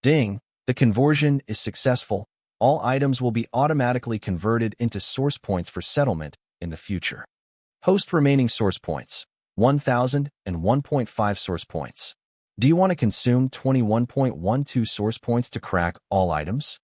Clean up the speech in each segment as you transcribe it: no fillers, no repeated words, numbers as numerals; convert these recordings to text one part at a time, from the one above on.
Ding! The conversion is successful. All items will be automatically converted into source points for settlement in the future. Host remaining source points, 1,000 and 1.5 source points. Do you want to consume 21.12 source points to crack all items?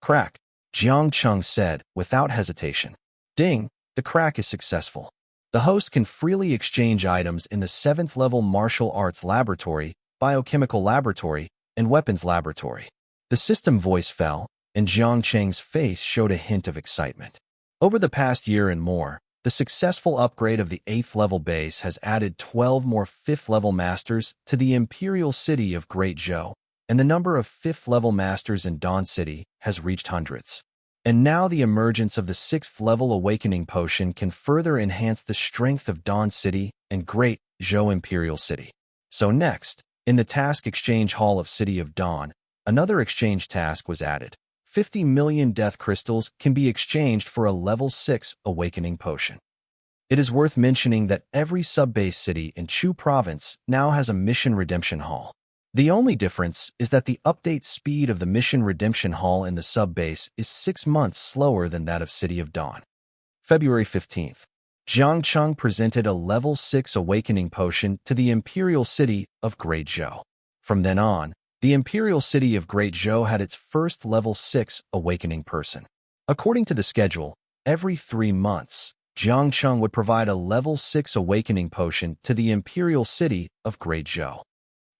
Crack, Jiang Cheng said without hesitation. Ding! The crack is successful. The host can freely exchange items in the 7th level martial arts laboratory, biochemical laboratory, and weapons laboratory. The system voice fell, and Jiang Cheng's face showed a hint of excitement. Over the past year and more, the successful upgrade of the 8th level base has added 12 more 5th level masters to the imperial city of Great Zhou, and the number of 5th level masters in Dawn City has reached hundreds. And now the emergence of the 6th level awakening potion can further enhance the strength of Dawn City and Great Zhou Imperial City. So next, in the task exchange hall of City of Dawn, another exchange task was added. 50 million death crystals can be exchanged for a level 6 awakening potion. It is worth mentioning that every sub-base city in Chu province now has a mission redemption hall. The only difference is that the update speed of the mission redemption hall in the sub-base is 6 months slower than that of City of Dawn. February 15th. Jiang Cheng presented a level 6 awakening potion to the imperial city of Great Zhou. From then on, the imperial city of Great Zhou had its first level 6 awakening person. According to the schedule, every 3 months, Jiang Cheng would provide a level 6 awakening potion to the imperial city of Great Zhou.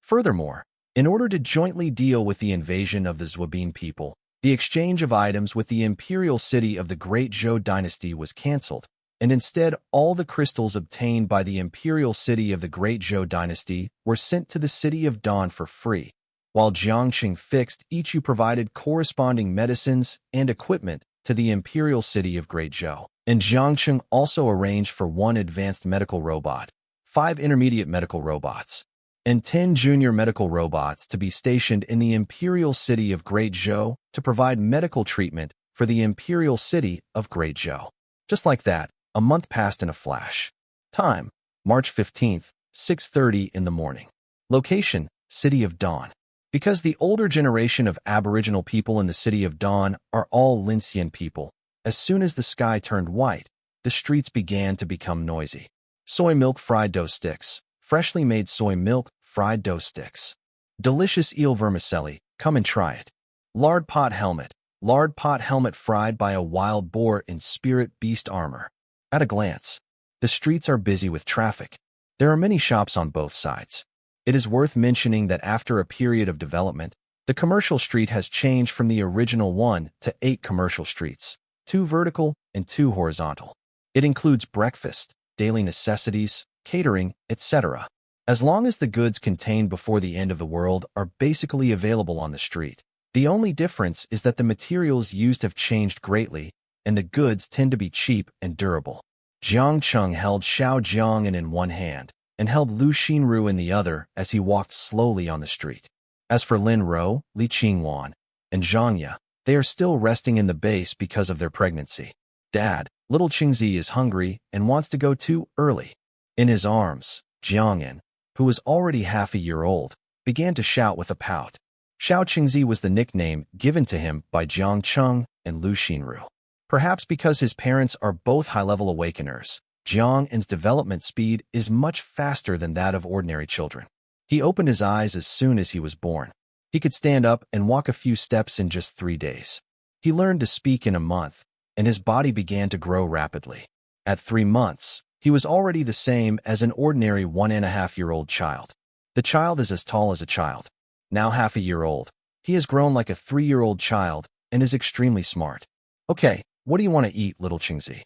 Furthermore, in order to jointly deal with the invasion of the Zwabin people, the exchange of items with the imperial city of the Great Zhou dynasty was cancelled, and instead all the crystals obtained by the imperial city of the Great Zhou dynasty were sent to the City of Dawn for free, while Jiang Cheng fixed each who provided corresponding medicines and equipment to the imperial city of Great Zhou. And Jiang Cheng also arranged for 1 advanced medical robot, 5 intermediate medical robots, and 10 junior medical robots to be stationed in the imperial city of Great Zhou to provide medical treatment for the imperial city of Great Zhou. Just like that, a month passed in a flash. Time, March 15th, 6:30 in the morning. Location, City of Dawn. Because the older generation of Aboriginal people in the City of Dawn are all Lincian people, as soon as the sky turned white, the streets began to become noisy. Soy milk fried dough sticks, freshly made soy milk fried dough sticks. Delicious eel vermicelli, come and try it. Lard pot helmet fried by a wild boar in spirit beast armor. At a glance, the streets are busy with traffic. There are many shops on both sides. It is worth mentioning that after a period of development, the commercial street has changed from the original 1 to 8 commercial streets, 2 vertical and 2 horizontal. It includes breakfast, daily necessities, catering, etc. As long as the goods contained before the end of the world are basically available on the street. The only difference is that the materials used have changed greatly, and the goods tend to be cheap and durable. Jiang Cheng held Xiao Jiangyan in one hand, and held Lu Xinru in the other as he walked slowly on the street. As for Lin Ro, Li Qingwan, and Zhang Ya, they are still resting in the base because of their pregnancy. Dad, little Qingzi is hungry and wants to go too early. In his arms, Jiangyan, who was already half a year old, began to shout with a pout. Xiao Qingzi was the nickname given to him by Jiang Cheng and Lu Xinru. Perhaps because his parents are both high-level awakeners, Jiangyan's development speed is much faster than that of ordinary children. He opened his eyes as soon as he was born. He could stand up and walk a few steps in just 3 days. He learned to speak in a month, and his body began to grow rapidly. At 3 months, he was already the same as an ordinary 1.5-year-old child. The child is as tall as a child. Now half a year old, he has grown like a 3-year-old child and is extremely smart. Okay, what do you want to eat, little Qingzi?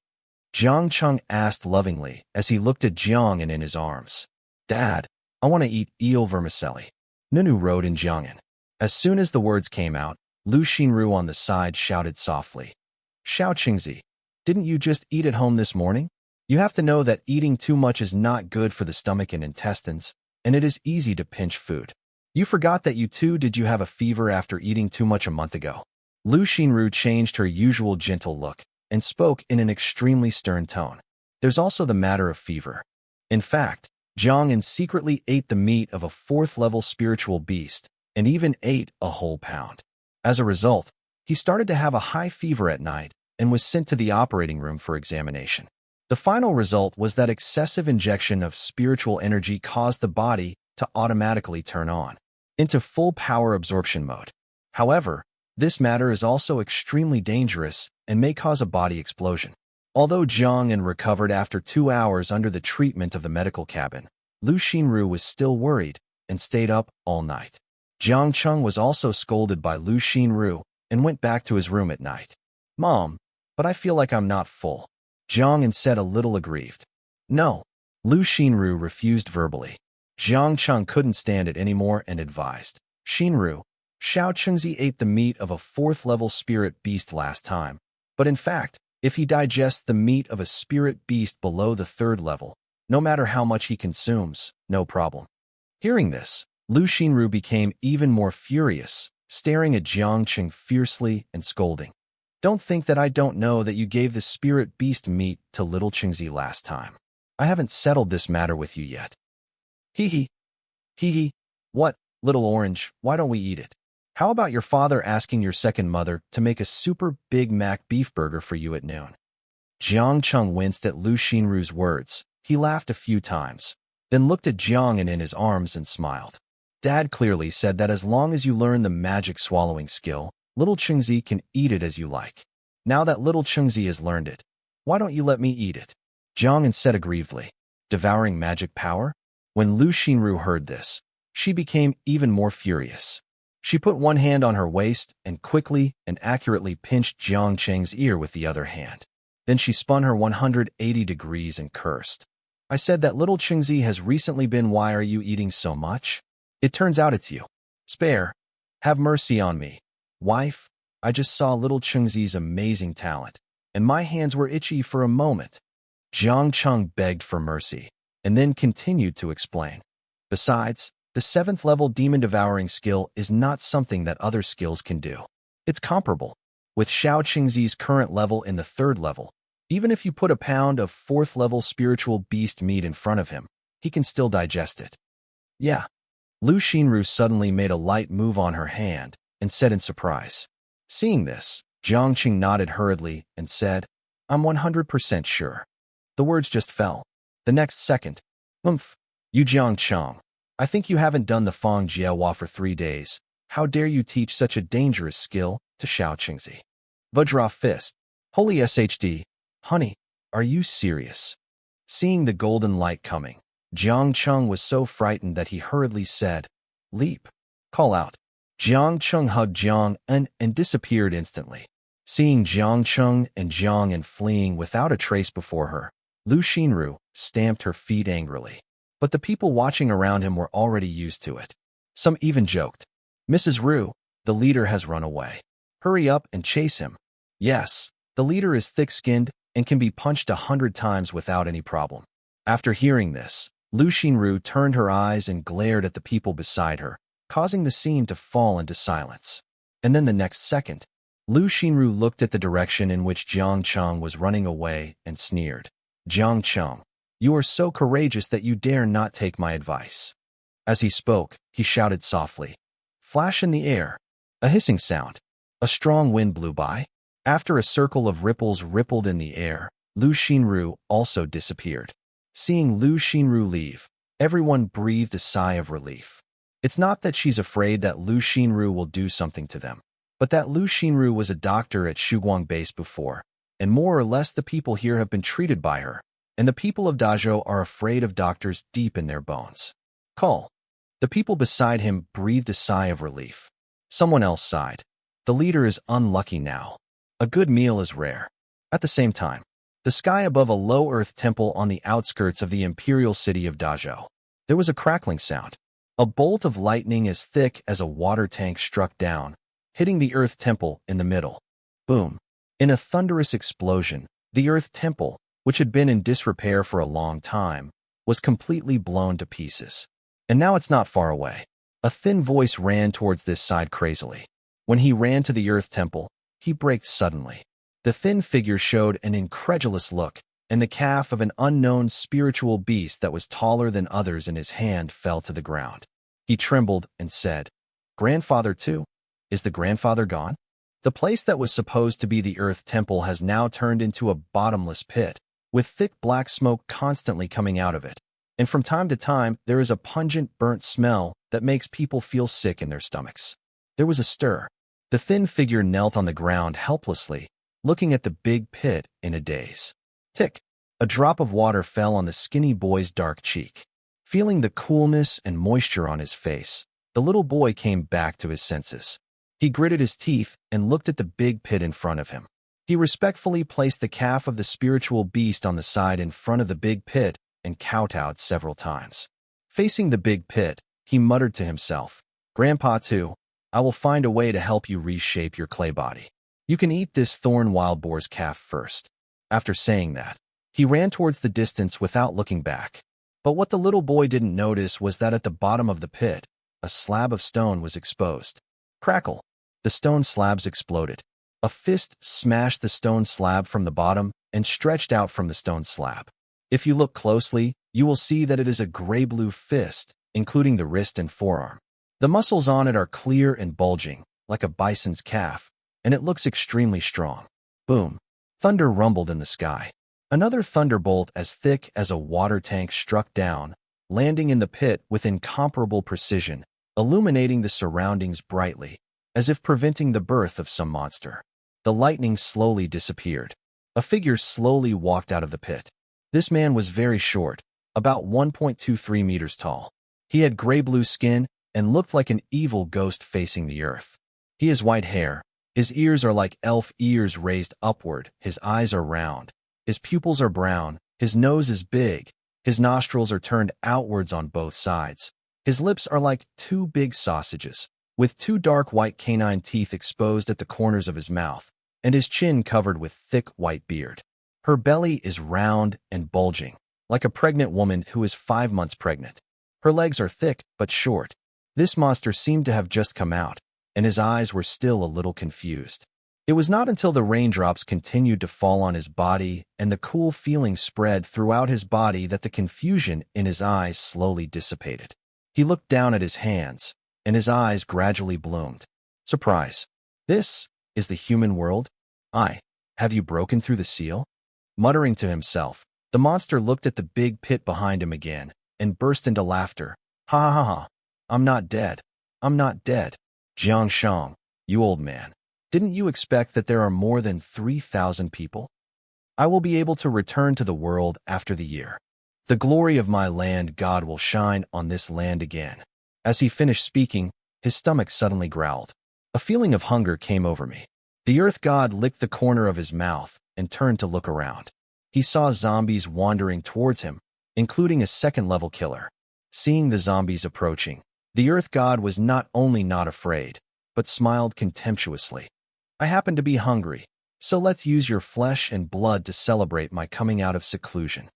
Jiang Cheng asked lovingly as he looked at Jiangyan in his arms. Dad, I want to eat eel vermicelli. Nunu wrote in Jiangyan. As soon as the words came out, Lu Xinru on the side shouted softly. Xiao Qingzi, didn't you just eat at home this morning? You have to know that eating too much is not good for the stomach and intestines, and it is easy to pinch food. You forgot that did you have a fever after eating too much a month ago? Lu Xinru changed her usual gentle look and spoke in an extremely stern tone. There's also the matter of fever. In fact, Jiangyan secretly ate the meat of a 4th-level spiritual beast, and even ate a whole pound. As a result, he started to have a high fever at night and was sent to the operating room for examination. The final result was that excessive injection of spiritual energy caused the body to automatically turn on into full power absorption mode. However, this matter is also extremely dangerous and may cause a body explosion. Although Jiang Cheng recovered after 2 hours under the treatment of the medical cabin, Lu Xinru was still worried and stayed up all night. Jiang Cheng was also scolded by Lu Xinru and went back to his room at night. "Mom, but I feel like I'm not full," Jiang Cheng said, a little aggrieved. "No," Lu Xinru refused verbally. Jiang Cheng couldn't stand it anymore and advised, "Xinru, Xiao Chengzi ate the meat of a 4th-level spirit beast last time, but in fact, if he digests the meat of a spirit beast below the 3rd level, no matter how much he consumes, no problem." Hearing this, Lu Xinru became even more furious, staring at Jiang Cheng fiercely and scolding. "Don't think that I don't know that you gave the spirit beast meat to little Chengzi last time. I haven't settled this matter with you yet." Hee hee. Hee hee. "What, little orange, why don't we eat it? How about your father asking your second mother to make a super Big Mac beef burger for you at noon?" Jiang Cheng winced at Lu Xinru's words. He laughed a few times, then looked at Jiang Cheng in his arms and smiled. "Dad clearly said that as long as you learn the magic swallowing skill, little Chengzi can eat it as you like. Now that little Chengzi has learned it, why don't you let me eat it?" Jiang Cheng said aggrievedly. Devouring magic power? When Lu Xinru heard this, she became even more furious. She put one hand on her waist and quickly and accurately pinched Jiang Cheng's ear with the other hand. Then she spun her 180 degrees and cursed. "I said that little Chengzi has recently been. Why are you eating so much? It turns out it's you. Spare. Have mercy on me. Wife, I just saw little Chengzi's amazing talent, and my hands were itchy for a moment." Jiang Cheng begged for mercy, and then continued to explain. "Besides, the 7th-level demon devouring skill is not something that other skills can do. It's comparable with Xiao Chengzi's current level in the 3rd level. Even if you put a pound of 4th-level spiritual beast meat in front of him, he can still digest it." "Yeah." Lu Xinru suddenly made a light move on her hand and said in surprise. Seeing this, Jiang Cheng nodded hurriedly and said, "I'm 100% sure." The words just fell. The next second, "Umph, you Jiang Cheng. I think you haven't done the Feng Jiehua for 3 days. How dare you teach such a dangerous skill to Xiao Chengzi?" Vajra fist. "Holy SHD, honey, are you serious?" Seeing the golden light coming, Jiang Cheng was so frightened that he hurriedly said, "Leap. Call out." Jiang Cheng hugged Jiang and disappeared instantly. Seeing Jiang Cheng and Jiang Cheng fleeing without a trace before her, Lu Xinru stamped her feet angrily. But the people watching around him were already used to it. Some even joked, "Mrs. Ru, the leader has run away. Hurry up and chase him." Yes, the leader is thick-skinned and can be punched 100 times without any problem. After hearing this, Lu Xinru turned her eyes and glared at the people beside her, causing the scene to fall into silence. And then the next second, Lu Xinru looked at the direction in which Jiang Cheng was running away and sneered. "Jiang Cheng, you are so courageous that you dare not take my advice." As he spoke, he shouted softly. Flash in the air. A hissing sound. A strong wind blew by. After a circle of ripples rippled in the air, Lu Xinru also disappeared. Seeing Lu Xinru leave, everyone breathed a sigh of relief. It's not that she's afraid that Lu Xinru will do something to them, but that Lu Xinru was a doctor at Shuguang Base before, and more or less the people here have been treated by her, and the people of Dazhou are afraid of doctors deep in their bones. Call. The people beside him breathed a sigh of relief. Someone else sighed. The leader is unlucky now. A good meal is rare. At the same time, the sky above a low-earth temple on the outskirts of the imperial city of Dazhou, there was a crackling sound. A bolt of lightning as thick as a water tank struck down, hitting the earth temple in the middle. Boom. In a thunderous explosion, the earth temple, which had been in disrepair for a long time, was completely blown to pieces. And now it's not far away. A thin voice ran towards this side crazily. When he ran to the earth temple, he braked suddenly. The thin figure showed an incredulous look, and the calf of an unknown spiritual beast that was taller than others in his hand fell to the ground. He trembled and said, Grandfather too? Is the grandfather gone? The place that was supposed to be the Earth Temple has now turned into a bottomless pit, with thick black smoke constantly coming out of it. And from time to time, there is a pungent, burnt smell that makes people feel sick in their stomachs. There was a stir. The thin figure knelt on the ground helplessly, looking at the big pit in a daze. Tick! A drop of water fell on the skinny boy's dark cheek. Feeling the coolness and moisture on his face, the little boy came back to his senses. He gritted his teeth and looked at the big pit in front of him. He respectfully placed the calf of the spiritual beast on the side in front of the big pit and kowtowed several times. Facing the big pit, he muttered to himself, "Grandpa too, I will find a way to help you reshape your clay body. You can eat this thorn wild boar's calf first." After saying that, he ran towards the distance without looking back. But what the little boy didn't notice was that at the bottom of the pit, a slab of stone was exposed. Crackle! The stone slabs exploded. A fist smashed the stone slab from the bottom and stretched out from the stone slab. If you look closely, you will see that it is a gray-blue fist, including the wrist and forearm. The muscles on it are clear and bulging, like a bison's calf, and it looks extremely strong. Boom! Thunder rumbled in the sky. Another thunderbolt as thick as a water tank struck down, landing in the pit with incomparable precision, illuminating the surroundings brightly, as if preventing the birth of some monster. The lightning slowly disappeared. A figure slowly walked out of the pit. This man was very short, about 1.23 meters tall. He had gray-blue skin and looked like an evil ghost facing the earth. He has white hair. His ears are like elf ears raised upward. His eyes are round. His pupils are brown. His nose is big. His nostrils are turned outwards on both sides. His lips are like two big sausages, with two dark white canine teeth exposed at the corners of his mouth, and his chin covered with thick white beard. Her belly is round and bulging, like a pregnant woman who is 5 months pregnant. Her legs are thick but short. This monster seemed to have just come out, and his eyes were still a little confused. It was not until the raindrops continued to fall on his body and the cool feeling spread throughout his body that the confusion in his eyes slowly dissipated. He looked down at his hands, and his eyes gradually bloomed. Surprise! This is the human world? Have you broken through the seal? Muttering to himself, the monster looked at the big pit behind him again and burst into laughter. Ha ha ha ha! I'm not dead. I'm not dead. Jiang Cheng, you old man. Didn't you expect that there are more than 3,000 people? I will be able to return to the world after the year. The glory of my land God will shine on this land again. As he finished speaking, his stomach suddenly growled. A feeling of hunger came over me. The earth god licked the corner of his mouth and turned to look around. He saw zombies wandering towards him, including a second-level killer. Seeing the zombies approaching, the earth god was not only not afraid, but smiled contemptuously. I happen to be hungry, so let's use your flesh and blood to celebrate my coming out of seclusion.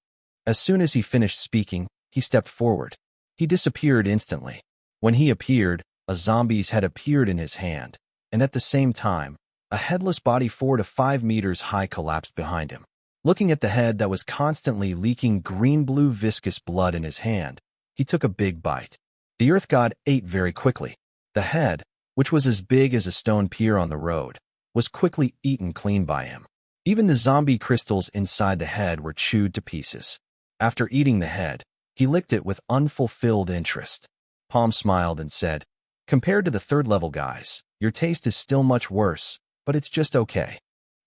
As soon as he finished speaking, he stepped forward. He disappeared instantly. When he appeared, a zombie's head appeared in his hand, and at the same time, a headless body 4 to 5 meters high collapsed behind him. Looking at the head that was constantly leaking green-blue viscous blood in his hand, he took a big bite. The earth god ate very quickly. The head, which was as big as a stone pier on the road, was quickly eaten clean by him. Even the zombie crystals inside the head were chewed to pieces. After eating the head, he licked it with unfulfilled interest. Palm smiled and said, "Compared to the third-level guys, your taste is still much worse, but it's just okay."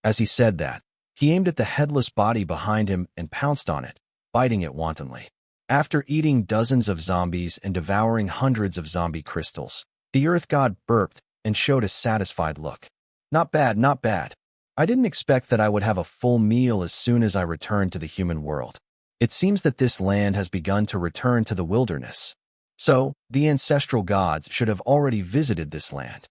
As he said that, he aimed at the headless body behind him and pounced on it, biting it wantonly. After eating dozens of zombies and devouring hundreds of zombie crystals, the earth god burped and showed a satisfied look. Not bad, not bad. I didn't expect that I would have a full meal as soon as I returned to the human world. It seems that this land has begun to return to the wilderness. So, the ancestral gods should have already visited this land.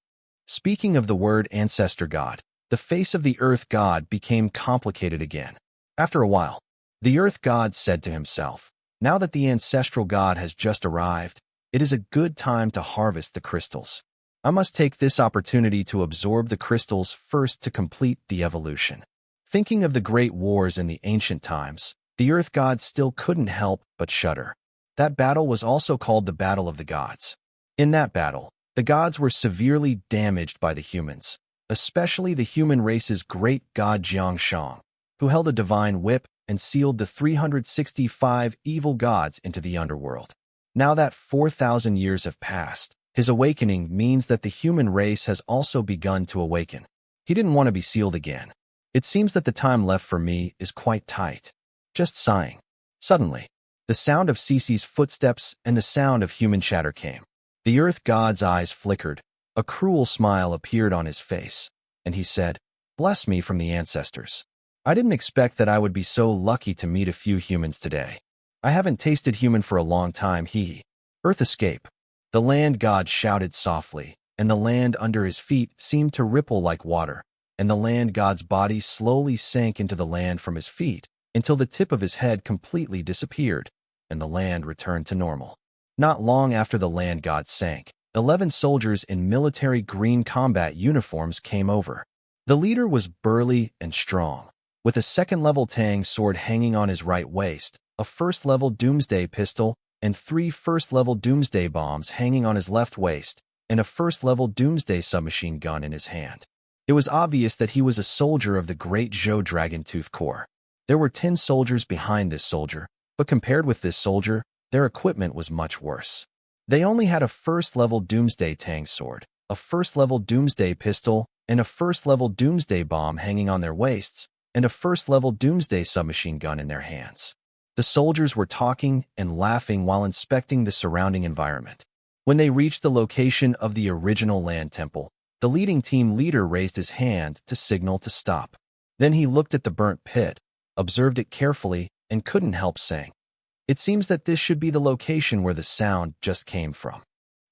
Speaking of the word ancestor god, the face of the earth god became complicated again. After a while, the earth god said to himself, "Now that the ancestral god has just arrived, it is a good time to harvest the crystals. I must take this opportunity to absorb the crystals first to complete the evolution." Thinking of the great wars in the ancient times, the earth god still couldn't help but shudder. That battle was also called the Battle of the Gods. In that battle, The gods were severely damaged by the humans, especially the human race's great god Jiang Cheng, who held a divine whip and sealed the 365 evil gods into the underworld. Now that 4,000 years have passed, his awakening means that the human race has also begun to awaken. He didn't want to be sealed again. It seems that the time left for me is quite tight. Just sighing. Suddenly, the sound of Cece's footsteps and the sound of human chatter came. The earth god's eyes flickered. A cruel smile appeared on his face, and he said, "Bless me from the ancestors. I didn't expect that I would be so lucky to meet a few humans today. I haven't tasted human for a long time, hee. Earth escape." The land god shouted softly, and the land under his feet seemed to ripple like water, and the land god's body slowly sank into the land from his feet until the tip of his head completely disappeared, and the land returned to normal. Not long after the land god sank, 11 soldiers in military green combat uniforms came over. The leader was burly and strong, with a second-level Tang sword hanging on his right waist, a first-level Doomsday pistol, and 3 first-level Doomsday bombs hanging on his left waist, and a first-level Doomsday submachine gun in his hand. It was obvious that he was a soldier of the Great Zhou Dragontooth Corps. There were 10 soldiers behind this soldier, but compared with this soldier, their equipment was much worse. They only had a first-level Doomsday Tang sword, a first-level Doomsday pistol, and a first-level Doomsday bomb hanging on their waists, and a first-level Doomsday submachine gun in their hands. The soldiers were talking and laughing while inspecting the surrounding environment. When they reached the location of the original land temple, the leading team leader raised his hand to signal to stop. Then he looked at the burnt pit, observed it carefully, and couldn't help saying, "It seems that this should be the location where the sound just came from.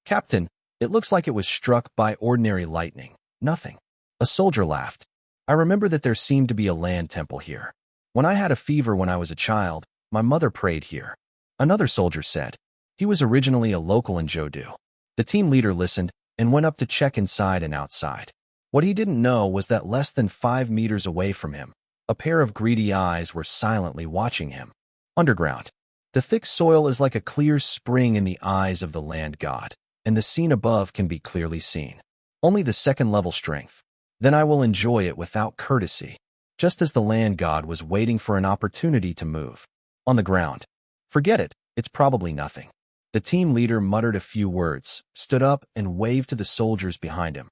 Captain, it looks like it was struck by ordinary lightning. Nothing." A soldier laughed. "I remember that there seemed to be a land temple here. When I had a fever when I was a child, my mother prayed here." Another soldier said. He was originally a local in Zhoudu. The team leader listened and went up to check inside and outside. What he didn't know was that less than 5 meters away from him, a pair of greedy eyes were silently watching him. Underground. The thick soil is like a clear spring in the eyes of the land god, and the scene above can be clearly seen. Only the second-level strength. Then I will enjoy it without courtesy. Just as the land god was waiting for an opportunity to move. On the ground. "Forget it, it's probably nothing." The team leader muttered a few words, stood up, and waved to the soldiers behind him.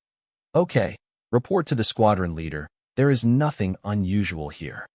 "Okay, report to the squadron leader. There is nothing unusual here."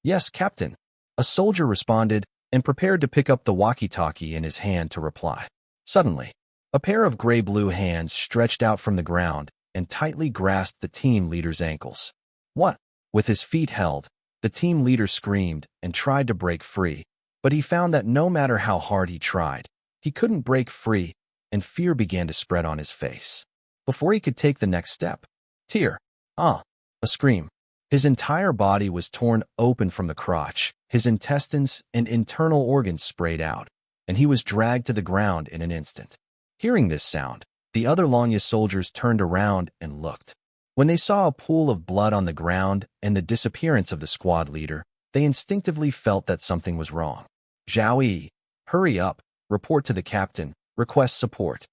"Yes, Captain," a soldier responded, and prepared to pick up the walkie-talkie in his hand to reply. Suddenly, a pair of gray-blue hands stretched out from the ground and tightly grasped the team leader's ankles. "What?" With his feet held, the team leader screamed and tried to break free, but he found that no matter how hard he tried, he couldn't break free, and fear began to spread on his face. Before he could take the next step, tear, a scream. His entire body was torn open from the crotch, his intestines and internal organs sprayed out, and he was dragged to the ground in an instant. Hearing this sound, the other Longya soldiers turned around and looked. When they saw a pool of blood on the ground and the disappearance of the squad leader, they instinctively felt that something was wrong. "Zhao Yi, hurry up, report to the captain, request support."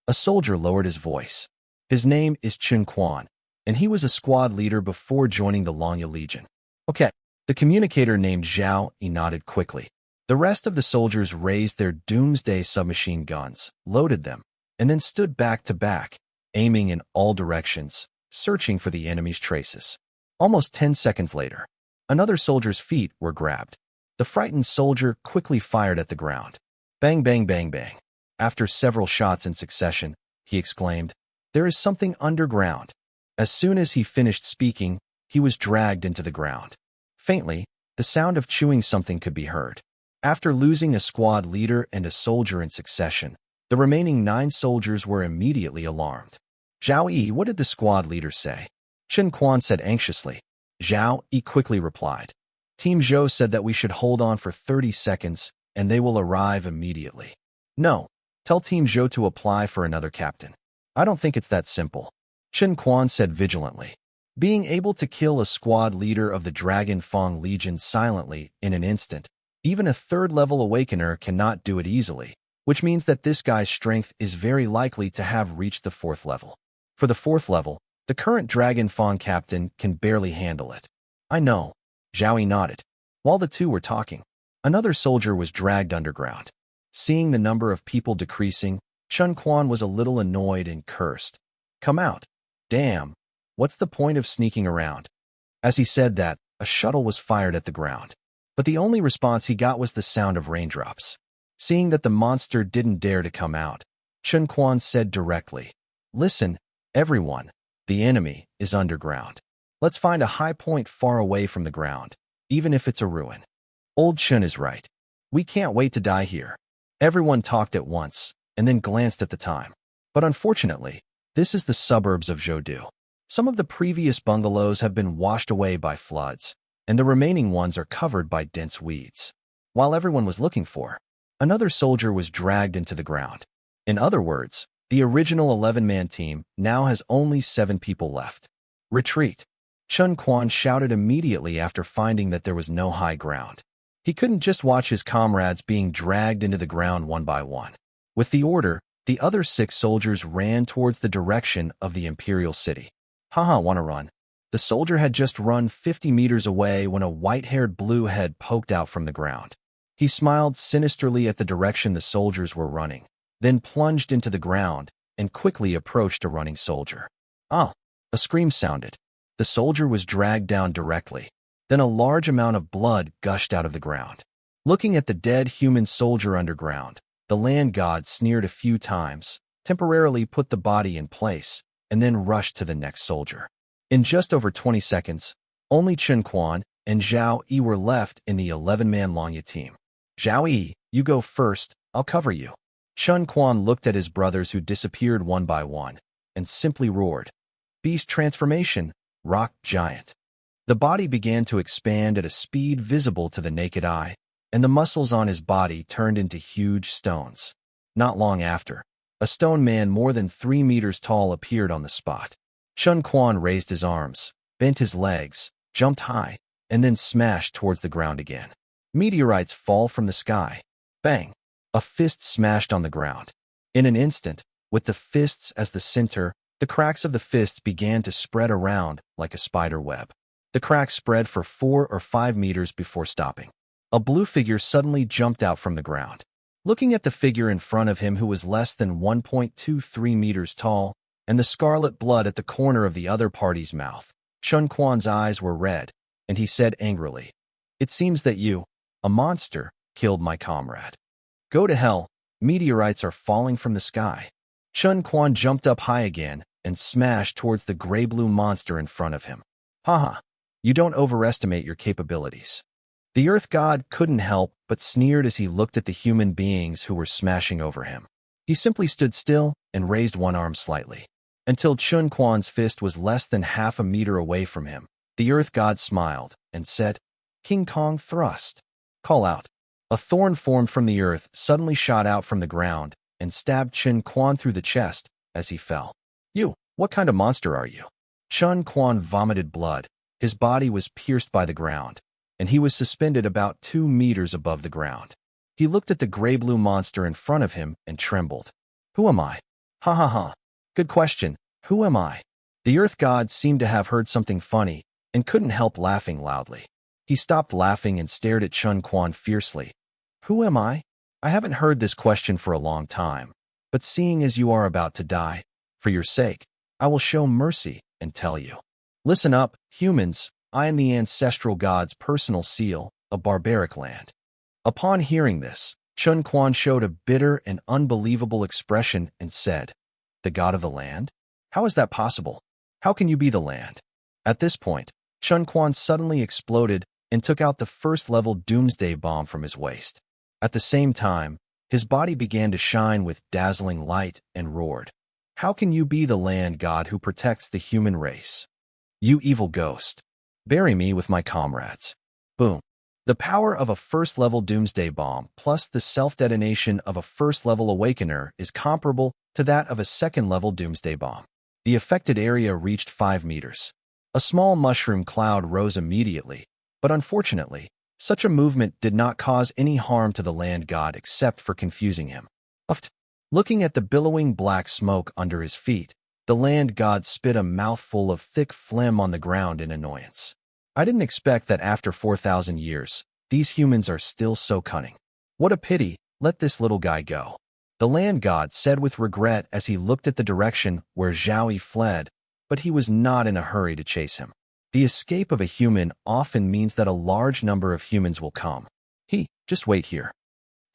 A soldier lowered his voice. His name is Chen Quan, and he was a squad leader before joining the Longya Legion. "Okay." The communicator named Zhao Yi nodded quickly. The rest of the soldiers raised their Doomsday submachine guns, loaded them, and then stood back to back, aiming in all directions, searching for the enemy's traces. Almost 10 seconds later, another soldier's feet were grabbed. The frightened soldier quickly fired at the ground. Bang, bang, bang, bang. After several shots in succession, he exclaimed, "There is something underground." As soon as he finished speaking, he was dragged into the ground. Faintly, the sound of chewing something could be heard. After losing a squad leader and a soldier in succession, the remaining 9 soldiers were immediately alarmed. "Zhao Yi, what did the squad leader say?" Chen Quan said anxiously. Zhao Yi quickly replied. "Team Zhou said that we should hold on for 30 seconds, and they will arrive immediately." "No, tell Team Zhou to apply for another captain." "I don't think it's that simple," Chen Quan said vigilantly. Being able to kill a squad leader of the Dragon Fang Legion silently in an instant, even a third-level awakener cannot do it easily, which means that this guy's strength is very likely to have reached the 4th level. For the 4th level, the current Dragon Fawn captain can barely handle it. I know, Zhao Yi nodded. While the two were talking, another soldier was dragged underground. Seeing the number of people decreasing, Chun Quan was a little annoyed and cursed. Come out. Damn. What's the point of sneaking around? As he said that, a shuttle was fired at the ground. But the only response he got was the sound of raindrops. Seeing that the monster didn't dare to come out, Chun Quan said directly, Listen, everyone, the enemy is underground. Let's find a high point far away from the ground, even if it's a ruin. Old Chun is right. We can't wait to die here. Everyone talked at once, and then glanced at the time. But unfortunately, this is the suburbs of Zhoudu. Some of the previous bungalows have been washed away by floods, and the remaining ones are covered by dense weeds. While everyone was looking for, another soldier was dragged into the ground. In other words, the original 11-man team now has only 7 people left. Retreat! Chun Quan shouted immediately after finding that there was no high ground. He couldn't just watch his comrades being dragged into the ground one by one. With the order, the other 6 soldiers ran towards the direction of the imperial city. Haha, wanna run? The soldier had just run 50 meters away when a white-haired blue head poked out from the ground. He smiled sinisterly at the direction the soldiers were running, then plunged into the ground and quickly approached a running soldier. Oh! A scream sounded. The soldier was dragged down directly. Then a large amount of blood gushed out of the ground. Looking at the dead human soldier underground, the land god sneered a few times, temporarily put the body in place, and then rushed to the next soldier. In just over 20 seconds, only Chun Quan and Zhao Yi were left in the 11-man Longya team. Zhao Yi, you go first, I'll cover you. Chun Quan looked at his brothers who disappeared one by one, and simply roared. Beast transformation, rock giant. The body began to expand at a speed visible to the naked eye, and the muscles on his body turned into huge stones. Not long after, a stone man more than 3 meters tall appeared on the spot. Chun Quan raised his arms, bent his legs, jumped high, and then smashed towards the ground again. Meteorites fall from the sky. Bang! A fist smashed on the ground. In an instant, with the fists as the center, the cracks of the fists began to spread around like a spider web. The cracks spread for 4 or 5 meters before stopping. A blue figure suddenly jumped out from the ground. Looking at the figure in front of him who was less than 1.23 meters tall, and the scarlet blood at the corner of the other party's mouth, Chun Quan's eyes were red, and he said angrily, It seems that you, a monster, killed my comrade. Go to hell, meteorites are falling from the sky. Chun Quan jumped up high again and smashed towards the gray-blue monster in front of him. Haha, you don't overestimate your capabilities. The Earth God couldn't help but sneered as he looked at the human beings who were smashing over him. He simply stood still and raised one arm slightly. Until Chun Quan's fist was less than half a meter away from him, the Earth God smiled and said, King Kong thrust. Call out. A thorn formed from the earth suddenly shot out from the ground and stabbed Chun Quan through the chest as he fell. You, what kind of monster are you? Chun Quan vomited blood. His body was pierced by the ground, and he was suspended about 2 meters above the ground. He looked at the gray-blue monster in front of him and trembled. Who am I? Ha ha ha. Good question. Who am I? The Earth God seemed to have heard something funny and couldn't help laughing loudly. He stopped laughing and stared at Chun Quan fiercely. Who am I? I haven't heard this question for a long time, but seeing as you are about to die, for your sake, I will show mercy and tell you. Listen up, humans, I am the ancestral god's personal seal, a barbaric land. Upon hearing this, Chun Quan showed a bitter and unbelievable expression and said, The god of the land? How is that possible? How can you be the land? At this point, Chun Quan suddenly exploded and took out the first-level doomsday bomb from his waist. At the same time, his body began to shine with dazzling light and roared. How can you be the land god who protects the human race? You evil ghost. Bury me with my comrades. Boom. The power of a first-level doomsday bomb plus the self-detonation of a first-level awakener is comparable to that of a second-level doomsday bomb. The affected area reached 5 meters. A small mushroom cloud rose immediately, but unfortunately, such a movement did not cause any harm to the land god except for confusing him. Uft. Looking at the billowing black smoke under his feet, the land god spit a mouthful of thick phlegm on the ground in annoyance. I didn't expect that after 4,000 years, these humans are still so cunning. What a pity, let this little guy go. The land god said with regret as he looked at the direction where Zhao Yi fled, but he was not in a hurry to chase him. The escape of a human often means that a large number of humans will come. Just wait here.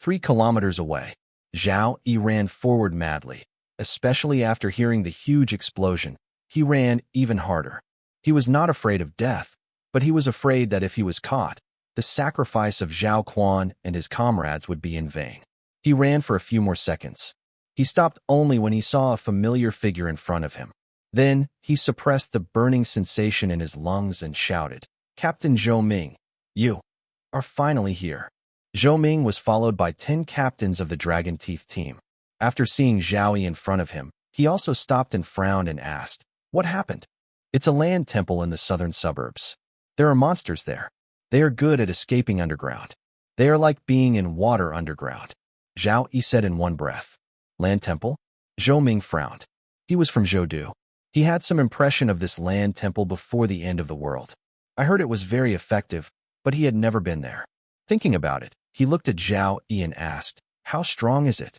3 kilometers away, Zhao Yi ran forward madly. Especially after hearing the huge explosion, he ran even harder. He was not afraid of death, but he was afraid that if he was caught, the sacrifice of Zhao Quan and his comrades would be in vain. He ran for a few more seconds. He stopped only when he saw a familiar figure in front of him. Then, he suppressed the burning sensation in his lungs and shouted, "Captain Zhou Ming, you are finally here." Zhou Ming was followed by 10 captains of the Dragon Teeth team. After seeing Zhao Yi in front of him, he also stopped and frowned and asked, "What happened?" "It's a land temple in the southern suburbs. There are monsters there. They are good at escaping underground. They are like being in water underground," Zhao Yi said in one breath. "Land temple?" Zhou Ming frowned. He was from Zhoudu. He had some impression of this land temple before the end of the world. I heard it was very effective, but he had never been there. Thinking about it, he looked at Zhao Yi and asked, "How strong is it?"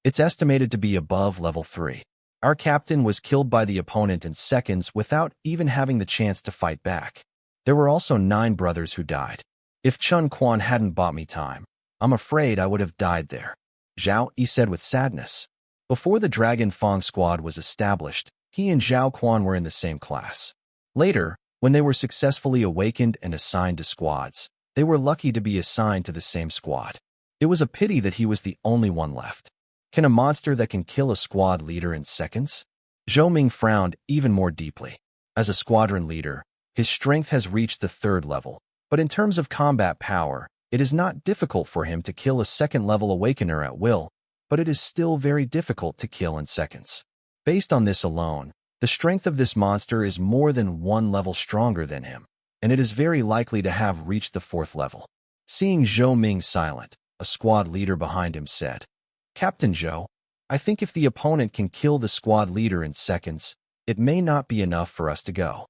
"It's estimated to be above level 3. Our captain was killed by the opponent in seconds without even having the chance to fight back. There were also 9 brothers who died. If Chun Quan hadn't bought me time, I'm afraid I would have died there," Zhao Yi said with sadness. Before the Dragon Fang squad was established, he and Zhao Quan were in the same class. Later, when they were successfully awakened and assigned to squads, they were lucky to be assigned to the same squad. It was a pity that he was the only one left. Can a monster that can kill a squad leader in seconds? Zhou Ming frowned even more deeply. As a squadron leader, his strength has reached the 3rd level, but in terms of combat power, it is not difficult for him to kill a 2nd-level awakener at will, but it is still very difficult to kill in seconds. Based on this alone, the strength of this monster is more than 1 level stronger than him, and it is very likely to have reached the 4th level. Seeing Zhou Ming silent, a squad leader behind him said, "Captain Zhou, I think if the opponent can kill the squad leader in seconds, it may not be enough for us to go.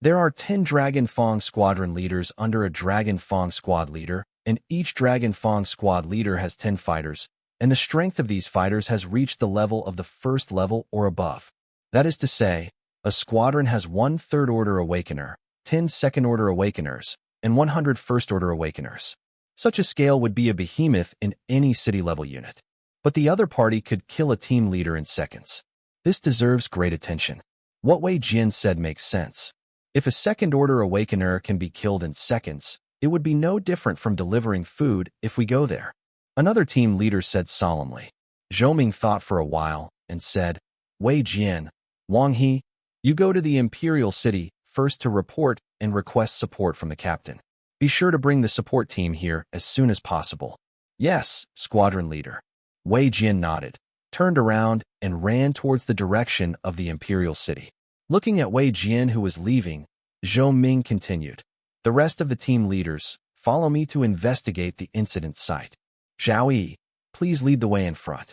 There are 10 Dragon Fang squadron leaders under a Dragon Fang squad leader, and each Dragon Fang squad leader has 10 fighters, and the strength of these fighters has reached the level of the 1st level or above. That is to say, a squadron has 1 3rd-order awakener, 10 2nd-order awakeners, and 100 1st-order awakeners. Such a scale would be a behemoth in any city-level unit. But the other party could kill a team leader in seconds. This deserves great attention. What Wei Jian said makes sense. If a 2nd-order awakener can be killed in seconds, it would be no different from delivering food if we go there." Another team leader said solemnly. Zhou Ming thought for a while and said, "Wei Jian, Wang He, you go to the Imperial City first to report and request support from the captain. Be sure to bring the support team here as soon as possible." "Yes, squadron leader." Wei Jian nodded, turned around, and ran towards the direction of the Imperial City. Looking at Wei Jian, who was leaving, Zhou Ming continued, "The rest of the team leaders, follow me to investigate the incident site. Zhao Yi, please lead the way in front."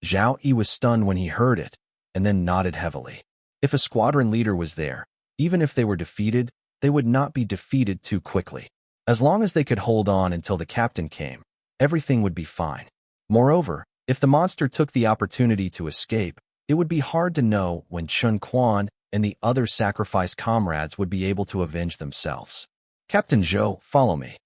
Zhao Yi was stunned when he heard it, and then nodded heavily. If a squadron leader was there, even if they were defeated, they would not be defeated too quickly. As long as they could hold on until the captain came, everything would be fine. Moreover, if the monster took the opportunity to escape, it would be hard to know when Chun Quan and the other sacrificed comrades would be able to avenge themselves. "Captain Zhou, follow me."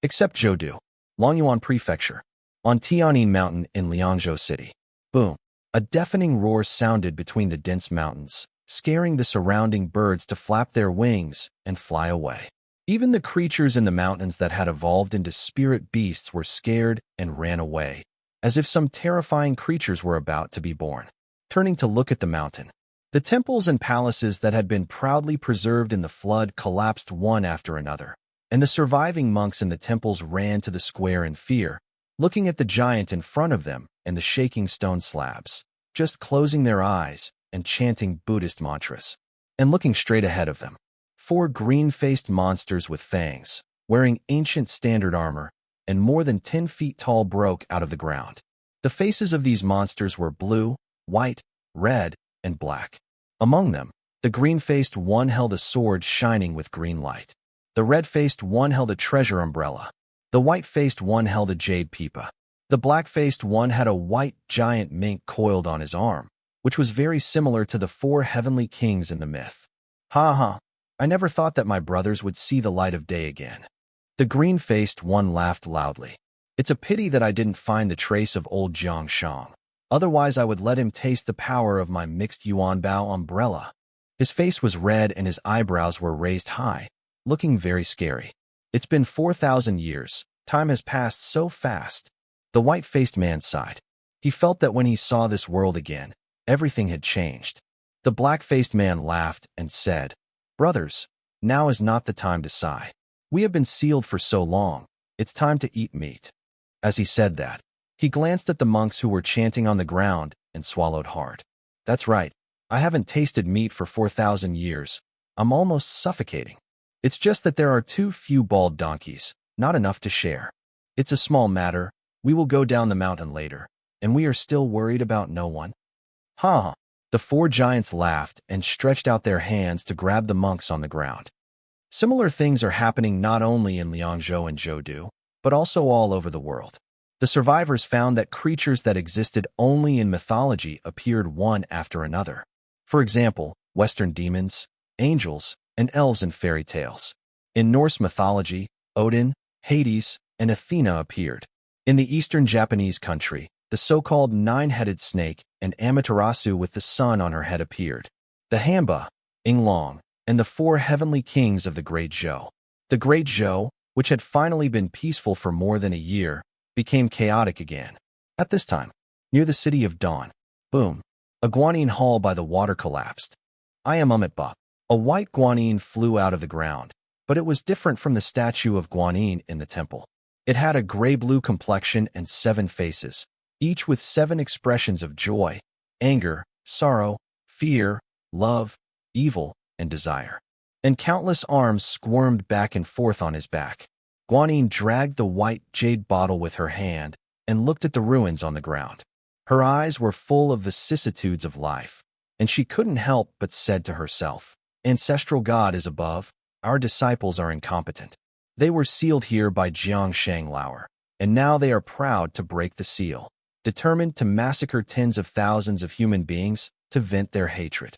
Except Zhoudu, Longyuan Prefecture, on Tianin Mountain in Liangzhou City. Boom! A deafening roar sounded between the dense mountains, scaring the surrounding birds to flap their wings and fly away. Even the creatures in the mountains that had evolved into spirit beasts were scared and ran away, as if some terrifying creatures were about to be born. Turning to look at the mountain, the temples and palaces that had been proudly preserved in the flood collapsed one after another, and the surviving monks in the temples ran to the square in fear, looking at the giant in front of them and the shaking stone slabs, just closing their eyes and chanting Buddhist mantras, and looking straight ahead of them. 4 green-faced monsters with fangs, wearing ancient standard armor, and more than 10 feet tall broke out of the ground. The faces of these monsters were blue, white, red, and black. Among them, the green-faced one held a sword shining with green light. The red-faced one held a treasure umbrella. The white-faced one held a jade pipa. The black-faced one had a white giant mink coiled on his arm, which was very similar to the 4 heavenly kings in the myth. Ha ha, I never thought that my brothers would see the light of day again. The green-faced one laughed loudly. It's a pity that I didn't find the trace of old Jiang Cheng. Otherwise I would let him taste the power of my mixed yuanbao umbrella. His face was red and his eyebrows were raised high, looking very scary. It's been 4,000 years. Time has passed so fast. The white-faced man sighed. He felt that when he saw this world again, everything had changed. The black-faced man laughed and said, "Brothers, now is not the time to sigh. We have been sealed for so long. It's time to eat meat." As he said that, he glanced at the monks who were chanting on the ground and swallowed hard. That's right. I haven't tasted meat for 4,000 years. I'm almost suffocating. It's just that there are too few bald donkeys, not enough to share. It's a small matter. We will go down the mountain later, and we are still worried about no one. Ha ha. The 4 giants laughed and stretched out their hands to grab the monks on the ground. Similar things are happening not only in Liangzhou and Zhoudu, but also all over the world. The survivors found that creatures that existed only in mythology appeared one after another. For example, Western demons, angels, and elves in fairy tales. In Norse mythology, Odin, Hades, and Athena appeared. In the Eastern Japanese country, the so-called 9-headed snake and Amaterasu with the sun on her head appeared. The Hamba, Inglong, and the 4 heavenly kings of the Great Zhou. The Great Zhou, which had finally been peaceful for more than a year, became chaotic again. At this time, near the city of Dawn, boom, a guanine hall by the water collapsed. I am Umitba. A white guanine flew out of the ground, but it was different from the statue of guanine in the temple. It had a gray-blue complexion and 7 faces, each with 7 expressions of joy, anger, sorrow, fear, love, evil, and desire. And countless arms squirmed back and forth on his back. Guanine dragged the white jade bottle with her hand and looked at the ruins on the ground. Her eyes were full of vicissitudes of life, and she couldn't help but said to herself, "Ancestral God is above, our disciples are incompetent. They were sealed here by Jiang Cheng, and now they are proud to break the seal, determined to massacre tens of thousands of human beings to vent their hatred."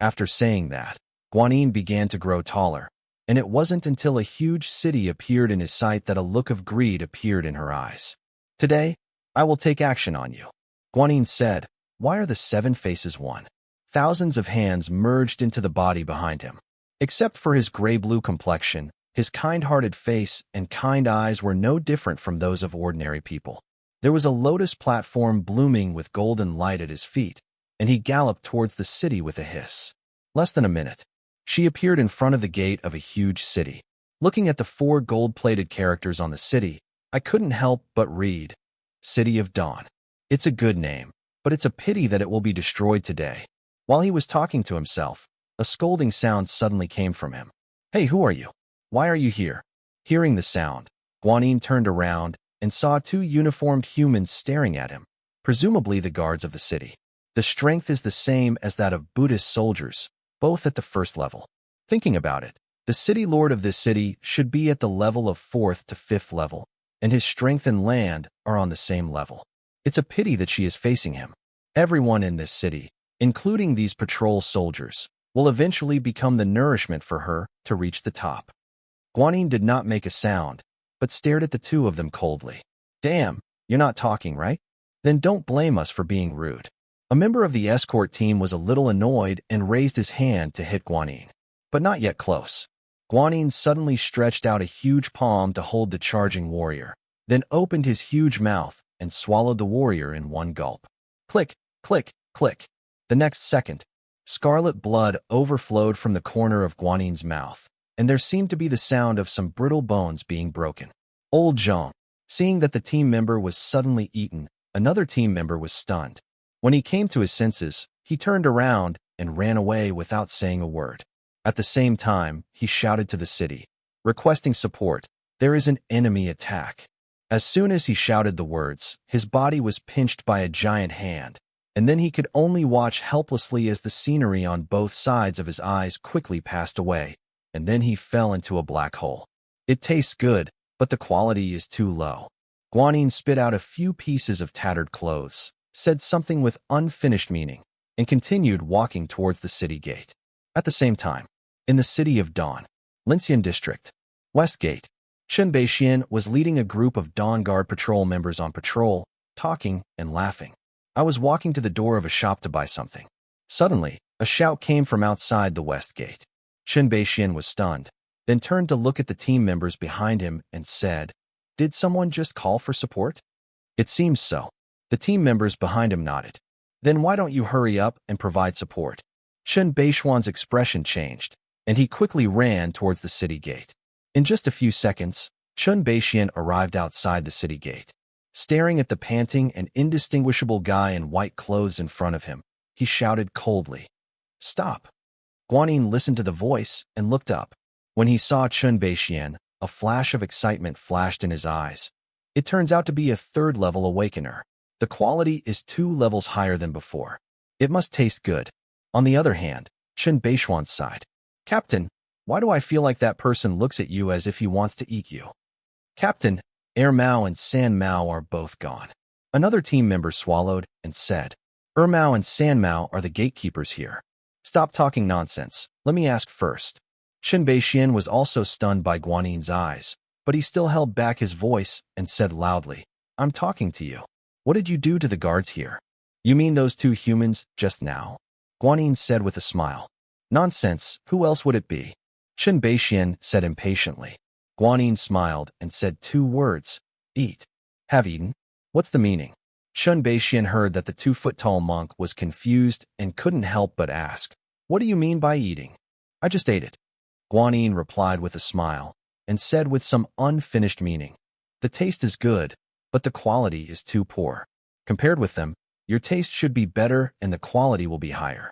After saying that, Guanine began to grow taller, and it wasn't until a huge city appeared in his sight that a look of greed appeared in her eyes. "Today, I will take action on you," Guanine said. "Why are the 7 faces one?" Thousands of hands merged into the body behind him. Except for his gray-blue complexion, his kind-hearted face and kind eyes were no different from those of ordinary people. There was a lotus platform blooming with golden light at his feet, and he galloped towards the city with a hiss. Less than a minute, she appeared in front of the gate of a huge city. Looking at the 4 gold-plated characters on the city, I couldn't help but read, "City of Dawn." It's a good name, but it's a pity that it will be destroyed today. While he was talking to himself, a scolding sound suddenly came from him. "Hey, who are you? Why are you here?" Hearing the sound, Guanine turned around and saw 2 uniformed humans staring at him, presumably the guards of the city. The strength is the same as that of Buddhist soldiers, both at the 1st level. Thinking about it, the city lord of this city should be at the level of 4th to 5th level, and his strength and land are on the same level. It's a pity that she is facing him. Everyone in this city, including these patrol soldiers, will eventually become the nourishment for her to reach the top. Guanine did not make a sound, but stared at the 2 of them coldly. "Damn, you're not talking, right? Then don't blame us for being rude." A member of the escort team was a little annoyed and raised his hand to hit Guanine, but not yet close. Guanine suddenly stretched out a huge palm to hold the charging warrior, then opened his huge mouth and swallowed the warrior in one gulp. Click, click, click. The next second, scarlet blood overflowed from the corner of Guanine's mouth, and there seemed to be the sound of some brittle bones being broken. Old Zhang, seeing that the team member was suddenly eaten, another team member was stunned. When he came to his senses, he turned around and ran away without saying a word. At the same time, he shouted to the city, requesting support. "There is an enemy attack." As soon as he shouted the words, his body was pinched by a giant hand, and then he could only watch helplessly as the scenery on both sides of his eyes quickly passed away, and then he fell into a black hole. It tastes good, but the quality is too low. Guanyin spit out a few pieces of tattered clothes, said something with unfinished meaning, and continued walking towards the city gate. At the same time, in the city of Dawn, Lincian District, West Gate, Chen Beixian was leading a group of Dawn Guard patrol members on patrol, talking and laughing. I was walking to the door of a shop to buy something. Suddenly, a shout came from outside the West Gate. Chen Beixian was stunned, then turned to look at the team members behind him and said, "Did someone just call for support?" "It seems so." The team members behind him nodded. "Then why don't you hurry up and provide support?" Chen Beixian's expression changed, and he quickly ran towards the city gate. In just a few seconds, Chen Beixian arrived outside the city gate. Staring at the panting and indistinguishable guy in white clothes in front of him, he shouted coldly, "Stop!" Guanyin listened to the voice and looked up. When he saw Chen Beixian, a flash of excitement flashed in his eyes. It turns out to be a third-level awakener. The quality is 2 levels higher than before. It must taste good. On the other hand, Chen Beixian sighed. "Captain, why do I feel like that person looks at you as if he wants to eat you?" "Captain, Mao and San Mao are both gone." Another team member swallowed and said, Mao and San Mao are the gatekeepers here. Stop talking nonsense. Let me ask first." Chen Beixian was also stunned by Guanyin's eyes, but he still held back his voice and said loudly, "I'm talking to you. What did you do to the guards here?" "You mean those 2 humans just now?" Guanyin said with a smile. "Nonsense, who else would it be?" Chen Beixian said impatiently. Guanyin smiled and said 2 words, "Eat." "Have eaten? What's the meaning?" Chen Beixian heard that the 2-foot-tall monk was confused and couldn't help but ask, "What do you mean by eating?" "I just ate it." Guanyin replied with a smile and said with some unfinished meaning, "The taste is good, but the quality is too poor. Compared with them, your taste should be better and the quality will be higher."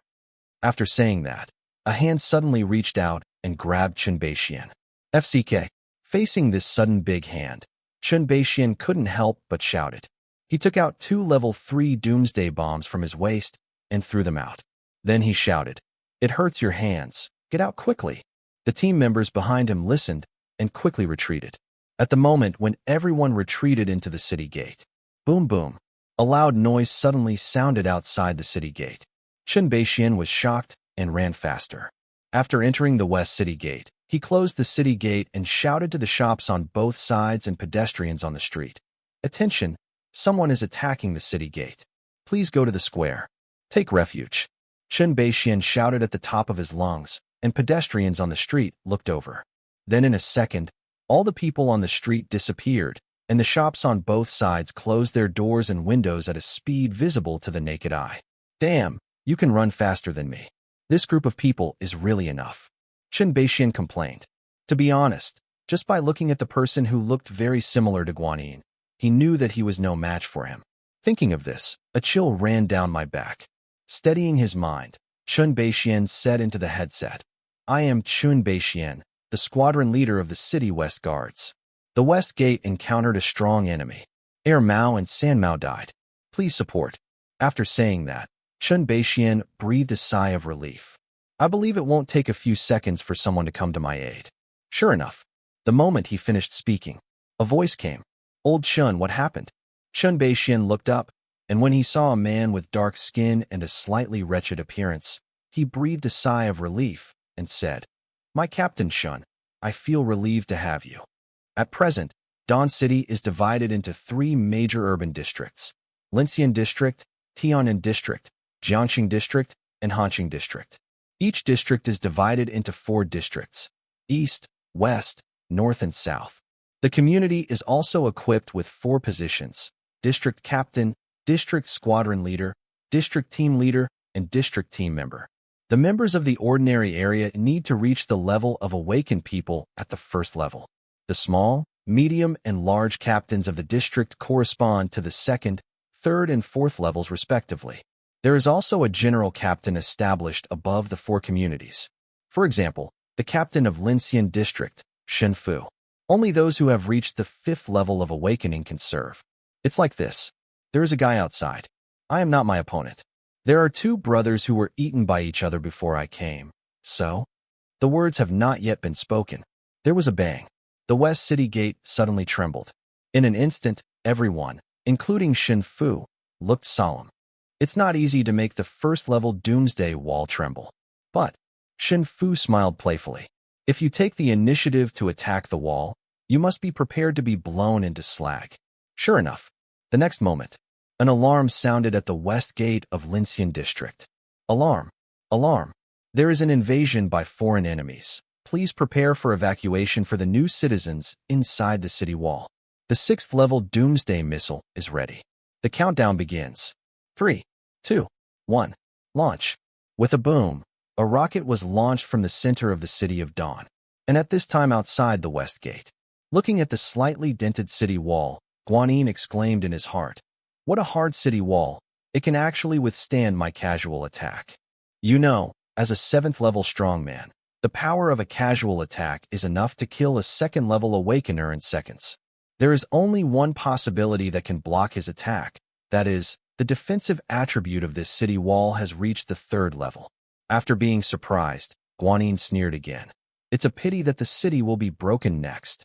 After saying that, a hand suddenly reached out and grabbed Chen Beixian. FCK. Facing this sudden big hand, Chen Beixian couldn't help but shouted. He took out 2 level 3 doomsday bombs from his waist and threw them out. Then he shouted, "It hurts your hands. Get out quickly." The team members behind him listened and quickly retreated. At the moment when everyone retreated into the city gate, boom boom, a loud noise suddenly sounded outside the city gate. Chen Beixian was shocked and ran faster. After entering the west city gate, he closed the city gate and shouted to the shops on both sides and pedestrians on the street, "Attention, someone is attacking the city gate. Please go to the square. Take refuge." Chen Beixian shouted at the top of his lungs, and pedestrians on the street looked over. Then in a second, all the people on the street disappeared, and the shops on both sides closed their doors and windows at a speed visible to the naked eye. "Damn, you can run faster than me. This group of people is really enough," Chen Beixian complained. To be honest, just by looking at the person who looked very similar to Guanyin, he knew that he was no match for him. Thinking of this, a chill ran down my back. Steadying his mind, Chen Beixian said into the headset, "I am Chen Beixian, the squadron leader of the City West Guards. The West Gate encountered a strong enemy. Mao and San Mao died. Please support." After saying that, Chen Beixian breathed a sigh of relief. "I believe it won't take a few seconds for someone to come to my aid." Sure enough, the moment he finished speaking, a voice came. "Old Chen, what happened?" Chen Beixian looked up, and when he saw a man with dark skin and a slightly wretched appearance, he breathed a sigh of relief and said, "My Captain Chen, I feel relieved to have you." At present, Dawn City is divided into 3 major urban districts: Lincian District, Tianan District, Jiang Cheng District, and Hanqing District. Each district is divided into 4 districts: East, West, North, and South. The community is also equipped with 4 positions: District Captain, District Squadron Leader, District Team Leader, and District Team Member. The members of the ordinary area need to reach the level of awakened people at the first level. The small, medium, and large captains of the district correspond to the second, third, and fourth levels respectively. There is also a general captain established above the 4 communities. For example, the captain of Lincian District, Shen Fu. Only those who have reached the 5th level of awakening can serve. It's like this. There is a guy outside. I am not my opponent. There are 2 brothers who were eaten by each other before I came. So? The words have not yet been spoken. There was a bang. The west city gate suddenly trembled. In an instant, everyone, including Xin Fu, looked solemn. It's not easy to make the 1st level doomsday wall tremble. But Xin Fu smiled playfully. If you take the initiative to attack the wall, you must be prepared to be blown into slag. Sure enough, the next moment, an alarm sounded at the west gate of Linxian district. Alarm! Alarm! There is an invasion by foreign enemies. Please prepare for evacuation for the new citizens inside the city wall. The 6th level doomsday missile is ready. The countdown begins. 3, 2, 1. Launch. With a boom, a rocket was launched from the center of the city of Dawn, and at this time outside the west gate. Looking at the slightly dented city wall, Guanyin exclaimed in his heart, "What a hard city wall. It can actually withstand my casual attack." You know, as a 7th level strongman, the power of a casual attack is enough to kill a 2nd level awakener in seconds. There is only one possibility that can block his attack. That is, the defensive attribute of this city wall has reached the 3rd level. After being surprised, Guanyin sneered again. It's a pity that the city will be broken next.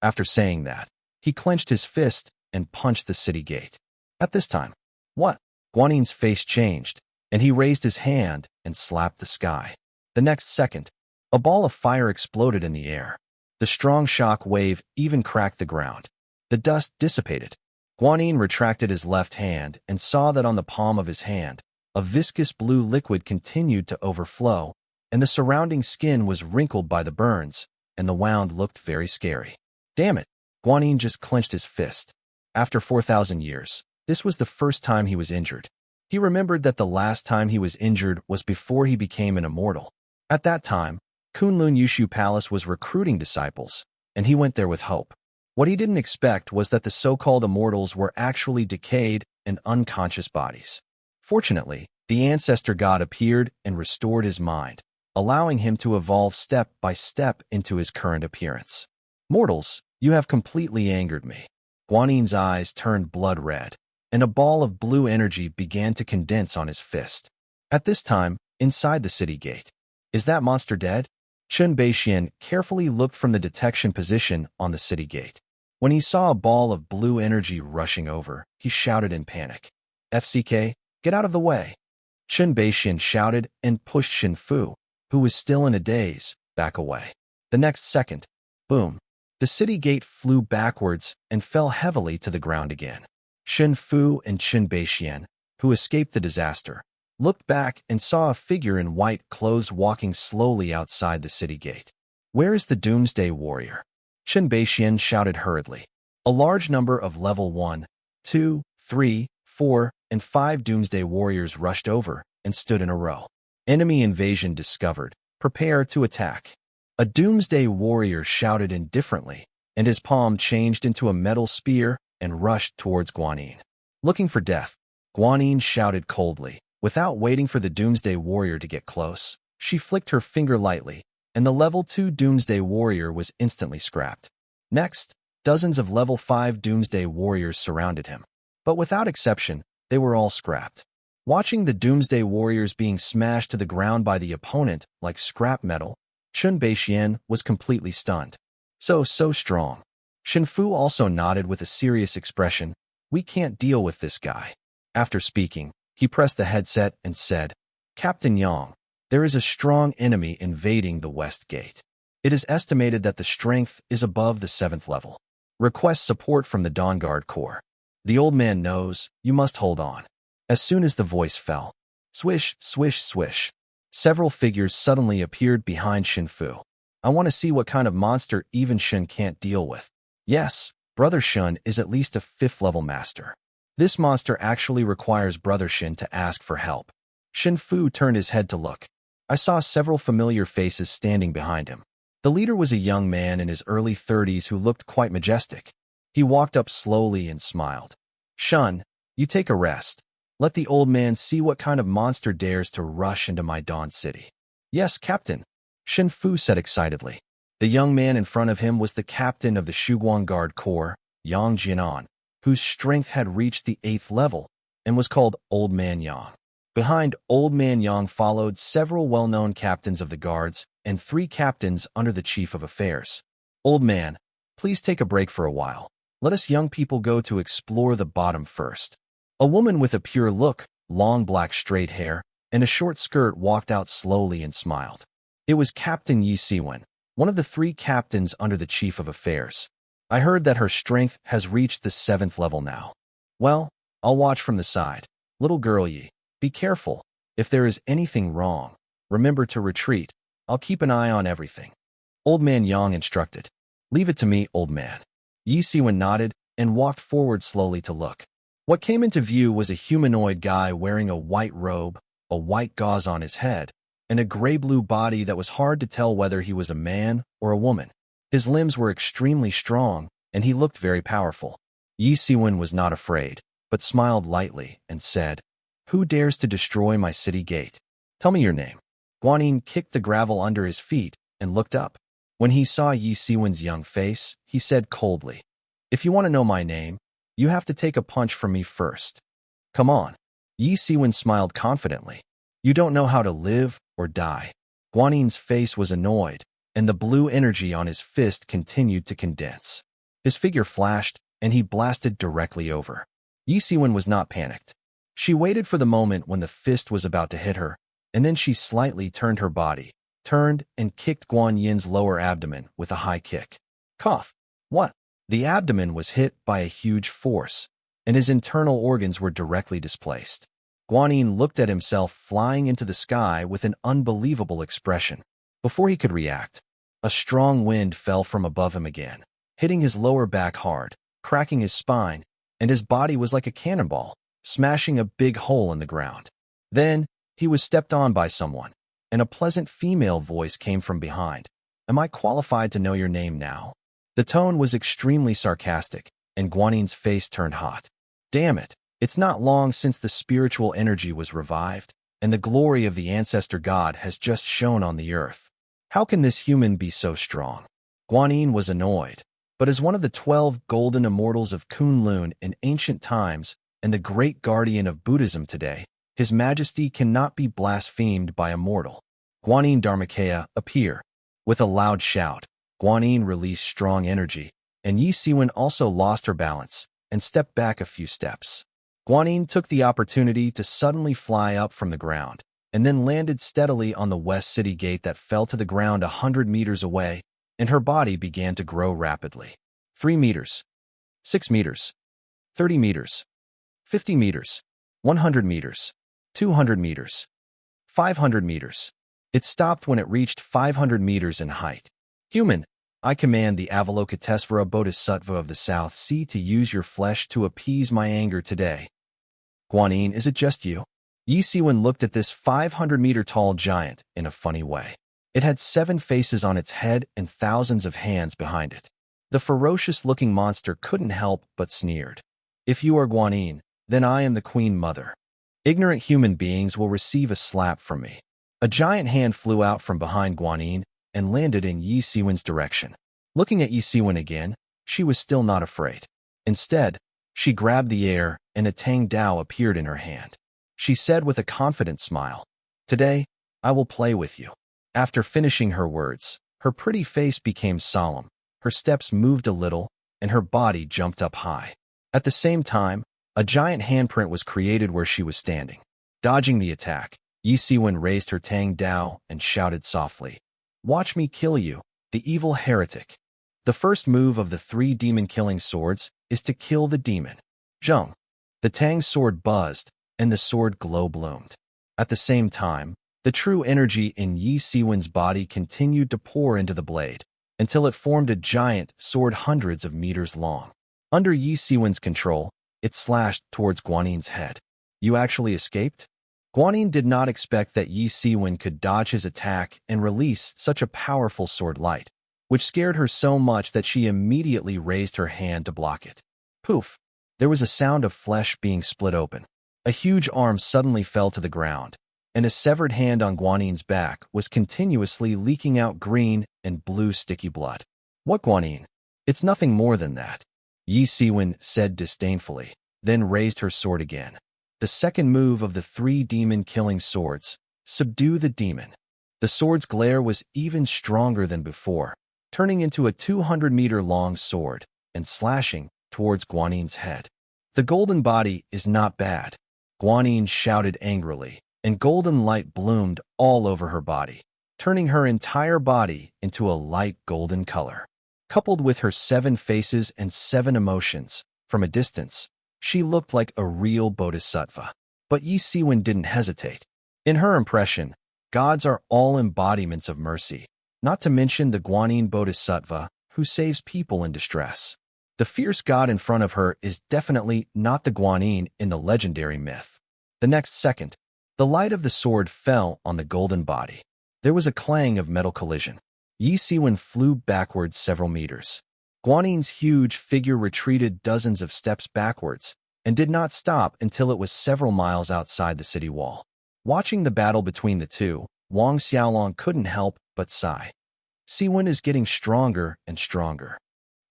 After saying that, he clenched his fist and punched the city gate. At this time, what? Guanyin's face changed, and he raised his hand and slapped the sky. The next second, a ball of fire exploded in the air. The strong shock wave even cracked the ground. The dust dissipated. Guanyin retracted his left hand and saw that on the palm of his hand, a viscous blue liquid continued to overflow, and the surrounding skin was wrinkled by the burns, and the wound looked very scary. Damn it! Guanyin just clenched his fist. After 4,000 years, this was the first time he was injured. He remembered that the last time he was injured was before he became an immortal. At that time, Kunlun Yushu Palace was recruiting disciples, and he went there with hope. What he didn't expect was that the so-called immortals were actually decayed and unconscious bodies. Fortunately, the ancestor god appeared and restored his mind, allowing him to evolve step by step into his current appearance. Mortals, you have completely angered me. Guanyin's eyes turned blood red, and a ball of blue energy began to condense on his fist. At this time, inside the city gate, is that monster dead? Chen Beixian carefully looked from the detection position on the city gate. When he saw a ball of blue energy rushing over, he shouted in panic, "FCK, get out of the way!" Chen Beixian shouted and pushed Xin Fu, who was still in a daze, back away. The next second, boom, the city gate flew backwards and fell heavily to the ground again. Xin Fu and Chen Beixian, who escaped the disaster, looked back and saw a figure in white clothes walking slowly outside the city gate. "Where is the Doomsday Warrior?" Chen Beixian shouted hurriedly. A large number of level 1, 2, 3, 4, and 5 Doomsday Warriors rushed over and stood in a row. Enemy invasion discovered. Prepare to attack. A Doomsday Warrior shouted indifferently, and his palm changed into a metal spear and rushed towards Guanyin. Looking for death, Guanyin shouted coldly. Without waiting for the Doomsday Warrior to get close, she flicked her finger lightly, and the level 2 Doomsday Warrior was instantly scrapped. Next, dozens of level 5 Doomsday Warriors surrounded him. But without exception, they were all scrapped. Watching the Doomsday Warriors being smashed to the ground by the opponent like scrap metal, Chen Beixian was completely stunned. So strong. Xin Fu also nodded with a serious expression. "We can't deal with this guy." After speaking, he pressed the headset and said, "Captain Yang, there is a strong enemy invading the West Gate. It is estimated that the strength is above the 7th level. Request support from the Dawn Guard Corps. The old man knows, you must hold on." As soon as the voice fell, swish, swish, swish, several figures suddenly appeared behind Xin Fu. "I want to see what kind of monster even Shen can't deal with." Yes, Brother Shen is at least a 5th level master. This monster actually requires Brother Shen to ask for help. Xin Fu turned his head to look. I saw several familiar faces standing behind him. The leader was a young man in his early 30s who looked quite majestic. He walked up slowly and smiled. "Shun, you take a rest. Let the old man see what kind of monster dares to rush into my Dawn City." "Yes, Captain," Xin Fu said excitedly. The young man in front of him was the captain of the Shuguang Guard Corps, Yang Jianan, whose strength had reached the 8th level and was called Old Man Yang. Behind Old Man Yang followed several well-known captains of the guards and 3 captains under the chief of affairs. Old man, please take a break for a while. Let us young people go to explore the bottom first. A woman with a pure look, long black straight hair, and a short skirt walked out slowly and smiled. It was Captain Yi Siwen, one of the 3 captains under the chief of affairs. I heard that her strength has reached the 7th level now. Well, I'll watch from the side. Little girl Yi, be careful. If there is anything wrong, remember to retreat. I'll keep an eye on everything. Old Man Yang instructed. Leave it to me, old man. Yi Siwen nodded and walked forward slowly to look. What came into view was a humanoid guy wearing a white robe, a white gauze on his head, and a gray-blue body that was hard to tell whether he was a man or a woman. His limbs were extremely strong, and he looked very powerful. Yi Siwen was not afraid, but smiled lightly and said, Who dares to destroy my city gate? Tell me your name. Guanyin kicked the gravel under his feet and looked up. When he saw Yi Siwen's young face, he said coldly, If you want to know my name, you have to take a punch from me first. Come on. Yi Siwen smiled confidently. You don't know how to live or die. Guanyin's face was annoyed, and the blue energy on his fist continued to condense. His figure flashed, and he blasted directly over. Yi Siwen was not panicked. She waited for the moment when the fist was about to hit her, and then she slightly turned her body, turned and kicked Guanyin's lower abdomen with a high kick. Cough. What? The abdomen was hit by a huge force, and his internal organs were directly displaced. Guanyin looked at himself flying into the sky with an unbelievable expression. Before he could react, a strong wind fell from above him again, hitting his lower back hard, cracking his spine, and his body was like a cannonball, smashing a big hole in the ground. Then, he was stepped on by someone, and a pleasant female voice came from behind. Am I qualified to know your name now? The tone was extremely sarcastic, and Guanyin's face turned hot. Damn it, it's not long since the spiritual energy was revived, and the glory of the ancestor god has just shone on the earth. How can this human be so strong? Guanyin was annoyed, but as one of the 12 golden immortals of Kunlun in ancient times and the great guardian of Buddhism today, His Majesty cannot be blasphemed by a mortal. Guanyin Dharmakaya, appear. With a loud shout, Guanyin released strong energy, and Yi Siwen also lost her balance and stepped back a few steps. Guanyin took the opportunity to suddenly fly up from the ground, and then landed steadily on the west city gate that fell to the ground 100 meters away, and her body began to grow rapidly. 3 meters, 6 meters, 30 meters, 50 meters, 100 meters, 200 meters, 500 meters. It stopped when it reached 500 meters in height. Human, I command the Avalokitesvara Bodhisattva of the South Sea to use your flesh to appease my anger today. Guanyin, is it just you? Yi Siwen looked at this 500-meter-tall giant in a funny way. It had 7 faces on its head and thousands of hands behind it. The ferocious-looking monster couldn't help but sneered. If you are Guanyin, then I am the Queen Mother. Ignorant human beings will receive a slap from me. A giant hand flew out from behind Guanyin and landed in Yi Siwen's direction. Looking at Yi Siwen again, she was still not afraid. Instead, she grabbed the air and a Tang Dao appeared in her hand. She said with a confident smile, Today, I will play with you. After finishing her words, her pretty face became solemn, her steps moved a little, and her body jumped up high. At the same time, a giant handprint was created where she was standing. Dodging the attack, Yi Siwen raised her Tang Dao and shouted softly, Watch me kill you, the evil heretic. The first move of the 3 demon-killing swords is to kill the demon. Zheng. The Tang sword buzzed, and the sword glow bloomed. At the same time, the true energy in Yi Siwen's body continued to pour into the blade, until it formed a giant sword hundreds of meters long. Under Yi Siwen's control, it slashed towards Guanyin's head. You actually escaped? Guanyin did not expect that Yi Siwen could dodge his attack and release such a powerful sword light, which scared her so much that she immediately raised her hand to block it. Poof! There was a sound of flesh being split open. A huge arm suddenly fell to the ground, and a severed hand on Guanin's back was continuously leaking out green and blue sticky blood. What Guanin? It's nothing more than that, Yi Siwen said disdainfully, then raised her sword again. The second move of the 3 demon-killing swords, subdue the demon. The sword's glare was even stronger than before, turning into a 200-meter-long sword and slashing towards Guanin's head. The golden body is not bad, Guanin shouted angrily, and golden light bloomed all over her body, turning her entire body into a light golden color. Coupled with her 7 faces and 7 emotions, from a distance, she looked like a real bodhisattva. But Yi Siwen didn't hesitate. In her impression, gods are all embodiments of mercy, not to mention the Guanyin bodhisattva who saves people in distress. The fierce god in front of her is definitely not the Guanyin in the legendary myth. The next second, the light of the sword fell on the golden body. There was a clang of metal collision. Yi Siwen flew backwards several meters. Guanin's huge figure retreated dozens of steps backwards and did not stop until it was several miles outside the city wall. Watching the battle between the two, Wang Xiaolong couldn't help but sigh. Siwen is getting stronger and stronger.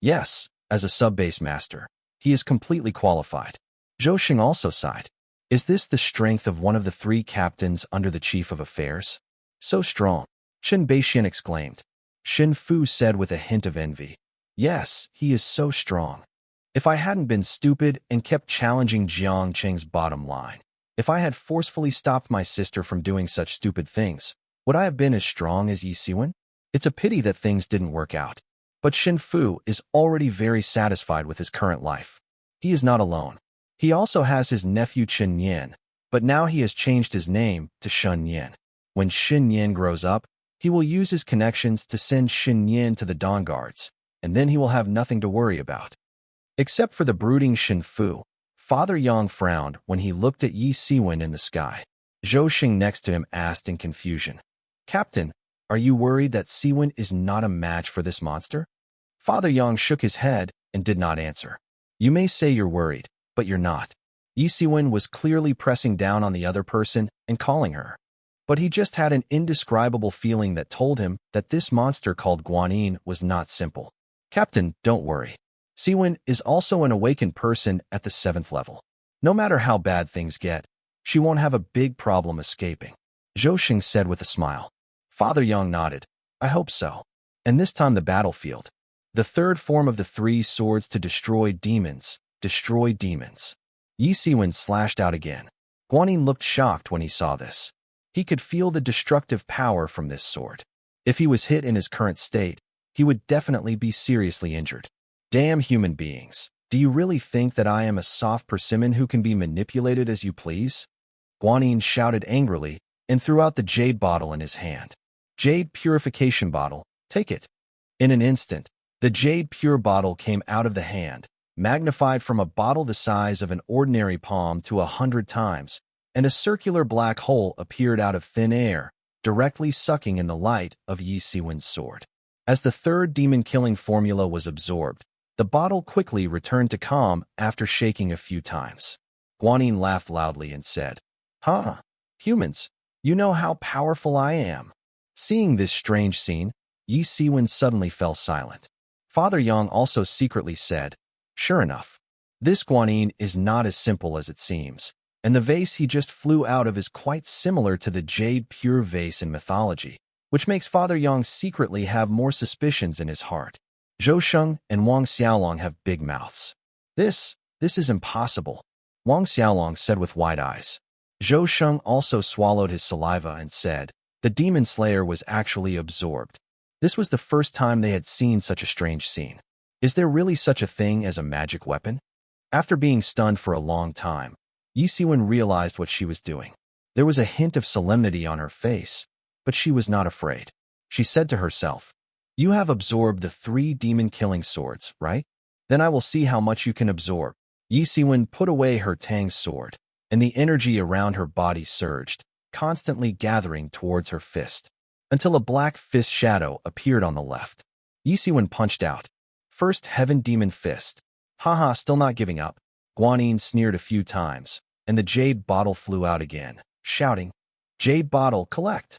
Yes, as a sub-base master, he is completely qualified. Zhou Xing also sighed. Is this the strength of one of the 3 captains under the chief of affairs? So strong, Shen Beixian exclaimed. Shen Fu said with a hint of envy. Yes, he is so strong. If I hadn't been stupid and kept challenging Jiang Cheng's bottom line, if I had forcefully stopped my sister from doing such stupid things, would I have been as strong as Yi Siwen? It's a pity that things didn't work out. But Shen Fu is already very satisfied with his current life. He is not alone. He also has his nephew Chen Yan, but now he has changed his name to Shun Yan. When Shen Yan grows up, he will use his connections to send Shen Yan to the Dawn Guards, and then he will have nothing to worry about. Except for the brooding Shen Fu, Father Yang frowned when he looked at Yi Siwen in the sky. Zhou Xing next to him asked in confusion, Captain, are you worried that Siwen is not a match for this monster? Father Yang shook his head and did not answer. You may say you're worried, but you're not. Yi Siwen was clearly pressing down on the other person and calling her. But he just had an indescribable feeling that told him that this monster called Guanyin was not simple. Captain, don't worry. Siwen is also an awakened person at the 7th level. No matter how bad things get, she won't have a big problem escaping, Zhou Xing said with a smile. Father Yang nodded. I hope so. And this time the battlefield. The third form of the 3 swords to destroy demons. Destroy demons. Yi Siwen slashed out again. Guanyin looked shocked when he saw this. He could feel the destructive power from this sword. If he was hit in his current state, he would definitely be seriously injured. Damn human beings, do you really think that I am a soft persimmon who can be manipulated as you please? Guanyin shouted angrily and threw out the jade bottle in his hand. Jade purification bottle, take it. In an instant, the jade pure bottle came out of the hand, magnified from a bottle the size of an ordinary palm to 100 times, and a circular black hole appeared out of thin air, directly sucking in the light of Yi Siwen's sword. As the 3rd demon-killing formula was absorbed, the bottle quickly returned to calm after shaking a few times. Guanyin laughed loudly and said, humans, you know how powerful I am. Seeing this strange scene, Yi Siwen suddenly fell silent. Father Yang also secretly said, sure enough, this Guanyin is not as simple as it seems, and the vase he just flew out of is quite similar to the jade pure vase in mythology, which makes Father Yang secretly have more suspicions in his heart. Zhou Sheng and Wang Xiaolong have big mouths. This is impossible, Wang Xiaolong said with wide eyes. Zhou Sheng also swallowed his saliva and said, the demon slayer was actually absorbed. This was the first time they had seen such a strange scene. Is there really such a thing as a magic weapon? After being stunned for a long time, Yi Siwen realized what she was doing. There was a hint of solemnity on her face, but she was not afraid. She said to herself, you have absorbed the 3 demon-killing swords, right? Then I will see how much you can absorb. Yi Siwen put away her Tang's sword, and the energy around her body surged, constantly gathering towards her fist, until a black fist shadow appeared on the left. Yi Siwen punched out. First Heaven Demon Fist. Haha, still not giving up. Guanyin sneered a few times, and the jade bottle flew out again, shouting, Jade bottle, collect.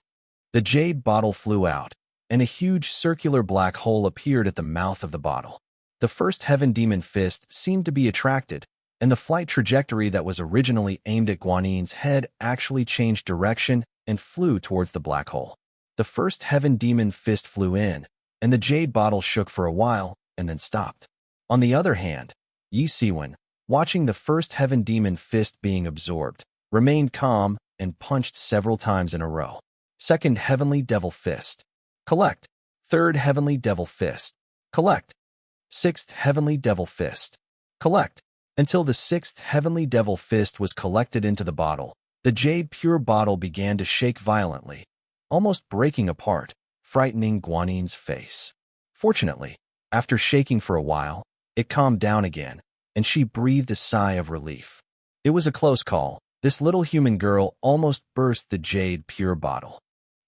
The jade bottle flew out, and a huge circular black hole appeared at the mouth of the bottle. The first heaven demon fist seemed to be attracted, and the flight trajectory that was originally aimed at Guanin's head actually changed direction and flew towards the black hole. The first heaven demon fist flew in, and the jade bottle shook for a while and then stopped. On the other hand, Yi Siwen, watching the first heaven demon fist being absorbed, remained calm and punched several times in a row. Second heavenly devil fist. Collect. Third heavenly devil fist. Collect. Sixth heavenly devil fist. Collect. Until the sixth heavenly devil fist was collected into the bottle, the jade pure bottle began to shake violently, almost breaking apart, frightening Guanin's face. Fortunately, after shaking for a while, it calmed down again, and she breathed a sigh of relief. It was a close call. This little human girl almost burst the jade pure bottle.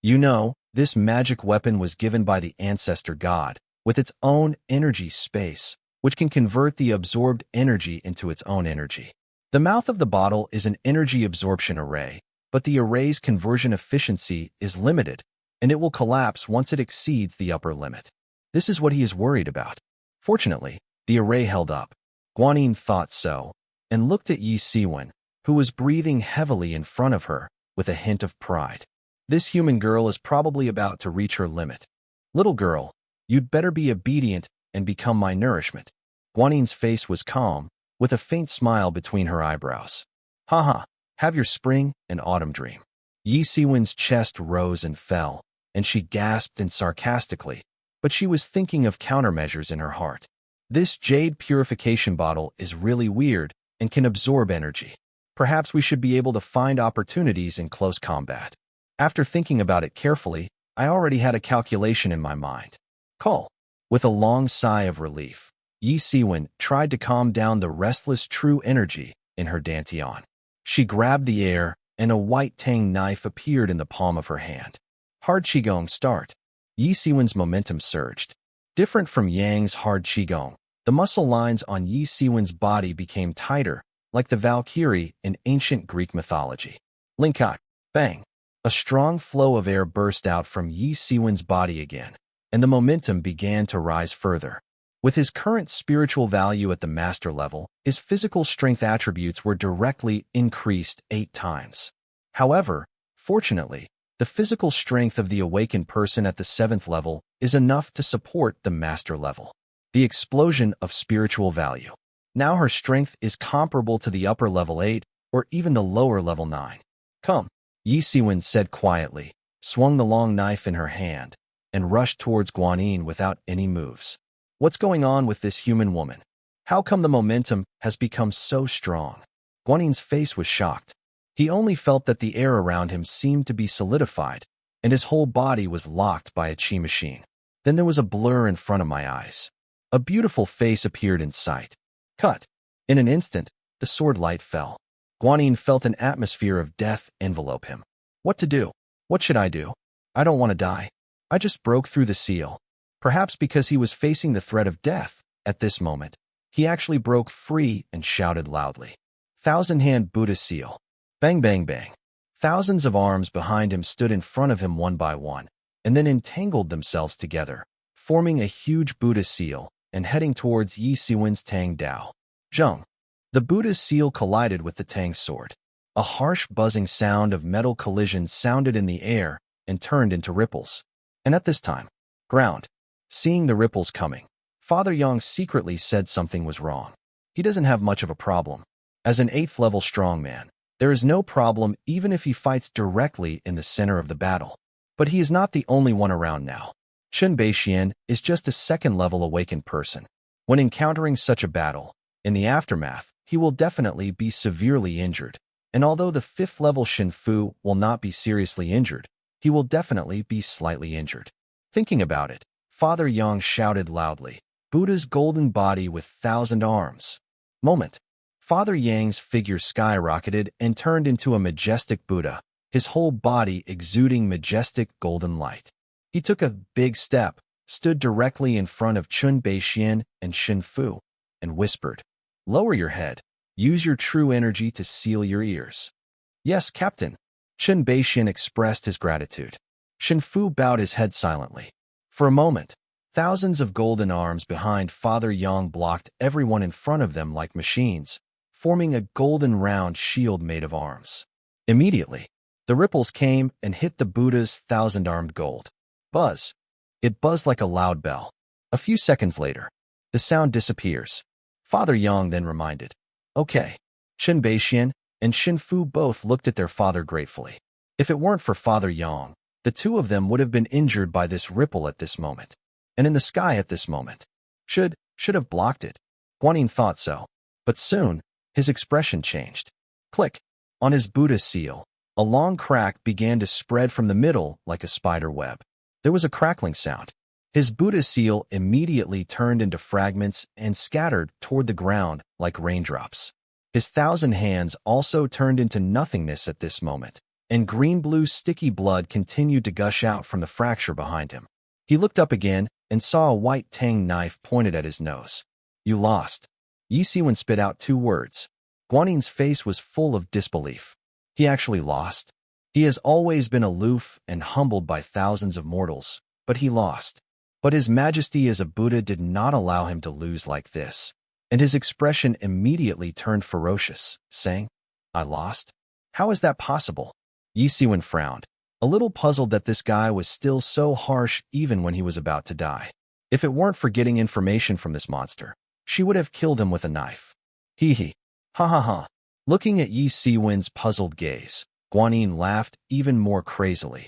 You know, this magic weapon was given by the ancestor god, with its own energy space, which can convert the absorbed energy into its own energy. The mouth of the bottle is an energy absorption array, but the array's conversion efficiency is limited, and it will collapse once it exceeds the upper limit. This is what he is worried about. Fortunately, the array held up. Guanin thought so, and looked at Yi Siwen, who was breathing heavily in front of her, with a hint of pride. This human girl is probably about to reach her limit. Little girl, you'd better be obedient and become my nourishment. Guanin's face was calm, with a faint smile between her eyebrows. Haha, have your spring and autumn dream. Yi Siwen's chest rose and fell, and she gasped and sarcastically, but she was thinking of countermeasures in her heart. This jade purification bottle is really weird and can absorb energy. Perhaps we should be able to find opportunities in close combat. After thinking about it carefully, I already had a calculation in my mind. Call. With a long sigh of relief, Yi Siwen tried to calm down the restless true energy in her dantian. She grabbed the air, and a white tang knife appeared in the palm of her hand. Hard Qigong start. Yi Siwen's momentum surged. Different from Yang's hard Qigong, the muscle lines on Yi Siwen's body became tighter, like the Valkyrie in ancient Greek mythology. Linkat. Bang. A strong flow of air burst out from Yi Siwen's body again, and the momentum began to rise further. With his current spiritual value at the master level, his physical strength attributes were directly increased 8 times. However, fortunately, the physical strength of the awakened person at the 7th level is enough to support the master level. The explosion of spiritual value. Now her strength is comparable to the upper level 8 or even the lower level 9. Come, Yi Siwen said quietly, swung the long knife in her hand, and rushed towards Guanin without any moves. What's going on with this human woman? How come the momentum has become so strong? Guanin's face was shocked. He only felt that the air around him seemed to be solidified, and his whole body was locked by a chi machine. Then there was a blur in front of my eyes. A beautiful face appeared in sight. Cut. In an instant, the sword light fell. Guanin felt an atmosphere of death envelope him. What to do? What should I do? I don't want to die. I just broke through the seal. Perhaps because he was facing the threat of death at this moment, he actually broke free and shouted loudly. Thousand-hand Buddha seal. Bang, bang, bang. Thousands of arms behind him stood in front of him one by one, and then entangled themselves together, forming a huge Buddha seal and heading towards Yi Siwen's Tang Dao. Zheng. The Buddha's seal collided with the Tang sword. A harsh buzzing sound of metal collision sounded in the air and turned into ripples. And at this time, ground. Seeing the ripples coming, Father Yang secretly said something was wrong. He doesn't have much of a problem. As an 8th level strongman, there is no problem even if he fights directly in the center of the battle. But he is not the only one around now. Chun Beixian is just a 2nd level awakened person. When encountering such a battle, in the aftermath, he will definitely be severely injured. And although the 5th level Shin Fu will not be seriously injured, he will definitely be slightly injured. Thinking about it, Father Yang shouted loudly, Buddha's golden body with 1,000 arms. Moment. Father Yang's figure skyrocketed and turned into a majestic Buddha, his whole body exuding majestic golden light. He took a big step, stood directly in front of Chun Beixian and Shin Fu, and whispered, Lower your head. Use your true energy to seal your ears. Yes, Captain. Chen Beixian expressed his gratitude. Shen Fu bowed his head silently. For a moment, thousands of golden arms behind Father Yang blocked everyone in front of them like machines, forming a golden round shield made of arms. Immediately, the ripples came and hit the Buddha's thousand-armed gold. Buzz. It buzzed like a loud bell. A few seconds later, the sound disappears. Father Yang then reminded, "Okay." Chen Beixian and Shen Fu both looked at their father gratefully. If it weren't for Father Yang, the two of them would have been injured by this ripple at this moment. And in the sky at this moment. Should have blocked it. Guanyin thought so. But soon, his expression changed. Click. On his Buddha seal, a long crack began to spread from the middle like a spider web. There was a crackling sound. His Buddha seal immediately turned into fragments and scattered toward the ground like raindrops. His 1,000 hands also turned into nothingness at this moment, and green-blue sticky blood continued to gush out from the fracture behind him. He looked up again and saw a white tang knife pointed at his nose. "You lost." Yi Siwen spit out 2 words. Guanyin's face was full of disbelief. He actually lost. He has always been aloof and humbled by thousands of mortals, but he lost. But his majesty as a Buddha did not allow him to lose like this, and his expression immediately turned ferocious, saying, "I lost? How is that possible?" Yi Siwen frowned, a little puzzled that this guy was still so harsh even when he was about to die. If it weren't for getting information from this monster, she would have killed him with a knife. Hee. Ha ha ha. Looking at Yi Siwen's puzzled gaze, Guanyin laughed even more crazily.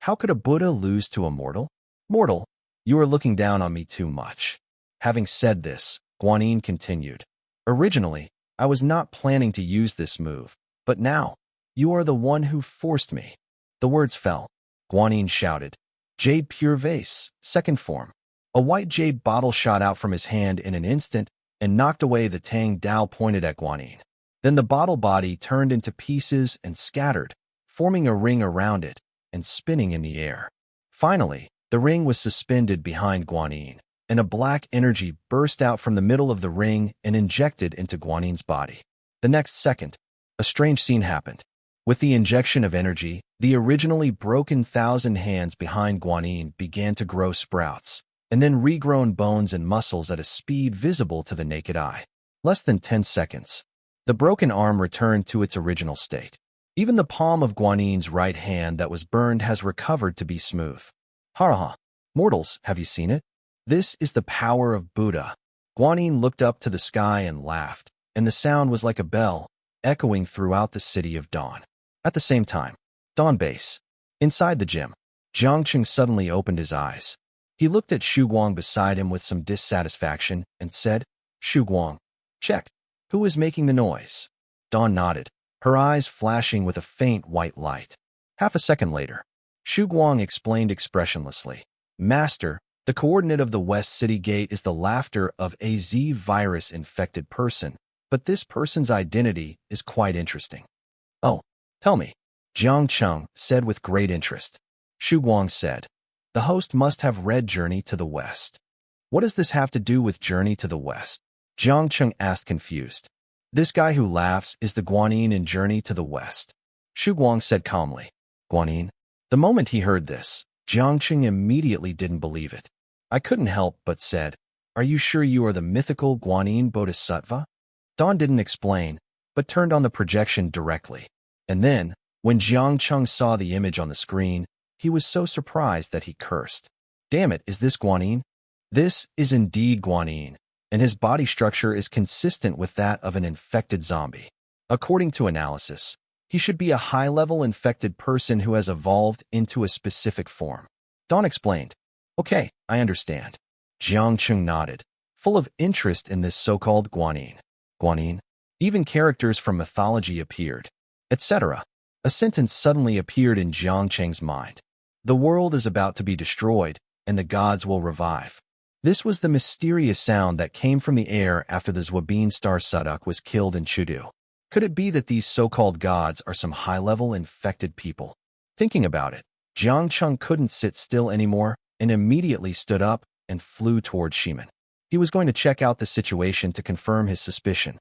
How could a Buddha lose to a mortal? Mortal, you are looking down on me too much. Having said this, Guanyin continued. Originally, I was not planning to use this move, but now, you are the one who forced me. The words fell. Guanyin shouted, "Jade pure vase, second form." A white jade bottle shot out from his hand in an instant and knocked away the Tang Dao pointed at Guanyin. Then the bottle body turned into pieces and scattered, forming a ring around it and spinning in the air. Finally, the ring was suspended behind Guanyin, and a black energy burst out from the middle of the ring and injected into Guanyin's body. The next second, a strange scene happened. With the injection of energy, the originally broken 1,000 hands behind Guanyin began to grow sprouts, and then regrown bones and muscles at a speed visible to the naked eye. Less than 10 seconds. The broken arm returned to its original state. Even the palm of Guanyin's right hand that was burned has recovered to be smooth. Ha! Mortals, have you seen it? This is the power of Buddha. Guanyin looked up to the sky and laughed, and the sound was like a bell, echoing throughout the city of Dawn. At the same time, Dawn Base. Inside the gym, Jiang Cheng suddenly opened his eyes. He looked at Xu Guang beside him with some dissatisfaction and said, "Xu Guang, check. Who is making the noise?" Dawn nodded, her eyes flashing with a faint white light. Half a second later, Xu Guang explained expressionlessly, "Master, the coordinate of the West City Gate is the laughter of a Z virus-infected person, but this person's identity is quite interesting." "Oh, tell me," Jiang Cheng said with great interest. Xu Guang said, "The host must have read Journey to the West." "What does this have to do with Journey to the West?" Jiang Cheng asked confused. "This guy who laughs is the Guanyin in Journey to the West," Xu Guang said calmly. "Guanyin?" The moment he heard this, Jiang Cheng immediately didn't believe it. I couldn't help but said, "Are you sure you are the mythical Guanyin Bodhisattva?" Dawn didn't explain, but turned on the projection directly. And then, when Jiang Cheng saw the image on the screen, he was so surprised that he cursed. "Damn it, is this Guanyin?" This is indeed Guanyin, and his body structure is consistent with that of an infected zombie. According to analysis, he should be a high-level infected person who has evolved into a specific form. Dawn explained, "Okay, I understand." Jiang Cheng nodded, full of interest in this so-called Guanyin. Guanyin? Even characters from mythology appeared, etc. A sentence suddenly appeared in Jiang Cheng's mind. The world is about to be destroyed, and the gods will revive. This was the mysterious sound that came from the air after the Zwabin star Suduk was killed in Chudu. Could it be that these so-called gods are some high-level infected people? Thinking about it, Jiang Cheng couldn't sit still anymore and immediately stood up and flew toward Shimen. He was going to check out the situation to confirm his suspicion.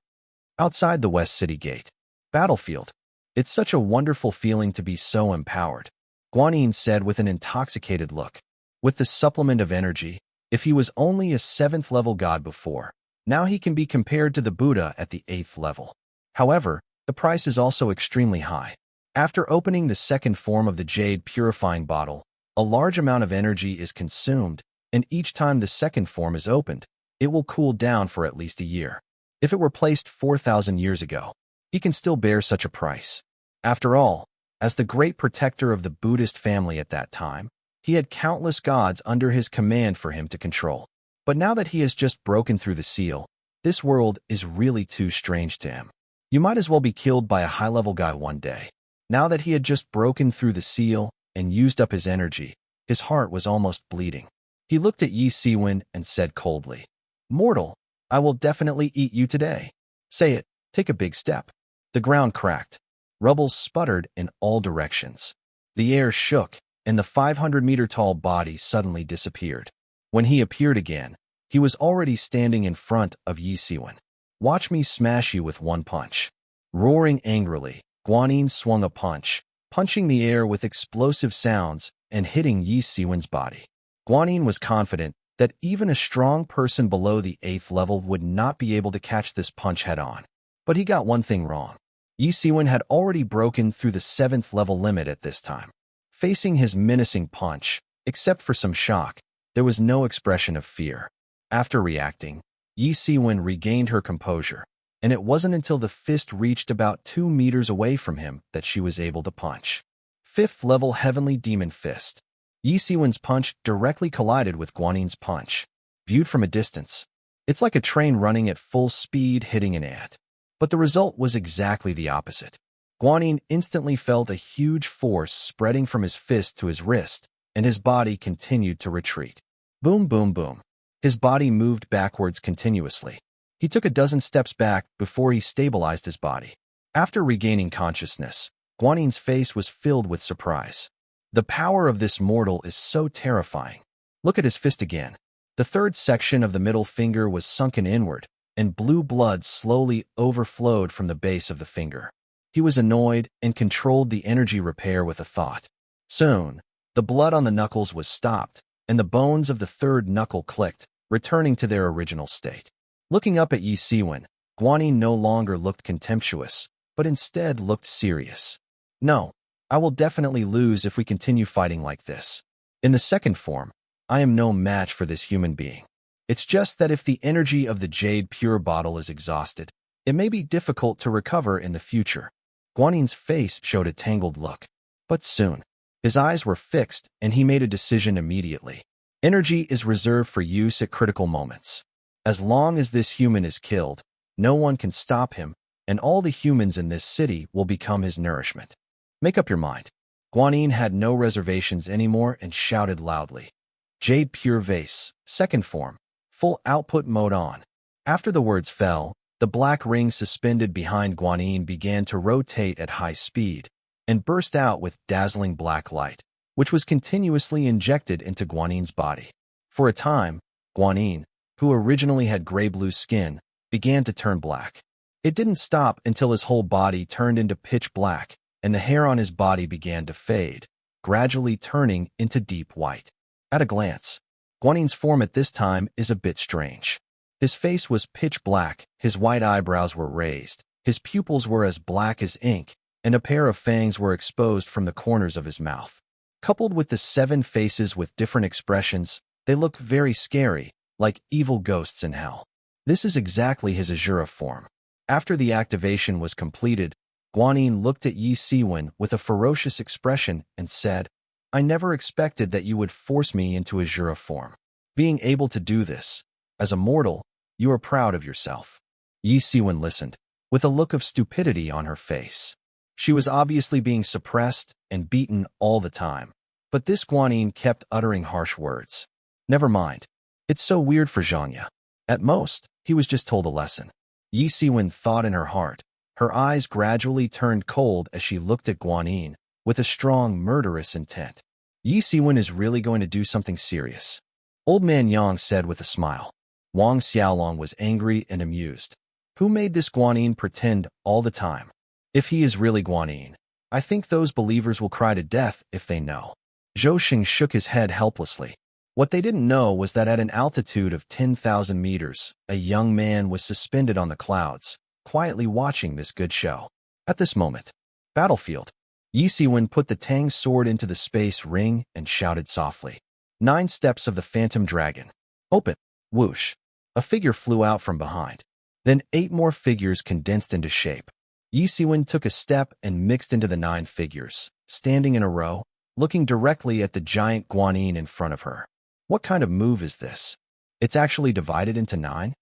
Outside the West City Gate. Battlefield. It's such a wonderful feeling to be so empowered, Guanyin said with an intoxicated look. With the supplement of energy, if he was only a 7th level god before, now he can be compared to the Buddha at the 8th level. However, the price is also extremely high. After opening the second form of the jade purifying bottle, a large amount of energy is consumed, and each time the second form is opened, it will cool down for at least a year. If it were placed 4,000 years ago, he can still bear such a price. After all, as the great protector of the Buddhist family at that time, he had countless gods under his command for him to control. But now that he has just broken through the seal, this world is really too strange to him. You might as well be killed by a high-level guy one day. Now that he had just broken through the seal and used up his energy, his heart was almost bleeding. He looked at Yi Siwen and said coldly, "Mortal, I will definitely eat you today. Say it, take a big step." The ground cracked. Rubble sputtered in all directions. The air shook, and the 500-meter-tall body suddenly disappeared. When he appeared again, he was already standing in front of Yi Siwen. "Watch me smash you with one punch." Roaring angrily, Guanyin swung a punch, punching the air with explosive sounds and hitting Yi Siwen's body. Guanyin was confident that even a strong person below the 8th level would not be able to catch this punch head-on. But he got one thing wrong. Yi Siwen had already broken through the 7th level limit at this time. Facing his menacing punch, except for some shock, there was no expression of fear. After reacting, Yi Siwen regained her composure, and it wasn't until the fist reached about 2 meters away from him that she was able to punch. 5th level Heavenly Demon Fist. Yi Siwen's punch directly collided with Guanyin's punch. Viewed from a distance, it's like a train running at full speed hitting an ant. But the result was exactly the opposite. Guanyin instantly felt a huge force spreading from his fist to his wrist, and his body continued to retreat. Boom, boom, boom. His body moved backwards continuously. He took a dozen steps back before he stabilized his body. After regaining consciousness, Guanyin's face was filled with surprise. The power of this mortal is so terrifying. Look at his fist again. The third section of the middle finger was sunken inward, and blue blood slowly overflowed from the base of the finger. He was annoyed and controlled the energy repair with a thought. Soon, the blood on the knuckles was stopped, and the bones of the third knuckle clicked, returning to their original state. Looking up at Yi Siwen, Guanyin no longer looked contemptuous, but instead looked serious. "No, I will definitely lose if we continue fighting like this. In the second form, I am no match for this human being. It's just that if the energy of the Jade Pure bottle is exhausted, it may be difficult to recover in the future." Guanyin's face showed a tangled look. But soon, his eyes were fixed and he made a decision immediately. Energy is reserved for use at critical moments. As long as this human is killed, no one can stop him, and all the humans in this city will become his nourishment. Make up your mind. Guanyin had no reservations anymore and shouted loudly. "Jade Pure Vase, second form, full output mode on." After the words fell, the black ring suspended behind Guanyin began to rotate at high speed and burst out with dazzling black light, which was continuously injected into Guanyin's body. For a time, Guanyin, who originally had gray-blue skin, began to turn black. It didn't stop until his whole body turned into pitch black, and the hair on his body began to fade, gradually turning into deep white. At a glance, Guanyin's form at this time is a bit strange. His face was pitch black, his white eyebrows were raised, his pupils were as black as ink, and a pair of fangs were exposed from the corners of his mouth. Coupled with the 7 faces with different expressions, they look very scary, like evil ghosts in hell. This is exactly his Azura form. After the activation was completed, Guanyin looked at Yi Siwen with a ferocious expression and said, "I never expected that you would force me into Azura form. Being able to do this, as a mortal, you are proud of yourself." Yi Siwen listened, with a look of stupidity on her face. She was obviously being suppressed and beaten all the time, but this Guanyin kept uttering harsh words. Never mind. It's so weird for Zhangya. At most, he was just told a lesson. Yi Siwen thought in her heart. Her eyes gradually turned cold as she looked at Guanyin with a strong, murderous intent. Yi Siwen is really going to do something serious. Old Man Yang said with a smile. Wang Xiaolong was angry and amused. Who made this Guanyin pretend all the time? If he is really Guanyin, I think those believers will cry to death if they know. Zhou Xing shook his head helplessly. What they didn't know was that at an altitude of 10,000 meters, a young man was suspended on the clouds, quietly watching this good show. At this moment, battlefield, Yi Siwen put the Tang sword into the space ring and shouted softly. 9 steps of the phantom dragon. Open. Whoosh. A figure flew out from behind. Then 8 more figures condensed into shape. Yi Siwen took a step and mixed into the 9 figures, standing in a row, looking directly at the giant Guanyin in front of her. What kind of move is this? It's actually divided into 9?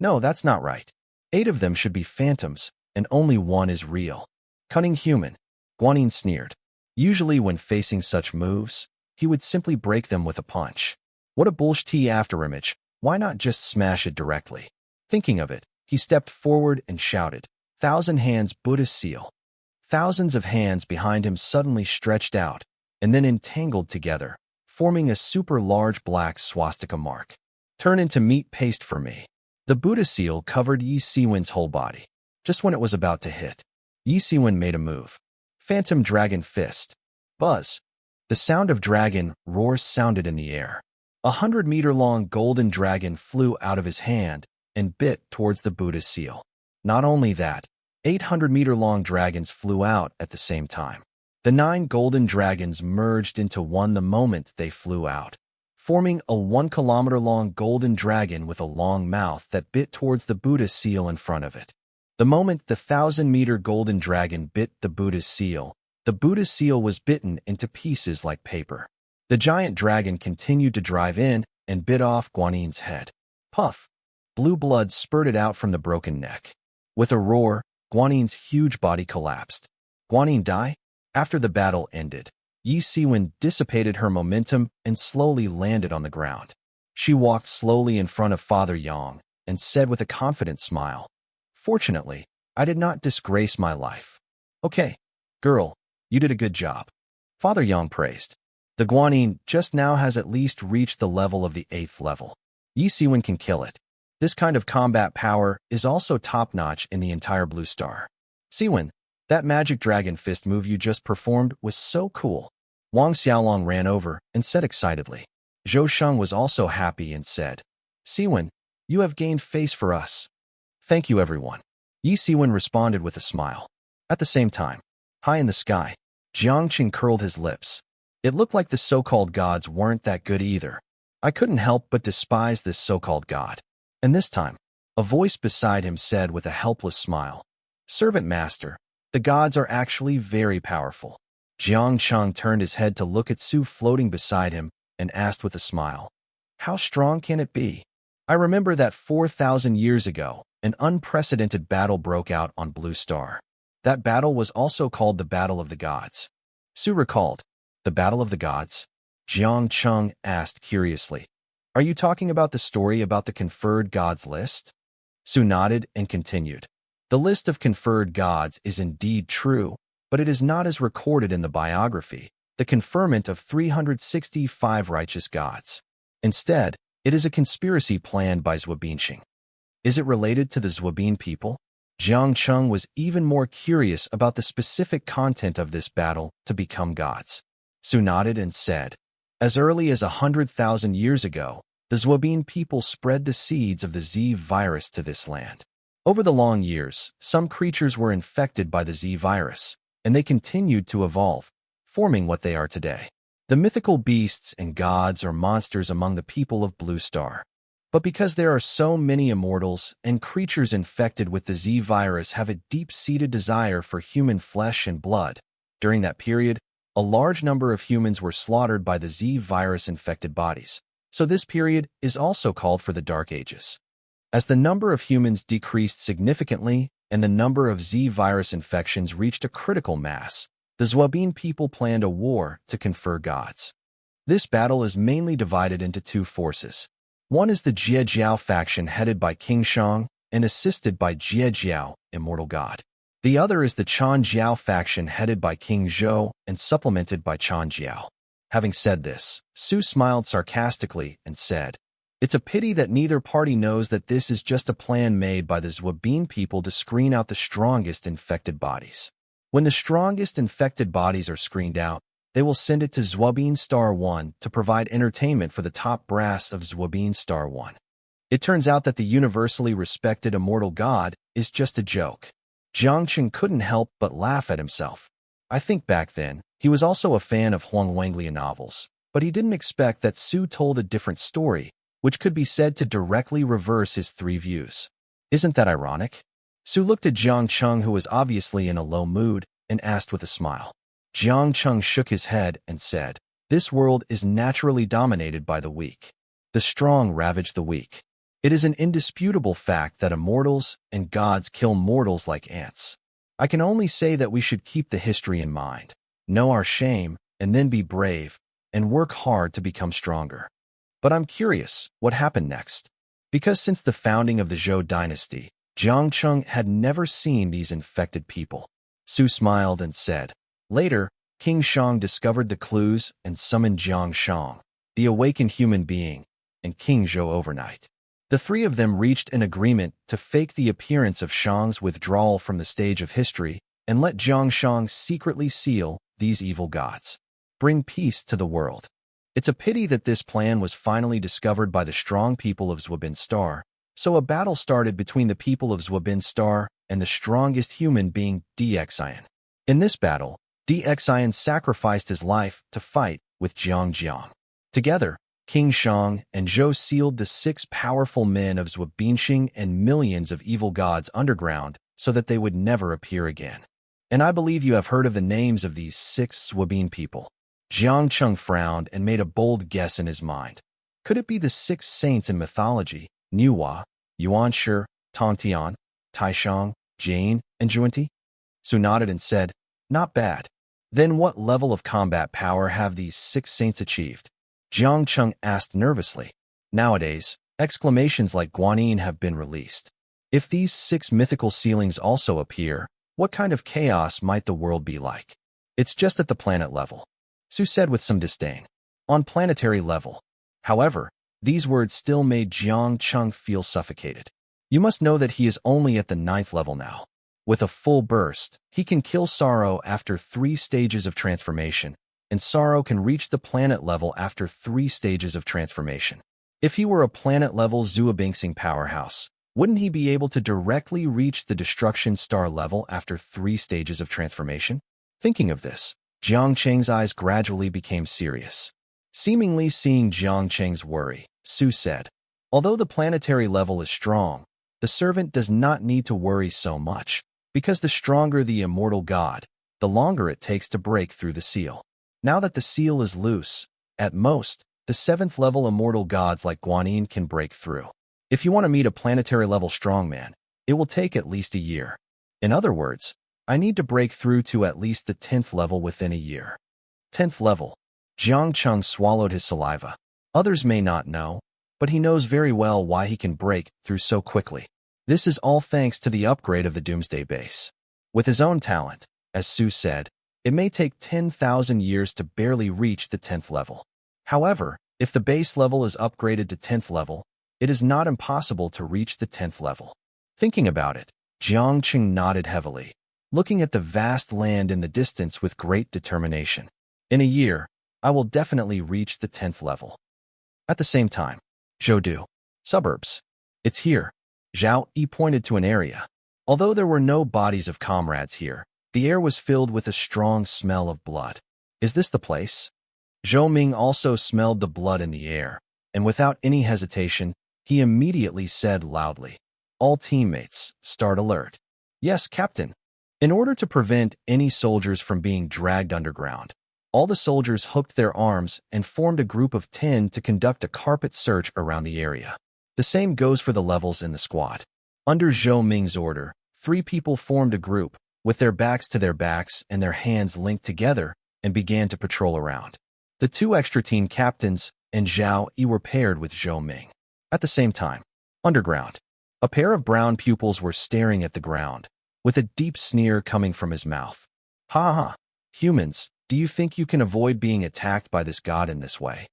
No, that's not right. 8 of them should be phantoms, and only 1 is real. Cunning human, Guanyin sneered. Usually when facing such moves, he would simply break them with a punch. What a bullshit afterimage, why not just smash it directly? Thinking of it, he stepped forward and shouted, 1,000 hands Buddhist seal. Thousands of hands behind him suddenly stretched out, and then entangled together, forming a super large black swastika mark. Turn into meat paste for me. The Buddha seal covered Yi Siwen's whole body. Just when it was about to hit, Yi Siwen made a move. Phantom Dragon Fist. Buzz. The sound of dragon roars sounded in the air. 100-meter-long golden dragon flew out of his hand and bit towards the Buddha seal. Not only that, 800-meter-long dragons flew out at the same time. The 9 golden dragons merged into one the moment they flew out, forming a 1-kilometer-long golden dragon with a long mouth that bit towards the Buddha seal in front of it. The moment the 1,000-meter golden dragon bit the Buddha seal was bitten into pieces like paper. The giant dragon continued to drive in and bit off Guanyin's head. Puff! Blue blood spurted out from the broken neck. With a roar, Guanyin's huge body collapsed. Guanyin die? After the battle ended, Yi Siwen dissipated her momentum and slowly landed on the ground. She walked slowly in front of Father Yang and said with a confident smile, "Fortunately, I did not disgrace my life. Okay, girl, you did a good job." Father Yang praised. The Guanyin just now has at least reached the level of the 8th level. Yi Siwen can kill it. This kind of combat power is also top-notch in the entire Blue Star. Siwen, that magic dragon fist move you just performed was so cool. Wang Xiaolong ran over and said excitedly. Zhou Sheng was also happy and said, "Siwen, you have gained face for us." "Thank you, everyone." Yi Siwen responded with a smile. At the same time, high in the sky, Jiang Cheng curled his lips. It looked like the so-called gods weren't that good either. I couldn't help but despise this so-called god. And this time, a voice beside him said with a helpless smile, "Servant master, the gods are actually very powerful." Jiang Cheng turned his head to look at Su floating beside him and asked with a smile, "How strong can it be?" I remember that 4,000 years ago, an unprecedented battle broke out on Blue Star. That battle was also called the Battle of the Gods. Su recalled. The Battle of the Gods? Jiang Cheng asked curiously. Are you talking about the story about the conferred gods list? Su nodded and continued. The list of conferred gods is indeed true, but it is not as recorded in the biography, the conferment of 365 righteous gods. Instead, it is a conspiracy planned by Zhuobinsheng. Is it related to the Zhuobin people? Jiang Cheng was even more curious about the specific content of this battle to become gods. Su nodded and said, as early as 100,000 years ago, the Zhuobin people spread the seeds of the Z virus to this land. Over the long years, some creatures were infected by the Z virus, and they continued to evolve, forming what they are today. The mythical beasts and gods are monsters among the people of Blue Star. But because there are so many immortals and creatures infected with the Z virus have a deep-seated desire for human flesh and blood, during that period, a large number of humans were slaughtered by the Z virus-infected bodies. So this period is also called for the Dark Ages. As the number of humans decreased significantly and the number of Z virus infections reached a critical mass, the Zhuobin people planned a war to confer gods. This battle is mainly divided into two forces. One is the Jie Jiao faction headed by King Shang and assisted by Jie Jiao, immortal god. The other is the Chan Jiao faction headed by King Zhou and supplemented by Chan Jiao. Having said this, Su smiled sarcastically and said, It's a pity that neither party knows that this is just a plan made by the Zwabin people to screen out the strongest infected bodies. When the strongest infected bodies are screened out, they will send it to Zwabin Star 1 to provide entertainment for the top brass of Zwabin Star 1. It turns out that the universally respected immortal god is just a joke. Jiang Cheng couldn't help but laugh at himself. I think back then, he was also a fan of Huang Wanglia novels, but he didn't expect that Su told a different story, which could be said to directly reverse his three views. Isn't that ironic? Su looked at Jiang Cheng, who was obviously in a low mood, and asked with a smile. Jiang Cheng shook his head and said, "This world is naturally dominated by the weak. The strong ravage the weak. It is an indisputable fact that immortals and gods kill mortals like ants. I can only say that we should keep the history in mind, know our shame, and then be brave, and work hard to become stronger." But I'm curious, what happened next? Because since the founding of the Zhou dynasty, Jiang Cheng had never seen these infected people. Su smiled and said, "Later, King Shang discovered the clues and summoned Jiang Shang, the awakened human being, and King Zhou overnight. The three of them reached an agreement to fake the appearance of Shang's withdrawal from the stage of history and let Jiang Shang secretly seal these evil gods. Bring peace to the world. It's a pity that this plan was finally discovered by the strong people of Zwabin Star, so a battle started between the people of Zwabin Star and the strongest human being, Dxian. In this battle, Dxian sacrificed his life to fight with Jiang Jiang. Together, King Shang and Zhou sealed the 6 powerful men of Zwabinxing and millions of evil gods underground so that they would never appear again. And I believe you have heard of the names of these 6 Zwabin people." Jiang Cheng frowned and made a bold guess in his mind. Could it be the 6 saints in mythology, Nuwa, Yuanshi, Tongtian, Taishang, Jane, and Junti? Su nodded and said, "Not bad. Then what level of combat power have these 6 saints achieved?" Jiang Cheng asked nervously. Nowadays, exclamations like Guanyin have been released. If these 6 mythical ceilings also appear, what kind of chaos might the world be like? It's just at the planet level, Su said with some disdain. On planetary level. However, these words still made Jiang Cheng feel suffocated. You must know that he is only at the 9th level now. With a full burst, he can kill Sorrow after 3 stages of transformation, and Sorrow can reach the planet level after 3 stages of transformation. If he were a planet-level Zwabinxing powerhouse, wouldn't he be able to directly reach the Destruction Star level after 3 stages of transformation? Thinking of this, Jiang Cheng's eyes gradually became serious. Seemingly seeing Jiang Cheng's worry, Su said, "Although the planetary level is strong, the servant does not need to worry so much, because the stronger the immortal god, the longer it takes to break through the seal. Now that the seal is loose, at most, the 7th level immortal gods like Guanyin can break through. If you want to meet a planetary level strongman, it will take at least a year. In other words, I need to break through to at least the 10th level within a year." 10th level. Jiang Cheng swallowed his saliva. Others may not know, but he knows very well why he can break through so quickly. This is all thanks to the upgrade of the Doomsday base. With his own talent, as Su said, it may take 10,000 years to barely reach the 10th level. However, if the base level is upgraded to 10th level, it is not impossible to reach the 10th level. Thinking about it, Jiang Cheng nodded heavily, looking at the vast land in the distance with great determination. In a year, I will definitely reach the 10th level. At the same time, Zhoudu. Suburbs. It's here. Zhao Yi pointed to an area. Although there were no bodies of comrades here, the air was filled with a strong smell of blood. Is this the place? Zhou Ming also smelled the blood in the air, and without any hesitation, he immediately said loudly, "All teammates, start alert." "Yes, Captain." In order to prevent any soldiers from being dragged underground, all the soldiers hooked their arms and formed a group of 10 to conduct a carpet search around the area. The same goes for the levels in the squad. Under Zhou Ming's order, 3 people formed a group, with their backs to their backs and their hands linked together, and began to patrol around. The 2 extra team captains and Zhao Yi were paired with Zhou Ming. At the same time, underground, a pair of brown pupils were staring at the ground, with a deep sneer coming from his mouth. "Ha ha! Humans, do you think you can avoid being attacked by this god in this way?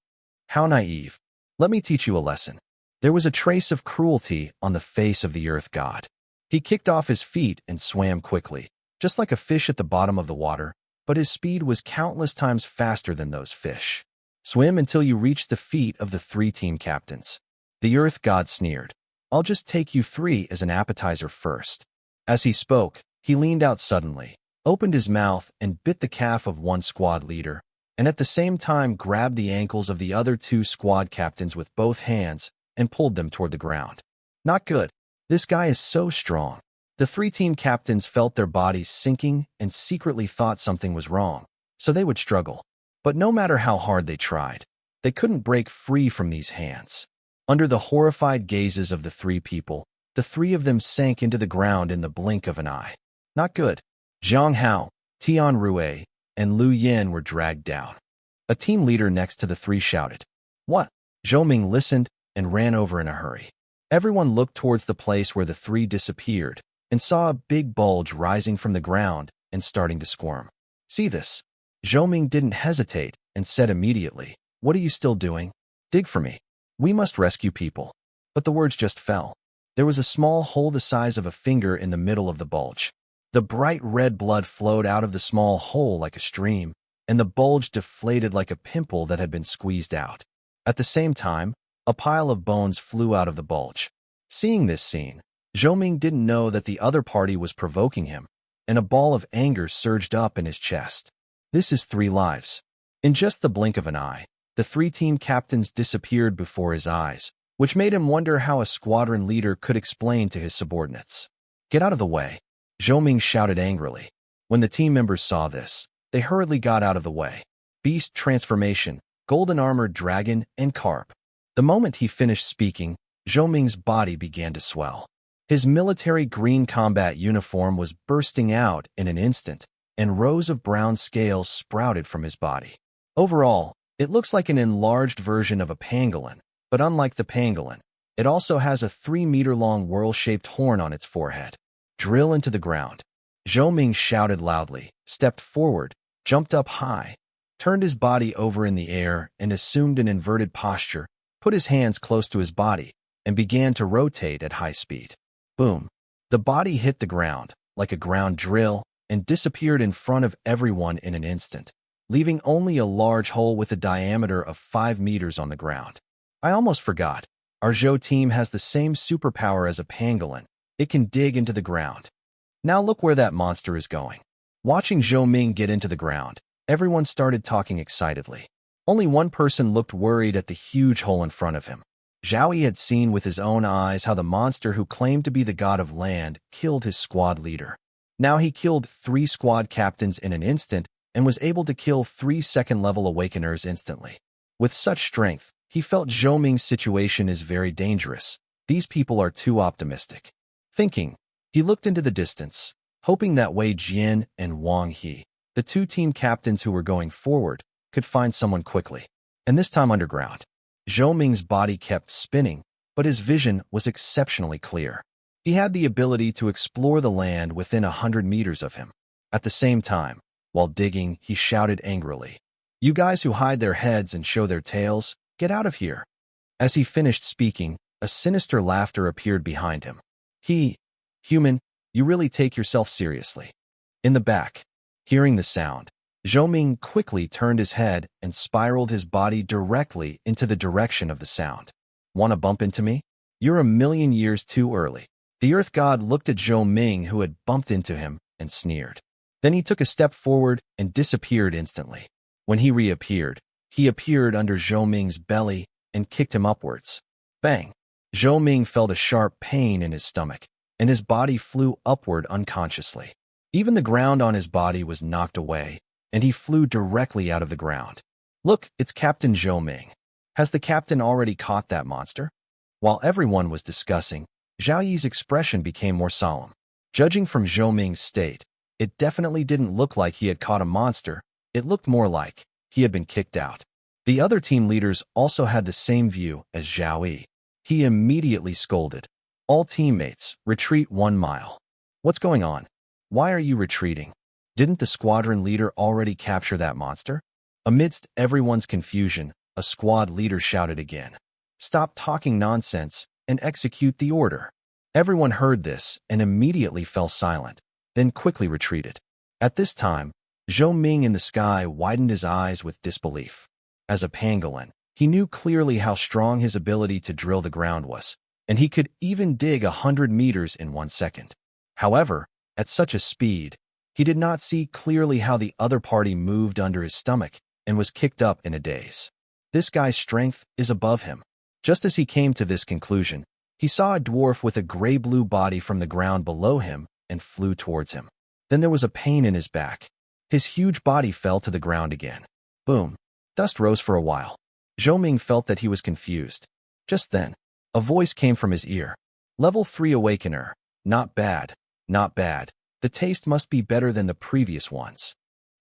How naive. Let me teach you a lesson." There was a trace of cruelty on the face of the earth god. He kicked off his feet and swam quickly, just like a fish at the bottom of the water, but his speed was countless times faster than those fish. Swim until you reach the feet of the 3 team captains. The earth god sneered. I'll just take you 3 as an appetizer first. As he spoke, he leaned out suddenly, opened his mouth and bit the calf of one squad leader, and at the same time grabbed the ankles of the other 2 squad captains with both hands and pulled them toward the ground. Not good. This guy is so strong. The 3 team captains felt their bodies sinking and secretly thought something was wrong, so they would struggle. But no matter how hard they tried, they couldn't break free from these hands. Under the horrified gazes of the 3 people, the 3 of them sank into the ground in the blink of an eye. Not good. Zhang Hao, Tian Rue, and Lu Yin were dragged down. A team leader next to the 3 shouted, "What?" Zhou Ming listened and ran over in a hurry. Everyone looked towards the place where the 3 disappeared and saw a big bulge rising from the ground and starting to squirm. See this? Zhou Ming didn't hesitate and said immediately, "What are you still doing? Dig for me. We must rescue people." But the words just fell. There was a small hole the size of a finger in the middle of the bulge. The bright red blood flowed out of the small hole like a stream, and the bulge deflated like a pimple that had been squeezed out. At the same time, a pile of bones flew out of the bulge. Seeing this scene, Zhou Ming didn't know that the other party was provoking him, and a ball of anger surged up in his chest. This is 3 lives. In just the blink of an eye, the 3 team captains disappeared before his eyes, which made him wonder how a squadron leader could explain to his subordinates. "Get out of the way," Zhou Ming shouted angrily. When the team members saw this, they hurriedly got out of the way. Beast transformation, golden armored dragon, and carp. The moment he finished speaking, Zhou Ming's body began to swell. His military green combat uniform was bursting out in an instant, and rows of brown scales sprouted from his body. Overall, it looks like an enlarged version of a pangolin, but unlike the pangolin, it also has a 3-meter-long whorl-shaped horn on its forehead. "Drill into the ground." Zhou Ming shouted loudly, stepped forward, jumped up high, turned his body over in the air and assumed an inverted posture, put his hands close to his body, and began to rotate at high speed. Boom. The body hit the ground, like a ground drill, and disappeared in front of everyone in an instant, leaving only a large hole with a diameter of 5 meters on the ground. I almost forgot. Our Zhou team has the same superpower as a pangolin. It can dig into the ground. Now look where that monster is going. Watching Zhou Ming get into the ground, everyone started talking excitedly. Only one person looked worried at the huge hole in front of him. Zhao Yi had seen with his own eyes how the monster who claimed to be the god of land killed his squad leader. Now he killed 3 squad captains in an instant and was able to kill 3 second-level awakeners instantly. With such strength, he felt Zhou Ming's situation is very dangerous. These people are too optimistic. Thinking, he looked into the distance, hoping that Wei Jian and Wang He, the 2 team captains who were going forward, could find someone quickly, and this time underground. Zhou Ming's body kept spinning, but his vision was exceptionally clear. He had the ability to explore the land within 100 meters of him. At the same time, while digging, he shouted angrily, "You guys who hide their heads and show their tails, get out of here." As he finished speaking, a sinister laughter appeared behind him. Human, you really take yourself seriously." In the back, hearing the sound, Zhou Ming quickly turned his head and spiraled his body directly into the direction of the sound. "Want to bump into me? You're a million years too early." The earth god looked at Zhou Ming, who had bumped into him, and sneered. Then he took a step forward and disappeared instantly. When he reappeared, he appeared under Zhou Ming's belly and kicked him upwards. Bang! Zhou Ming felt a sharp pain in his stomach, and his body flew upward unconsciously. Even the ground on his body was knocked away, and he flew directly out of the ground. "Look, it's Captain Zhou Ming. Has the captain already caught that monster?" While everyone was discussing, Zhao Yi's expression became more solemn. Judging from Zhou Ming's state, it definitely didn't look like he had caught a monster. It looked more like he had been kicked out. The other team leaders also had the same view as Zhao Yi. He immediately scolded, "All teammates, retreat 1 mile. What's going on? Why are you retreating? Didn't the squadron leader already capture that monster?" Amidst everyone's confusion, a squad leader shouted again, Stop talking nonsense and execute the order. Everyone heard this and immediately fell silent, then quickly retreated. At this time, Zhou Ming in the sky widened his eyes with disbelief. As a pangolin, he knew clearly how strong his ability to drill the ground was, and he could even dig 100 meters in 1 second. However, at such a speed, he did not see clearly how the other party moved under his stomach and was kicked up in a daze. This guy's strength is above him. Just as he came to this conclusion, he saw a dwarf with a gray-blue body from the ground below him and flew towards him. Then there was a pain in his back. His huge body fell to the ground again. Boom. Dust rose for a while. Zhou Ming felt that he was confused. Just then, a voice came from his ear. Level 3 Awakener. Not bad. Not bad. The taste must be better than the previous ones.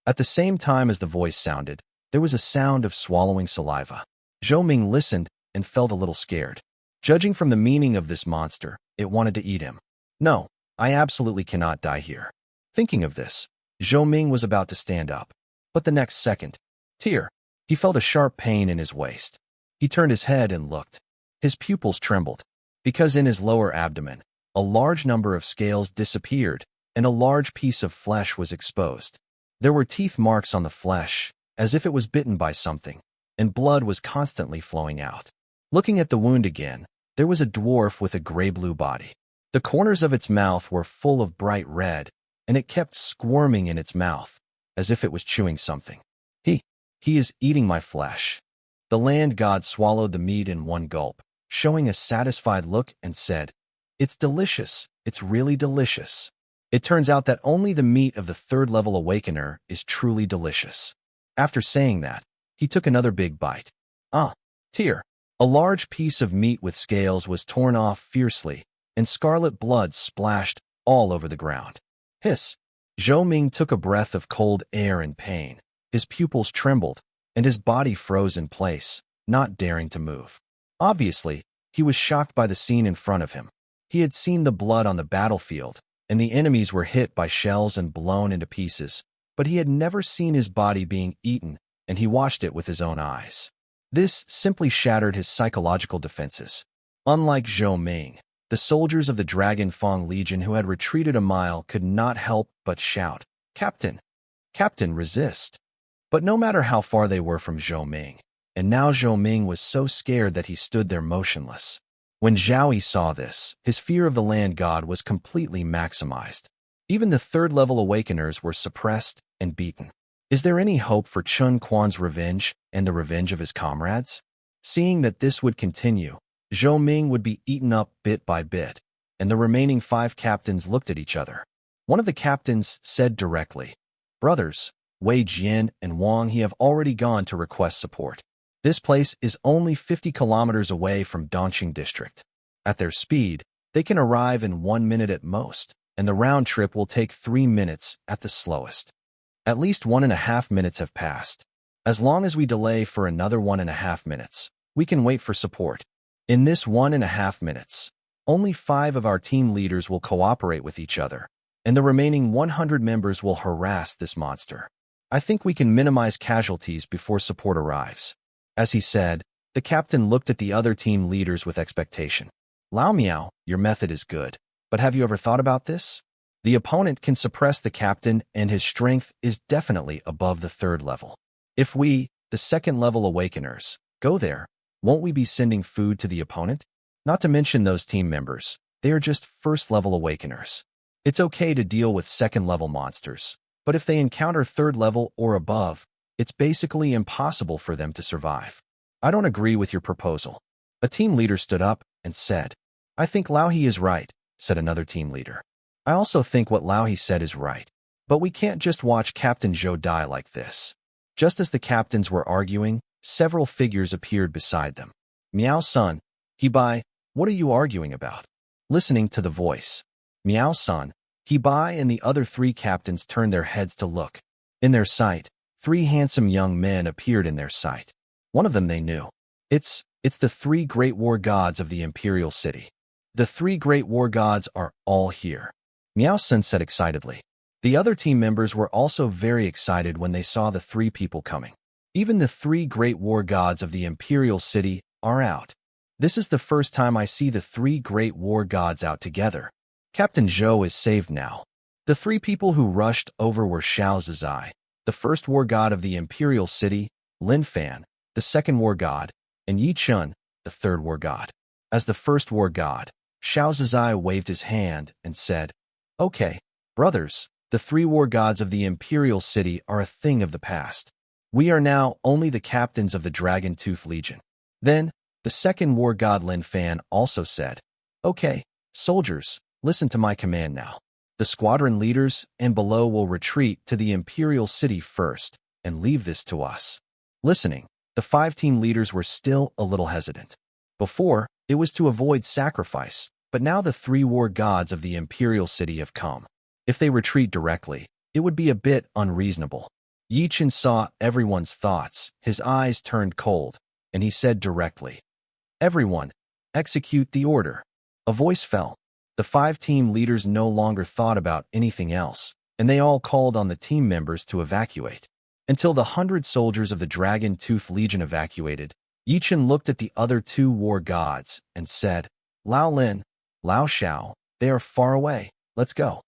At the same time as the voice sounded, there was a sound of swallowing saliva. Zhou Ming listened and felt a little scared. Judging from the meaning of this monster, it wanted to eat him. No, I absolutely cannot die here. Thinking of this, Zhou Ming was about to stand up. But the next second, he felt a sharp pain in his waist. He turned his head and looked. His pupils trembled, because in his lower abdomen, a large number of scales disappeared, and a large piece of flesh was exposed. There were teeth marks on the flesh, as if it was bitten by something, and blood was constantly flowing out. Looking at the wound again, there was a dwarf with a gray-blue body. The corners of its mouth were full of bright red, and it kept squirming in its mouth, as if it was chewing something. He is eating my flesh. The land god swallowed the meat in one gulp, showing a satisfied look, and said, "It's delicious. It's really delicious." It turns out that only the meat of the 3rd level Awakener is truly delicious. After saying that, he took another big bite. A large piece of meat with scales was torn off fiercely, and scarlet blood splashed all over the ground. Hiss! Zhou Ming took a breath of cold air in pain. His pupils trembled, and his body froze in place, not daring to move. Obviously, he was shocked by the scene in front of him. He had seen the blood on the battlefield, and the enemies were hit by shells and blown into pieces, but he had never seen his body being eaten, and he watched it with his own eyes. This simply shattered his psychological defenses. Unlike Zhou Ming, the soldiers of the Dragon Fang Legion who had retreated a mile could not help but shout, "Captain! Captain, resist!" But no matter how far they were from Zhou Ming, and now Zhou Ming was so scared that he stood there motionless. When Zhao Yi saw this, his fear of the land god was completely maximized. Even the 3rd level Awakeners were suppressed and beaten. Is there any hope for Chun Quan's revenge and the revenge of his comrades? Seeing that this would continue, Zhou Ming would be eaten up bit by bit, and the remaining 5 captains looked at each other. One of the captains said directly, "Brothers, Wei Jian and Wang He have already gone to request support. This place is only 50 kilometers away from Dongqing District. At their speed, they can arrive in 1 minute at most, and the round trip will take 3 minutes at the slowest. At least 1.5 minutes have passed. As long as we delay for another 1.5 minutes, we can wait for support. In this 1.5 minutes, only 5 of our team leaders will cooperate with each other, and the remaining 100 members will harass this monster. I think we can minimize casualties before support arrives." As he said, the captain looked at the other team leaders with expectation. "Lao Miao, your method is good, but have you ever thought about this? The opponent can suppress the captain, and his strength is definitely above the 3rd level. If we, the 2nd level Awakeners, go there, won't we be sending food to the opponent? Not to mention those team members, they are just 1st level Awakeners. It's okay to deal with 2nd level monsters, but if they encounter 3rd level or above, it's basically impossible for them to survive. I don't agree with your proposal." A team leader stood up and said, "I think Lao He is right," said another team leader. "I also think what Lao He said is right, but we can't just watch Captain Zhou die like this." Just as the captains were arguing, several figures appeared beside them. "Miao-san, He-bai, what are you arguing about?" Listening to the voice, "Miao-san, He-bai," and the other 3 captains turned their heads to look. In their sight, 3 handsome young men appeared in their sight. One of them they knew. It's the 3 great war gods of the imperial city. The 3 great war gods are all here," Miao-san said excitedly. The other team members were also very excited when they saw the 3 people coming. Even the 3 great war gods of the imperial city are out. This is the first time I see the three great war gods out together. Captain Zhou is saved now. The three people who rushed over were Xiao Zizai, the first war god of the imperial city, Lin Fan, the second war god, and Yi Chun, the third war god. As the first war god, Xiao Zizai waved his hand and said, "Okay, brothers, the three war gods of the imperial city are a thing of the past. We are now only the captains of the Dragon Tooth Legion." Then, the second war god Lin Fan also said, "Okay, soldiers, listen to my command now. The squadron leaders and below will retreat to the imperial city first and leave this to us." Listening, the 5 team leaders were still a little hesitant. Before, it was to avoid sacrifice, but now the 3 war gods of the imperial city have come. If they retreat directly, it would be a bit unreasonable. Yi Chen saw everyone's thoughts, his eyes turned cold, and he said directly, "Everyone, execute the order." A voice fell. The 5 team leaders no longer thought about anything else, and they all called on the team members to evacuate. Until the 100 soldiers of the Dragon Tooth Legion evacuated, Yi Chen looked at the other 2 war gods and said, "Lao Lin, Lao Xiao, they are far away. Let's go."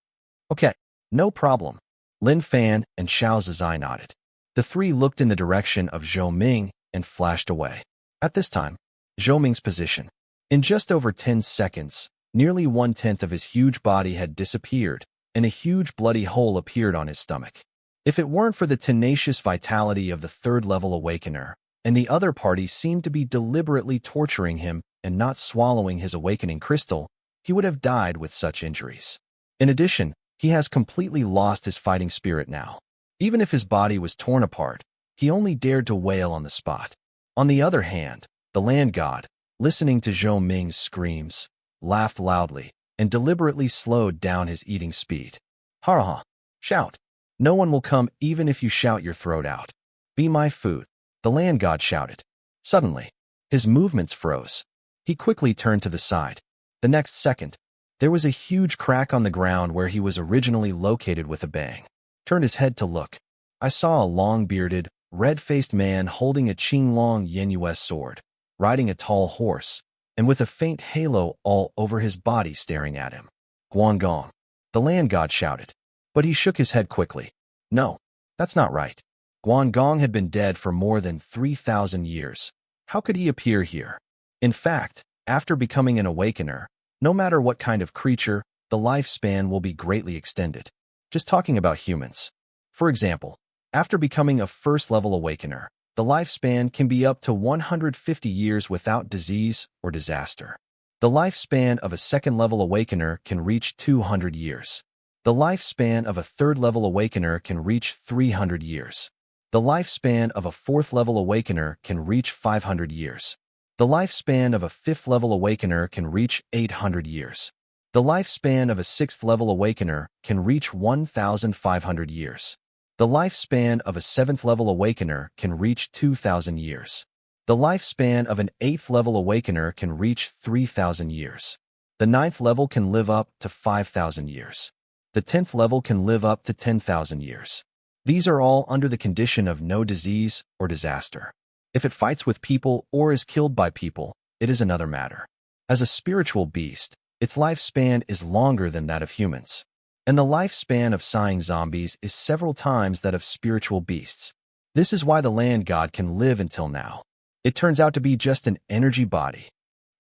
"Okay, no problem." Lin Fan and Xiao Zizai nodded. The 3 looked in the direction of Zhou Ming and flashed away. At this time, Zhou Ming's position. In just over 10 seconds, nearly 1/10 of his huge body had disappeared, and a huge bloody hole appeared on his stomach. If it weren't for the tenacious vitality of the 3rd-level Awakener, and the other party seemed to be deliberately torturing him and not swallowing his awakening crystal, he would have died with such injuries. In addition, he has completely lost his fighting spirit now. Even if his body was torn apart, he only dared to wail on the spot. On the other hand, the land god, listening to Zhou Ming's screams, laughed loudly and deliberately slowed down his eating speed. "Ha ha! Shout! No one will come even if you shout your throat out. Be my food," the land god shouted. Suddenly, his movements froze. He quickly turned to the side. The next second, there was a huge crack on the ground where he was originally located. With a bang, turned his head to look. I saw a long-bearded, red-faced man holding a Qinglong Yenyue sword, riding a tall horse, and with a faint halo all over his body staring at him. "Guangong," the land god shouted, but he shook his head quickly. "No, that's not right. Guangong had been dead for more than 3,000 years. How could he appear here? In fact, after becoming an awakener, no matter what kind of creature, the lifespan will be greatly extended. Just talking about humans. For example, after becoming a 1st-level awakener, the lifespan can be up to 150 years without disease or disaster. The lifespan of a 2nd-level awakener can reach 200 years. The lifespan of a 3rd-level awakener can reach 300 years. The lifespan of a 4th-level awakener can reach 500 years. The lifespan of a 5th-level awakener can reach 800 years. The lifespan of a 6th-level awakener can reach 1,500 years. The lifespan of a 7th-level awakener can reach 2,000 years. The lifespan of an 8th-level awakener can reach 3,000 years. The 9th level can live up to 5,000 years. The 10th level can live up to 10,000 years. These are all under the condition of no disease or disaster. If it fights with people or is killed by people, it is another matter. As a spiritual beast, its lifespan is longer than that of humans. And the lifespan of sighing zombies is several times that of spiritual beasts. This is why the land god can live until now. It turns out to be just an energy body.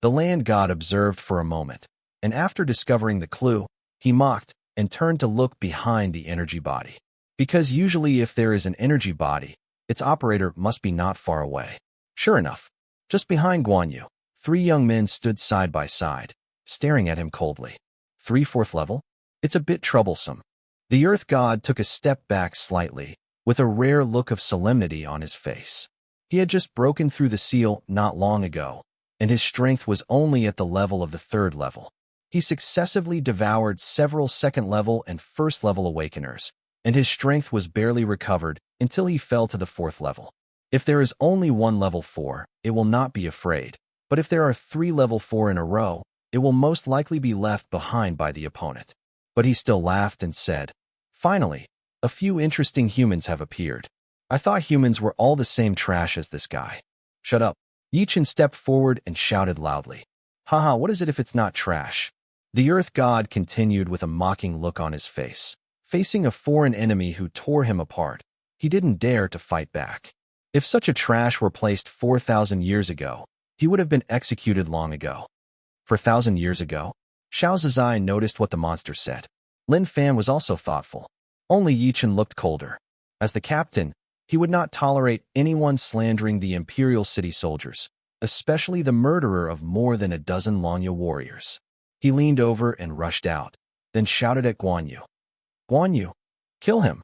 The land god observed for a moment, and after discovering the clue, he mocked and turned to look behind the energy body. Because usually if there is an energy body, its operator must be not far away. Sure enough, just behind Guan Yu, 3 young men stood side by side, staring at him coldly. 3 4th level? It's a bit troublesome. The earth god took a step back slightly, with a rare look of solemnity on his face. He had just broken through the seal not long ago, and his strength was only at the level of the 3rd level. He successively devoured several 2nd level and 1st level awakeners, and his strength was barely recovered until he fell to the 4th level. If there is only one level 4, it will not be afraid, but if there are 3 level 4 in a row, it will most likely be left behind by the opponent. But he still laughed and said, "Finally, a few interesting humans have appeared. I thought humans were all the same trash as this guy." "Shut up," Yi Chen stepped forward and shouted loudly. Haha, what is it if it's not trash? The Earth God continued with a mocking look on his face. Facing a foreign enemy who tore him apart, he didn't dare to fight back. If such a trash were placed 4,000 years ago, he would have been executed long ago. 4,000 years ago? Xiao Zizai noticed what the monster said. Lin Fan was also thoughtful. Only Yi Chen looked colder. As the captain, he would not tolerate anyone slandering the imperial city soldiers, especially the murderer of more than a dozen Longya warriors. He leaned over and rushed out, then shouted at Guan Yu. Guan Yu, kill him.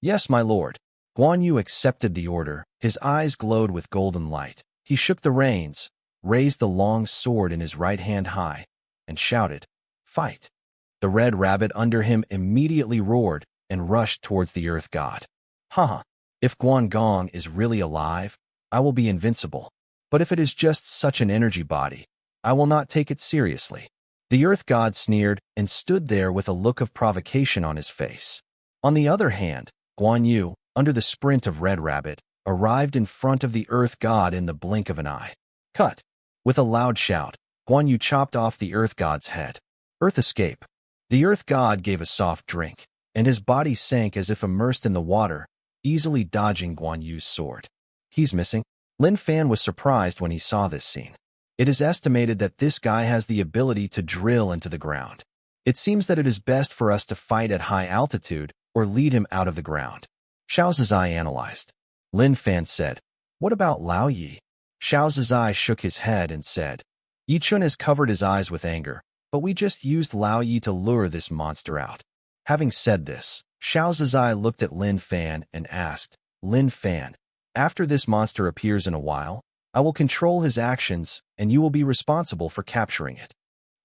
Yes, my lord. Guan Yu accepted the order. His eyes glowed with golden light. He shook the reins, raised the long sword in his right hand high, and shouted, Fight! The red rabbit under him immediately roared and rushed towards the Earth God. Haha, if Guan Gong is really alive, I will be invincible. But if it is just such an energy body, I will not take it seriously. The Earth God sneered and stood there with a look of provocation on his face. On the other hand, Guan Yu, under the sprint of Red Rabbit, arrived in front of the Earth God in the blink of an eye. Cut! With a loud shout, Guan Yu chopped off the Earth God's head. Earth escape. The Earth God gave a soft drink, and his body sank as if immersed in the water, easily dodging Guan Yu's sword. He's missing. Lin Fan was surprised when he saw this scene. It is estimated that this guy has the ability to drill into the ground. It seems that it is best for us to fight at high altitude or lead him out of the ground. Xiao Zizai analyzed. Lin Fan said, What about Lao Yi? Xiao Zizai shook his head and said, Yi Chun has covered his eyes with anger, but we just used Lao Yi to lure this monster out. Having said this, Xiao Zizai looked at Lin Fan and asked, Lin Fan, after this monster appears in a while, I will control his actions, and you will be responsible for capturing it.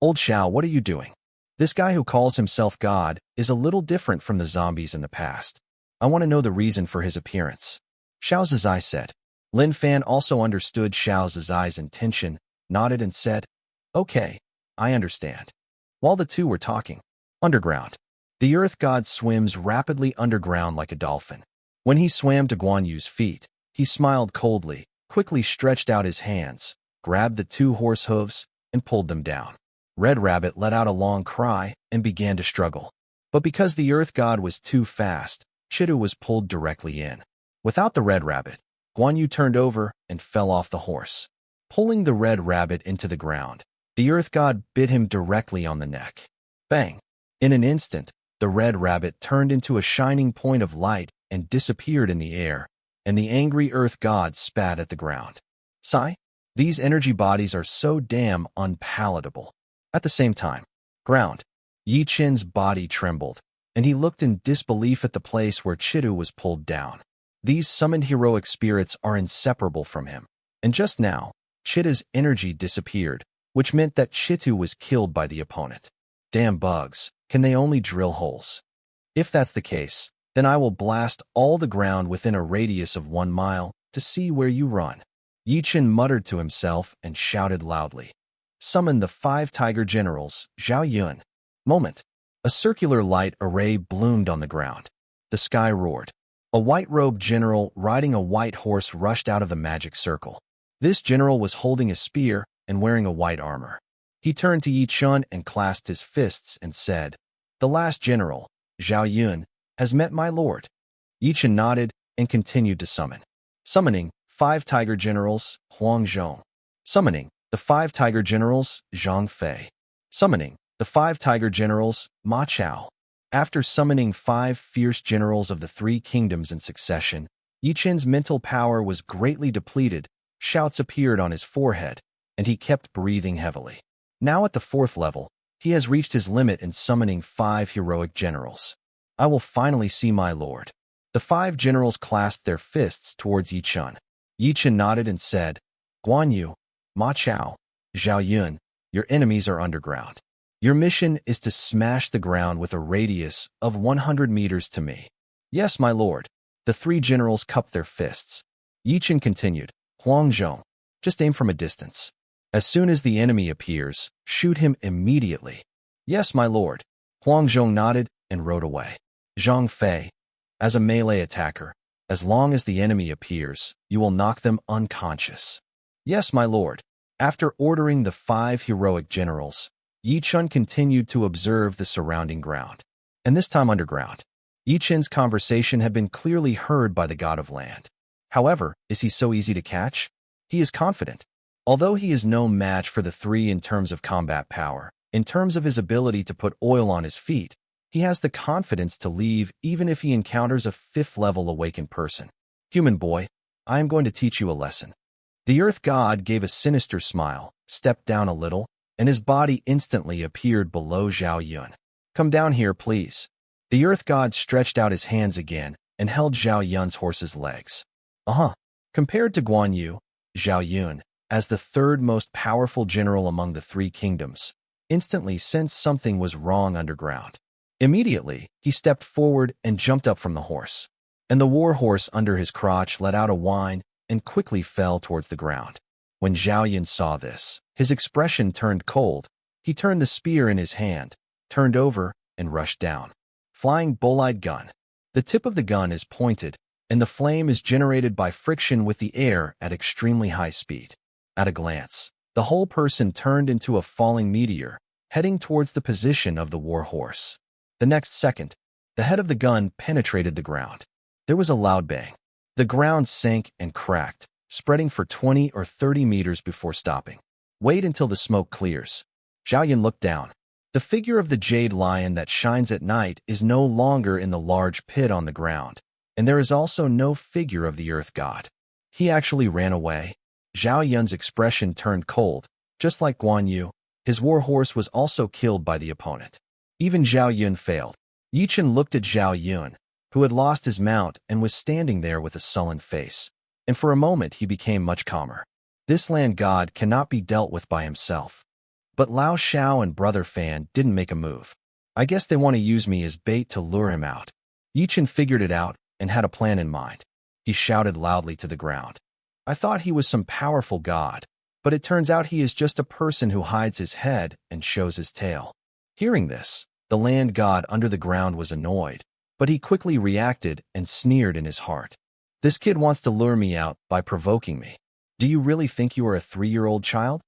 Old Xiao, what are you doing? This guy who calls himself God is a little different from the zombies in the past. I want to know the reason for his appearance. Xiao Zizai said. Lin Fan also understood Xiao Zizai's intention, nodded and said, Okay, I understand. While the two were talking, underground, the Earth God swims rapidly underground like a dolphin. When he swam to Guan Yu's feet, he smiled coldly, quickly stretched out his hands, grabbed the two horse hooves, and pulled them down. Red Rabbit let out a long cry and began to struggle. But because the Earth God was too fast, Chidu was pulled directly in. Without the Red Rabbit, Guan Yu turned over and fell off the horse. Pulling the Red Rabbit into the ground, the Earth God bit him directly on the neck. Bang! In an instant, the Red Rabbit turned into a shining point of light and disappeared in the air, and the angry Earth God spat at the ground. Sigh, these energy bodies are so damn unpalatable. At the same time, ground, Yi Chen's body trembled, and he looked in disbelief at the place where Chidu was pulled down. These summoned heroic spirits are inseparable from him, and just now, Chida's energy disappeared, which meant that Chitu was killed by the opponent. Damn bugs, can they only drill holes? If that's the case, then I will blast all the ground within a radius of 1 mile to see where you run. Yi Chen muttered to himself and shouted loudly. Summon the 5 tiger generals, Zhao Yun. Moment. A circular light array bloomed on the ground. The sky roared. A white-robed general riding a white horse rushed out of the magic circle. This general was holding a spear and wearing a white armor. He turned to Yi Chun and clasped his fists and said, The last general, Zhao Yun, has met my lord. Yi Chun nodded and continued to summon. Summoning 5 tiger generals, Huang Zhong. Summoning the 5 tiger generals, Zhang Fei. Summoning the 5 tiger generals, Ma Chao. After summoning 5 fierce generals of the 3 kingdoms in succession, Yi Chen's mental power was greatly depleted, shouts appeared on his forehead, and he kept breathing heavily. Now at the 4th level, he has reached his limit in summoning 5 heroic generals. I will finally see my lord. The 5 generals clasped their fists towards Yi Chun. Yi Chun nodded and said, Guan Yu, Ma Chao, Zhao Yun, your enemies are underground. Your mission is to smash the ground with a radius of 100 meters to me. Yes, my lord. The 3 generals cupped their fists. Yi Chun continued, Huang Zhong, just aim from a distance. As soon as the enemy appears, shoot him immediately. Yes, my lord. Huang Zhong nodded and rode away. Zhang Fei, as a melee attacker, as long as the enemy appears, you will knock them unconscious. Yes, my lord. After ordering the 5 heroic generals, Yi Chun continued to observe the surrounding ground, and this time underground. Yi Chun's conversation had been clearly heard by the god of land. However, is he so easy to catch? He is confident. Although he is no match for the three in terms of combat power, in terms of his ability to put oil on his feet, he has the confidence to leave even if he encounters a 5th-level awakened person. Human boy, I am going to teach you a lesson. The earth god gave a sinister smile, stepped down a little, and his body instantly appeared below Zhao Yun. Come down here, please. The earth god stretched out his hands again and held Zhao Yun's horse's legs. Compared to Guan Yu, Zhao Yun, as the third most powerful general among the 3 kingdoms, instantly sensed something was wrong underground. Immediately, he stepped forward and jumped up from the horse. And the war horse under his crotch let out a whine and quickly fell towards the ground. When Zhao Yun saw this, his expression turned cold. He turned the spear in his hand, turned over, and rushed down. Flying bull-eyed gun. The tip of the gun is pointed, and the flame is generated by friction with the air at extremely high speed. At a glance, the whole person turned into a falling meteor, heading towards the position of the war horse. The next second, the head of the gun penetrated the ground. There was a loud bang. The ground sank and cracked, spreading for 20 or 30 meters before stopping. Wait until the smoke clears. Zhao Yun looked down. The figure of the jade lion that shines at night is no longer in the large pit on the ground, and there is also no figure of the earth god. He actually ran away. Zhao Yun's expression turned cold. Just like Guan Yu, his war horse was also killed by the opponent. Even Zhao Yun failed. Yi Chun looked at Zhao Yun, who had lost his mount and was standing there with a sullen face. And for a moment he became much calmer. This land god cannot be dealt with by himself. But Lao Shao and Brother Fan didn't make a move. I guess they want to use me as bait to lure him out. Yi Chun figured it out and had a plan in mind. He shouted loudly to the ground. I thought he was some powerful god, but it turns out he is just a person who hides his head and shows his tail. Hearing this, the land god under the ground was annoyed, but he quickly reacted and sneered in his heart. This kid wants to lure me out by provoking me. Do you really think you are a 3-year-old child?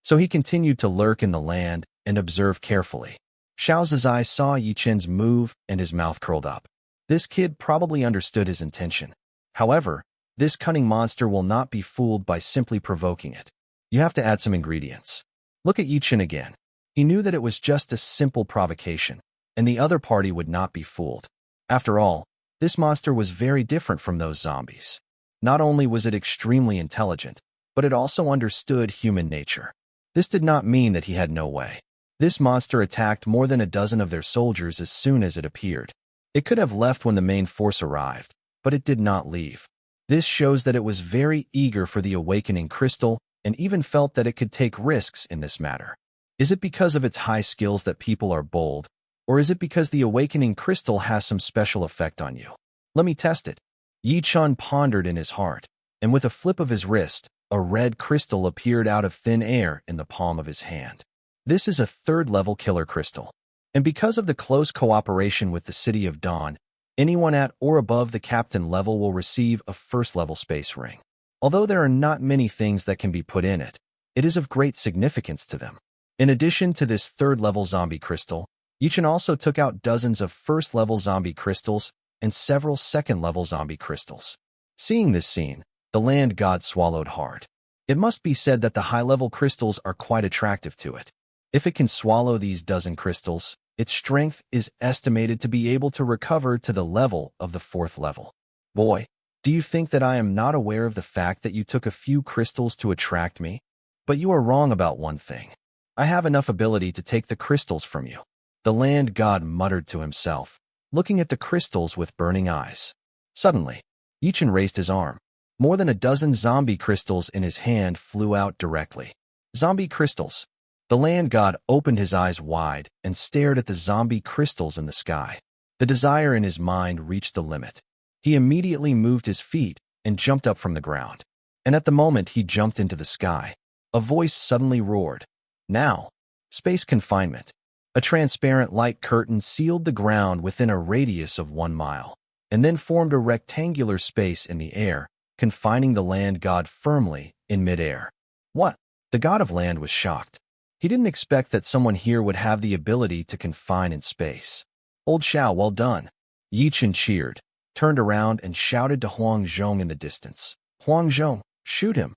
So he continued to lurk in the land and observe carefully. Xiao's eyes saw Yi Chun's move and his mouth curled up. This kid probably understood his intention. However, this cunning monster will not be fooled by simply provoking it. You have to add some ingredients. Look at Yi Chun again. He knew that it was just a simple provocation, and the other party would not be fooled. After all, this monster was very different from those zombies. Not only was it extremely intelligent, but it also understood human nature. This did not mean that he had no way. This monster attacked more than a dozen of their soldiers as soon as it appeared. It could have left when the main force arrived, but it did not leave. This shows that it was very eager for the awakening crystal and even felt that it could take risks in this matter. Is it because of its high skills that people are bold, or is it because the awakening crystal has some special effect on you? Let me test it. Yi Chun pondered in his heart, and with a flip of his wrist, a red crystal appeared out of thin air in the palm of his hand. This is a 3rd-level killer crystal, and because of the close cooperation with the City of Dawn, anyone at or above the captain level will receive a 1st-level space ring. Although there are not many things that can be put in it, it is of great significance to them. In addition to this 3rd-level zombie crystal, Yi Chun also took out dozens of 1st-level zombie crystals and several 2nd-level zombie crystals. Seeing this scene, the land god swallowed hard. It must be said that the high-level crystals are quite attractive to it. If it can swallow these dozen crystals, its strength is estimated to be able to recover to the level of the 4th level. Boy, do you think that I am not aware of the fact that you took a few crystals to attract me? But you are wrong about one thing. I have enough ability to take the crystals from you. The land god muttered to himself, looking at the crystals with burning eyes. Suddenly, Yi Chun raised his arm. More than a dozen zombie crystals in his hand flew out directly. Zombie crystals. The land god opened his eyes wide and stared at the zombie crystals in the sky. The desire in his mind reached the limit. He immediately moved his feet and jumped up from the ground. And at the moment he jumped into the sky, a voice suddenly roared. Now, space confinement. A transparent light curtain sealed the ground within a radius of 1 mile, and then formed a rectangular space in the air, confining the land god firmly in midair. What? The god of land was shocked. He didn't expect that someone here would have the ability to confine in space. Old Xiao, well done. Yi Chen cheered, turned around and shouted to Huang Zhong in the distance. Huang Zhong, shoot him.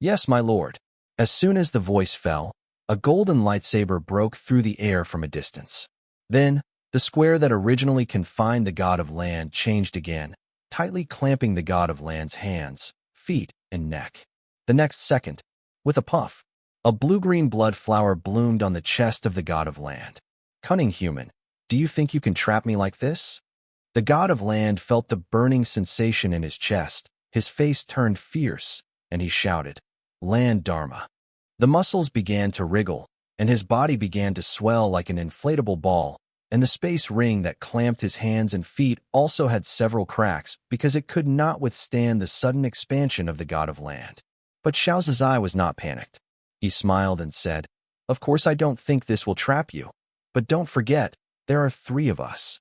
Yes, my lord. As soon as the voice fell, a golden lightsaber broke through the air from a distance. Then, the square that originally confined the god of land changed again, tightly clamping the god of land's hands, feet, and neck. The next second, with a puff, a blue-green blood flower bloomed on the chest of the god of land. Cunning human, do you think you can trap me like this? The god of land felt the burning sensation in his chest, his face turned fierce, and he shouted, Land Dharma. The muscles began to wriggle, and his body began to swell like an inflatable ball, and the space ring that clamped his hands and feet also had several cracks because it could not withstand the sudden expansion of the god of land. But Xiao Zizai was not panicked. He smiled and said, Of course I don't think this will trap you, but don't forget, there are 3 of us.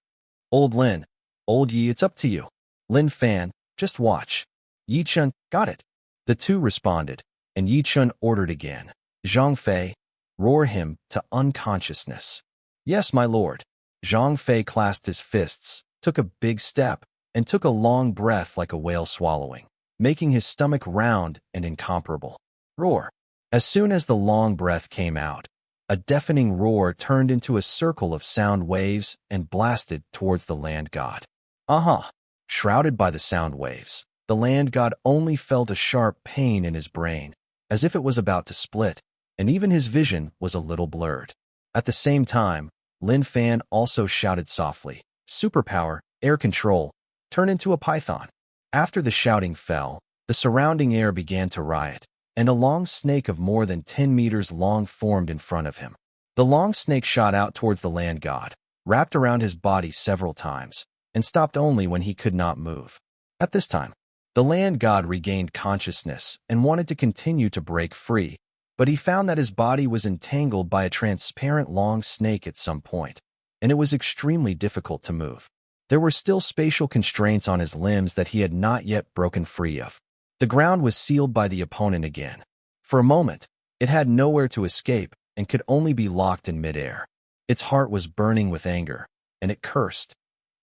Old Lin, Old Yi, it's up to you. Lin Fan, just watch. Yi Chen, got it. The 2 responded, and Yi Chen ordered again. Zhang Fei, roar him to unconsciousness. Yes, my lord. Zhang Fei clasped his fists, took a big step, and took a long breath like a whale swallowing, making his stomach round and incomparable. Roar. As soon as the long breath came out, a deafening roar turned into a circle of sound waves and blasted towards the land god. Aha! Shrouded by the sound waves, the land god only felt a sharp pain in his brain, as if it was about to split, and even his vision was a little blurred. At the same time, Lin Fan also shouted softly, Superpower, air control, turn into a python. After the shouting fell, the surrounding air began to riot, and a long snake of more than 10 meters long formed in front of him. The long snake shot out towards the land god, wrapped around his body several times, and stopped only when he could not move. At this time, the land god regained consciousness and wanted to continue to break free, but he found that his body was entangled by a transparent long snake at some point, and it was extremely difficult to move. There were still spatial constraints on his limbs that he had not yet broken free of. The ground was sealed by the opponent again. For a moment, it had nowhere to escape and could only be locked in midair. Its heart was burning with anger, and it cursed.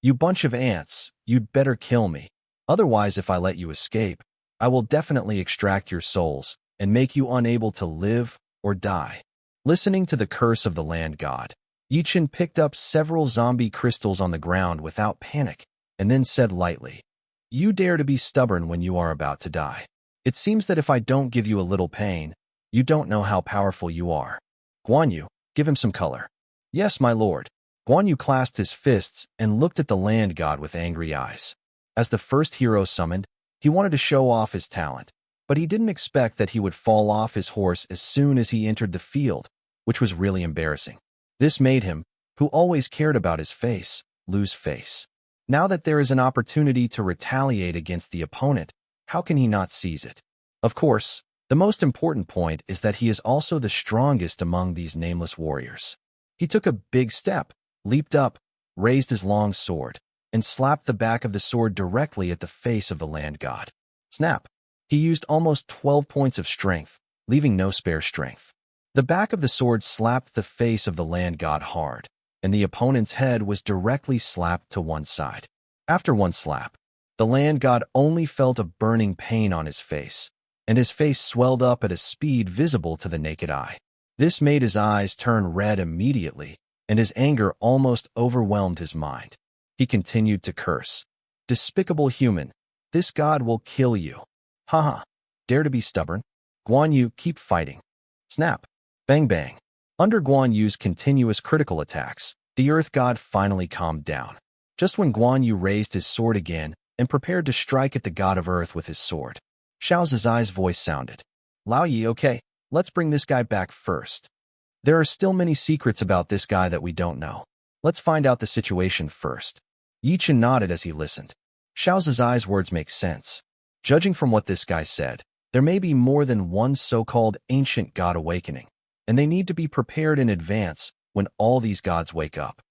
You bunch of ants, you'd better kill me. Otherwise, if I let you escape, I will definitely extract your souls and make you unable to live or die. Listening to the curse of the land god, Yi Chen picked up several zombie crystals on the ground without panic, and then said lightly, You dare to be stubborn when you are about to die. It seems that if I don't give you a little pain, you don't know how powerful you are. Guan Yu, give him some color. Yes, my lord. Guan Yu clasped his fists and looked at the land god with angry eyes. As the first hero summoned, he wanted to show off his talent, but he didn't expect that he would fall off his horse as soon as he entered the field, which was really embarrassing. This made him, who always cared about his face, lose face. Now that there is an opportunity to retaliate against the opponent, how can he not seize it? Of course, the most important point is that he is also the strongest among these nameless warriors. He took a big step, leaped up, raised his long sword, and slapped the back of the sword directly at the face of the land god. Snap! He used almost 12 points of strength, leaving no spare strength. The back of the sword slapped the face of the land god hard, and the opponent's head was directly slapped to one side. After one slap, the land god only felt a burning pain on his face, and his face swelled up at a speed visible to the naked eye. This made his eyes turn red immediately, and his anger almost overwhelmed his mind. He continued to curse. Despicable human, this god will kill you. Haha, dare to be stubborn? Guan Yu, keep fighting. Snap. Bang bang. Under Guan Yu's continuous critical attacks, the earth god finally calmed down. Just when Guan Yu raised his sword again and prepared to strike at the god of earth with his sword, Xiao Zizai's voice sounded. Lao Yi, okay, let's bring this guy back first. There are still many secrets about this guy that we don't know. Let's find out the situation first. Yi Chen nodded as he listened. Xiao Zizai's words make sense. Judging from what this guy said, there may be more than one so-called ancient god awakening, and they need to be prepared in advance when all these gods wake up.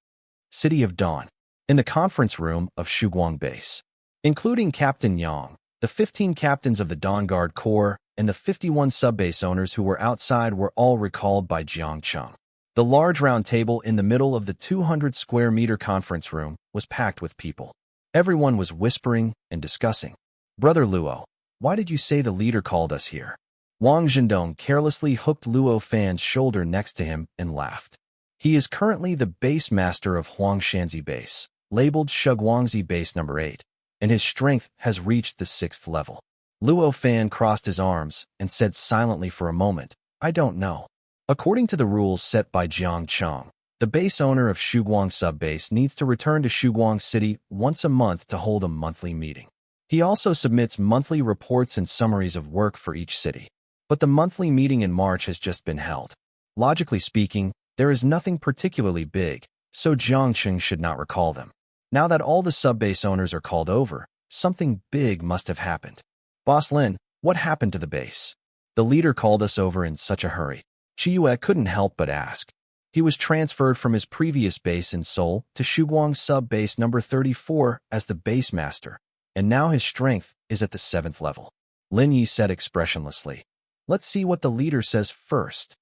City of Dawn. In the conference room of Shuguang Base, including Captain Yang, the 15 captains of the Dawn Guard Corps, and the 51 sub-base owners who were outside were all recalled by Jiang Cheng. The large round table in the middle of the 200-square-meter conference room was packed with people. Everyone was whispering and discussing. "Brother Luo, why did you say the leader called us here?" Wang Zhendong carelessly hooked Luo Fan's shoulder next to him and laughed. "He is currently the base master of Huangshanzi base, labeled Shiguangzi base number 8, and his strength has reached the 6th level." Luo Fan crossed his arms and said silently for a moment, "I don't know." According to the rules set by Jiang Cheng, the base owner of Shiguang sub-base needs to return to Shiguang City once a month to hold a monthly meeting. He also submits monthly reports and summaries of work for each city. But the monthly meeting in March has just been held. Logically speaking, there is nothing particularly big, so Jiang Cheng should not recall them. Now that all the sub-base owners are called over, something big must have happened. "Boss Lin, what happened to the base? The leader called us over in such a hurry." Chiyue couldn't help but ask. He was transferred from his previous base in Seoul to Shiguang sub-base number 34 as the base master, and now his strength is at the 7th level. Lin Yi said expressionlessly. "Let's see what the leader says first."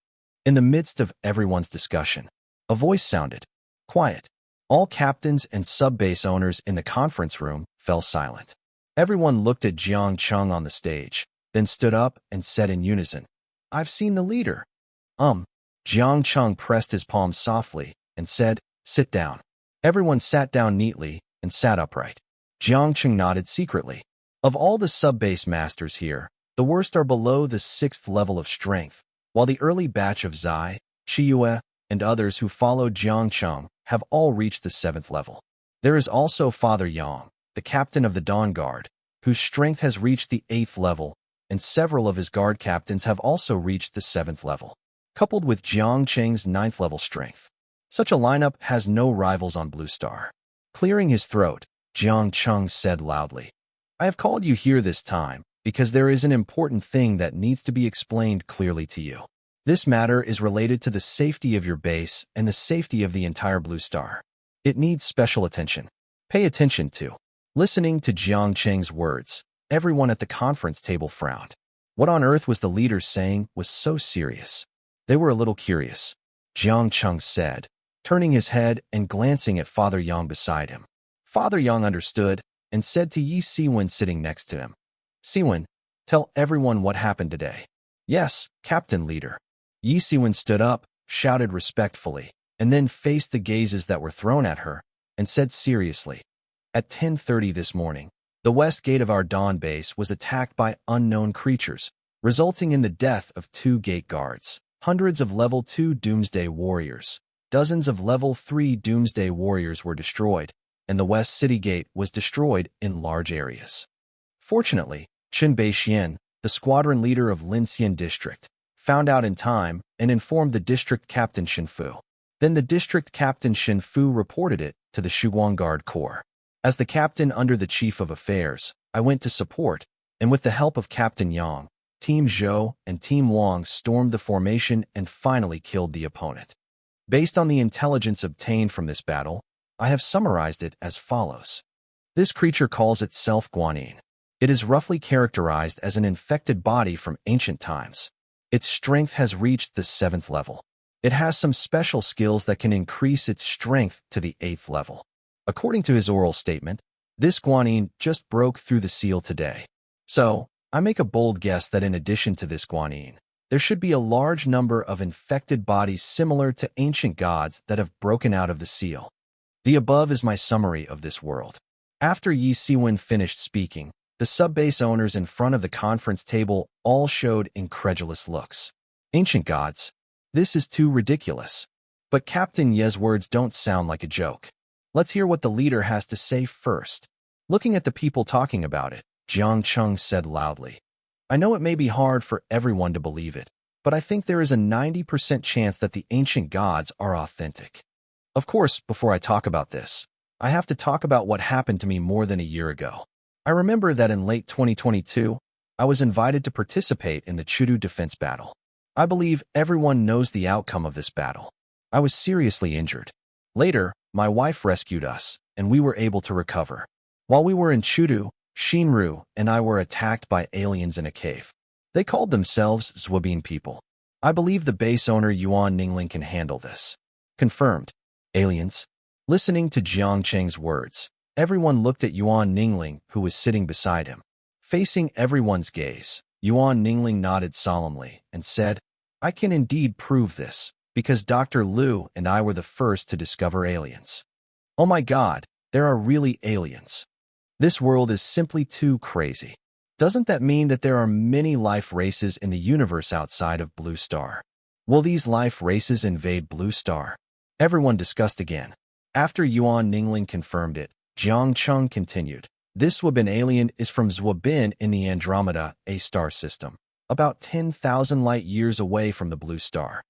In the midst of everyone's discussion, a voice sounded. "Quiet." All captains and sub-base owners in the conference room fell silent. Everyone looked at Jiang Cheng on the stage, then stood up and said in unison, "I've seen the leader." Jiang Cheng pressed his palms softly and said, "Sit down." Everyone sat down neatly and sat upright. Jiang Cheng nodded secretly. Of all the sub-base masters here, the worst are below the 6th level of strength, while the early batch of Zai, Chiyue, and others who followed Jiang Cheng have all reached the 7th level. There is also Father Yang, the captain of the Dawn Guard, whose strength has reached the 8th level, and several of his guard captains have also reached the 7th level. Coupled with Jiang Cheng's 9th level strength, such a lineup has no rivals on Blue Star. Clearing his throat, Jiang Cheng said loudly, "I have called you here this time because there is an important thing that needs to be explained clearly to you. This matter is related to the safety of your base and the safety of the entire Blue Star. It needs special attention. Pay attention to." Listening to Jiang Cheng's words, everyone at the conference table frowned. What on earth was the leader saying was so serious? They were a little curious. Jiang Cheng said, turning his head and glancing at Father Yang beside him. Father Yang understood and said to Yi Siwen sitting next to him, "Siwen, tell everyone what happened today." "Yes, Captain Leader." Yi Siwen stood up, shouted respectfully, and then faced the gazes that were thrown at her, and said seriously, "At 10:30 this morning, the west gate of our Dawn base was attacked by unknown creatures, resulting in the death of 2 gate guards. Hundreds of level 2 Doomsday Warriors, dozens of level 3 Doomsday Warriors were destroyed, and the West City Gate was destroyed in large areas. Fortunately, Chen Beixian, the squadron leader of Linxian District, found out in time and informed the district captain Shinfu. Then the district captain Shinfu reported it to the Shiguang Guard Corps. As the captain under the chief of affairs, I went to support, and with the help of Captain Yang, Team Zhou and Team Wang stormed the formation and finally killed the opponent. Based on the intelligence obtained from this battle, I have summarized it as follows. This creature calls itself Guanyin. It is roughly characterized as an infected body from ancient times. Its strength has reached the 7th level. It has some special skills that can increase its strength to the 8th level. According to his oral statement, this Guanyin just broke through the seal today. So, I make a bold guess that in addition to this Guanyin, there should be a large number of infected bodies similar to ancient gods that have broken out of the seal. The above is my summary of this world. After Yi Siwen finished speaking, the sub-base owners in front of the conference table all showed incredulous looks. Ancient gods? This is too ridiculous. But Captain Ye's words don't sound like a joke. Let's hear what the leader has to say first. Looking at the people talking about it, Jiang Cheng said loudly, "I know it may be hard for everyone to believe it, but I think there is a 90% chance that the ancient gods are authentic. Of course, before I talk about this, I have to talk about what happened to me more than a year ago. I remember that in late 2022, I was invited to participate in the Chudu defense battle. I believe everyone knows the outcome of this battle. I was seriously injured. Later, my wife rescued us, and we were able to recover. While we were in Chudu, Shinru and I were attacked by aliens in a cave. They called themselves Zwabin people. I believe the base owner Yuan Ningling can handle this. Confirmed. Aliens. Listening to Jiang Cheng's words, everyone looked at Yuan Ningling, who was sitting beside him. Facing everyone's gaze, Yuan Ningling nodded solemnly and said, I can indeed prove this, because Dr. Liu and I were the first to discover aliens. Oh my God, there are really aliens. This world is simply too crazy. Doesn't that mean that there are many life races in the universe outside of Blue Star? Will these life races invade Blue Star? Everyone discussed again. After Yuan Ningling confirmed it, Jiang Cheng continued. This Zwabin alien is from Zwabin in the Andromeda A star system, about 10,000 light years away from the Blue Star.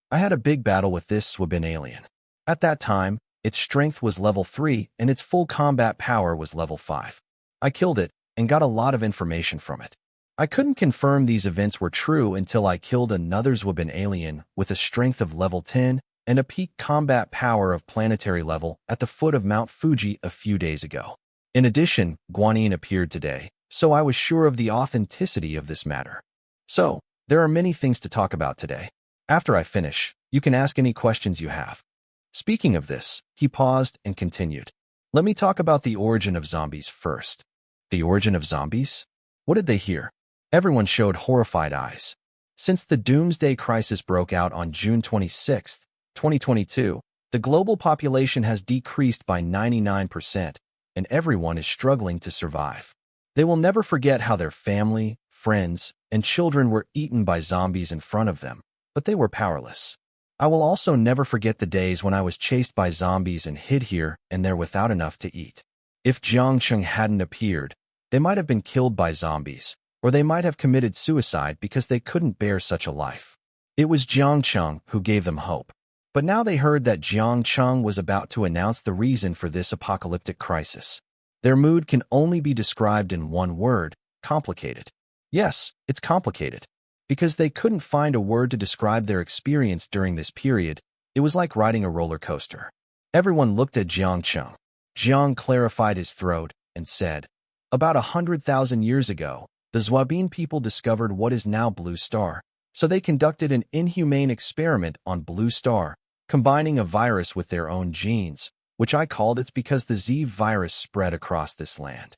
I had a big battle with this Zwabin alien. At that time, its strength was level 3 and its full combat power was level 5. I killed it and got a lot of information from it. I couldn't confirm these events were true until I killed another Zwabin alien with a strength of level 10 and a peak combat power of planetary level at the foot of Mount Fuji a few days ago. In addition, Guanyin appeared today, so I was sure of the authenticity of this matter. So, there are many things to talk about today. After I finish, you can ask any questions you have. Speaking of this, he paused and continued. Let me talk about the origin of zombies first. The origin of zombies? What did they hear? Everyone showed horrified eyes. Since the Doomsday Crisis broke out on June 26, 2022, the global population has decreased by 99%, and everyone is struggling to survive. They will never forget how their family, friends, and children were eaten by zombies in front of them, but they were powerless. I will also never forget the days when I was chased by zombies and hid here and there without enough to eat. If Jiang Cheng hadn't appeared, they might have been killed by zombies, or they might have committed suicide because they couldn't bear such a life. It was Jiang Cheng who gave them hope. But now they heard that Jiang Cheng was about to announce the reason for this apocalyptic crisis. Their mood can only be described in one word: complicated. Yes, it's complicated. Because they couldn't find a word to describe their experience during this period, it was like riding a roller coaster. Everyone looked at Jiang Cheng. Jiang clarified his throat and said, about 100,000 years ago, the Zwabin people discovered what is now Blue Star, so they conducted an inhumane experiment on Blue Star, combining a virus with their own genes, which I called it's because the Z virus spread across this land.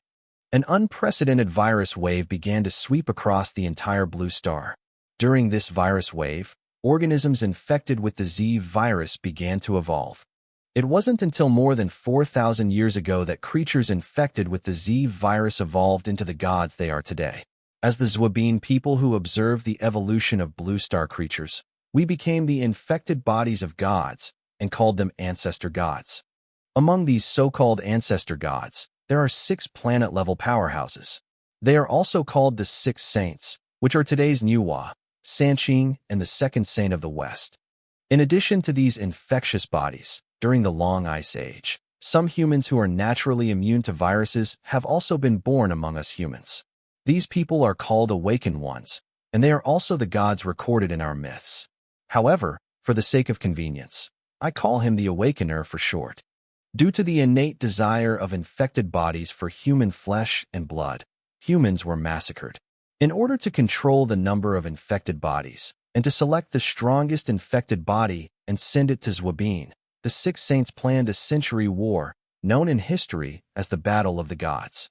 An unprecedented virus wave began to sweep across the entire Blue Star. During this virus wave, organisms infected with the Z virus began to evolve. It wasn't until more than 4,000 years ago that creatures infected with the Z virus evolved into the gods they are today. As the Zwabin people who observed the evolution of Blue Star creatures, we became the infected bodies of gods and called them ancestor gods. Among these so-called ancestor gods, there are 6 planet-level powerhouses. They are also called the 6 saints, which are today's Nuwa, Sanqing, and the second saint of the West. In addition to these infectious bodies, during the Long Ice Age, some humans who are naturally immune to viruses have also been born among us humans. These people are called awakened ones, and they are also the gods recorded in our myths. However, for the sake of convenience, I call him the Awakener for short. Due to the innate desire of infected bodies for human flesh and blood, humans were massacred. In order to control the number of infected bodies, and to select the strongest infected body and send it to Zwabin, the 6 saints planned a century war, known in history as the Battle of the Gods.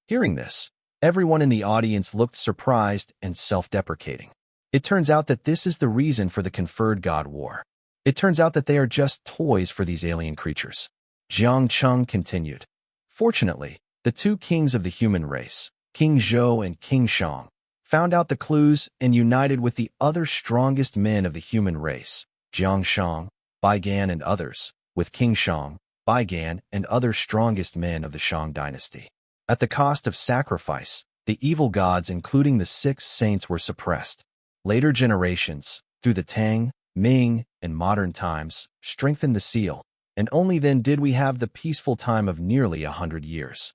Hearing this, everyone in the audience looked surprised and self-deprecating. It turns out that this is the reason for the conferred God War. It turns out that they are just toys for these alien creatures. Jiang Cheng continued. Fortunately, the 2 kings of the human race, King Zhou and King Shang, found out the clues and united with the other strongest men of the human race, Jiang Shang, Bai Gan and others, with King Shang, Bai Gan and other strongest men of the Shang dynasty. At the cost of sacrifice, the evil gods including the 6 saints were suppressed. Later generations, through the Tang, Ming, and modern times, strengthened the seal, and only then did we have the peaceful time of nearly 100 years.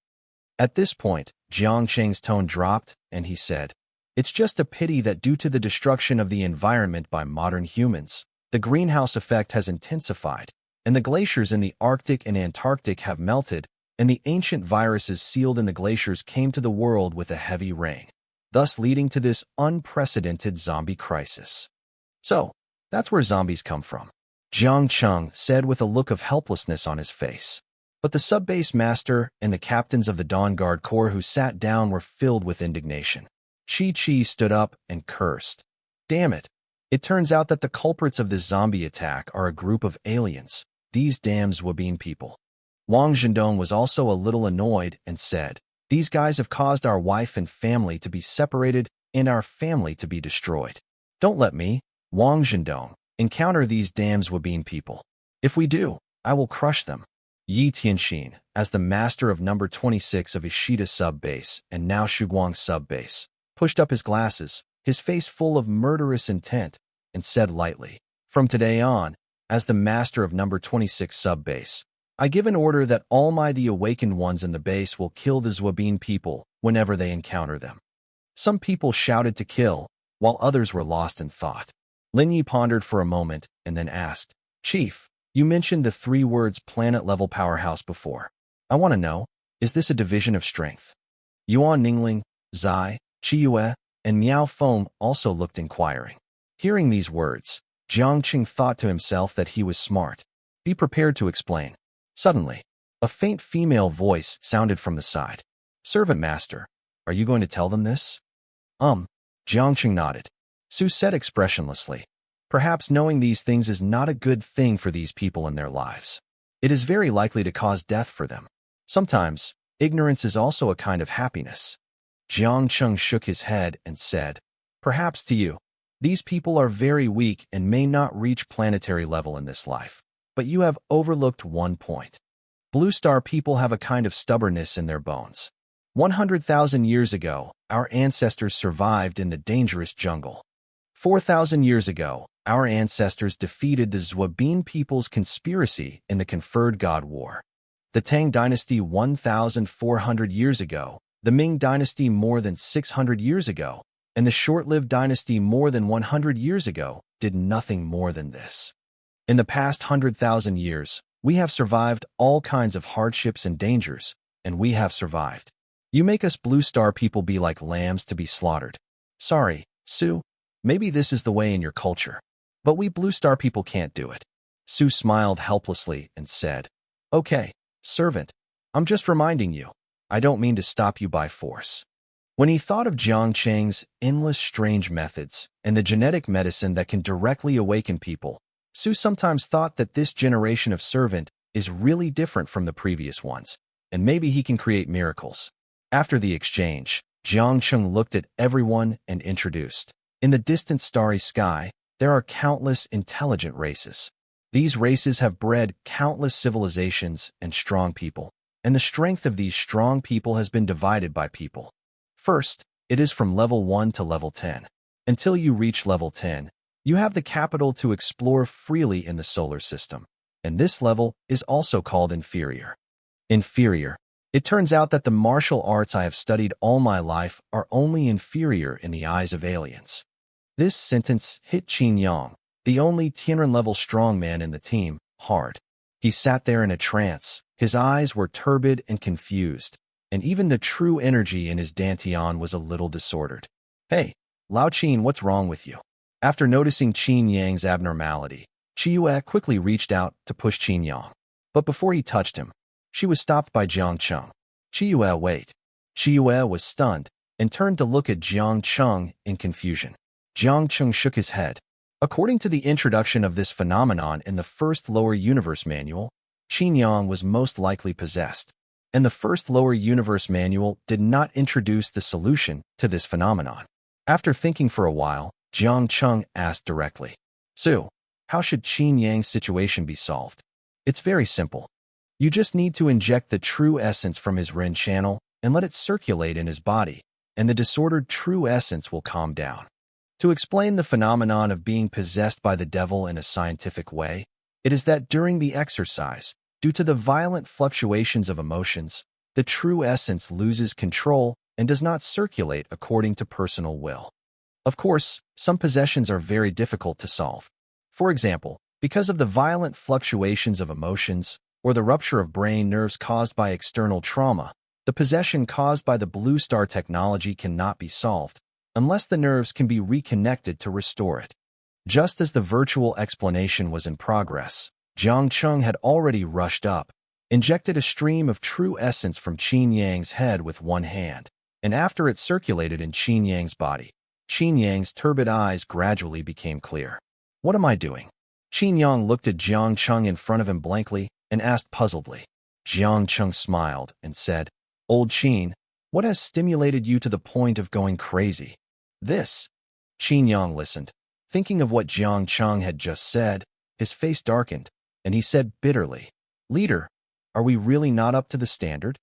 At this point, Jiang Cheng's tone dropped, and he said, it's just a pity that due to the destruction of the environment by modern humans, the greenhouse effect has intensified, and the glaciers in the Arctic and Antarctic have melted, and the ancient viruses sealed in the glaciers came to the world with a heavy rain. thus leading to this unprecedented zombie crisis. So, that's where zombies come from, Jiang Cheng said with a look of helplessness on his face. But the sub-base master and the captains of the Dawn Guard Corps who sat down were filled with indignation. Chi stood up and cursed. Damn it. It turns out that the culprits of this zombie attack are a group of aliens, these damn Zwabin people. Wang Zhendong was also a little annoyed and said, these guys have caused our wife and family to be separated and our family to be destroyed. Don't let me, Wang Zhendong, encounter these damn Zwabin people. If we do, I will crush them. Yi Tianxin, as the master of number 26 of Ishida sub-base and now Shuguang sub-base, pushed up his glasses, his face full of murderous intent, and said lightly, from today on, as the master of number 26 sub-base, I give an order that all the awakened ones in the base will kill the Zwabin people whenever they encounter them. Some people shouted to kill, while others were lost in thought. Lin Yi pondered for a moment and then asked, Chief, you mentioned the 3 words planet-level powerhouse before. I want to know, is this a division of strength? Yuan Ningling, Zai, Qiyue, and Miao Feng also looked inquiring. Hearing these words, Jiang Cheng thought to himself that he was smart. Be prepared to explain. Suddenly, a faint female voice sounded from the side. Servant master, are you going to tell them this? Jiang Cheng nodded. Su said expressionlessly, perhaps knowing these things is not a good thing for these people in their lives. It is very likely to cause death for them. Sometimes, ignorance is also a kind of happiness. Jiang Cheng shook his head and said, perhaps to you, these people are very weak and may not reach planetary level in this life. But you have overlooked one point. Blue Star people have a kind of stubbornness in their bones. 100,000 years ago, our ancestors survived in the dangerous jungle. 4,000 years ago, our ancestors defeated the Zwabin people's conspiracy in the conferred God War. The Tang dynasty 1,400 years ago, the Ming dynasty more than 600 years ago, and the short-lived dynasty more than 100 years ago did nothing more than this. In the past 100,000 years, we have survived all kinds of hardships and dangers, and we have survived. You make us Blue Star people be like lambs to be slaughtered. Sorry, Su, maybe this is the way in your culture, but we Blue Star people can't do it. Su smiled helplessly and said, okay, servant, I'm just reminding you. I don't mean to stop you by force. When he thought of Jiang Cheng's endless strange methods and the genetic medicine that can directly awaken people, Su sometimes thought that this generation of servant is really different from the previous ones, and maybe he can create miracles. After the exchange, Jiang Cheng looked at everyone and introduced. In the distant starry sky, there are countless intelligent races. These races have bred countless civilizations and strong people, and the strength of these strong people has been divided by people. First, it is from level 1 to level 10. Until you reach level 10, you have the capital to explore freely in the solar system, and this level is also called inferior. Inferior. It turns out that the martial arts I have studied all my life are only inferior in the eyes of aliens. This sentence hit Qin Yang, the only Tianren-level strongman in the team, hard. He sat there in a trance, his eyes were turbid and confused, and even the true energy in his dantian was a little disordered. Hey, Lao Qin, what's wrong with you? After noticing Qin Yang's abnormality, Qiyue quickly reached out to push Qin Yang. But before he touched him, she was stopped by Jiang Cheng. Qiyue, wait. Qiyue was stunned and turned to look at Jiang Cheng in confusion. Jiang Cheng shook his head. According to the introduction of this phenomenon in the first lower universe manual, Qin Yang was most likely possessed, and the first lower universe manual did not introduce the solution to this phenomenon. After thinking for a while, Jiang Cheng asked directly, Su, how should Qin Yang's situation be solved? It's very simple. You just need to inject the true essence from his Ren channel and let it circulate in his body, and the disordered true essence will calm down. To explain the phenomenon of being possessed by the devil in a scientific way, it is that during the exercise, due to the violent fluctuations of emotions, the true essence loses control and does not circulate according to personal will. Of course, some possessions are very difficult to solve. For example, because of the violent fluctuations of emotions or the rupture of brain nerves caused by external trauma, The possession caused by the blue star technology cannot be solved unless the nerves can be reconnected to restore it. Just as the virtual explanation was in progress, Jiang Cheng had already rushed up, injected a stream of true essence from Qin Yang's head with one hand, and after it circulated in Qin Yang's body, Qin Yang's turbid eyes gradually became clear. What am I doing? Qin Yang looked at Jiang Cheng in front of him blankly and asked puzzledly. Jiang Cheng smiled and said, Old Qin, what has stimulated you to the point of going crazy? This. Qin Yang listened. Thinking of what Jiang Cheng had just said, his face darkened, and he said bitterly, Leader, are we really not up to the standard?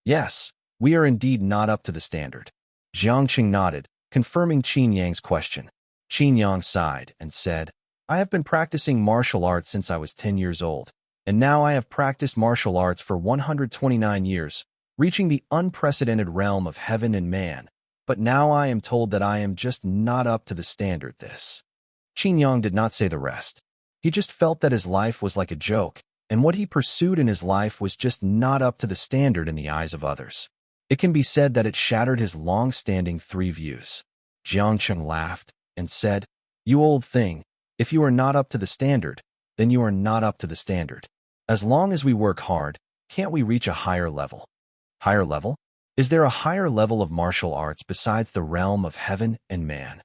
Yes, we are indeed not up to the standard. Jiang Cheng nodded, confirming Qin Yang's question. Qin Yang sighed and said, I have been practicing martial arts since I was 10 years old, and now I have practiced martial arts for 129 years, reaching the unprecedented realm of heaven and man, but now I am told that I am just not up to the standard. This. Qin Yang did not say the rest. He just felt that his life was like a joke, and what he pursued in his life was just not up to the standard in the eyes of others. It can be said that it shattered his long-standing three views. Jiang Cheng laughed and said, You old thing, if you are not up to the standard, then you are not up to the standard. As long as we work hard, can't we reach a higher level? Higher level? Is there a higher level of martial arts besides the realm of heaven and man?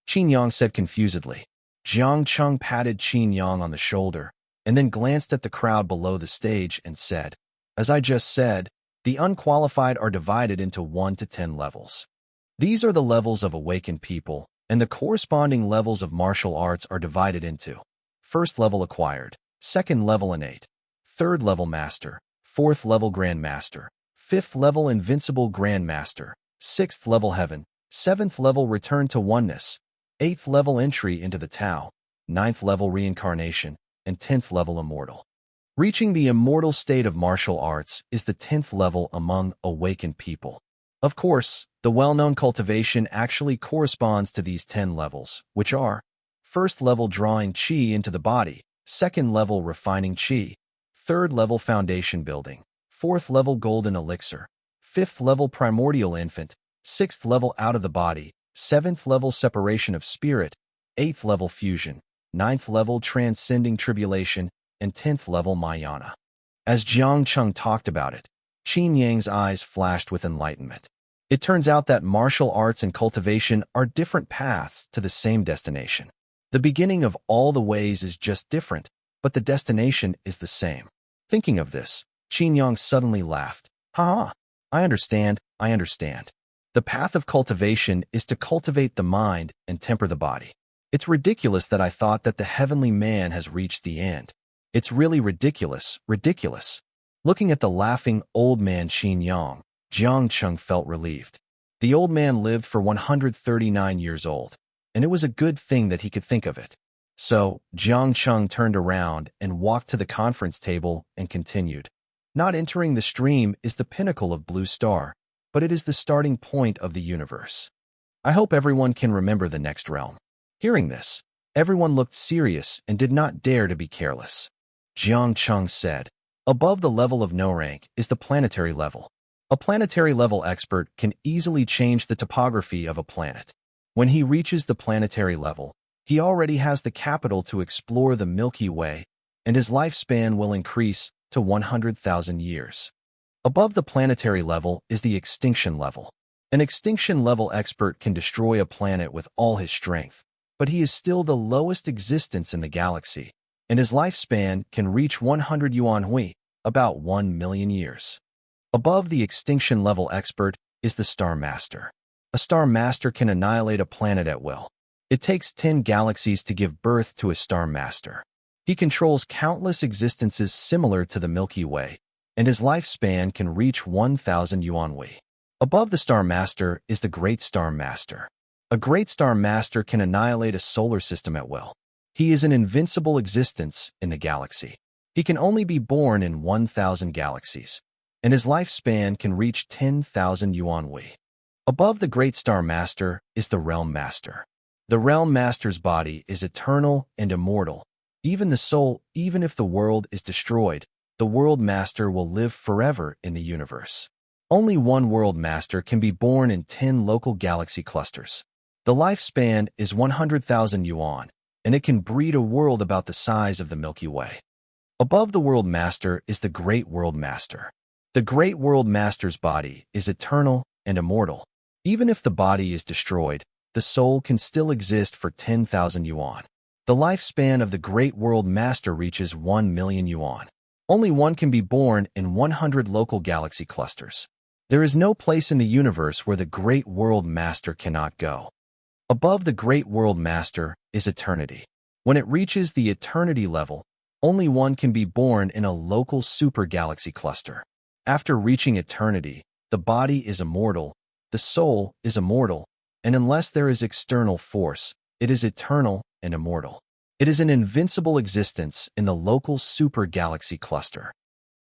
Qin Yang said confusedly. Jiang Cheng patted Qin Yang on the shoulder and then glanced at the crowd below the stage and said, As I just said, the unqualified are divided into 1 to 10 levels. These are the levels of awakened people, and the corresponding levels of martial arts are divided into first level acquired, second level innate, third level master, fourth level grandmaster, fifth level invincible grandmaster, sixth level heaven, seventh level return to oneness, eighth level entry into the Tao, ninth level reincarnation, and 10th level immortal. Reaching the immortal state of martial arts is the 10th level among awakened people. Of course, the well-known cultivation actually corresponds to these 10 levels, which are first level drawing qi into the body, second level refining qi, third level foundation building, fourth level golden elixir, fifth level primordial infant, sixth level out of the body, seventh level separation of spirit, eighth level fusion, ninth level transcending tribulation, and 10th level Mayana. As Jiang Cheng talked about it, Qin Yang's eyes flashed with enlightenment. It turns out that martial arts and cultivation are different paths to the same destination. The beginning of all the ways is just different, but the destination is the same. Thinking of this, Qin Yang suddenly laughed. Ha ha, I understand. The path of cultivation is to cultivate the mind and temper the body. It's ridiculous that I thought that the heavenly man has reached the end. It's really ridiculous. Looking at the laughing old man Qin Yang, Jiang Cheng felt relieved. The old man lived for 139 years old, and it was a good thing that he could think of it. So, Jiang Cheng turned around and walked to the conference table and continued. Not entering the stream is the pinnacle of Blue Star, but it is the starting point of the universe. I hope everyone can remember the next realm. Hearing this, everyone looked serious and did not dare to be careless. Jiang Cheng said, Above the level of no rank is the planetary level. A planetary level expert can easily change the topography of a planet. When he reaches the planetary level, he already has the capital to explore the Milky Way, and his lifespan will increase to 100,000 years. Above the planetary level is the extinction level. An extinction level expert can destroy a planet with all his strength, but he is still the lowest existence in the galaxy, and his lifespan can reach 100 yuan hui, about 1 million years. Above the extinction level expert is the Star Master. A Star Master can annihilate a planet at will. It takes 10 galaxies to give birth to a Star Master. He controls countless existences similar to the Milky Way, and his lifespan can reach 1,000 yuan hui. Above the Star Master is the Great Star Master. A Great Star Master can annihilate a solar system at will. He is an invincible existence in the galaxy. He can only be born in 1,000 galaxies, and his lifespan can reach 10,000 yuan hui. Above the Great Star Master is the Realm Master. The Realm Master's body is eternal and immortal. Even the soul, even if the world is destroyed, the World Master will live forever in the universe. Only one world master can be born in 10 local galaxy clusters. The lifespan is 100,000 yuan, and it can breed a world about the size of the Milky Way. Above the world master is the Great World Master. The Great World Master's body is eternal and immortal. Even if the body is destroyed, the soul can still exist for 10,000 yuan. The lifespan of the Great World Master reaches 1 million yuan. Only one can be born in 100 local galaxy clusters. There is no place in the universe where the Great World Master cannot go. Above the Great World Master is eternity. When it reaches the eternity level, only one can be born in a local super galaxy cluster. After reaching eternity, the body is immortal, the soul is immortal, and unless there is external force, it is eternal and immortal. It is an invincible existence in the local super galaxy cluster.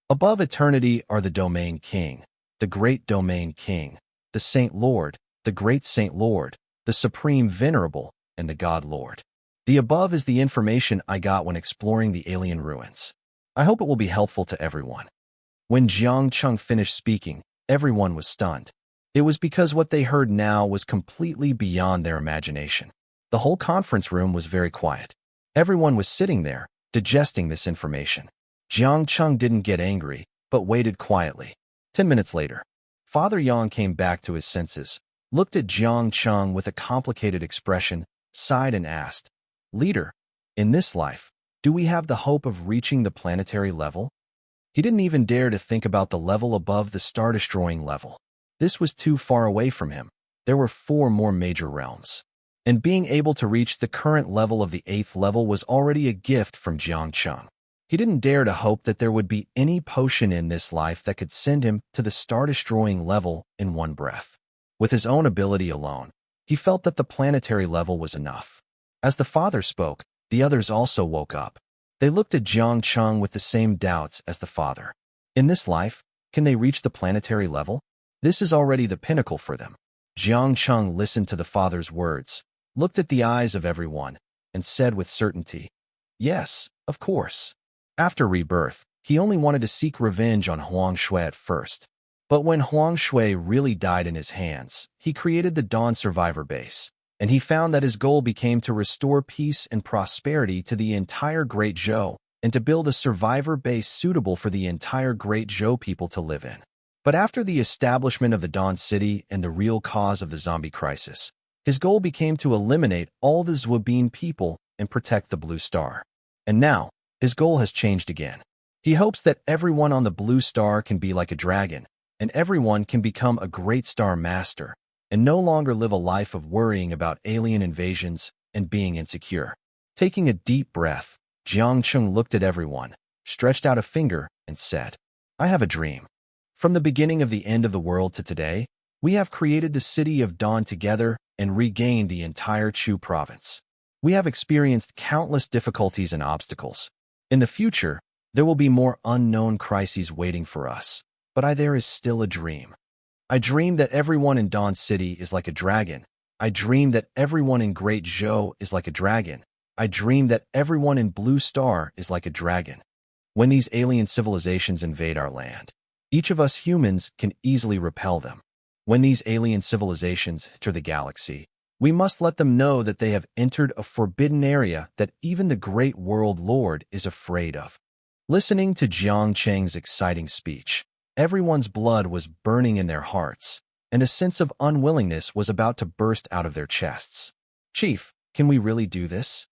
Above eternity are the Domain King, the Great Domain King, the Saint Lord, the Great Saint Lord, the Supreme Venerable, and the God Lord. The above is the information I got when exploring the alien ruins. I hope it will be helpful to everyone. When Jiang Cheng finished speaking, everyone was stunned. It was because what they heard now was completely beyond their imagination. The whole conference room was very quiet. Everyone was sitting there, digesting this information. Jiang Cheng didn't get angry, but waited quietly. 10 minutes later, Father Yang came back to his senses, looked at Jiang Cheng with a complicated expression, sighed and asked, "Leader, in this life, do we have the hope of reaching the planetary level?" He didn't even dare to think about the level above the star-destroying level. This was too far away from him. There were 4 more major realms. And being able to reach the current level of the 8th level was already a gift from Jiang Cheng. He didn't dare to hope that there would be any potion in this life that could send him to the star-destroying level in one breath. With his own ability alone, he felt that the planetary level was enough. As the father spoke, the others also woke up. They looked at Jiang Cheng with the same doubts as the father. In this life, can they reach the planetary level? This is already the pinnacle for them. Jiang Cheng listened to the father's words, looked at the eyes of everyone, and said with certainty, "Yes, of course." After rebirth, he only wanted to seek revenge on Huang Shui at first. But when Huang Shui really died in his hands, he created the Dawn Survivor Base, and he found that his goal became to restore peace and prosperity to the entire Great Zhou, and to build a survivor base suitable for the entire Great Zhou people to live in. But after the establishment of the Dawn City and the real cause of the zombie crisis, his goal became to eliminate all the Zhuobin people and protect the Blue Star. And now, his goal has changed again. He hopes that everyone on the Blue Star can be like a dragon, and everyone can become a great star master, and no longer live a life of worrying about alien invasions and being insecure. Taking a deep breath, Jiang Cheng looked at everyone, stretched out a finger, and said, "I have a dream. From the beginning of the end of the world to today, we have created the city of Dawn together and regained the entire Chu province. We have experienced countless difficulties and obstacles. In the future, there will be more unknown crises waiting for us, but there is still a dream. I dream that everyone in Dawn City is like a dragon. I dream that everyone in Great Zhou is like a dragon. I dream that everyone in Blue Star is like a dragon. When these alien civilizations invade our land, each of us humans can easily repel them. When these alien civilizations enter the galaxy, we must let them know that they have entered a forbidden area that even the Great World Lord is afraid of." Listening to Jiang Cheng's exciting speech, everyone's blood was burning in their hearts, and a sense of unwillingness was about to burst out of their chests. "Chief, can we really do this?"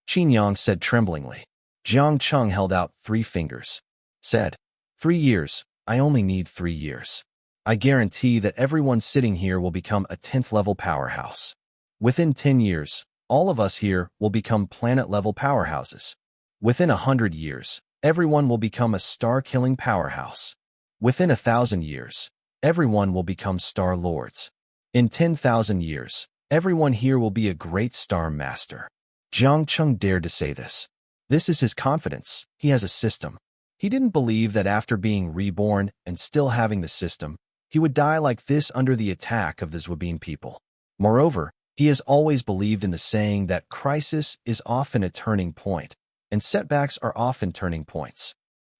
Qin Yang said tremblingly. Jiang Cheng held out 3 fingers, said, 3 years, I only need 3 years. I guarantee that everyone sitting here will become a 10th-level powerhouse. Within 10 years, all of us here will become planet-level powerhouses. Within 100 years, everyone will become a star-killing powerhouse. Within 1,000 years, everyone will become star lords. In 10,000 years, everyone here will be a great star master. Jiang Cheng dared to say this. This is his confidence. He has a system. He didn't believe that after being reborn and still having the system, he would die like this under the attack of the Zhuobin people. Moreover, he has always believed in the saying that crisis is often a turning point, and setbacks are often turning points.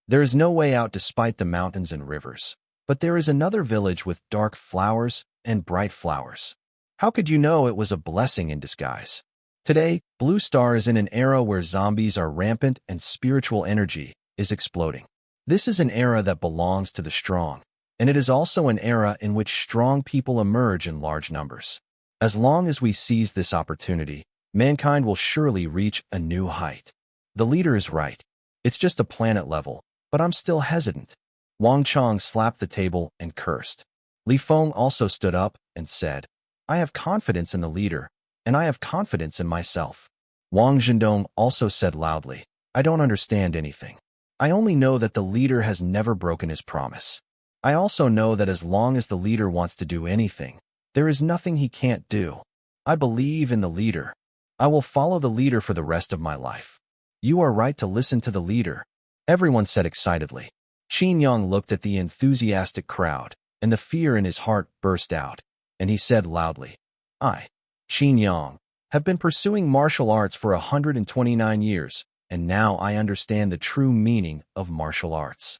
There is no way out despite the mountains and rivers. But there is another village with dark flowers and bright flowers. How could you know it was a blessing in disguise? Today, Blue Star is in an era where zombies are rampant and spiritual energy is exploding. This is an era that belongs to the strong, and it is also an era in which strong people emerge in large numbers. As long as we seize this opportunity, mankind will surely reach a new height. The leader is right. It's just a planet level, but I'm still hesitant. Wang Chong slapped the table and cursed. Li Feng also stood up and said, I have confidence in the leader, and I have confidence in myself. Wang Zhendong also said loudly, I don't understand anything. I only know that the leader has never broken his promise. I also know that as long as the leader wants to do anything, there is nothing he can't do. I believe in the leader. I will follow the leader for the rest of my life. You are right to listen to the leader, everyone said excitedly. Qin Yang looked at the enthusiastic crowd, and the fear in his heart burst out, and he said loudly, I, Qin Yang, have been pursuing martial arts for 129 years, and now I understand the true meaning of martial arts.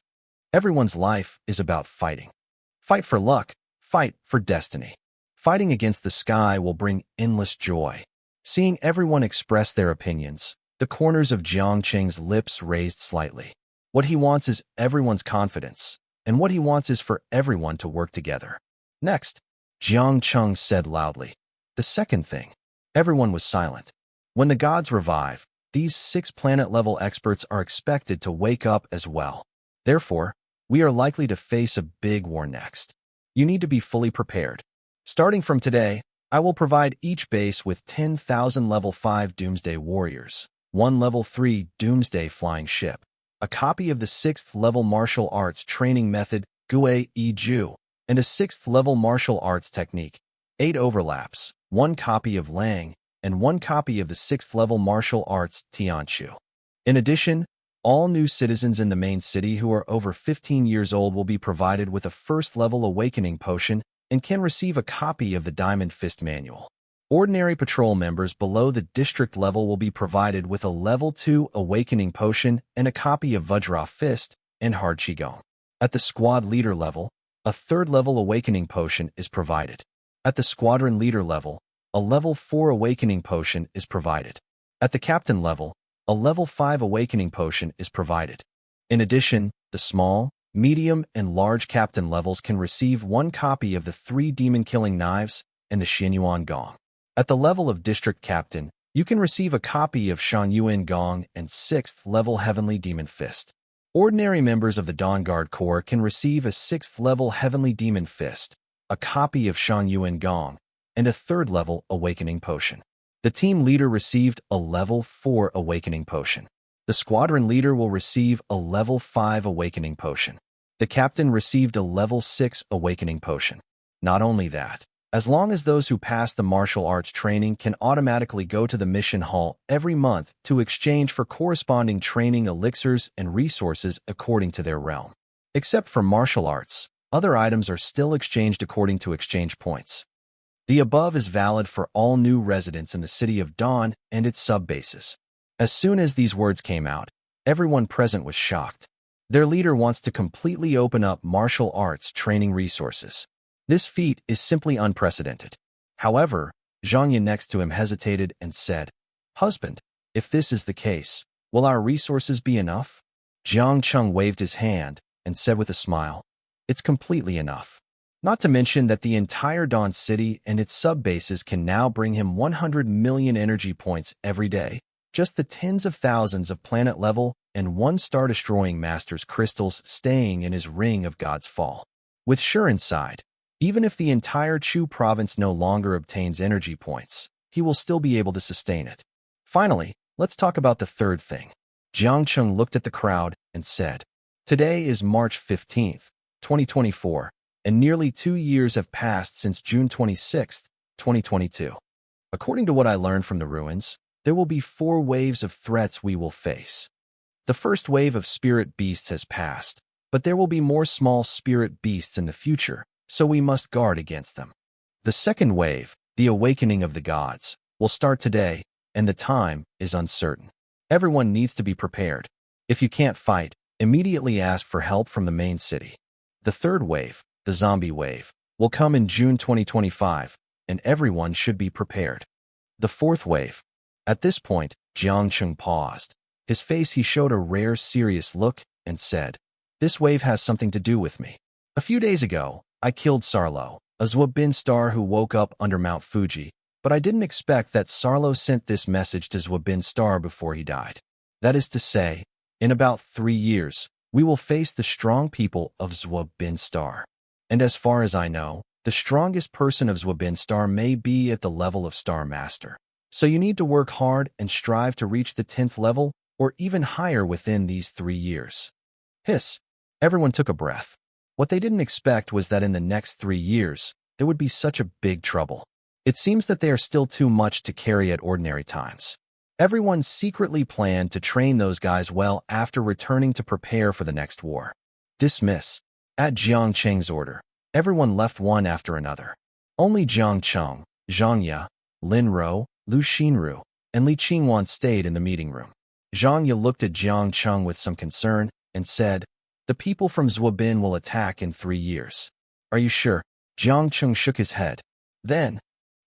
Everyone's life is about fighting. Fight for luck, fight for destiny. Fighting against the sky will bring endless joy. Seeing everyone express their opinions, the corners of Jiang Cheng's lips raised slightly. What he wants is everyone's confidence, and what he wants is for everyone to work together. Next, Jiang Cheng said loudly, the second thing. Everyone was silent. When the gods revive, these 6 planet-level experts are expected to wake up as well. Therefore, we are likely to face a big war next. You need to be fully prepared. Starting from today, I will provide each base with 10,000 level 5 Doomsday Warriors, 1 level 3 Doomsday Flying Ship, a copy of the 6th level martial arts training method Gui Yi Ju, and a 6th level martial arts technique, 8 overlaps, 1 copy of Lang, and 1 copy of the 6th level martial arts Tianchu. In addition, all new citizens in the main city who are over 15 years old will be provided with a 1st level awakening potion and can receive a copy of the Diamond Fist Manual. Ordinary patrol members below the district level will be provided with a level 2 awakening potion and a copy of Vajra Fist and Hard Qigong. At the squad leader level, a 3rd level awakening potion is provided. At the squadron leader level, a level 4 awakening potion is provided. At the captain level, a level 5 awakening potion is provided. In addition, the small, medium, and large captain levels can receive 1 copy of the 3 demon-killing knives and the Xianyuan Gong. At the level of district captain, you can receive a copy of Shanyuan Gong and 6th level Heavenly Demon Fist. Ordinary members of the Dawn Guard Corps can receive a 6th level Heavenly Demon Fist, a copy of Shanyuan Gong, and a 3rd level Awakening Potion. The team leader received a level 4 Awakening Potion. The squadron leader will receive a level 5 Awakening Potion. The captain received a level 6 Awakening Potion. Not only that, as long as those who pass the martial arts training can automatically go to the mission hall every month to exchange for corresponding training elixirs and resources according to their realm. Except for martial arts, other items are still exchanged according to exchange points. The above is valid for all new residents in the City of Dawn and its sub-bases. As soon as these words came out, everyone present was shocked. Their leader wants to completely open up martial arts training resources. This feat is simply unprecedented. However, Zhang Yan next to him hesitated and said, Husband, if this is the case, will our resources be enough? Jiang Cheng waved his hand and said with a smile, It's completely enough. Not to mention that the entire Dawn City and its sub-bases can now bring him 100 million energy points every day. Just the tens of thousands of planet level and 1 star-destroying master's crystals staying in his ring of God's fall. With Sure inside, even if the entire Chu province no longer obtains energy points, he will still be able to sustain it. Finally, let's talk about the 3rd thing. Jiang Cheng looked at the crowd and said, Today is March 15th, 2024, and nearly 2 years have passed since June 26th, 2022. According to what I learned from the ruins, there will be 4 waves of threats we will face. The first wave of spirit beasts has passed, but there will be more small spirit beasts in the future, so we must guard against them. The second wave, the awakening of the gods, will start today, and the time is uncertain. Everyone needs to be prepared. If you can't fight, immediately ask for help from the main city. The third wave, the zombie wave, will come in June 2025, and everyone should be prepared. The fourth wave. At this point, Jiang Cheng paused. His face he showed a rare serious look and said, "This wave has something to do with me. A few days ago, I killed Sarlo, a Zwabin star who woke up under Mount Fuji, but I didn't expect that Sarlo sent this message to Zwabin star before he died. That is to say, in about 3 years, we will face the strong people of Zwabin star. And as far as I know, the strongest person of Zwabin star may be at the level of Star Master. So you need to work hard and strive to reach the 10th level or even higher within these 3 years." Hiss. Everyone took a breath. What they didn't expect was that in the next 3 years, there would be such a big trouble. It seems that they are still too much to carry at ordinary times. Everyone secretly planned to train those guys well after returning to prepare for the next war. Dismiss. At Jiang Cheng's order, everyone left one after another. Only Jiang Cheng, Zhang Ya, Lin Ro, Lu Xinru, and Li Qingwan stayed in the meeting room. Zhang Ya looked at Jiang Cheng with some concern and said, "The people from Zwabin will attack in 3 years. Are you sure?" Jiang Cheng shook his head. Then,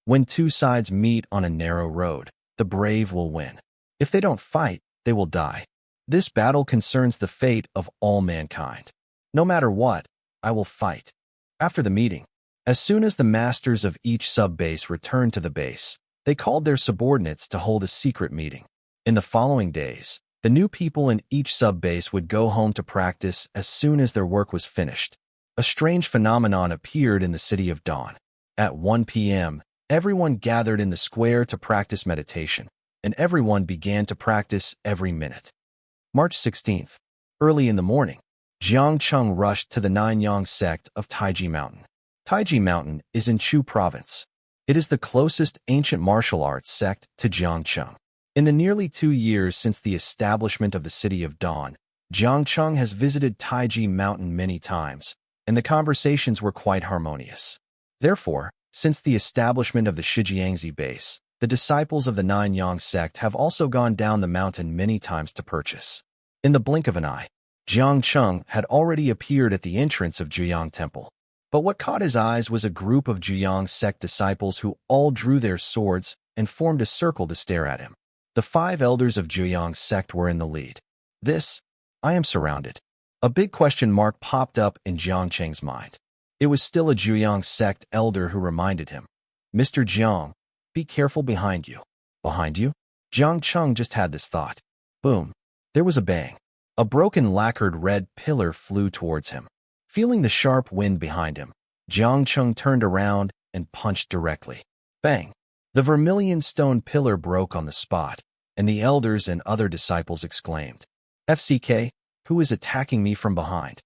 when two sides meet on a narrow road, the brave will win. If they don't fight, they will die. This battle concerns the fate of all mankind. No matter what, I will fight. After the meeting, as soon as the masters of each sub-base returned to the base, they called their subordinates to hold a secret meeting. In the following days, the new people in each sub-base would go home to practice as soon as their work was finished. A strange phenomenon appeared in the city of Dawn. At 1 p.m., everyone gathered in the square to practice meditation, and everyone began to practice every minute. March 16th. Early in the morning, Jiang Cheng rushed to the Nanyang sect of Taiji Mountain. Taiji Mountain is in Chu Province. It is the closest ancient martial arts sect to Jiang Cheng. In the nearly 2 years since the establishment of the city of Dawn, Jiang Cheng has visited Taiji Mountain many times, and the conversations were quite harmonious. Therefore, since the establishment of the Shijiangzi base, the disciples of the Nanyang sect have also gone down the mountain many times to purchase. In the blink of an eye, Jiang Cheng had already appeared at the entrance of Juyang Temple. But what caught his eyes was a group of Juyang sect disciples who all drew their swords and formed a circle to stare at him. The 5 elders of Juyang sect were in the lead. I am surrounded. A big question mark popped up in Jiang Cheng's mind. It was still a Juyang sect elder who reminded him, "Mr. Jiang, be careful behind you." Behind you? Jiang Cheng just had this thought. Boom. There was a bang. A broken lacquered red pillar flew towards him. Feeling the sharp wind behind him, Jiang Cheng turned around and punched directly. Bang! The vermilion stone pillar broke on the spot, and the elders and other disciples exclaimed, "FCK, who is attacking me from behind?"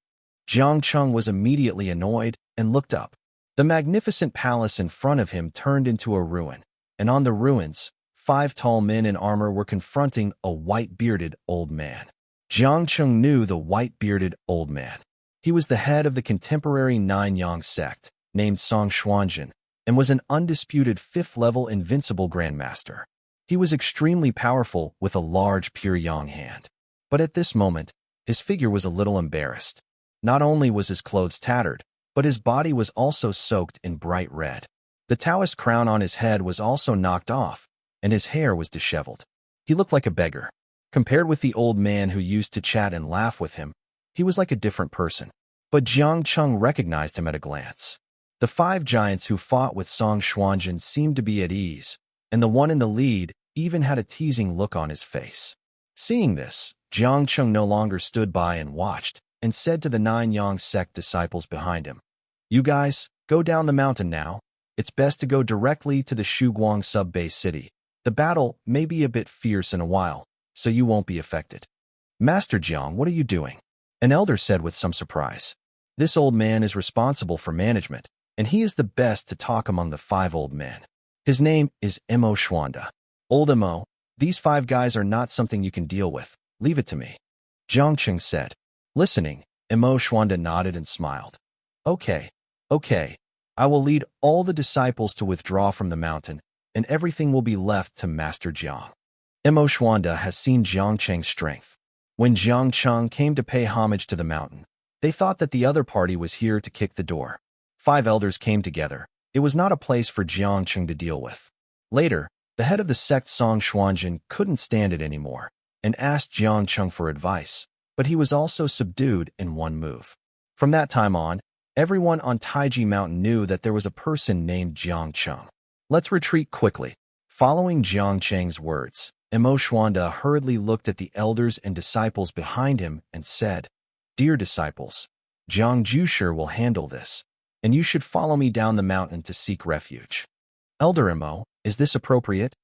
Jiang Cheng was immediately annoyed and looked up. The magnificent palace in front of him turned into a ruin, and on the ruins, 5 tall men in armor were confronting a white-bearded old man. Jiang Cheng knew the white-bearded old man. He was the head of the contemporary Nanyang sect, named Song Xuanjin, and was an undisputed 5th-level invincible grandmaster. He was extremely powerful with a large pure yang hand. But at this moment, his figure was a little embarrassed. Not only was his clothes tattered, but his body was also soaked in bright red. The Taoist crown on his head was also knocked off, and his hair was disheveled. He looked like a beggar. Compared with the old man who used to chat and laugh with him, he was like a different person. But Jiang Cheng recognized him at a glance. The 5 giants who fought with Song Xuanjin seemed to be at ease, and the one in the lead even had a teasing look on his face. Seeing this, Jiang Cheng no longer stood by and watched, and said to the Nanyang sect disciples behind him, "You guys, go down the mountain now. It's best to go directly to the Shuguang sub-base city. The battle may be a bit fierce in a while, so you won't be affected." "Master Jiang, what are you doing?" an elder said with some surprise. "This old man is responsible for management, and he is the best to talk among the 5 old men. His name is Mo Xuanda. Old Mo, these 5 guys are not something you can deal with. Leave it to me." Jiang Cheng said. Listening, Mo Xuanda nodded and smiled. Okay. I will lead all the disciples to withdraw from the mountain, and everything will be left to Master Jiang." Mo Xuanda has seen Jiang Cheng's strength. When Jiang Cheng came to pay homage to the mountain, They thought that the other party was here to kick the door. 5 elders came together. It was not a place for Jiang Cheng to deal with. Later, the head of the sect Song Xuanjin couldn't stand it anymore and asked Jiang Cheng for advice, but he was also subdued in one move. From that time on, everyone on Taiji Mountain knew that there was a person named Jiang Cheng. Let's retreat quickly. Following Jiang Cheng's words, Emo Xuanda hurriedly looked at the elders and disciples behind him and said, "Dear disciples, Jiang Jusher will handle this, and you should follow me down the mountain to seek refuge." "Elder Emo, is this appropriate?"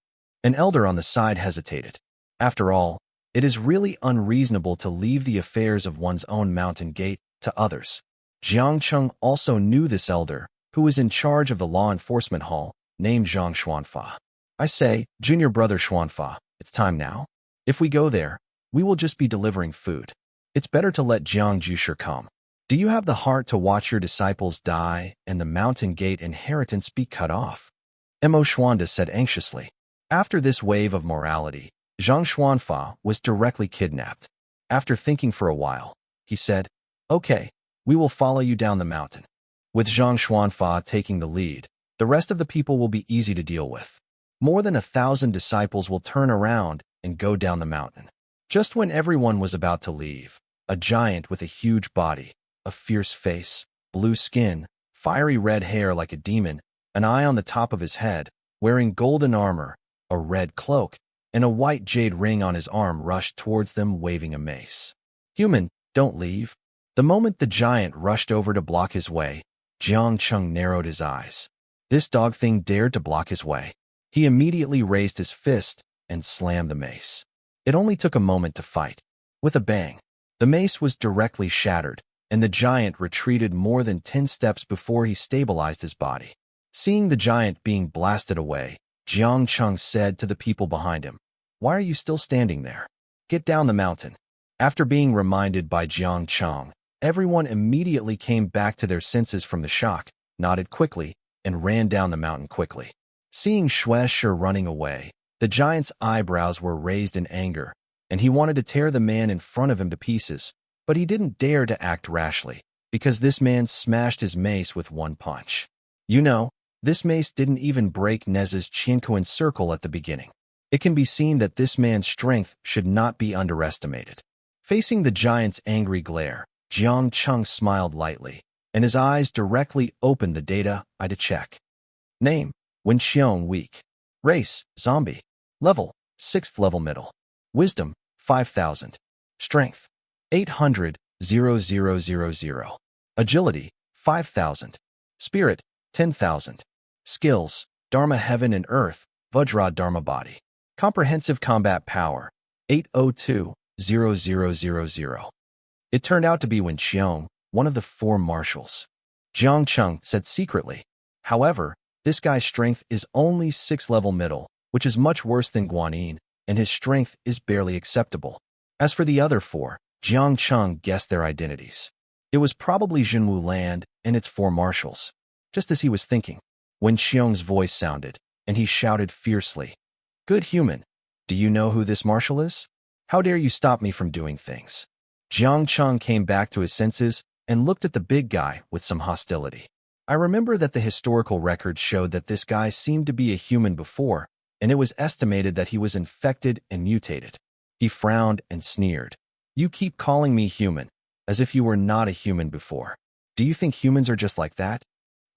An elder on the side hesitated. After all, it is really unreasonable to leave the affairs of one's own mountain gate to others. Jiang Cheng also knew this elder, who was in charge of the law enforcement hall, named Zhang Xuanfa. "I say, junior brother Xuanfa, it's time now. If we go there, we will just be delivering food. It's better to let Jiang Jusher come. Do you have the heart to watch your disciples die and the mountain gate inheritance be cut off?" Emo Xuanda said anxiously. After this wave of morality, Zhang Xuanfa was directly kidnapped. After thinking for a while, he said, "Okay, we will follow you down the mountain." With Zhang Xuanfa taking the lead, the rest of the people will be easy to deal with. More than 1,000 disciples will turn around and go down the mountain. Just when everyone was about to leave, a giant with a huge body, a fierce face, blue skin, fiery red hair like a demon, an eye on the top of his head, wearing golden armor, a red cloak, and a white jade ring on his arm rushed towards them waving a mace. "Human, don't leave." The moment the giant rushed over to block his way, Jiang Cheng narrowed his eyes. This dog thing dared to block his way. He immediately raised his fist and slammed the mace. It only took a moment to fight. With a bang, the mace was directly shattered, and the giant retreated more than 10 steps before he stabilized his body. Seeing the giant being blasted away, Jiang Cheng said to the people behind him, "Why are you still standing there? Get down the mountain." After being reminded by Jiang Cheng, everyone immediately came back to their senses from the shock, nodded quickly, and ran down the mountain quickly. Seeing Xuesher running away, the giant's eyebrows were raised in anger, and he wanted to tear the man in front of him to pieces, but he didn't dare to act rashly, because this man smashed his mace with one punch. You know, this mace didn't even break Nez's Qianquan circle at the beginning. It can be seen that this man's strength should not be underestimated. Facing the giant's angry glare, Jiang Cheng smiled lightly, and his eyes directly opened the data I to check. Name, Wenxiong weak. Race, zombie. Level, 6th level middle. Wisdom, 5,000. Strength, 800,000. Agility, 5,000. Spirit, 10,000. Skills, Dharma Heaven and Earth, Vajra Dharma Body. Comprehensive Combat Power, 802,000. It turned out to be Wenxiong, one of the 4 marshals. Jiang Cheng said secretly. However, this guy's strength is only 6th level middle, which is much worse than Guanyin, and his strength is barely acceptable. As for the other 4, Jiang Cheng guessed their identities. It was probably Jinwu Land and its 4 marshals. Just as he was thinking, Wenxiong's voice sounded, and he shouted fiercely, "Good human, do you know who this marshal is? How dare you stop me from doing things?" Jiang Cheng came back to his senses and looked at the big guy with some hostility. I remember that the historical records showed that this guy seemed to be a human before, and it was estimated that he was infected and mutated. He frowned and sneered. "You keep calling me human, as if you were not a human before. Do you think humans are just like that?"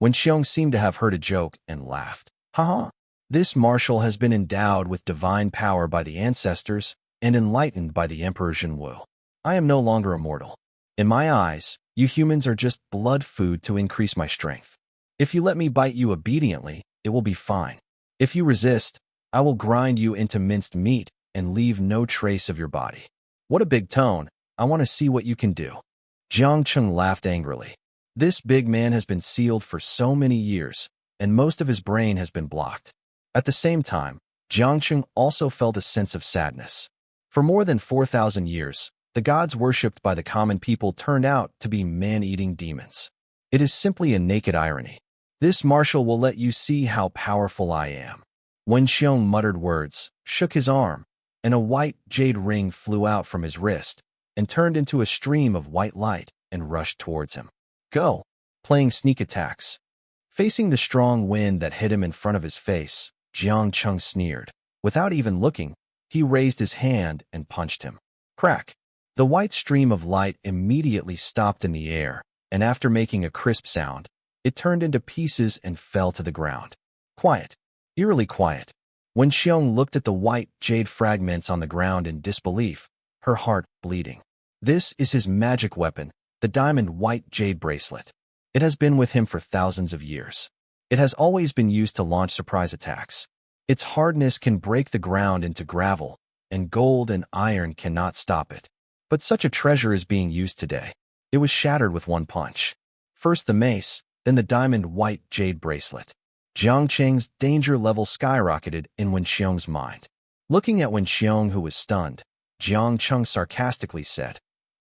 Wenxiong seemed to have heard a joke and laughed. "Haha, this marshal has been endowed with divine power by the ancestors and enlightened by the Emperor Jinwu. I am no longer immortal. In my eyes, you humans are just blood food to increase my strength. If you let me bite you obediently, it will be fine. If you resist, I will grind you into minced meat and leave no trace of your body." "What a big tone. I want to see what you can do." Jiang Cheng laughed angrily. This big man has been sealed for so many years, and most of his brain has been blocked. At the same time, Jiang Cheng also felt a sense of sadness. For more than 4,000 years, the gods worshipped by the common people turned out to be man-eating demons. It is simply a naked irony. "This marshal will let you see how powerful I am." Wenxiong muttered words, shook his arm, and a white jade ring flew out from his wrist and turned into a stream of white light, and rushed towards him. Go! Playing sneak attacks. Facing the strong wind that hit him in front of his face, Jiang Cheng sneered. Without even looking, he raised his hand and punched him. Crack! The white stream of light immediately stopped in the air, and after making a crisp sound, it turned into pieces and fell to the ground. Quiet. Eerily quiet. When Xiong looked at the white jade fragments on the ground in disbelief, her heart bleeding. This is his magic weapon, the diamond white jade bracelet. It has been with him for thousands of years. It has always been used to launch surprise attacks. Its hardness can break the ground into gravel, and gold and iron cannot stop it. But such a treasure is being used today. It was shattered with one punch. First the mace, then the diamond white jade bracelet. Jiang Cheng's danger level skyrocketed in Wen Xiong's mind. Looking at Wen Xiong, who was stunned, Jiang Cheng sarcastically said,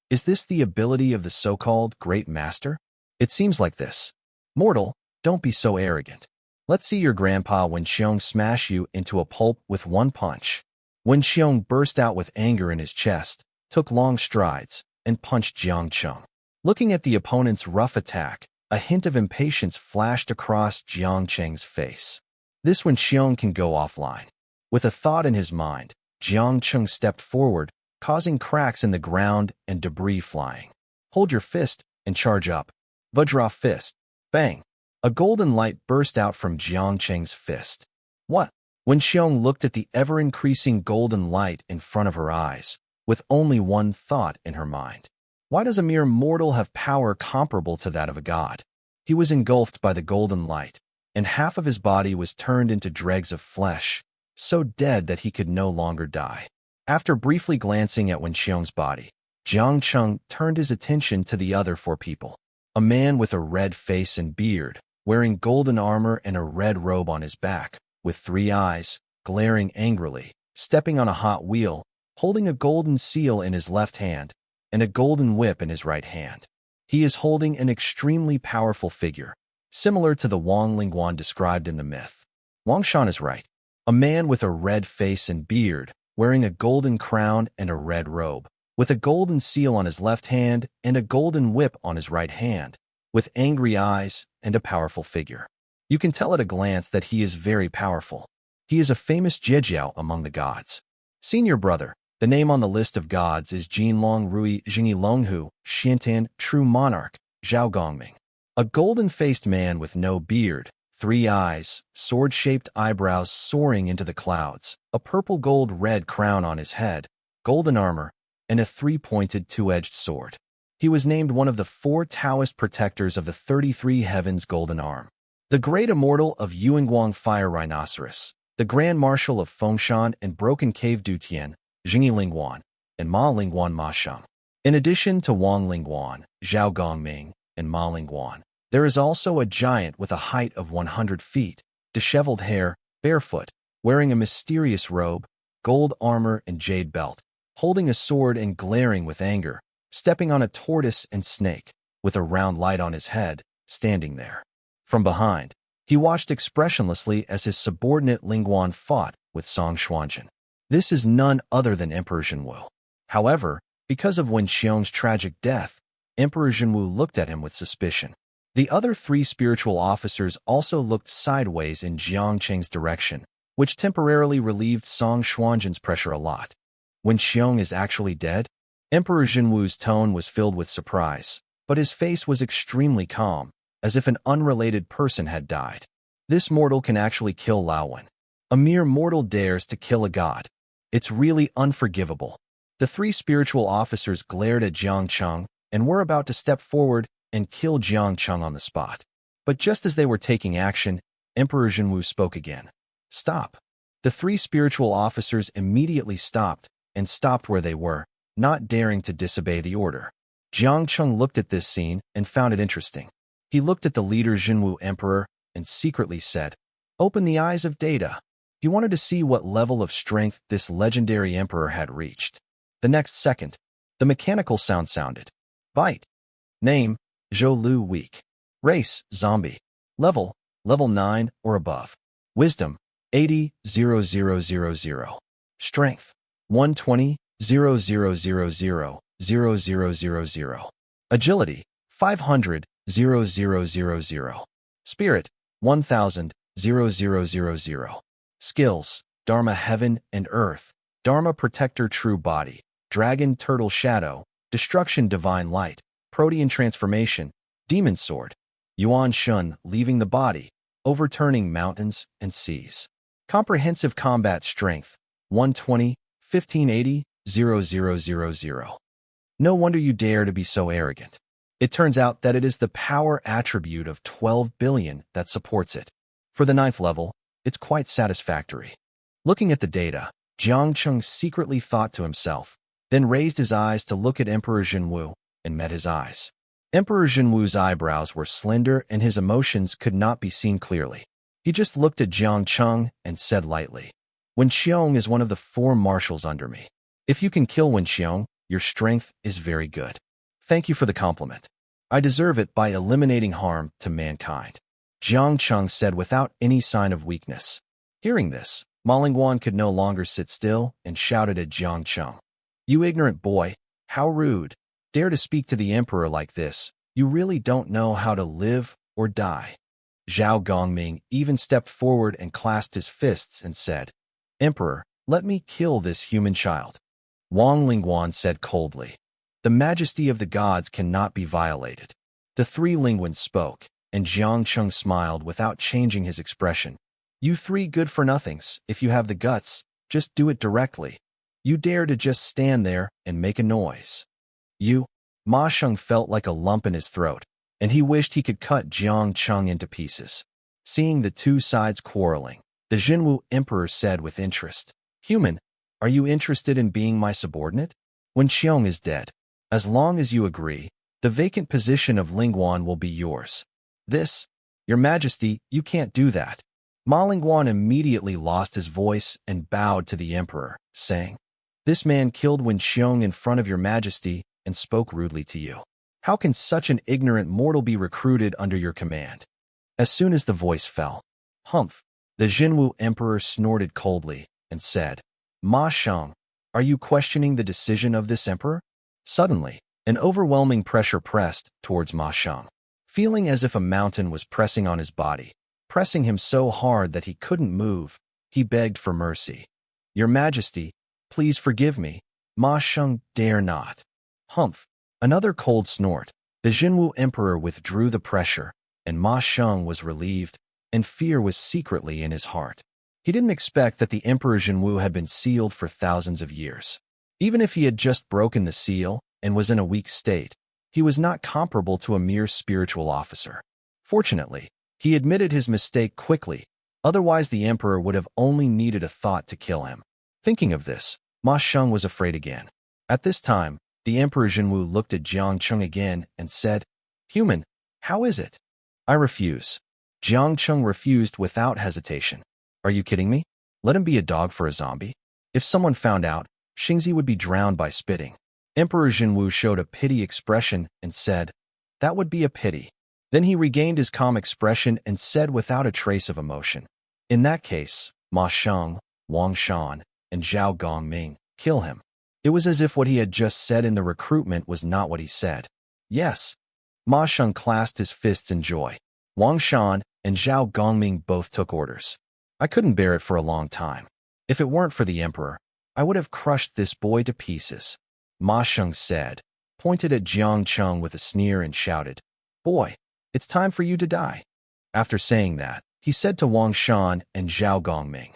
"Is this the ability of the so-called Great Master? It seems like this. Mortal, don't be so arrogant. Let's see your grandpa Wen Xiong smash you into a pulp with one punch." Wen Xiong burst out with anger in his chest, took long strides, and punched Jiang Cheng. Looking at the opponent's rough attack, a hint of impatience flashed across Jiang Cheng's face. This Wen Xiong can go offline. With a thought in his mind, Jiang Cheng stepped forward, causing cracks in the ground and debris flying. Hold your fist and charge up. Vajra fist. Bang! A golden light burst out from Jiang Cheng's fist. What? Wen Xiong looked at the ever-increasing golden light in front of her eyes, with only one thought in her mind. Why does a mere mortal have power comparable to that of a god? He was engulfed by the golden light, and half of his body was turned into dregs of flesh, so dead that he could no longer die. After briefly glancing at Wen Xiong's body, Jiang Cheng turned his attention to the other four people. A man with a red face and beard, wearing golden armor and a red robe on his back, with 3 eyes, glaring angrily, stepping on a hot wheel, holding a golden seal in his left hand, and a golden whip in his right hand. He is holding an extremely powerful figure, similar to the Wang Lingguan described in the myth. Wang Shan is right. A man with a red face and beard, wearing a golden crown and a red robe, with a golden seal on his left hand and a golden whip on his right hand, with angry eyes and a powerful figure. You can tell at a glance that he is very powerful. He is a famous Jiejiao among the gods. Senior brother, the name on the list of gods is Jinlong Rui Jingyi Longhu, Xiantan, true monarch, Zhao Gongming. A golden-faced man with no beard, 3 eyes, sword-shaped eyebrows soaring into the clouds, a purple-gold-red crown on his head, golden armor, and a 3-pointed 2-edged sword. He was named one of the 4 Taoist protectors of the 33 Heavens Golden Arm. The great immortal of Yuanguang Fire Rhinoceros, the Grand Marshal of Fengshan and Broken Cave Dutian, Jingyi Lingguan, and Ma Lingguan Ma Sheng. In addition to Wang Lingguan, Zhao Gongming, and Ma Lingguan, there is also a giant with a height of 100 feet, disheveled hair, barefoot, wearing a mysterious robe, gold armor and jade belt, holding a sword and glaring with anger, stepping on a tortoise and snake, with a round light on his head, standing there. From behind, he watched expressionlessly as his subordinate Lingguan fought with Song Xuanjun. This is none other than Emperor Zhenwu. However, because of Wen Xiong's tragic death, Emperor Zhenwu looked at him with suspicion. The other 3 spiritual officers also looked sideways in Jiang Cheng's direction, which temporarily relieved Song Xuanjun's pressure a lot. Wen Xiong is actually dead? Emperor Zhenwu's tone was filled with surprise, but his face was extremely calm, as if an unrelated person had died. This mortal can actually kill Lao Wen. A mere mortal dares to kill a god. It's really unforgivable. The 3 spiritual officers glared at Jiang Cheng and were about to step forward and kill Jiang Cheng on the spot. But just as they were taking action, Emperor Zhenwu spoke again. Stop. The 3 spiritual officers immediately stopped and stopped where they were, not daring to disobey the order. Jiang Cheng looked at this scene and found it interesting. He looked at the leader Zhenwu Emperor and secretly said, "Open the eyes of data." He wanted to see what level of strength this legendary emperor had reached. The next second, the mechanical sound sounded. Bite. Name, Zhou Lu Weak. Race, Zombie. Level 9 or above. Wisdom, 80,000. Strength, 120,000,000,000. Agility, 500, 000. Spirit, 1000, 0000. Skills, Dharma Heaven and Earth, Dharma Protector True Body, Dragon Turtle Shadow, Destruction Divine Light, Protean Transformation, Demon Sword, Yuan Shun Leaving the Body, Overturning Mountains and Seas. Comprehensive Combat Strength, 120, 1580, 0000. No wonder you dare to be so arrogant. It turns out that it is the power attribute of 12 billion that supports it. For the 9th level, it's quite satisfactory. Looking at the data, Jiang Cheng secretly thought to himself, then raised his eyes to look at Emperor Jinwu and met his eyes. Emperor Jinwu's eyebrows were slender and his emotions could not be seen clearly. He just looked at Jiang Cheng and said lightly, Wen Xiong is one of the 4 marshals under me. If you can kill Wen Xiong, your strength is very good. Thank you for the compliment. I deserve it by eliminating harm to mankind. Jiang Cheng said without any sign of weakness. Hearing this, Ma Lingguan could no longer sit still and shouted at Jiang Cheng. You ignorant boy, how rude. Dare to speak to the emperor like this. You really don't know how to live or die. Zhao Gongming even stepped forward and clasped his fists and said, Emperor, let me kill this human child. Wang Lingguan said coldly, The majesty of the gods cannot be violated. The 3 Lingguans spoke, and Jiang Cheng smiled without changing his expression. You 3 good-for-nothings, if you have the guts, just do it directly. You dare to just stand there and make a noise. Ma Sheng felt like a lump in his throat, and he wished he could cut Jiang Cheng into pieces. Seeing the 2 sides quarreling, the Jinwu Emperor said with interest, Human, are you interested in being my subordinate? Wen Xiong is dead. As long as you agree, the vacant position of Lingguan will be yours. Your Majesty, you can't do that. Ma Lingguan immediately lost his voice and bowed to the Emperor, saying, This man killed Wen Xiong in front of your Majesty and spoke rudely to you. How can such an ignorant mortal be recruited under your command? As soon as the voice fell, Humph, the Jinwu Emperor snorted coldly and said, Ma Sheng, are you questioning the decision of this emperor? Suddenly, an overwhelming pressure pressed towards Ma Sheng. Feeling as if a mountain was pressing on his body, pressing him so hard that he couldn't move, he begged for mercy. Your Majesty, please forgive me. Ma Sheng dare not. Humph. Another cold snort. The Jinwu Emperor withdrew the pressure, and Ma Sheng was relieved, and fear was secretly in his heart. He didn't expect that the Emperor Jinwu had been sealed for thousands of years. Even if he had just broken the seal and was in a weak state, he was not comparable to a mere spiritual officer. Fortunately, he admitted his mistake quickly, otherwise the Emperor would have only needed a thought to kill him. Thinking of this, Ma Sheng was afraid again. At this time, the Emperor Jinwu looked at Jiang Cheng again and said, Human, how is it? I refuse. Jiang Cheng refused without hesitation. Are you kidding me? Let him be a dog for a zombie? If someone found out, Xingzi would be drowned by spitting. Emperor Jinwu showed a pity expression and said, That would be a pity. Then he regained his calm expression and said without a trace of emotion, In that case, Ma Sheng, Wang Shan, and Zhao Gongming, kill him. It was as if what he had just said in the recruitment was not what he said. Yes. Ma Sheng clasped his fists in joy. Wang Shan and Zhao Gongming both took orders. I couldn't bear it for a long time. If it weren't for the Emperor, I would have crushed this boy to pieces. Ma Sheng said, pointed at Jiang Cheng with a sneer and shouted, Boy, it's time for you to die. After saying that, he said to Wang Shan and Zhao Gongming,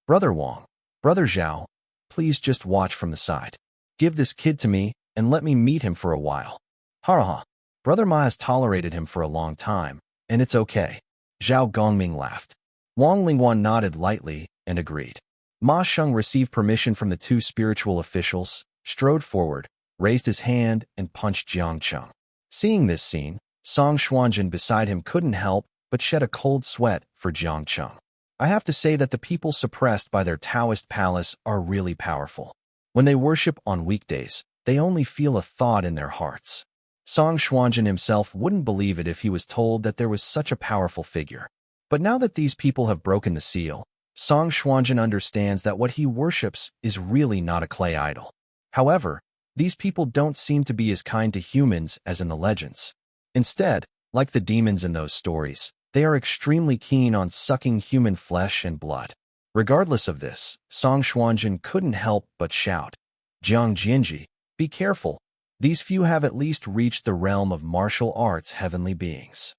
Brother Wang, Brother Zhao, please just watch from the side. Give this kid to me and let me meet him for a while. Ha ha. Brother Ma has tolerated him for a long time, and it's okay. Zhao Gongming laughed. Wang Lingguan nodded lightly and agreed. Ma Sheng received permission from the 2 spiritual officials, strode forward, raised his hand, and punched Jiang Cheng. Seeing this scene, Song Xuanjin beside him couldn't help but shed a cold sweat for Jiang Cheng. I have to say that the people suppressed by their Taoist palace are really powerful. When they worship on weekdays, they only feel a thought in their hearts. Song Xuanjin himself wouldn't believe it if he was told that there was such a powerful figure. But now that these people have broken the seal, Song Xuanjin understands that what he worships is really not a clay idol. However, These people don't seem to be as kind to humans as in the legends. Instead, like the demons in those stories, they are extremely keen on sucking human flesh and blood. Regardless of this, Song Xuanjin couldn't help but shout, Jiang Jianji, be careful. These few have at least reached the realm of martial arts heavenly beings.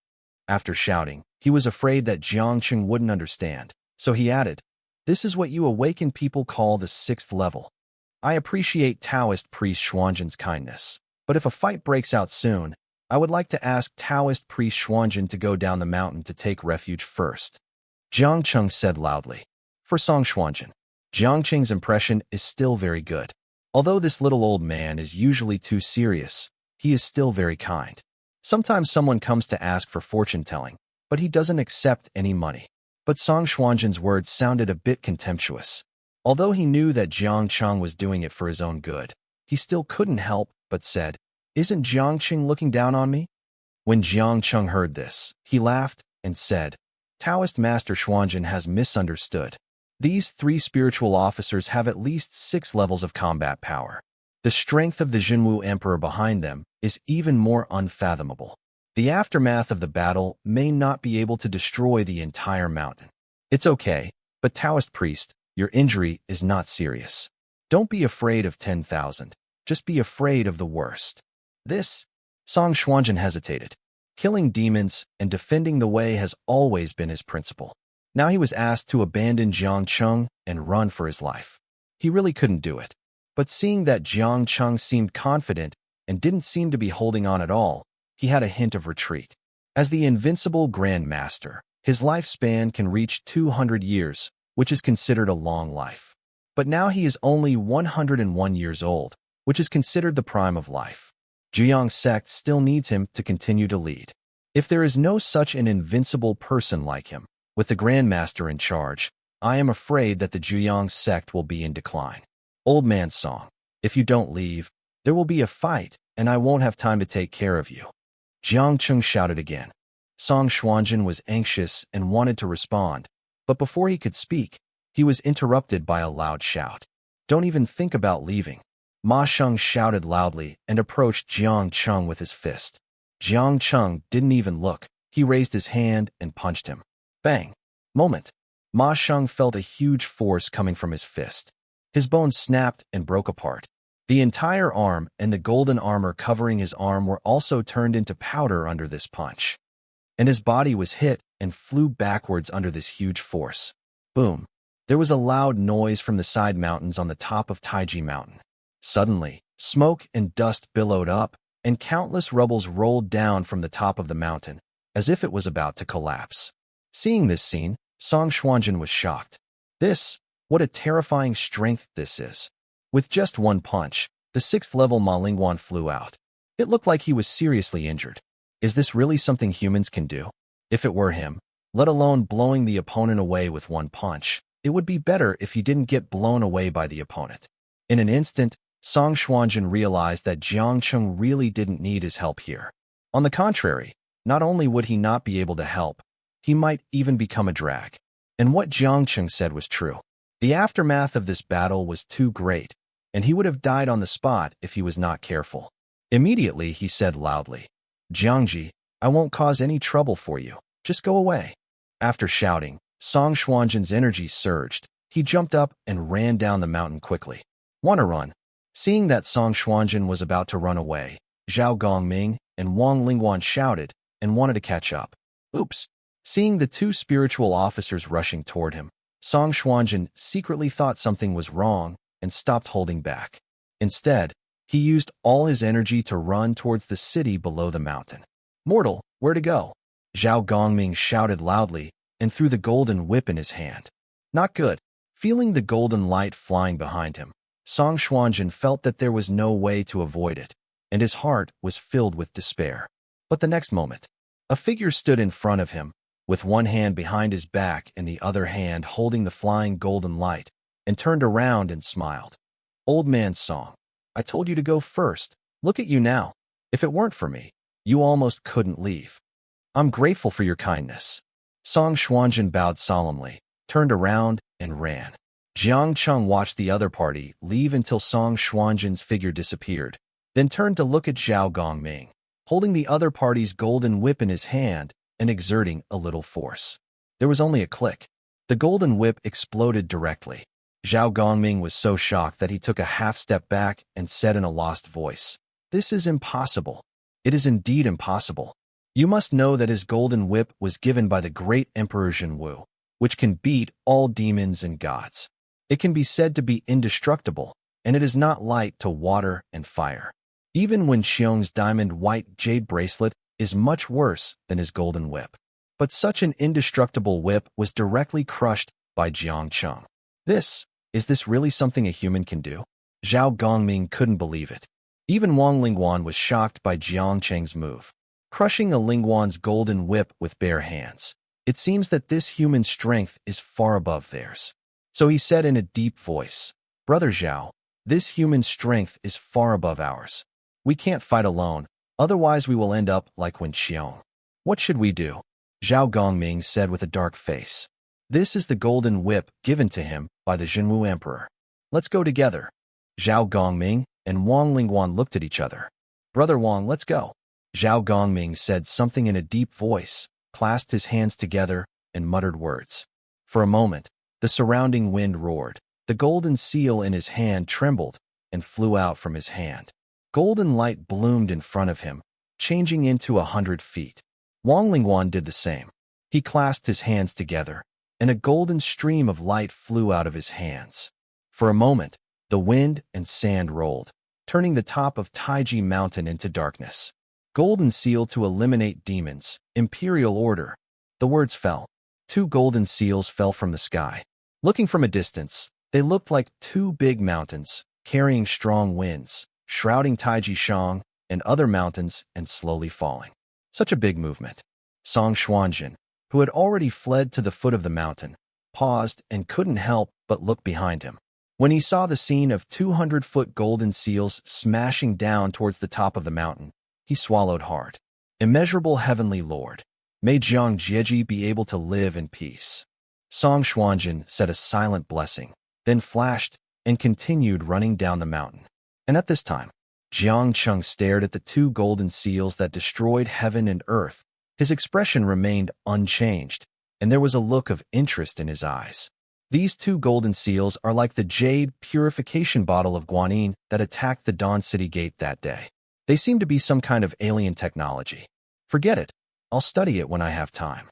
After shouting, he was afraid that Jiang Cheng wouldn't understand, so he added, this is what you awakened people call the sixth level. I appreciate Taoist priest Xuanjin's kindness, but if a fight breaks out soon, I would like to ask Taoist priest Xuanjin to go down the mountain to take refuge first. Jiang Cheng said loudly. For Song Xuanjin, Jiang Cheng's impression is still very good. Although this little old man is usually too serious, he is still very kind. Sometimes someone comes to ask for fortune-telling, but he doesn't accept any money. But Song Xuanjin's words sounded a bit contemptuous. Although he knew that Jiang Cheng was doing it for his own good, he still couldn't help but said, isn't Jiang Cheng looking down on me? When Jiang Cheng heard this, he laughed and said, Taoist Master Xuanjin has misunderstood. These 3 spiritual officers have at least 6 levels of combat power. The strength of the Jinwu Emperor behind them is even more unfathomable. The aftermath of the battle may not be able to destroy the entire mountain. It's okay, but Taoist priest, your injury is not serious. Don't be afraid of 10,000. Just be afraid of the worst. Song Xuanjin hesitated. Killing demons and defending the way has always been his principle. Now he was asked to abandon Jiang Cheng and run for his life. He really couldn't do it. But seeing that Jiang Cheng seemed confident and didn't seem to be holding on at all, he had a hint of retreat. As the invincible Grand Master, his lifespan can reach 200 years, which is considered a long life. But now he is only 101 years old, which is considered the prime of life. Jiang's sect still needs him to continue to lead. If there is no such an invincible person like him, with the Grand Master in charge, I am afraid that the Jiang sect will be in decline. Old man Song, if you don't leave, there will be a fight, and I won't have time to take care of you. Jiang Cheng shouted again. Song Xuanjin was anxious and wanted to respond, but before he could speak, he was interrupted by a loud shout. Don't even think about leaving. Ma Sheng shouted loudly and approached Jiang Cheng with his fist. Jiang Cheng didn't even look. He raised his hand and punched him. Bang! Moment. Ma Sheng felt a huge force coming from his fist. His bones snapped and broke apart. The entire arm and the golden armor covering his arm were also turned into powder under this punch. And his body was hit and flew backwards under this huge force. Boom! There was a loud noise from the side mountains on the top of Taiji Mountain. Suddenly, smoke and dust billowed up, and countless rubbles rolled down from the top of the mountain, as if it was about to collapse. Seeing this scene, Song Xuanjin was shocked. What a terrifying strength this is. With just one punch, the 6th-level Ma Lingguan flew out. It looked like he was seriously injured. Is this really something humans can do? If it were him, let alone blowing the opponent away with one punch, it would be better if he didn't get blown away by the opponent. In an instant, Song Xuanjin realized that Jiang Cheng really didn't need his help here. On the contrary, not only would he not be able to help, he might even become a drag. And what Jiang Cheng said was true. The aftermath of this battle was too great, and he would have died on the spot if he was not careful. Immediately, he said loudly, Jiangji, I won't cause any trouble for you. Just go away. After shouting, Song Xuanjin's energy surged. He jumped up and ran down the mountain quickly. Wanna run? Seeing that Song Xuanjin was about to run away, Zhao Gongming and Wang Lingguan shouted and wanted to catch up. Oops! Seeing the 2 spiritual officers rushing toward him, Song Xuanjin secretly thought something was wrong and stopped holding back. Instead, he used all his energy to run towards the city below the mountain. Mortal, where to go? Zhao Gongming shouted loudly and threw the golden whip in his hand. Not good. Feeling the golden light flying behind him, Song Xuanjin felt that there was no way to avoid it, and his heart was filled with despair. But the next moment, a figure stood in front of him, with one hand behind his back and the other hand holding the flying golden light, and turned around and smiled. Old man Song, I told you to go first. Look at you now. If it weren't for me, you almost couldn't leave. I'm grateful for your kindness. Song Xuanjin bowed solemnly, turned around, and ran. Jiang Cheng watched the other party leave until Song Xuanjin's figure disappeared, then turned to look at Zhao Gongming, holding the other party's golden whip in his hand and exerting a little force. There was only a click. The golden whip exploded directly. Zhao Gongming was so shocked that he took a half-step back and said in a lost voice, "This is impossible. It is indeed impossible. You must know that his golden whip was given by the great Emperor Zhenwu, which can beat all demons and gods. It can be said to be indestructible, and it is not light to water and fire. Even when Xiong's diamond-white jade bracelet is much worse than his golden whip." But such an indestructible whip was directly crushed by Jiang Cheng. Is this really something a human can do? Zhao Gongming couldn't believe it. Even Wang Lingguan was shocked by Jiang Cheng's move, crushing a Lingguan's golden whip with bare hands. It seems that this human strength is far above theirs. So he said in a deep voice, "Brother Zhao, this human strength is far above ours. We can't fight alone, otherwise we will end up like Wen Xiong. What should we do?" Zhao Gongming said with a dark face. "This is the golden whip given to him by the Zhenwu Emperor. Let's go together." Zhao Gongming and Wang Lingguan looked at each other. "Brother Wang, let's go." Zhao Gongming said something in a deep voice, clasped his hands together, and muttered words. For a moment, the surrounding wind roared. The golden seal in his hand trembled and flew out from his hand. Golden light bloomed in front of him, changing into 100 feet. Wang Lingguan did the same. He clasped his hands together, and a golden stream of light flew out of his hands. For a moment, the wind and sand rolled, turning the top of Taiji Mountain into darkness. "Golden seal to eliminate demons, imperial order." The words fell. 2 golden seals fell from the sky. Looking from a distance, they looked like 2 big mountains, carrying strong winds, shrouding Taiji Shang and other mountains and slowly falling. Such a big movement. Song Xuanjin, who had already fled to the foot of the mountain, paused and couldn't help but look behind him. When he saw the scene of 200-foot golden seals smashing down towards the top of the mountain, he swallowed hard. Immeasurable heavenly lord, may Jiang Jieji be able to live in peace. Song Xuanjin said a silent blessing, then flashed and continued running down the mountain. And at this time, Jiang Cheng stared at the 2 golden seals that destroyed heaven and earth. His expression remained unchanged, and there was a look of interest in his eyes. These 2 golden seals are like the jade purification bottle of guanyin that attacked the Dawn City Gate that day. They seem to be some kind of alien technology. Forget it. I'll study it when I have time.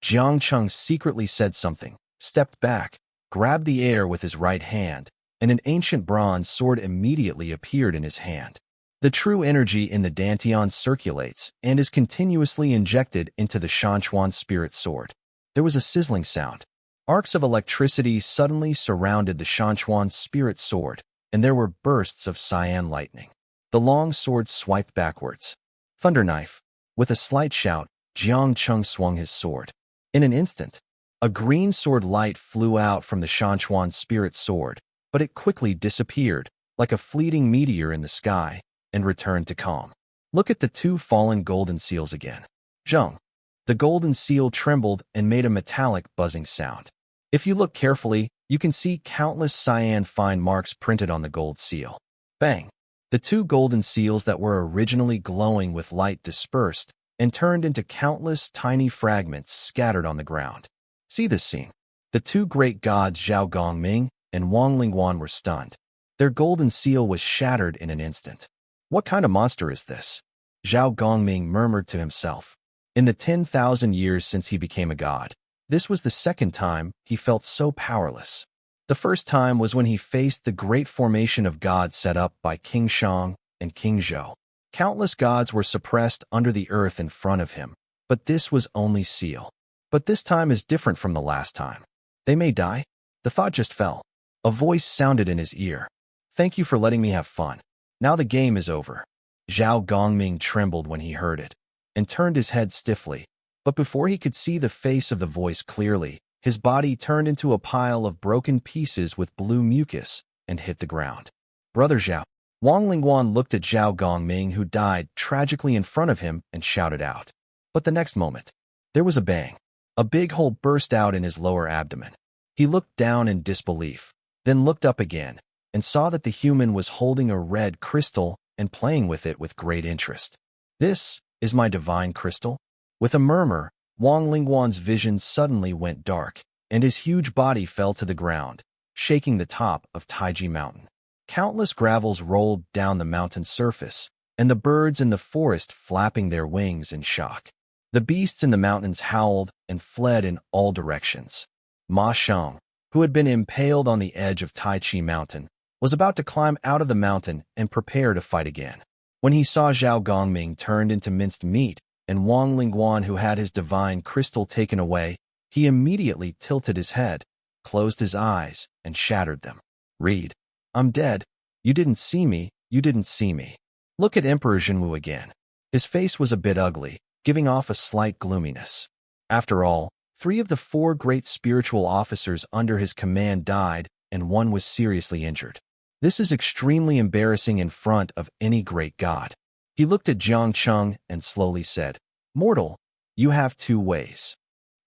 Jiang Cheng secretly said something, stepped back, grabbed the air with his right hand, and an ancient bronze sword immediately appeared in his hand. The true energy in the Dantian circulates and is continuously injected into the Shanchuan spirit sword. There was a sizzling sound. Arcs of electricity suddenly surrounded the Shanchuan spirit sword, and there were bursts of cyan lightning. The long sword swiped backwards. Thunder knife. With a slight shout, Jiang Cheng swung his sword. In an instant, a green sword light flew out from the Shanchuan spirit sword, but it quickly disappeared, like a fleeting meteor in the sky, and returned to calm. Look at the 2 fallen golden seals again. Zheng. The golden seal trembled and made a metallic buzzing sound. If you look carefully, you can see countless cyan fine marks printed on the gold seal. Bang. The 2 golden seals that were originally glowing with light dispersed and turned into countless tiny fragments scattered on the ground. See this scene. The 2 great gods Zhao Gongming and Wang Lingguan were stunned. Their golden seal was shattered in an instant. What kind of monster is this? Zhao Gongming murmured to himself. In the 10,000 years since he became a god, this was the second time he felt so powerless. The first time was when he faced the great formation of gods set up by King Shang and King Zhou. Countless gods were suppressed under the earth in front of him, but this was only seal. But this time is different from the last time. They may die? The thought just fell. A voice sounded in his ear. "Thank you for letting me have fun. Now the game is over." Zhao Gongming trembled when he heard it, and turned his head stiffly. But before he could see the face of the voice clearly, his body turned into a pile of broken pieces with blue mucus and hit the ground. "Brother Zhao." Wang Lingguan looked at Zhao Gongming, who died tragically in front of him, and shouted out. But the next moment, there was a bang. A big hole burst out in his lower abdomen. He looked down in disbelief. then looked up again and saw that the human was holding a red crystal and playing with it with great interest. "This is my divine crystal?" With a murmur, Wang Lingguan's vision suddenly went dark, and his huge body fell to the ground, shaking the top of Taiji Mountain. Countless gravels rolled down the mountain's surface, and the birds in the forest flapping their wings in shock. The beasts in the mountains howled and fled in all directions. Ma Shang, who had been impaled on the edge of Taichi Mountain, was about to climb out of the mountain and prepare to fight again. When he saw Zhao Gongming turned into minced meat and Wang Lingguan who had his divine crystal taken away, he immediately tilted his head, closed his eyes, and shattered them. "Read. I'm dead. You didn't see me. You didn't see me." Look at Emperor Jinwu again. His face was a bit ugly, giving off a slight gloominess. After all, 3 of the 4 great spiritual officers under his command died, and 1 was seriously injured. This is extremely embarrassing in front of any great god. He looked at Jiang Cheng and slowly said, "Mortal, you have 2 ways.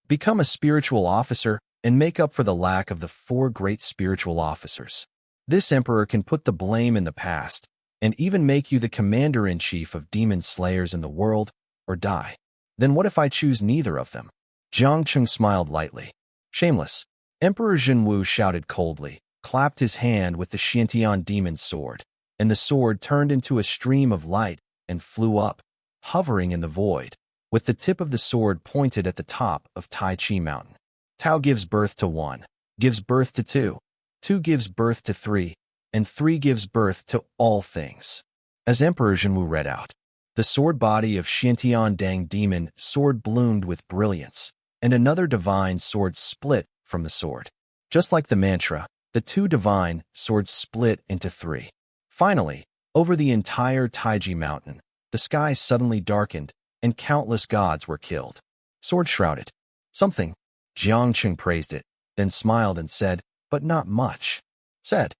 Become a spiritual officer and make up for the lack of the 4 great spiritual officers. This emperor can put the blame in the past and even make you the commander-in-chief of demon slayers in the world, or die. Then what if I choose neither of them?" Jiang Cheng smiled lightly. "Shameless." Emperor Jinwu shouted coldly, clapped his hand with the Xiantian demon sword, and the sword turned into a stream of light and flew up, hovering in the void, with the tip of the sword pointed at the top of Taichi Mountain. Tao gives birth to 1, gives birth to 2, 2 gives birth to 3, and 3 gives birth to all things. As Emperor Jinwu read out, the sword body of Xiantian Dang demon sword bloomed with brilliance, and another divine sword split from the sword. Just like the mantra, the 2 divine swords split into 3. Finally, over the entire Taiji Mountain, the sky suddenly darkened, and countless gods were killed. Sword-shrouded. Something. Jiang Cheng praised it, then smiled and said, "But not much." Said.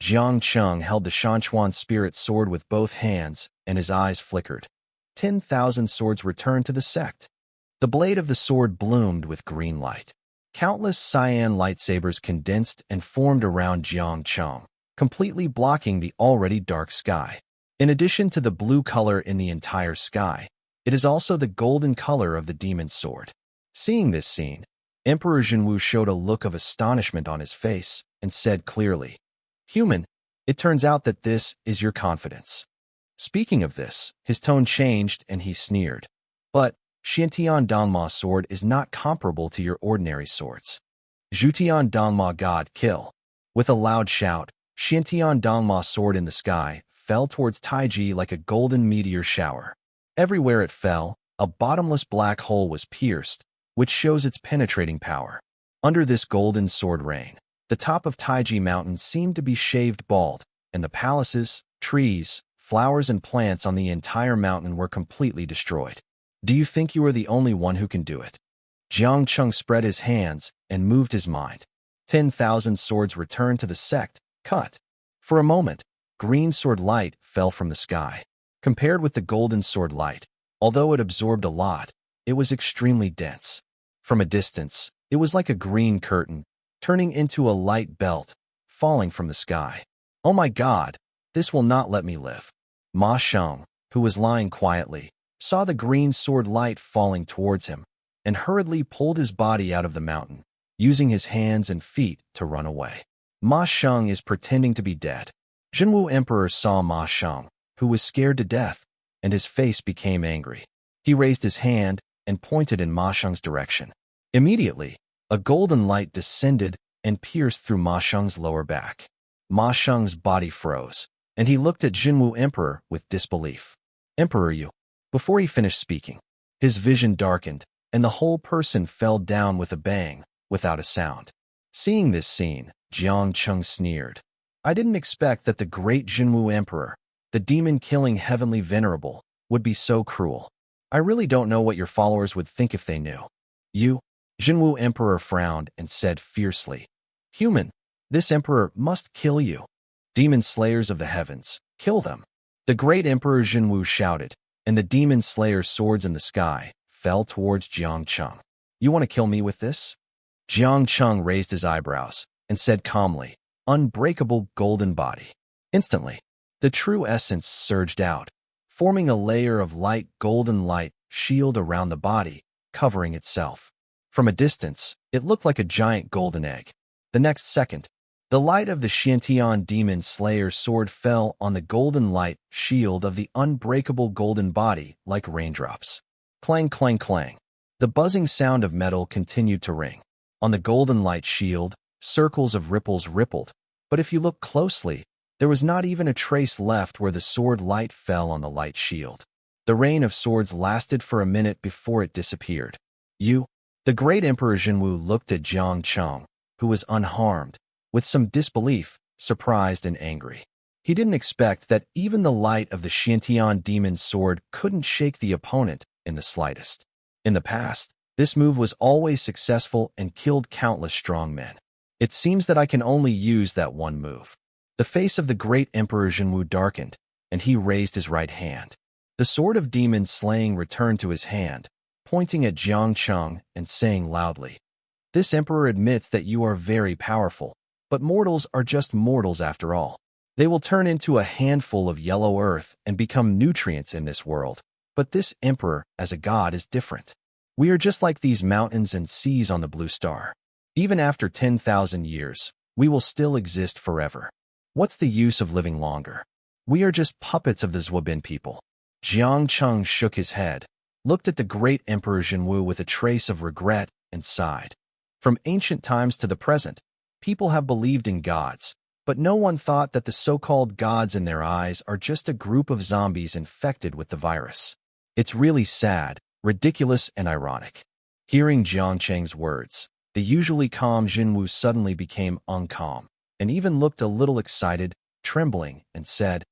Jiang Cheng held the Shanchuan spirit sword with both hands, and his eyes flickered. 10,000 swords returned to the sect. The blade of the sword bloomed with green light. Countless cyan lightsabers condensed and formed around Jiang Cheng, completely blocking the already dark sky. In addition to the blue color in the entire sky, it is also the golden color of the demon's sword. Seeing this scene, Emperor Jinwu showed a look of astonishment on his face and said clearly, "Human, it turns out that this is your confidence." Speaking of this, his tone changed and he sneered. "But Xiantian Dangma sword is not comparable to your ordinary swords. Zhutian Dangma God kill." With a loud shout, Xiantian Dangma sword in the sky fell towards Taiji like a golden meteor shower. Everywhere it fell, a bottomless black hole was pierced, which shows its penetrating power. Under this golden sword rain, the top of Taiji Mountain seemed to be shaved bald, and the palaces, trees, flowers, and plants on the entire mountain were completely destroyed. "Do you think you are the only one who can do it?" Jiang Cheng spread his hands and moved his mind. 10,000 swords returned to the sect, cut. For a moment, green sword light fell from the sky. Compared with the golden sword light, although it absorbed a lot, it was extremely dense. From a distance, it was like a green curtain, turning into a light belt, falling from the sky. "Oh my God, this will not let me live." Ma Shang, who was lying quietly, saw the green sword light falling towards him, and hurriedly pulled his body out of the mountain, using his hands and feet to run away. Ma Shang is pretending to be dead. Jinwu Emperor saw Ma Shang, who was scared to death, and his face became angry. He raised his hand and pointed in Ma Shang's direction. Immediately, a golden light descended and pierced through Ma Shang's lower back. Ma Shang's body froze, and he looked at Jinwu Emperor with disbelief. "Emperor, you..." Before he finished speaking, his vision darkened, and the whole person fell down with a bang, without a sound. Seeing this scene, Jiang Cheng sneered. "I didn't expect that the great Jinwu Emperor, the demon-killing heavenly venerable, would be so cruel. I really don't know what your followers would think if they knew." "You..." Jinwu Emperor frowned and said fiercely, "Human, this emperor must kill you. Demon slayers of the heavens, kill them." The great Emperor Jinwu shouted, and the demon slayer swords in the sky fell towards Jiang Cheng. "You want to kill me with this?" Jiang Cheng raised his eyebrows and said calmly, unbreakable golden body. Instantly, the true essence surged out, forming a layer of light golden light shield around the body, covering itself. From a distance, it looked like a giant golden egg. The next second, the light of the Xiantian demon slayer's sword fell on the golden light shield of the unbreakable golden body like raindrops. Clang, clang, clang. The buzzing sound of metal continued to ring. On the golden light shield, circles of ripples rippled, but if you look closely, there was not even a trace left where the sword light fell on the light shield. The rain of swords lasted for a minute before it disappeared. The great Emperor Jinwu looked at Jiang Cheng, who was unharmed, with some disbelief, surprised and angry. He didn't expect that even the light of the Xiantian demon's sword couldn't shake the opponent in the slightest. In the past, this move was always successful and killed countless strong men. It seems that I can only use that one move. The face of the great Emperor Jinwu darkened, and he raised his right hand. The sword of demon slaying returned to his hand, pointing at Jiang Cheng and saying loudly, "This emperor admits that you are very powerful, but mortals are just mortals after all. They will turn into a handful of yellow earth and become nutrients in this world. But this emperor, as a god, is different. We are just like these mountains and seas on the blue star. Even after 10,000 years, we will still exist forever. What's the use of living longer? We are just puppets of the Zhuobin people." Jiang Cheng shook his head, looked at the great Emperor Jinwu with a trace of regret, and sighed. From ancient times to the present, people have believed in gods, but no one thought that the so-called gods in their eyes are just a group of zombies infected with the virus. It's really sad, ridiculous, and ironic. Hearing Jiang Cheng's words, the usually calm Jinwu suddenly became uncalm, and even looked a little excited, trembling, and said,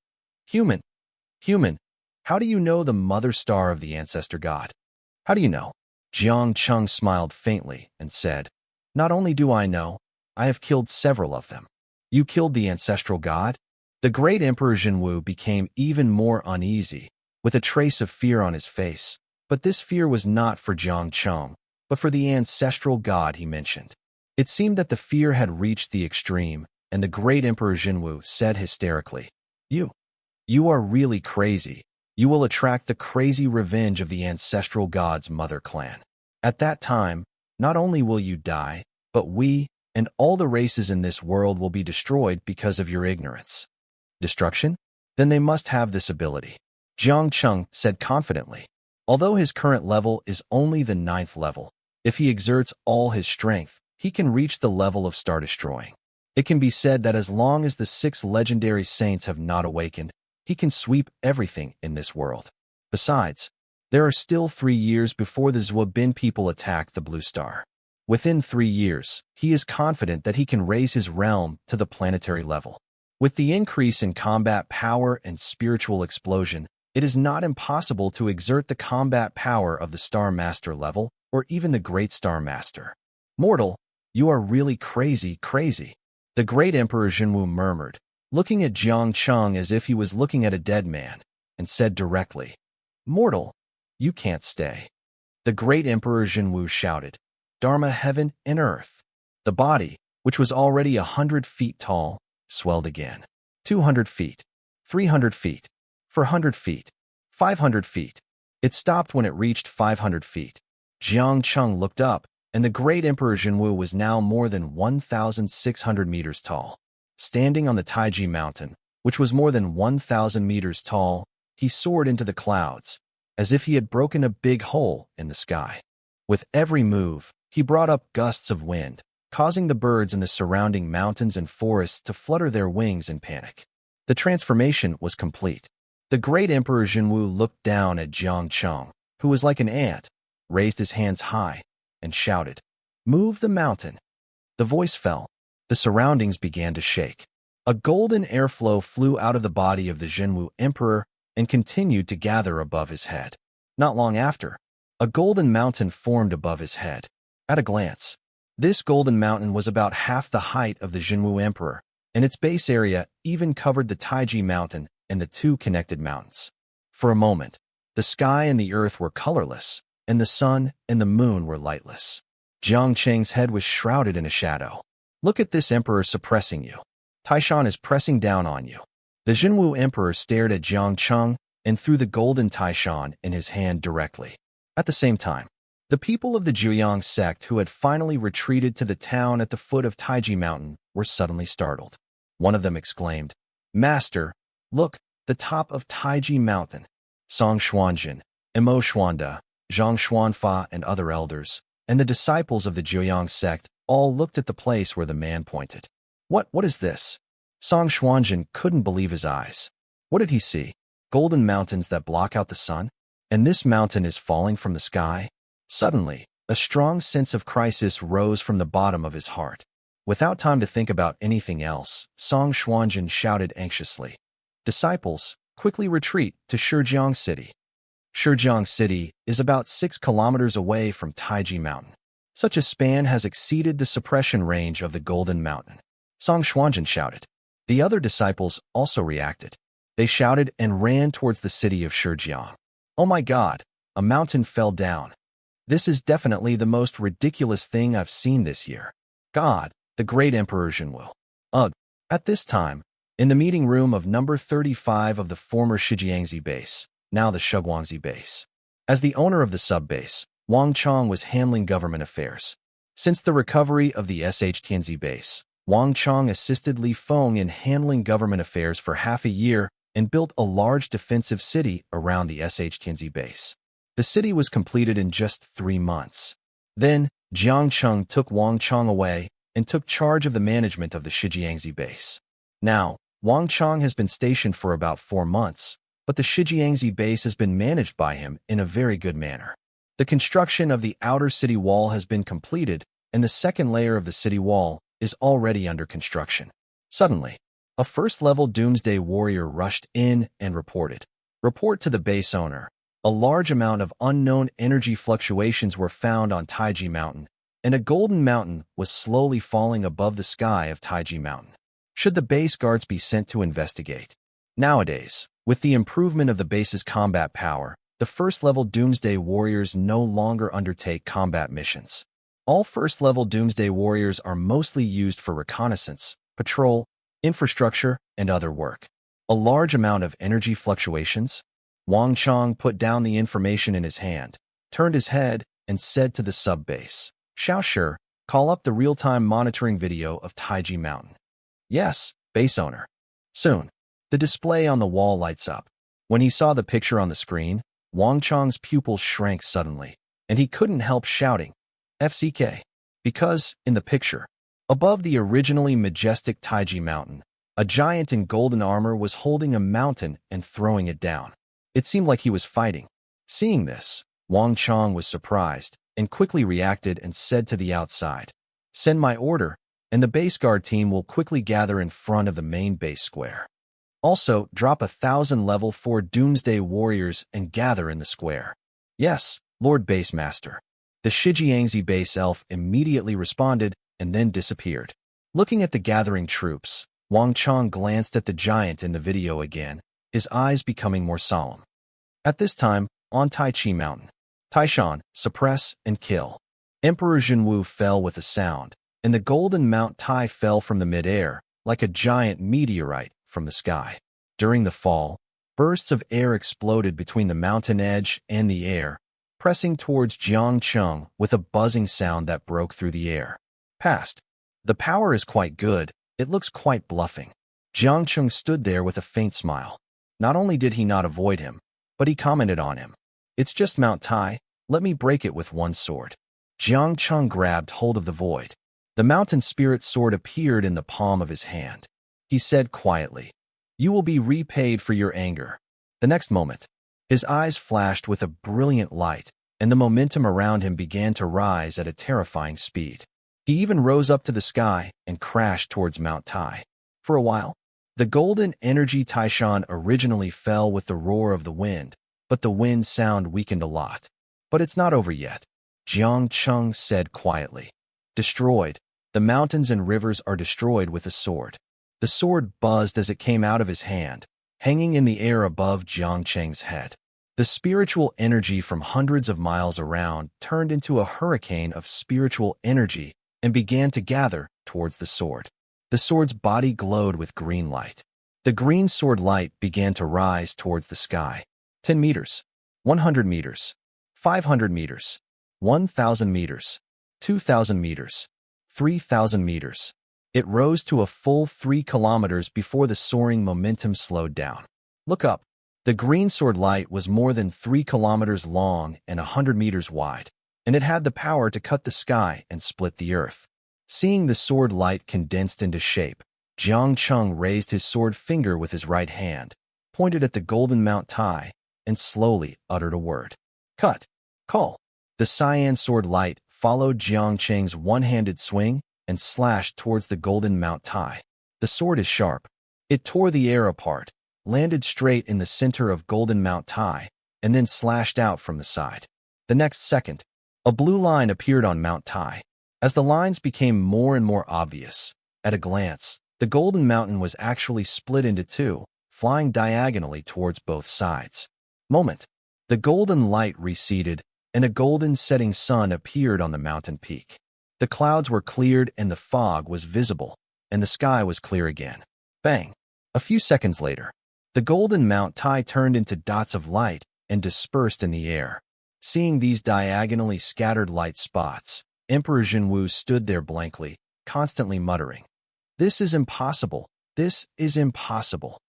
Human, how do you know the mother star of the ancestor god? How do you know?" Jiang Cheng smiled faintly and said, "Not only do I know, I have killed several of them." "You killed the ancestral god?" The great Emperor Jinwu became even more uneasy, with a trace of fear on his face. But this fear was not for Jiang Cheng, but for the ancestral god he mentioned. It seemed that the fear had reached the extreme, and the great Emperor Jinwu said hysterically, You are really crazy. You will attract the crazy revenge of the ancestral god's mother clan. At that time, not only will you die, but we and all the races in this world will be destroyed because of your ignorance." "Destruction? Then they must have this ability," Jiang Cheng said confidently. Although his current level is only the 9th level, if he exerts all his strength, he can reach the level of Star Destroying. It can be said that as long as the 6 legendary saints have not awakened, he can sweep everything in this world. Besides, there are still 3 years before the Zhuobin people attack the Blue Star. Within 3 years, he is confident that he can raise his realm to the planetary level. With the increase in combat power and spiritual explosion, it is not impossible to exert the combat power of the Star Master level or even the Great Star Master. "Mortal, you are really crazy. The great Emperor Jinwu murmured, looking at Jiang Cheng as if he was looking at a dead man, and said directly, "Mortal, you can't stay." The great Emperor Jinwu shouted, "Dharma, heaven and earth." The body, which was already 100 feet tall, swelled again. 200 feet, 300 feet, 400 feet, 500 feet. It stopped when it reached 500 feet. Jiang Cheng looked up, and the great Emperor Jinwu was now more than 1,600 meters tall. Standing on the Taiji mountain, which was more than 1,000 meters tall, he soared into the clouds, as if he had broken a big hole in the sky. With every move, he brought up gusts of wind, causing the birds in the surrounding mountains and forests to flutter their wings in panic. The transformation was complete. The great Emperor Jinwu looked down at Jiang Cheng, who was like an ant, raised his hands high, and shouted, "Move the mountain." The voice fell. The surroundings began to shake. A golden airflow flew out of the body of the Jinwu Emperor and continued to gather above his head. Not long after, a golden mountain formed above his head. At a glance, this golden mountain was about half the height of the Jinwu Emperor, and its base area even covered the Taiji mountain and the 2 connected mountains. For a moment, the sky and the earth were colorless, and the sun and the moon were lightless. Jiang Cheng's head was shrouded in a shadow. "Look at this emperor suppressing you. Taishan is pressing down on you. The Jinwu Emperor stared at Jiang Cheng and threw the golden Taishan in his hand directly. At the same time, the people of the Jiang sect who had finally retreated to the town at the foot of Taiji Mountain were suddenly startled. One of them exclaimed, "Master, look, the top of Taiji Mountain." Song Xuanjin, Imo Xuanda, Zhang Xuanfa, and other elders, and the disciples of the Jiang sect all looked at the place where the man pointed. What is this? Song Xuanjin couldn't believe his eyes. What did he see? Golden mountains that block out the sun? And this mountain is falling from the sky? Suddenly, a strong sense of crisis rose from the bottom of his heart. Without time to think about anything else, Song Xuanjin shouted anxiously, "Disciples, quickly retreat to Shijiang City." Shijiang City is about 6 kilometers away from Taiji Mountain. Such a span has exceeded the suppression range of the Golden Mountain. Song Xuanjin shouted. The other disciples also reacted. They shouted and ran towards the city of Shijiang. "Oh my God, a mountain fell down. This is definitely the most ridiculous thing I've seen this year. God, the great Emperor Jinwu." Ugh. At this time, in the meeting room of number 35 of the former Shijiangzi base, now the Shuguangzi base. As the owner of the sub-base, Wang Chong was handling government affairs. Since the recovery of the SHTNZ base, Wang Chong assisted Li Feng in handling government affairs for half a year and built a large defensive city around the SHTNZ base. The city was completed in just 3 months. Then, Jiang Cheng took Wang Chong away and took charge of the management of the Shijiangzi base. Now, Wang Chong has been stationed for about 4 months, but the Shijiangzi base has been managed by him in a very good manner. The construction of the outer city wall has been completed, and the second layer of the city wall is already under construction. Suddenly, a first-level Doomsday Warrior rushed in and reported. Report to the base owner. A large amount of unknown energy fluctuations were found on Taiji Mountain, and a golden mountain was slowly falling above the sky of Taiji Mountain. Should the base guards be sent to investigate? Nowadays, with the improvement of the base's combat power, the first-level Doomsday Warriors no longer undertake combat missions. All first-level Doomsday Warriors are mostly used for reconnaissance, patrol, infrastructure, and other work. A large amount of energy fluctuations? Wang Chong put down the information in his hand, turned his head, and said to the sub-base, "Xiao, call up the real-time monitoring video of Taiji Mountain." "Yes, base owner." Soon, the display on the wall lights up. When he saw the picture on the screen, Wang Chong's pupils shrank suddenly, and he couldn't help shouting, "FCK!" Because, in the picture, above the originally majestic Taiji Mountain, a giant in golden armor was holding a mountain and throwing it down. It seemed like he was fighting. Seeing this, Wang Chong was surprised and quickly reacted and said to the outside, "Send my order, and the base guard team will quickly gather in front of the main base square. Also, drop 1,000 level 4 Doomsday Warriors and gather in the square." "Yes, Lord Base Master." The Shijiangzi base elf immediately responded and then disappeared. Looking at the gathering troops, Wang Chong glanced at the giant in the video again, his eyes becoming more solemn. At this time, on Taichi Mountain, Taishan, suppress and kill. Emperor Jinwu fell with a sound, and the golden Mount Tai fell from the mid-air, like a giant meteorite from the sky. During the fall, bursts of air exploded between the mountain edge and the air, pressing towards Jiang Cheng with a buzzing sound that broke through the air. Past. The power is quite good, it looks quite bluffing. Jiang Cheng stood there with a faint smile. Not only did he not avoid him, but he commented on him. "It's just Mount Tai, let me break it with one sword." Jiang Cheng grabbed hold of the void. The mountain spirit sword appeared in the palm of his hand. He said quietly, "You will be repaid for your anger." The next moment, his eyes flashed with a brilliant light, and the momentum around him began to rise at a terrifying speed. He even rose up to the sky and crashed towards Mount Tai. For a while, the golden energy Taishan originally fell with the roar of the wind, but the wind sound weakened a lot. "But it's not over yet," Jiang Cheng said quietly. "Destroyed. The mountains and rivers are destroyed with a sword." The sword buzzed as it came out of his hand, hanging in the air above Jiang Cheng's head. The spiritual energy from hundreds of miles around turned into a hurricane of spiritual energy and began to gather towards the sword. The sword's body glowed with green light. The green sword light began to rise towards the sky. 10 meters, 100 meters, 500 meters, 1,000 meters, 2,000 meters, 3,000 meters. It rose to a full 3 kilometers before the soaring momentum slowed down. Look up. The green sword light was more than 3 kilometers long and 100 meters wide, and it had the power to cut the sky and split the earth. Seeing the sword light condensed into shape, Jiang Cheng raised his sword finger with his right hand, pointed at the golden Mount Tai, and slowly uttered a word. Cut. Call. The cyan sword light followed Jiang Cheng's one-handed swing and slashed towards the golden Mount Tai. The sword is sharp. It tore the air apart, landed straight in the center of golden Mount Tai, and then slashed out from the side. The next second, a blue line appeared on Mount Tai. As the lines became more and more obvious, at a glance, the golden mountain was actually split into two, flying diagonally towards both sides. Moment. The golden light receded, and a golden setting sun appeared on the mountain peak. The clouds were cleared and the fog was visible, and the sky was clear again. Bang! A few seconds later, the golden Mount Tai turned into dots of light and dispersed in the air. Seeing these diagonally scattered light spots, Emperor Jinwu stood there blankly, constantly muttering, "This is impossible. This is impossible."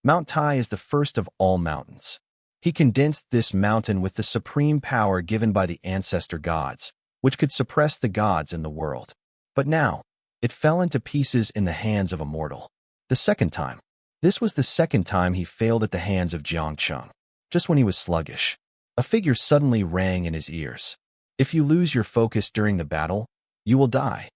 Mount Tai is the first of all mountains. He condensed this mountain with the supreme power given by the ancestor gods, which could suppress the gods in the world. But now, it fell into pieces in the hands of a mortal. The second time. This was the second time he failed at the hands of Jiang Cheng. Just when he was sluggish, a figure suddenly rang in his ears. "If you lose your focus during the battle, you will die."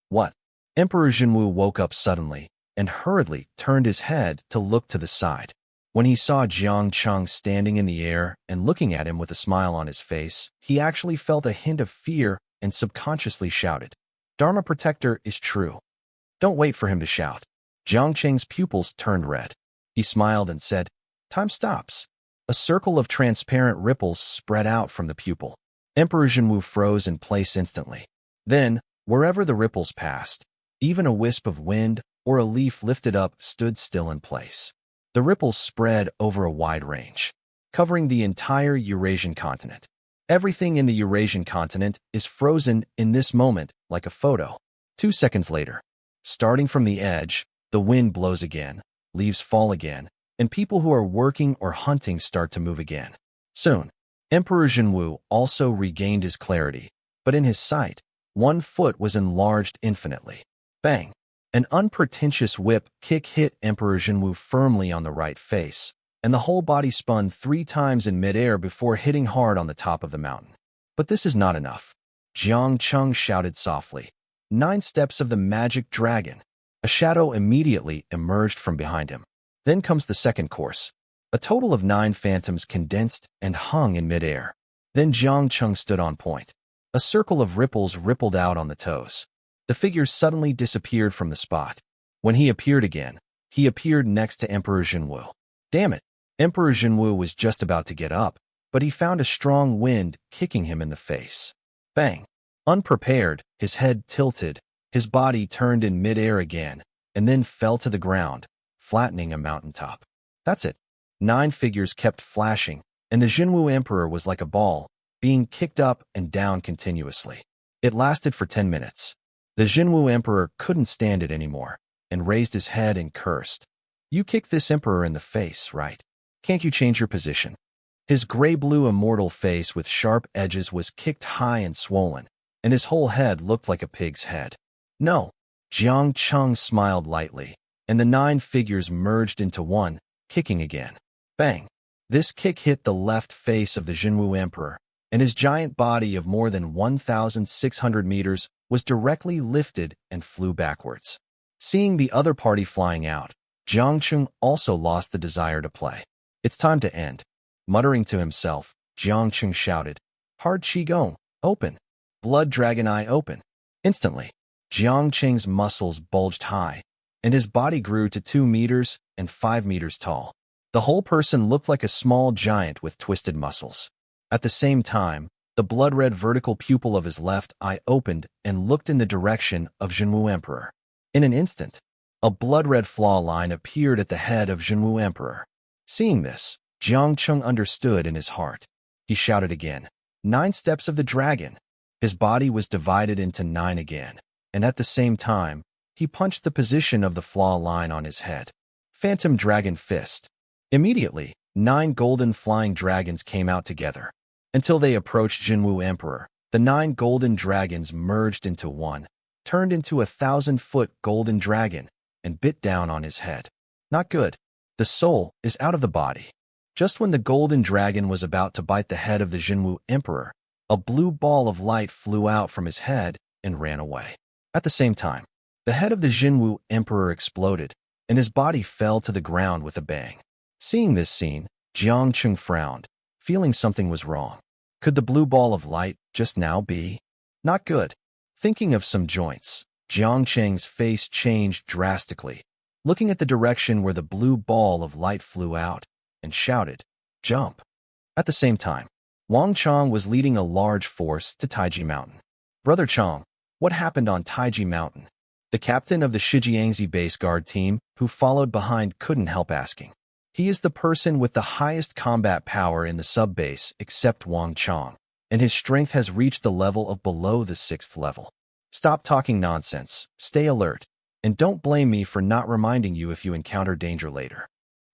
What? Emperor Jinwu woke up suddenly and hurriedly turned his head to look to the side. When he saw Jiang Cheng standing in the air and looking at him with a smile on his face, he actually felt a hint of fear and subconsciously shouted, "Dharma Protector is true." Don't wait for him to shout. Jiang Cheng's pupils turned red. He smiled and said, "Time stops." A circle of transparent ripples spread out from the pupil. Emperor Jinwu froze in place instantly. Then, wherever the ripples passed, even a wisp of wind or a leaf lifted up stood still in place. The ripples spread over a wide range, covering the entire Eurasian continent. Everything in the Eurasian continent is frozen in this moment like a photo. 2 seconds later, starting from the edge, the wind blows again, leaves fall again, and people who are working or hunting start to move again. Soon, Emperor Jinwu also regained his clarity, but in his sight, one foot was enlarged infinitely. Bang! An unpretentious whip kick hit Emperor Jinwu firmly on the right face, and the whole body spun 3 times in midair before hitting hard on the top of the mountain. But this is not enough. Jiang Cheng shouted softly, "9 steps of the magic dragon." A shadow immediately emerged from behind him. Then comes the second course. A total of 9 phantoms condensed and hung in midair. Then Jiang Cheng stood on point. A circle of ripples rippled out on the toes. The figure suddenly disappeared from the spot. When he appeared again, he appeared next to Emperor Jinwu. Damn it! Emperor Jinwu was just about to get up, but he found a strong wind kicking him in the face. Bang! Unprepared, his head tilted, his body turned in midair again, and then fell to the ground, flattening a mountaintop. That's it. 9 figures kept flashing, and the Jinwu Emperor was like a ball, being kicked up and down continuously. It lasted for 10 minutes. The Jinwu Emperor couldn't stand it anymore, and raised his head and cursed. "You kicked this emperor in the face, right? Can't you change your position?" His gray-blue immortal face with sharp edges was kicked high and swollen, and his whole head looked like a pig's head. "No." Jiang Cheng smiled lightly, and the 9 figures merged into one, kicking again. Bang! This kick hit the left face of the Jinwu Emperor, and his giant body of more than 1,600 meters was directly lifted and flew backwards. Seeing the other party flying out, Jiang Cheng also lost the desire to play. "It's time to end." Muttering to himself, Jiang Cheng shouted, "Hard Qigong, open! Blood Dragon Eye, open!" Instantly, Jiang Cheng's muscles bulged high, and his body grew to 2 meters and 5 meters tall. The whole person looked like a small giant with twisted muscles. At the same time, the blood-red vertical pupil of his left eye opened and looked in the direction of Jinwu Emperor. In an instant, A blood-red flaw line appeared at the head of Jinwu Emperor. Seeing this, Jiang Cheng understood in his heart. He shouted again, 9 steps of the dragon. His body was divided into 9 again, and at the same time, he punched the position of the flaw line on his head. Phantom Dragon Fist. Immediately, 9 golden flying dragons came out together. Until they approached Jinwu Emperor, the 9 golden dragons merged into one, turned into a 1,000-foot golden dragon, and bit down on his head. Not good. The soul is out of the body. Just when the golden dragon was about to bite the head of the Jinwu Emperor, a blue ball of light flew out from his head and ran away. At the same time, the head of the Jinwu Emperor exploded, and his body fell to the ground with a bang. Seeing this scene, Jiang Cheng frowned, feeling something was wrong. Could the blue ball of light just now be? Not good. Thinking of some joints, Jiang Cheng's face changed drastically, looking at the direction where the blue ball of light flew out, and shouted, "Jump!" At the same time, Wang Chong was leading a large force to Taiji Mountain. Brother Chong, what happened on Taiji Mountain? The captain of the Shijiangzi base guard team, who followed behind, couldn't help asking. He is the person with the highest combat power in the sub-base except Wang Chong, and his strength has reached the level of below the 6th level. Stop talking nonsense, stay alert, and don't blame me for not reminding you if you encounter danger later.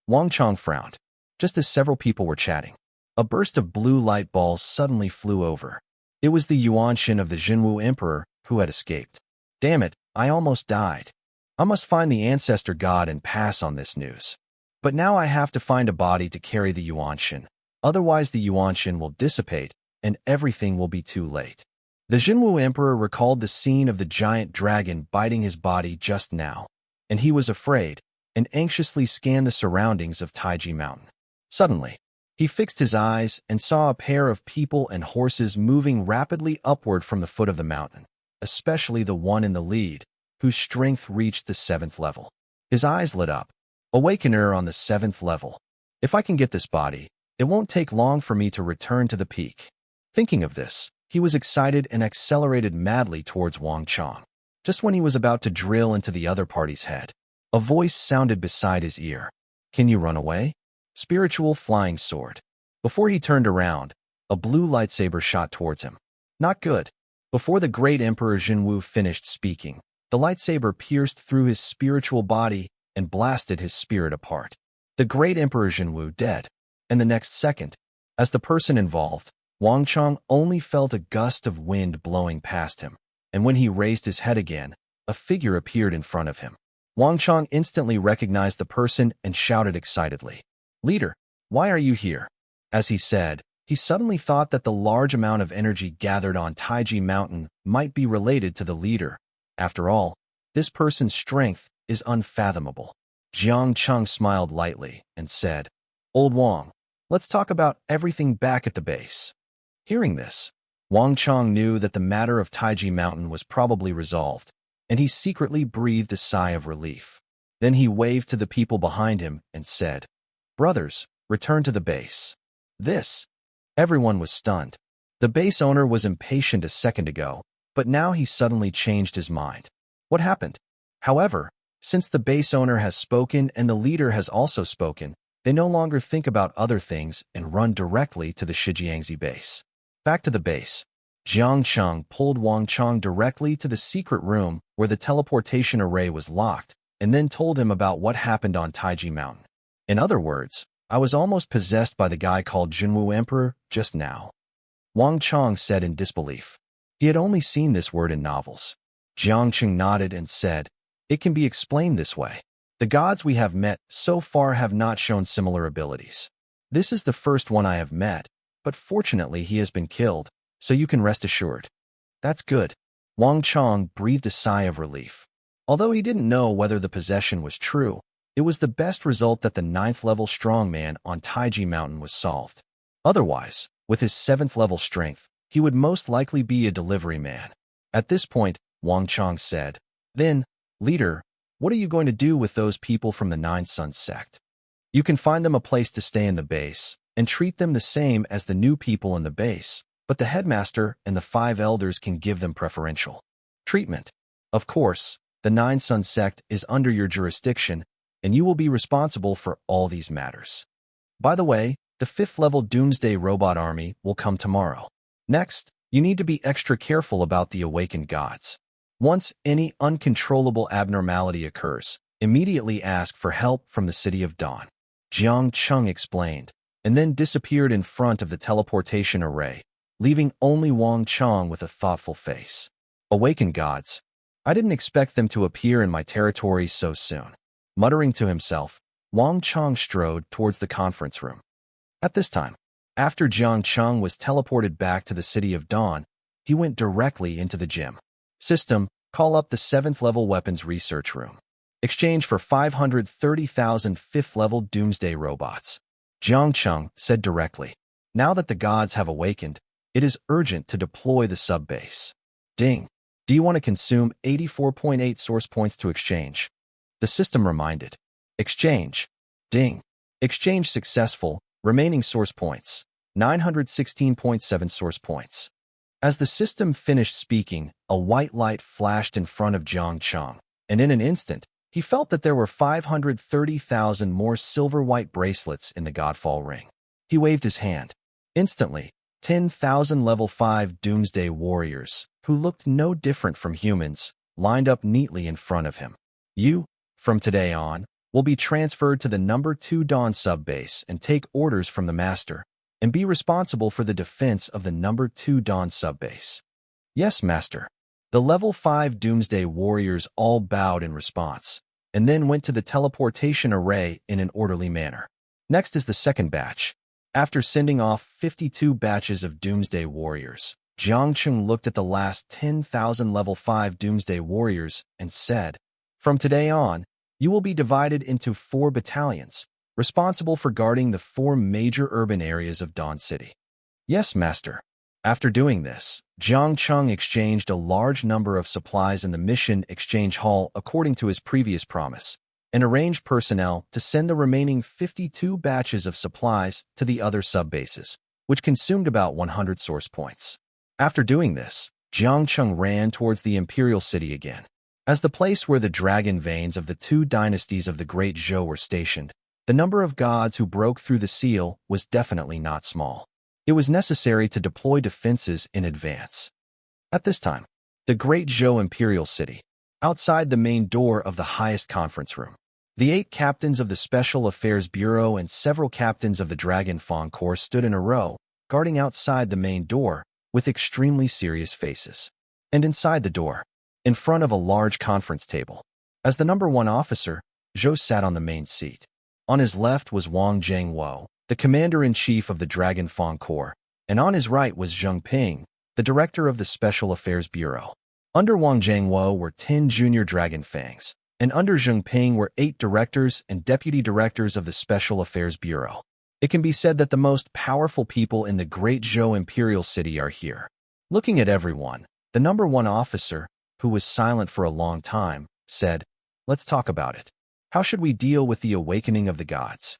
Wang Chong frowned. Just as several people were chatting, a burst of blue light balls suddenly flew over. It was the Yuanshin of the Jinwu Emperor who had escaped. Damn it, I almost died. I must find the ancestor god and pass on this news. But now I have to find a body to carry the Yuanshin. Otherwise the Yuanshin will dissipate, and everything will be too late. The Jinwu Emperor recalled the scene of the giant dragon biting his body just now, and he was afraid, and anxiously scanned the surroundings of Taiji Mountain. Suddenly, he fixed his eyes and saw a pair of people and horses moving rapidly upward from the foot of the mountain, especially the one in the lead, whose strength reached the 7th level. His eyes lit up. Awakener on the 7th level. If I can get this body, it won't take long for me to return to the peak. Thinking of this, he was excited and accelerated madly towards Wang Chong. Just when he was about to drill into the other party's head, a voice sounded beside his ear. Can you run away? Spiritual flying sword. Before he turned around, a blue lightsaber shot towards him. Not good. Before the great Emperor Jinwu finished speaking, the lightsaber pierced through his spiritual body and blasted his spirit apart. The great Emperor Jinwu dead. And the next second, as the person involved, Wang Chong only felt a gust of wind blowing past him, and when he raised his head again, a figure appeared in front of him. Wang Chong instantly recognized the person and shouted excitedly, "Leader, why are you here?" As he said, he suddenly thought that the large amount of energy gathered on Taiji Mountain might be related to the leader. After all, this person's strength is unfathomable. Jiang Cheng smiled lightly and said, "Old Wang, let's talk about everything back at the base." Hearing this, Wang Chong knew that the matter of Taiji Mountain was probably resolved, and he secretly breathed a sigh of relief. Then he waved to the people behind him and said, "Brothers, return to the base." This. Everyone was stunned. The base owner was impatient a second ago, but now he suddenly changed his mind. What happened? However, since the base owner has spoken and the leader has also spoken, they no longer think about other things and run directly to the Shijiangzi base. Back to the base, Jiang Cheng pulled Wang Chong directly to the secret room where the teleportation array was locked, and then told him about what happened on Taiji Mountain. In other words, I was almost possessed by the guy called Jinwu Emperor just now. Wang Chong said in disbelief. He had only seen this word in novels. Jiang Cheng nodded and said, "It can be explained this way. The gods we have met so far have not shown similar abilities. This is the first one I have met, but fortunately he has been killed, so you can rest assured." That's good. Wang Chong breathed a sigh of relief. Although he didn't know whether the possession was true, it was the best result that the 9th level strongman on Taiji Mountain was solved. Otherwise, with his 7th level strength, he would most likely be a delivery man. At this point, Wang Chong said, "Then, leader, what are you going to do with those people from the Nine Suns sect? You can find them a place to stay in the base, and treat them the same as the new people in the base, but the headmaster and the 5 elders can give them preferential treatment. Of course, The Nine Sun sect is under your jurisdiction, and you will be responsible for all these matters. By the way, the 5th level Doomsday Robot Army will come tomorrow. Next, you need to be extra careful about the awakened gods. Once any uncontrollable abnormality occurs, immediately ask for help from the City of Dawn. Jiang Cheng explained, and then disappeared in front of the teleportation array, leaving only Wang Chong with a thoughtful face. Awakened gods. I didn't expect them to appear in my territory so soon. Muttering to himself, Wang Chong strode towards the conference room. At this time, after Jiang Cheng was teleported back to the City of Dawn, he went directly into the gym. System, call up the 7th level weapons research room. Exchange for 530,000 5th level Doomsday robots. Jiang Cheng said directly. Now that the gods have awakened, it is urgent to deploy the sub-base. Ding. Do you want to consume 84.8 source points to exchange? The system reminded. Exchange. Ding. Exchange successful. Remaining source points. 916.7 source points. As the system finished speaking, a white light flashed in front of Jiang Cheng, and in an instant, he felt that there were 530,000 more silver-white bracelets in the Godfall ring. He waved his hand. Instantly, 10,000 level 5 Doomsday warriors, who looked no different from humans, lined up neatly in front of him. You, from today on, will be transferred to the number 2 Dawn sub-base and take orders from the Master, and be responsible for the defense of the number 2 Dawn sub-base. Yes, Master. The level 5 Doomsday warriors all bowed in response, and then went to the teleportation array in an orderly manner. Next is the second batch. After sending off 52 batches of Doomsday warriors, Jiang Cheng looked at the last 10,000 level 5 Doomsday warriors and said, "From today on, you will be divided into 4 battalions, responsible for guarding the 4 major urban areas of Dawn City." Yes, Master. After doing this, Jiang Cheng exchanged a large number of supplies in the mission exchange hall according to his previous promise, and arranged personnel to send the remaining 52 batches of supplies to the other sub-bases, which consumed about 100 source points. After doing this, Jiang Cheng ran towards the Imperial City again. As the place where the dragon veins of the 2 dynasties of the Great Zhou were stationed, the number of gods who broke through the seal was definitely not small. It was necessary to deploy defenses in advance. At this time, the Great Zhou Imperial City, outside the main door of the highest conference room, the 8 captains of the Special Affairs Bureau and several captains of the Dragon Fawn Corps stood in a row, guarding outside the main door, with extremely serious faces. And inside the door, in front of a large conference table, as the number 1 officer, Zhou sat on the main seat. On his left was Wang Zhengwo, the commander-in-chief of the Dragon Fawn Corps, and on his right was Zheng Ping, the director of the Special Affairs Bureau. Under Wang Zhengwo were 10 junior Dragon Fangs, and under Zheng Ping were 8 directors and deputy directors of the Special Affairs Bureau. It can be said that the most powerful people in the Great Zhou Imperial City are here. Looking at everyone, the number 1 officer, who was silent for a long time, said, "Let's talk about it. How should we deal with the awakening of the gods?"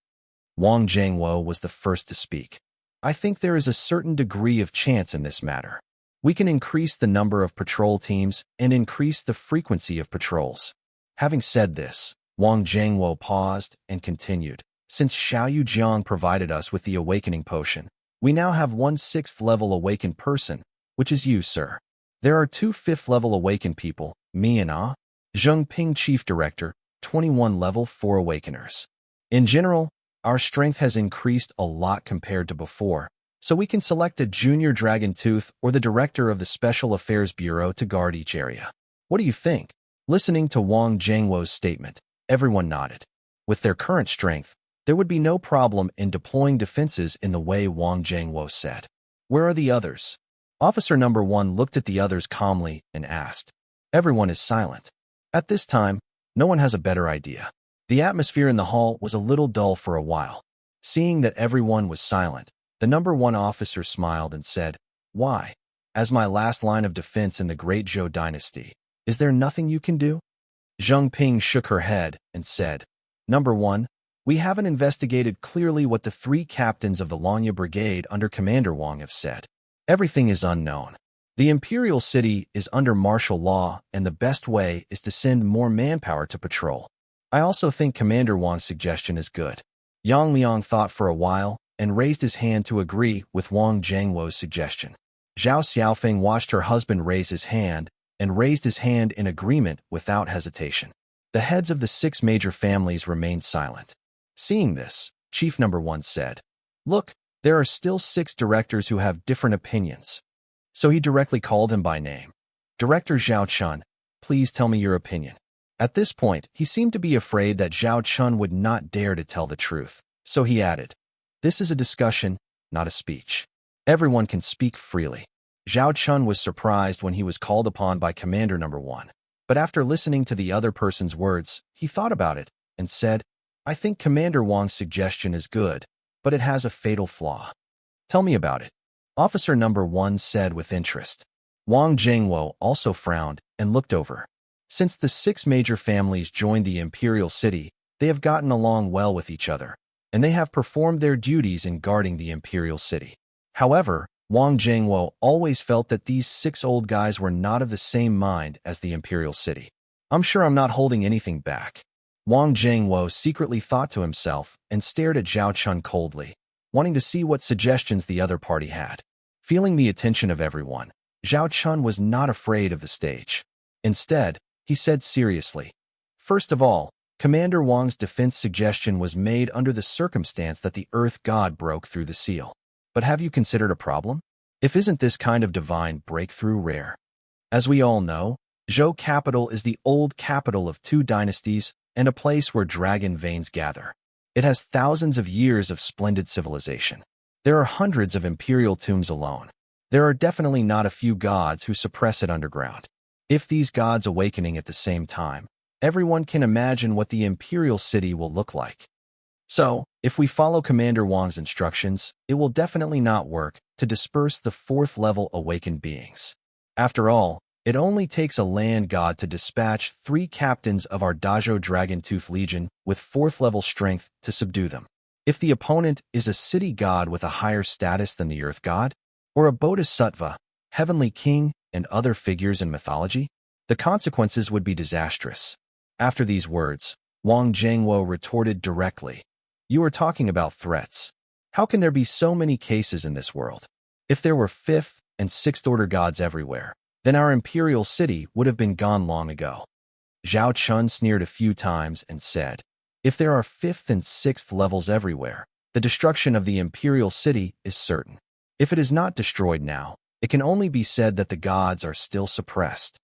Wang Zhengwo was the first to speak. "I think there is a certain degree of chance in this matter. We can increase the number of patrol teams and increase the frequency of patrols." Having said this, Wang Zhengwo paused and continued, "Since Xiaoyu Jiang provided us with the awakening potion, we now have 1 6th level awakened person, which is you, sir. There are 2 5th level awakened people, me and Zheng Ping Chief Director, 21 level 4 awakeners. In general, our strength has increased a lot compared to before, so we can select a junior Dragon Tooth or the director of the Special Affairs Bureau to guard each area. What do you think?" Listening to Wang Zhengwo's statement, everyone nodded. With their current strength, there would be no problem in deploying defenses in the way Wang Zhengwo said. "Where are the others?" Officer number 1 looked at the others calmly and asked. Everyone is silent. At this time, no one has a better idea. The atmosphere in the hall was a little dull for a while. Seeing that everyone was silent, the number 1 officer smiled and said, "Why? As my last line of defense in the Great Zhou dynasty, is there nothing you can do?" Zheng Ping shook her head and said, "Number 1, we haven't investigated clearly what the 3 captains of the Longya Brigade under Commander Wang have said. Everything is unknown. The imperial city is under martial law, and the best way is to send more manpower to patrol. I also think Commander Wang's suggestion is good. Yang Liang thought for a while and raised his hand to agree with Wang Zhangwo's suggestion. Zhao Xiaofeng watched her husband raise his hand and raised his hand in agreement without hesitation. The heads of the 6 major families remained silent. Seeing this, Chief Number 1 said, "Look, there are still 6 directors who have different opinions." So he directly called him by name. "Director Zhao Chun, please tell me your opinion." At this point, he seemed to be afraid that Zhao Chun would not dare to tell the truth, so he added, "This is a discussion, not a speech. Everyone can speak freely." Zhao Chun was surprised when he was called upon by Commander Number 1. But after listening to the other person's words, he thought about it and said, "I think Commander Wang's suggestion is good, but it has a fatal flaw." "Tell me about it," Officer Number 1 said with interest. Wang Zhangwo also frowned and looked over. Since the 6 major families joined the imperial city, they have gotten along well with each other, and they have performed their duties in guarding the imperial city. However, Wang Zhangwo always felt that these 6 old guys were not of the same mind as the imperial city. "I'm sure I'm not holding anything back," Wang Zhangwo secretly thought to himself and stared at Zhao Chun coldly, wanting to see what suggestions the other party had. Feeling the attention of everyone, Zhao Chun was not afraid of the stage. Instead, he said seriously, "First of all, Commander Wang's defense suggestion was made under the circumstance that the Earth God broke through the seal. But have you considered a problem? If isn't this kind of divine breakthrough rare? As we all know, Zhou capital is the old capital of 2 dynasties and a place where dragon veins gather. It has thousands of years of splendid civilization. There are hundreds of imperial tombs alone. There are definitely not a few gods who suppress it underground. If these gods awakening at the same time, everyone can imagine what the imperial city will look like. So, if we follow Commander Wang's instructions, it will definitely not work to disperse the 4th-level awakened beings. After all, it only takes a land god to dispatch 3 captains of our Dazhou Dragon-Tooth Legion with 4th-level strength to subdue them. If the opponent is a city god with a higher status than the Earth God, or a Bodhisattva, heavenly king, and other figures in mythology, the consequences would be disastrous. After these words, Wang Zhangwo retorted directly, "You are talking about threats. How can there be so many cases in this world? If there were 5th and 6th order gods everywhere, then our imperial city would have been gone long ago." Zhao Chun sneered a few times and said, "If there are 5th and 6th levels everywhere, the destruction of the imperial city is certain. If it is not destroyed now, it can only be said that the gods are still suppressed."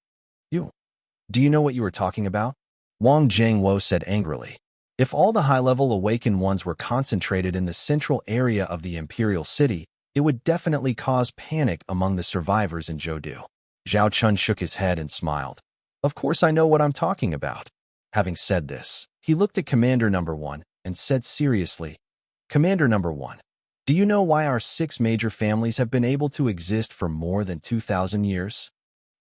Do you know what you are talking about?" Wang Zhangwo said angrily. "If all the high-level awakened ones were concentrated in the central area of the imperial city, it would definitely cause panic among the survivors in Zhoudu." Zhao Chun shook his head and smiled. "Of course I know what I'm talking about." Having said this, he looked at Commander Number 1 and said seriously, "Commander Number 1, do you know why our 6 major families have been able to exist for more than 2,000 years?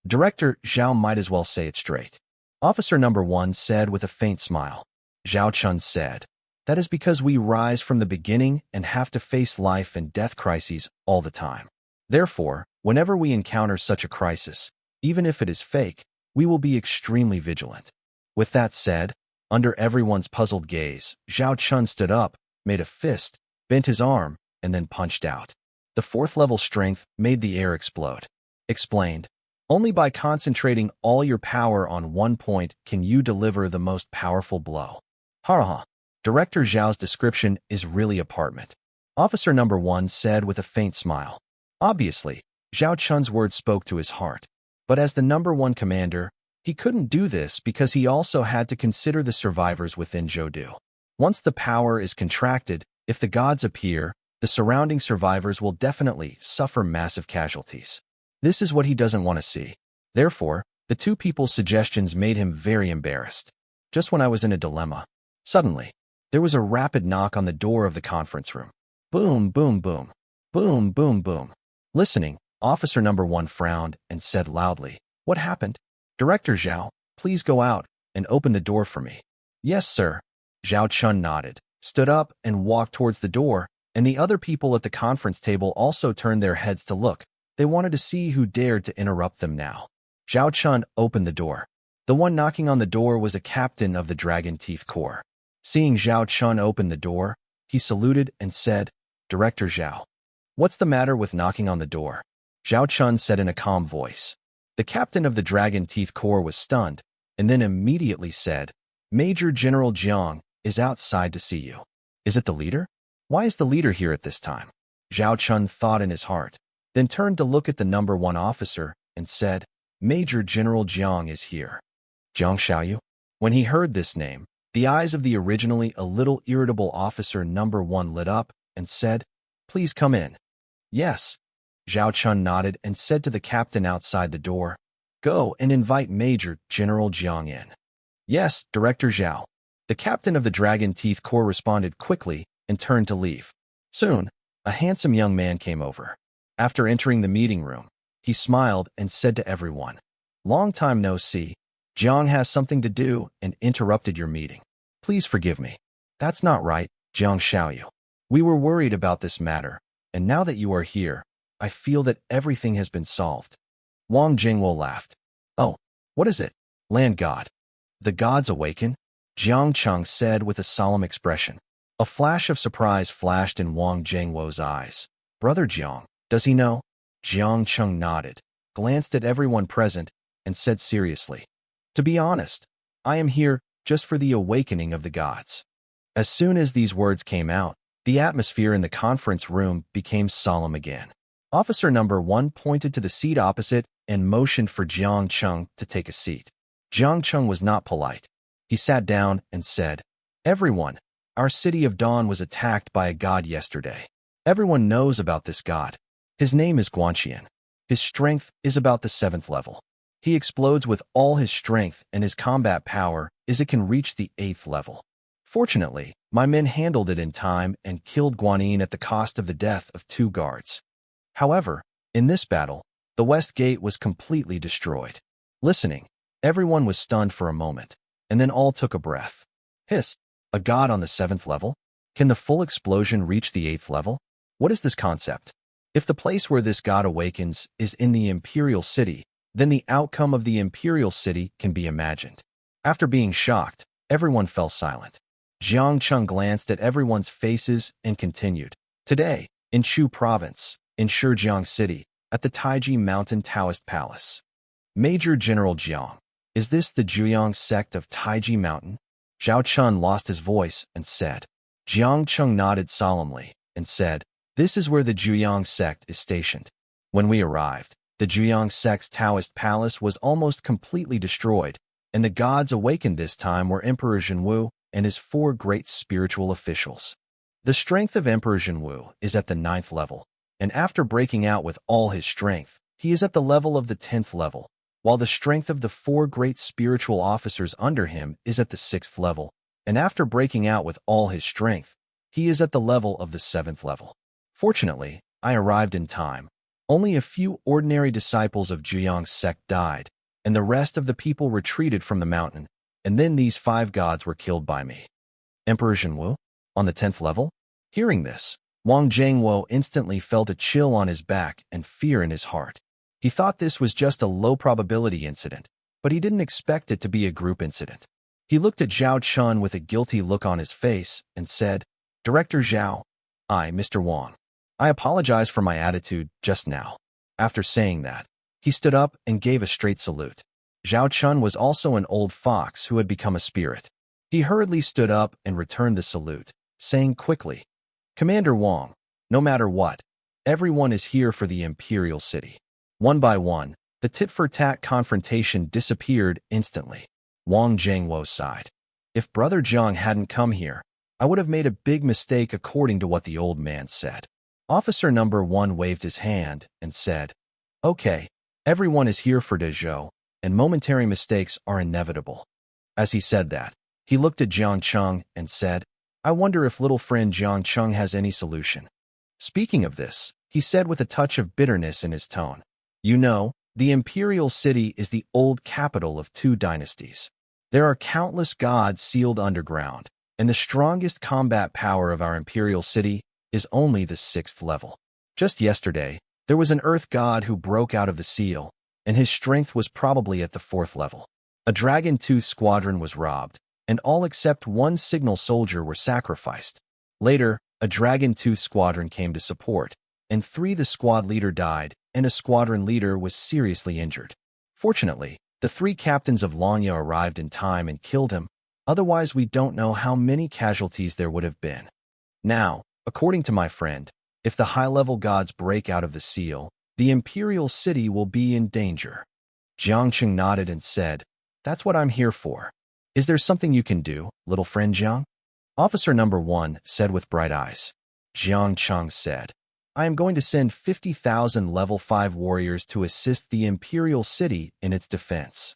Director Zhao might as well say it straight." Officer Number 1 said with a faint smile. Zhao Chun said, "That is because we rise from the beginning and have to face life and death crises all the time. Therefore, whenever we encounter such a crisis, even if it is fake, we will be extremely vigilant." With that said, under everyone's puzzled gaze, Zhao Chun stood up, made a fist, bent his arm, and then punched out. The 4th-level strength made the air explode. Explained, "Only by concentrating all your power on one point can you deliver the most powerful blow." Ha. Director Zhao's description is really apartment. Officer Number 1 said with a faint smile. Obviously, Zhao Chun's words spoke to his heart. But as the Number 1 commander, he couldn't do this because he also had to consider the survivors within Zhoudu. Once the power is contracted, if the gods appear, the surrounding survivors will definitely suffer massive casualties. This is what he doesn't want to see. Therefore, the 2 people's suggestions made him very embarrassed. Just when I was in a dilemma, suddenly, there was a rapid knock on the door of the conference room. Boom, boom, boom. Boom, boom, boom. Listening, Officer Number 1 frowned and said loudly, "What happened?" "Director Zhao, please go out and open the door for me." "Yes, sir." Zhao Chun nodded, stood up, and walked towards the door, and the other people at the conference table also turned their heads to look, They wanted to see who dared to interrupt them now. Jiang Cheng opened the door. The one knocking on the door was a captain of the Dragon Teeth Corps. Seeing Jiang Cheng open the door, he saluted and said, "Director Zhao, what's the matter with knocking on the door?" Jiang Cheng said in a calm voice. The captain of the Dragon Teeth Corps was stunned, and then immediately said, "Major General Jiang is outside to see you." "Is it the leader? Why is the leader here at this time?" Jiang Cheng thought in his heart, then turned to look at the number 1 officer and said, "Major General Jiang is here." Jiang Xiaoyu? When he heard this name, the eyes of the originally a little irritable officer number 1 lit up and said, "Please come in." "Yes." Jiang Cheng nodded and said to the captain outside the door, "Go and invite Major General Jiang in." "Yes, Director Zhao." The captain of the Dragon Teeth Corps responded quickly and turned to leave. Soon, a handsome young man came over. After entering the meeting room, he smiled and said to everyone, "Long time no see. Jiang has something to do and interrupted your meeting. Please forgive me." "That's not right, Jiang Xiaoyu. We were worried about this matter, and now that you are here, I feel that everything has been solved." Wang Jingwo laughed. "Oh, what is it? Land God. The gods awaken?" Jiang Cheng said with a solemn expression. A flash of surprise flashed in Wang Jingwo's eyes. "Brother Jiang, does he know?" Jiang Cheng nodded, glanced at everyone present, and said seriously, "To be honest, I am here just for the awakening of the gods." As soon as these words came out, the atmosphere in the conference room became solemn again. Officer number 1 pointed to the seat opposite and motioned for Jiang Cheng to take a seat. Jiang Cheng was not polite. He sat down and said, "Everyone, our city of Dawn was attacked by a god yesterday. Everyone knows about this god. His name is Guanxian. His strength is about the 7th level. He explodes with all his strength, and his combat power is it can reach the 8th level. Fortunately, my men handled it in time and killed Guanyin at the cost of the death of 2 guards. However, in this battle, the West Gate was completely destroyed." Listening, everyone was stunned for a moment, and then all took a breath. "Hiss, a god on the 7th level? Can the full explosion reach the 8th level? What is this concept? If the place where this god awakens is in the Imperial City, then the outcome of the Imperial City can be imagined." After being shocked, everyone fell silent. Jiang Cheng glanced at everyone's faces and continued, "Today, in Chu Province, in Shijiang City, at the Taiji Mountain Taoist Palace. Major General Jiang, is this the Juyang sect of Taiji Mountain?" Zhao Chun lost his voice and said. Jiang Cheng nodded solemnly and said, "This is where the Juyang sect is stationed. When we arrived, the Juyang sect's Taoist palace was almost completely destroyed, and the gods awakened this time were Emperor Zhenwu and his 4 great spiritual officials. The strength of Emperor Zhenwu is at the 9th level, and after breaking out with all his strength, he is at the level of the 10th level, while the strength of the 4 great spiritual officers under him is at the 6th level, and after breaking out with all his strength, he is at the level of the 7th level. Fortunately, I arrived in time. Only a few ordinary disciples of Juyang's sect died, and the rest of the people retreated from the mountain, and then these 5 gods were killed by me." Emperor Zhenwu? On the 10th level? Hearing this, Wang Jingwo instantly felt a chill on his back and fear in his heart. He thought this was just a low-probability incident, but he didn't expect it to be a group incident. He looked at Zhao Chun with a guilty look on his face and said, "Director Zhao, Mr. Wang, I apologize for my attitude just now." After saying that, he stood up and gave a straight salute. Zhao Chun was also an old fox who had become a spirit. He hurriedly stood up and returned the salute, saying quickly, "Commander Wang, no matter what, everyone is here for the Imperial City." One by one, the tit-for-tat confrontation disappeared instantly. Wang Jingwo sighed. "If Brother Jiang hadn't come here, I would have made a big mistake according to what the old man said." Officer number 1 waved his hand and said, "Okay, everyone is here for Dezhou, and momentary mistakes are inevitable." As he said that, he looked at Jiang Cheng and said, "I wonder if little friend Jiang Cheng has any solution." Speaking of this, he said with a touch of bitterness in his tone, "You know, the Imperial City is the old capital of 2 dynasties. There are countless gods sealed underground, and the strongest combat power of our Imperial City is only the 6th level. Just yesterday, There was an earth god who broke out of the seal, and his strength was probably at the 4th level. A dragon-tooth squadron was robbed, and all except one signal soldier were sacrificed. Later, a dragon-tooth squadron came to support, and the squad leader died, and a squadron leader was seriously injured. Fortunately, the 3 captains of Lanya arrived in time and killed him, otherwise we don't know how many casualties there would have been. Now, according to my friend, if the high-level gods break out of the seal, the imperial city will be in danger. Jiang Cheng nodded and said, "That's what I'm here for. Is there something you can do, little friend Jiang?" Officer number 1 said with bright eyes. Jiang Cheng said, "I am going to send 50,000 level 5 warriors to assist the imperial city in its defense.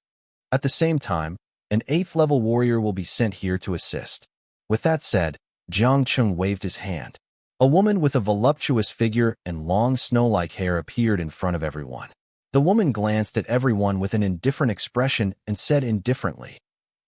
At the same time, an 8th level warrior will be sent here to assist." With that said, Jiang Cheng waved his hand. A woman with a voluptuous figure and long snow-like hair appeared in front of everyone. The woman glanced at everyone with an indifferent expression and said indifferently,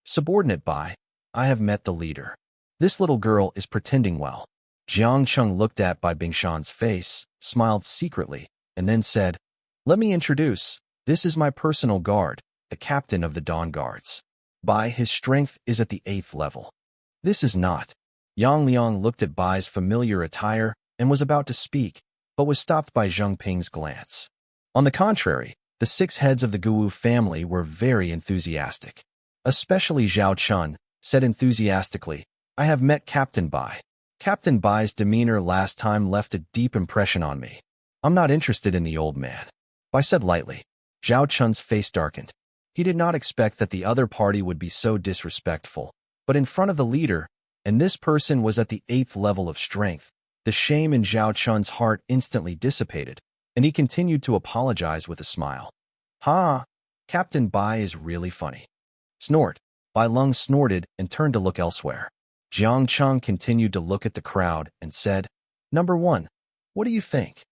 "Subordinate Bai, I have met the leader. This little girl is pretending well." Jiang Cheng looked at Bai Bingshan's face, smiled secretly, and then said, "Let me introduce. This is my personal guard, the captain of the Dawn Guards. Bai, his strength is at the 8th level." "This is not." Yang Liang looked at Bai's familiar attire and was about to speak, but was stopped by Zheng Ping's glance. On the contrary, the 6 heads of the Guwu family were very enthusiastic. Especially Zhao Chun said enthusiastically, "I have met Captain Bai. Captain Bai's demeanor last time left a deep impression on me. I'm not interested in the old man." Bai said lightly. Zhao Chun's face darkened. He did not expect that the other party would be so disrespectful, but in front of the leader, and this person was at the 8th level of strength, the shame in Zhao Chun's heart instantly dissipated, and he continued to apologize with a smile. "Ha! Captain Bai is really funny." Snort. Bai Lung snorted and turned to look elsewhere. Jiang Cheng continued to look at the crowd and said, "Number 1, what do you think?"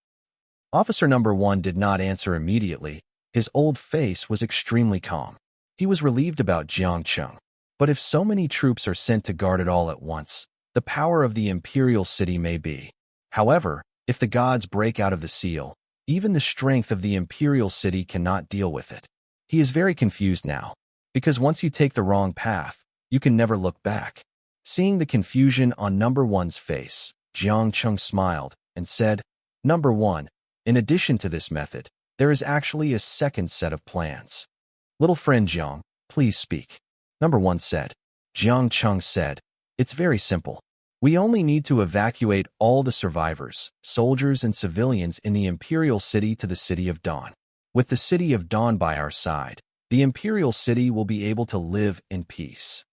Officer number 1 did not answer immediately. His old face was extremely calm. He was relieved about Jiang Cheng. But if so many troops are sent to guard it all at once, the power of the imperial city may be. However, if the gods break out of the seal, even the strength of the imperial city cannot deal with it. He is very confused now, because once you take the wrong path, you can never look back. Seeing the confusion on number 1's face, Jiang Cheng smiled and said, "Number 1, in addition to this method, there is actually a second set of plans." "Little friend Jiang, please speak," number 1 said. Jiang Cheng said, "It's very simple. We only need to evacuate all the survivors, soldiers and civilians in the Imperial City to the City of Dawn. With the City of Dawn by our side, the Imperial City will be able to live in peace."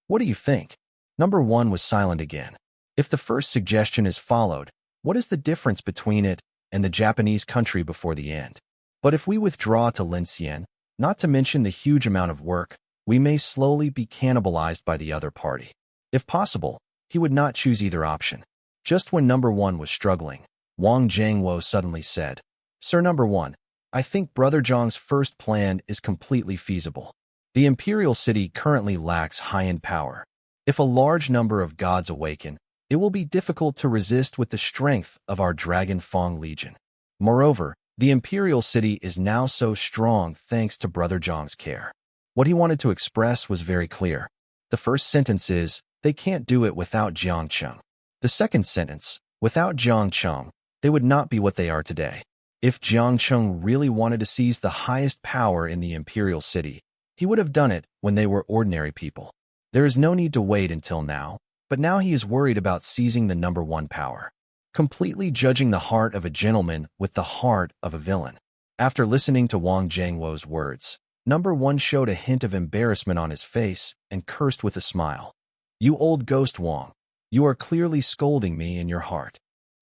"What do you think?" Number 1 was silent again. If the first suggestion is followed, what is the difference between it and the Japanese country before the end? But if we withdraw to Linxian, not to mention the huge amount of work, we may slowly be cannibalized by the other party. If possible, he would not choose either option. Just when number 1 was struggling, Wang Jiangwo suddenly said, "Sir number 1, I think Brother Zhang's first plan is completely feasible. The imperial city currently lacks high-end power. If a large number of gods awaken, it will be difficult to resist with the strength of our Dragon Fang Legion. Moreover, the imperial city is now so strong thanks to Brother Zhang's care." What he wanted to express was very clear. The first sentence is, they can't do it without Jiang Cheng. The second sentence, without Jiang Cheng, they would not be what they are today. If Jiang Cheng really wanted to seize the highest power in the imperial city, he would have done it when they were ordinary people. There is no need to wait until now, but now he is worried about seizing the number 1 power, completely judging the heart of a gentleman with the heart of a villain. After listening to Wang Jiangwo's words, number 1 showed a hint of embarrassment on his face and cursed with a smile. "You old ghost Wang, you are clearly scolding me in your heart.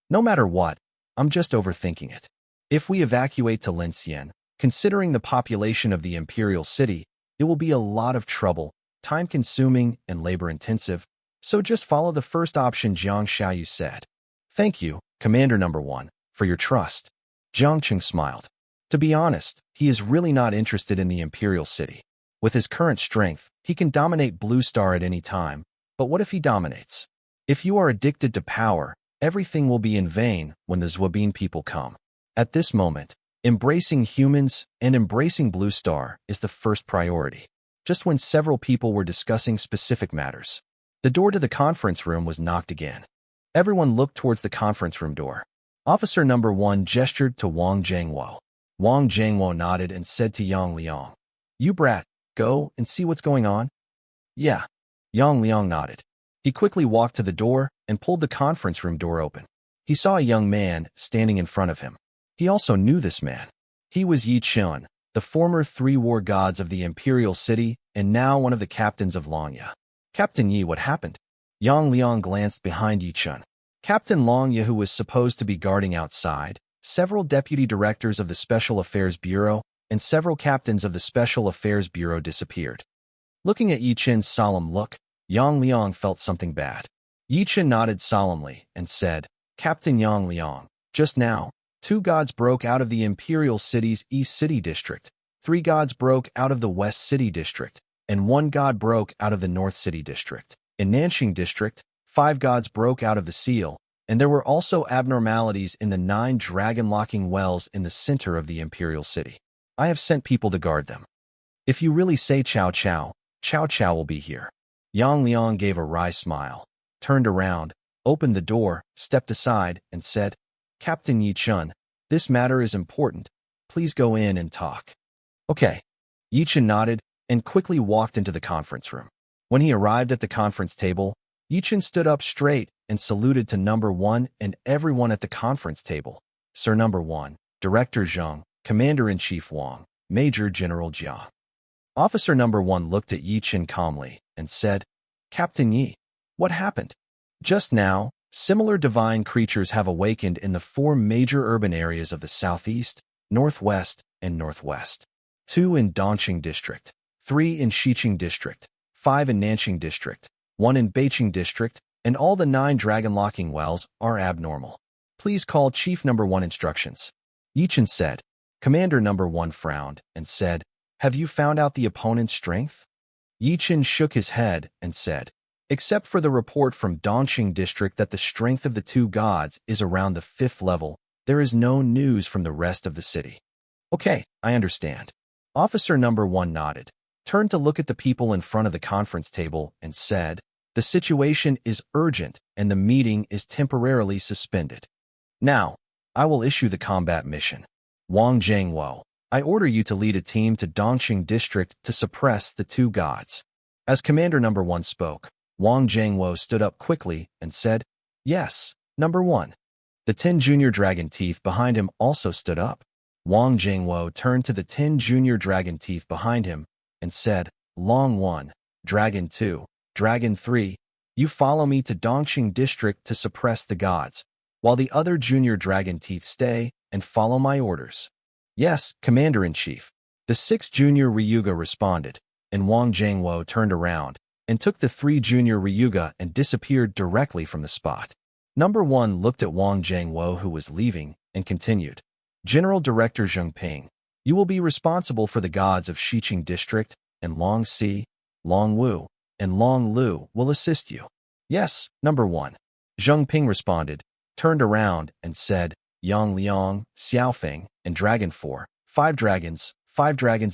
No matter what, I'm just overthinking it. If we evacuate to Linxian, considering the population of the imperial city, it will be a lot of trouble, time-consuming and labor-intensive, so just follow the first option," Jiang Xiaoyu said. "Thank you, Commander number 1, for your trust." Jiang Cheng smiled. To be honest, he is really not interested in the imperial city. With his current strength, he can dominate Blue Star at any time, but what if he dominates? If you are addicted to power, everything will be in vain when the Zwabin people come. At this moment, embracing humans and embracing Blue Star is the first priority. Just when several people were discussing specific matters, the door to the conference room was knocked again. Everyone looked towards the conference room door. Officer number 1 gestured to Wang Jiangwo. Wang Jiangwo nodded and said to Yang Liang, "You brat, go and see what's going on." "Yeah." Yang Liang nodded. He quickly walked to the door and pulled the conference room door open. He saw a young man standing in front of him. He also knew this man. He was Yi Chun, the former 3 war gods of the imperial city and now one of the captains of Longya. "Captain Yi, what happened?" Yang Liang glanced behind Yi Chun. Captain Longya, who was supposed to be guarding outside, several deputy directors of the Special Affairs Bureau, and several captains of the Special Affairs Bureau disappeared. Looking at Yi Chun's solemn look, Yang Liang felt something bad. Yi Chun nodded solemnly and said, "Captain Yang Liang, just now, 2 gods broke out of the Imperial City's East City District, 3 gods broke out of the West City District, and 1 god broke out of the North City District. In Nanxing District, 5 gods broke out of the seal, and there were also abnormalities in the 9 dragon-locking wells in the center of the Imperial City. I have sent people to guard them. If you really say Chow Chow, Chow Chow will be here." Yang Liang gave a wry smile, turned around, opened the door, stepped aside, and said, "Captain Yi Chun, this matter is important. Please go in and talk." "Okay." Yi Chun nodded and quickly walked into the conference room. When he arrived at the conference table, Yi Chun stood up straight and saluted to number 1 and everyone at the conference table. "Sir number 1, Director Zheng, Commander-in-Chief Wang, Major General Jiang." Officer number 1 looked at Yi Chun calmly and said, "Captain Yi, what happened?" "Just now, similar divine creatures have awakened in the 4 major urban areas of the southeast, northwest, and northwest. 2 in Dongqing District, 3 in Xiqing District, 5 in Nanxing District, 1 in Beiqing District, and all the 9 dragon-locking wells are abnormal. Please call Chief number 1 instructions." Yi Chun said. Commander number 1 frowned and said, "Have you found out the opponent's strength?" Yi Chun shook his head and said, "Except for the report from Dongqing District that the strength of the 2 gods is around the 5th level, there is no news from the rest of the city." "Okay, I understand." Officer number 1 nodded, turned to look at the people in front of the conference table, and said, "The situation is urgent and the meeting is temporarily suspended. Now, I will issue the combat mission. Wang Jiangwo, I order you to lead a team to Dongqing District to suppress the 2 gods." As Commander number 1 spoke, Wang Jiangwo stood up quickly and said, "Yes, number 1. The 10 junior dragon teeth behind him also stood up. Wang Jiangwo turned to the 10 junior dragon teeth behind him and said, "Long 1, Dragon 2, Dragon 3, you follow me to Dongqing District to suppress the gods, while the other junior dragon teeth stay and follow my orders." "Yes, Commander-in-Chief." The 6 junior Ryuga responded, and Wang Jiangwo turned around and took the 3 junior Ryuga and disappeared directly from the spot. Number 1 looked at Wang Jiangwo, who was leaving, and continued, "General Director Zheng Ping, you will be responsible for the gods of Xiqing District, and Long Si, Long Wu, and Long Lu will assist you." "Yes, number 1. Zheng Ping responded, turned around, and said, "Yang Liang, Xiaofeng, and Dragon 4, 5 dragons,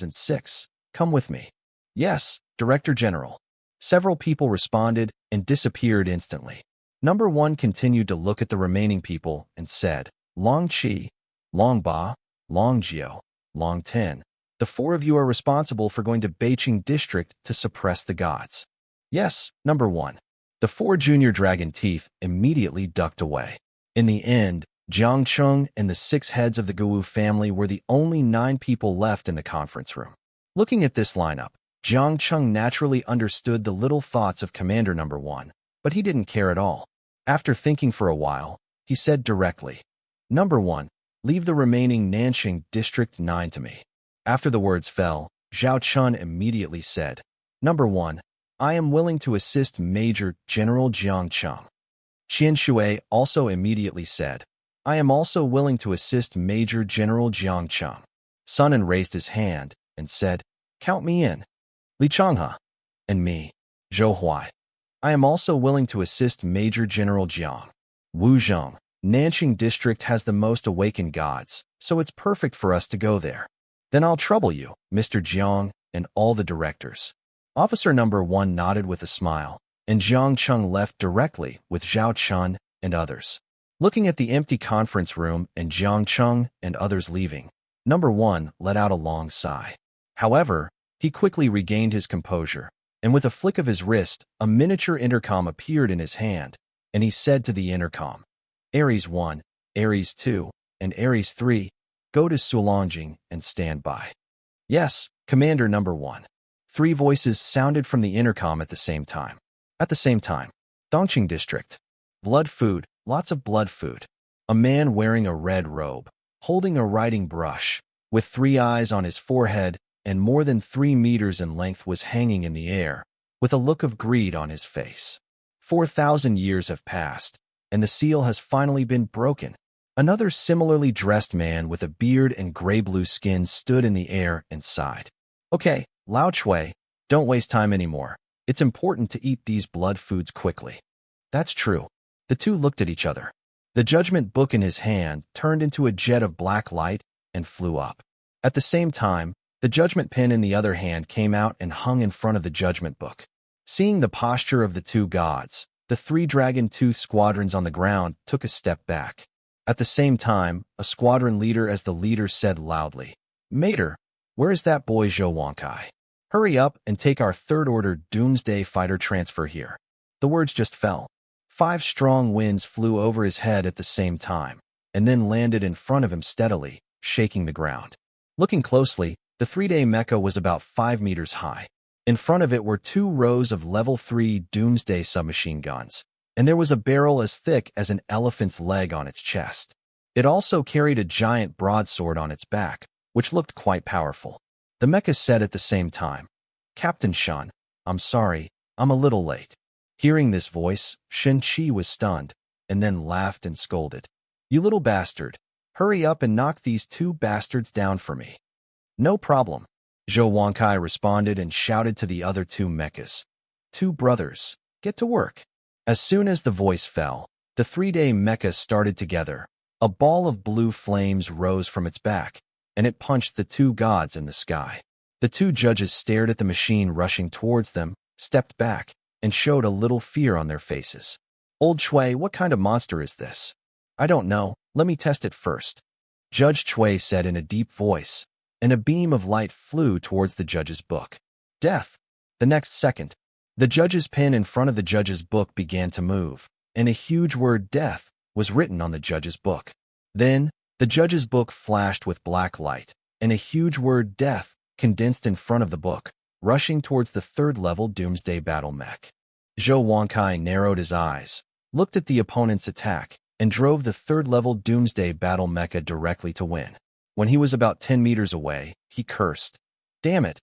and 6, come with me." "Yes, Director General." Several people responded and disappeared instantly. Number 1 continued to look at the remaining people and said, "Long Qi, Long Ba, Long Jiao, Long Ten, the 4 of you are responsible for going to Beiqing District to suppress the gods." "Yes, number 1. The 4 junior dragon teeth immediately ducked away. In the end, Jiang Cheng and the 6 heads of the Guwu family were the only 9 people left in the conference room. Looking at this lineup, Jiang Cheng naturally understood the little thoughts of Commander number 1, but he didn't care at all. After thinking for a while, he said directly, "Number 1, leave the remaining Nanxing District 9 to me." After the words fell, Zhao Chun immediately said, "Number 1, I am willing to assist Major General Jiang Cheng." Qian Shui also immediately said, "I am also willing to assist Major General Jiang Cheng." Sun En raised his hand and said, "Count me in." Li Changhe, and me, Zhou Huai. I am also willing to assist Major General Jiang. Wu Zheng, Nanjing District has the most awakened gods, so it's perfect for us to go there. Then I'll trouble you, Mr. Jiang, and all the directors. Officer number 1 nodded with a smile, and Jiang Cheng left directly with Zhao Chun and others. Looking at the empty conference room and Jiang Cheng and others leaving, number 1 let out a long sigh. However, he quickly regained his composure, and with a flick of his wrist, a miniature intercom appeared in his hand, and he said to the intercom, Ares 1, Ares 2, and Ares 3, go to Sulongjing and stand by. Yes, Commander number 1. 3 voices sounded from the intercom at the same time. At the same time, Dongqing District. Blood food, lots of blood food. A man wearing a red robe, holding a writing brush, with 3 eyes on his forehead and more than 3 meters in length was hanging in the air, with a look of greed on his face. 4,000 years have passed, and the seal has finally been broken. Another similarly dressed man with a beard and gray-blue skin stood in the air and sighed. Okay, Lao Chui, don't waste time anymore. It's important to eat these blood foods quickly. That's true. The two looked at each other. The judgment book in his hand turned into a jet of black light and flew up. At the same time, the judgment pen in the other hand came out and hung in front of the judgment book. Seeing the posture of the 2 gods, the 3 dragon-tooth squadrons on the ground took a step back. At the same time, a squadron leader as the leader said loudly, Mater, where is that boy Zhou Wankai? Hurry up and take our 3rd-order Doomsday Fighter transfer here. The words just fell. 5 strong winds flew over his head at the same time, and then landed in front of him steadily, shaking the ground. Looking closely, the 3-day mecha was about 5 meters high. In front of it were 2 rows of level 3 Doomsday submachine guns, and there was a barrel as thick as an elephant's leg on its chest. It also carried a giant broadsword on its back, which looked quite powerful. The mecha said at the same time, Captain Shen, I'm sorry, I'm a little late. Hearing this voice, Shen Qi was stunned, and then laughed and scolded. You little bastard, hurry up and knock these 2 bastards down for me. No problem. Zhou Wankai responded and shouted to the other 2 mechas. 2 brothers, get to work. As soon as the voice fell, the 3-day mecha started together. A ball of blue flames rose from its back, and it punched the 2 gods in the sky. The 2 judges stared at the machine rushing towards them, stepped back, and showed a little fear on their faces. Old Chui, what kind of monster is this? I don't know, let me test it first. Judge Chui said in a deep voice, and a beam of light flew towards the judge's book. Death. The next second, the judge's pen in front of the judge's book began to move, and a huge word death was written on the judge's book. Then, the judge's book flashed with black light, and a huge word death condensed in front of the book, rushing towards the 3rd-level Doomsday Battle Mech. Zhou Wankai narrowed his eyes, looked at the opponent's attack, and drove the 3rd-level Doomsday Battle Mecha directly to win. When he was about 10 meters away, he cursed. Damn it!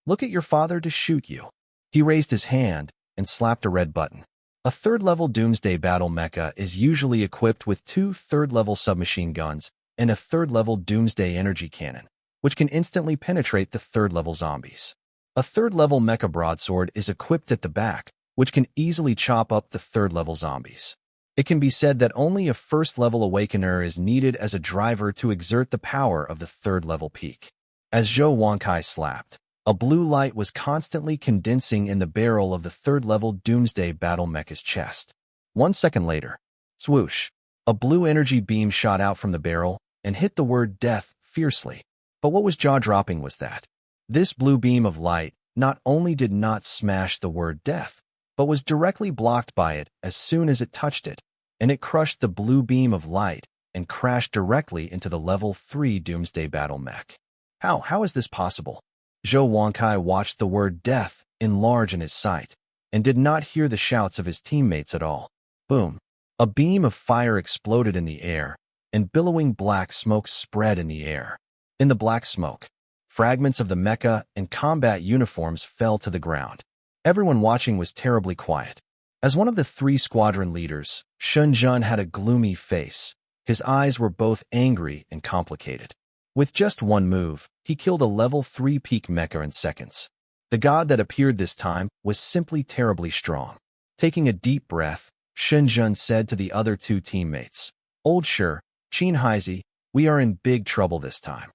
Look at your father to shoot you. He raised his hand and slapped a red button. A 3rd-level Doomsday Battle Mecha is usually equipped with 2 3rd-level submachine guns and a 3rd-level Doomsday Energy Cannon, which can instantly penetrate the 3rd-level zombies. A 3rd-level mecha broadsword is equipped at the back, which can easily chop up the 3rd-level zombies. It can be said that only a 1st-level Awakener is needed as a driver to exert the power of the 3rd-level peak. As Zhou Wankai slapped, a blue light was constantly condensing in the barrel of the 3rd-level Doomsday Battle Mecha's chest. 1 second later, swoosh, a blue energy beam shot out from the barrel and hit the word death fiercely. But what was jaw-dropping was that this blue beam of light not only did not smash the word death, but was directly blocked by it as soon as it touched it, and it crushed the blue beam of light and crashed directly into the level 3 Doomsday Battle Mech. How is this possible? Zhou Wankai watched the word death enlarge in his sight, and did not hear the shouts of his teammates at all. Boom! A beam of fire exploded in the air, and billowing black smoke spread in the air. In the black smoke, fragments of the mecha and combat uniforms fell to the ground. Everyone watching was terribly quiet. As one of the 3 squadron leaders, Shun Jun had a gloomy face. His eyes were both angry and complicated. With just one move, he killed a level 3 peak mecha in seconds. The god that appeared this time was simply terribly strong. Taking a deep breath, Shun Jun said to the other 2 teammates, Old Shi, Qin Haizi, we are in big trouble this time.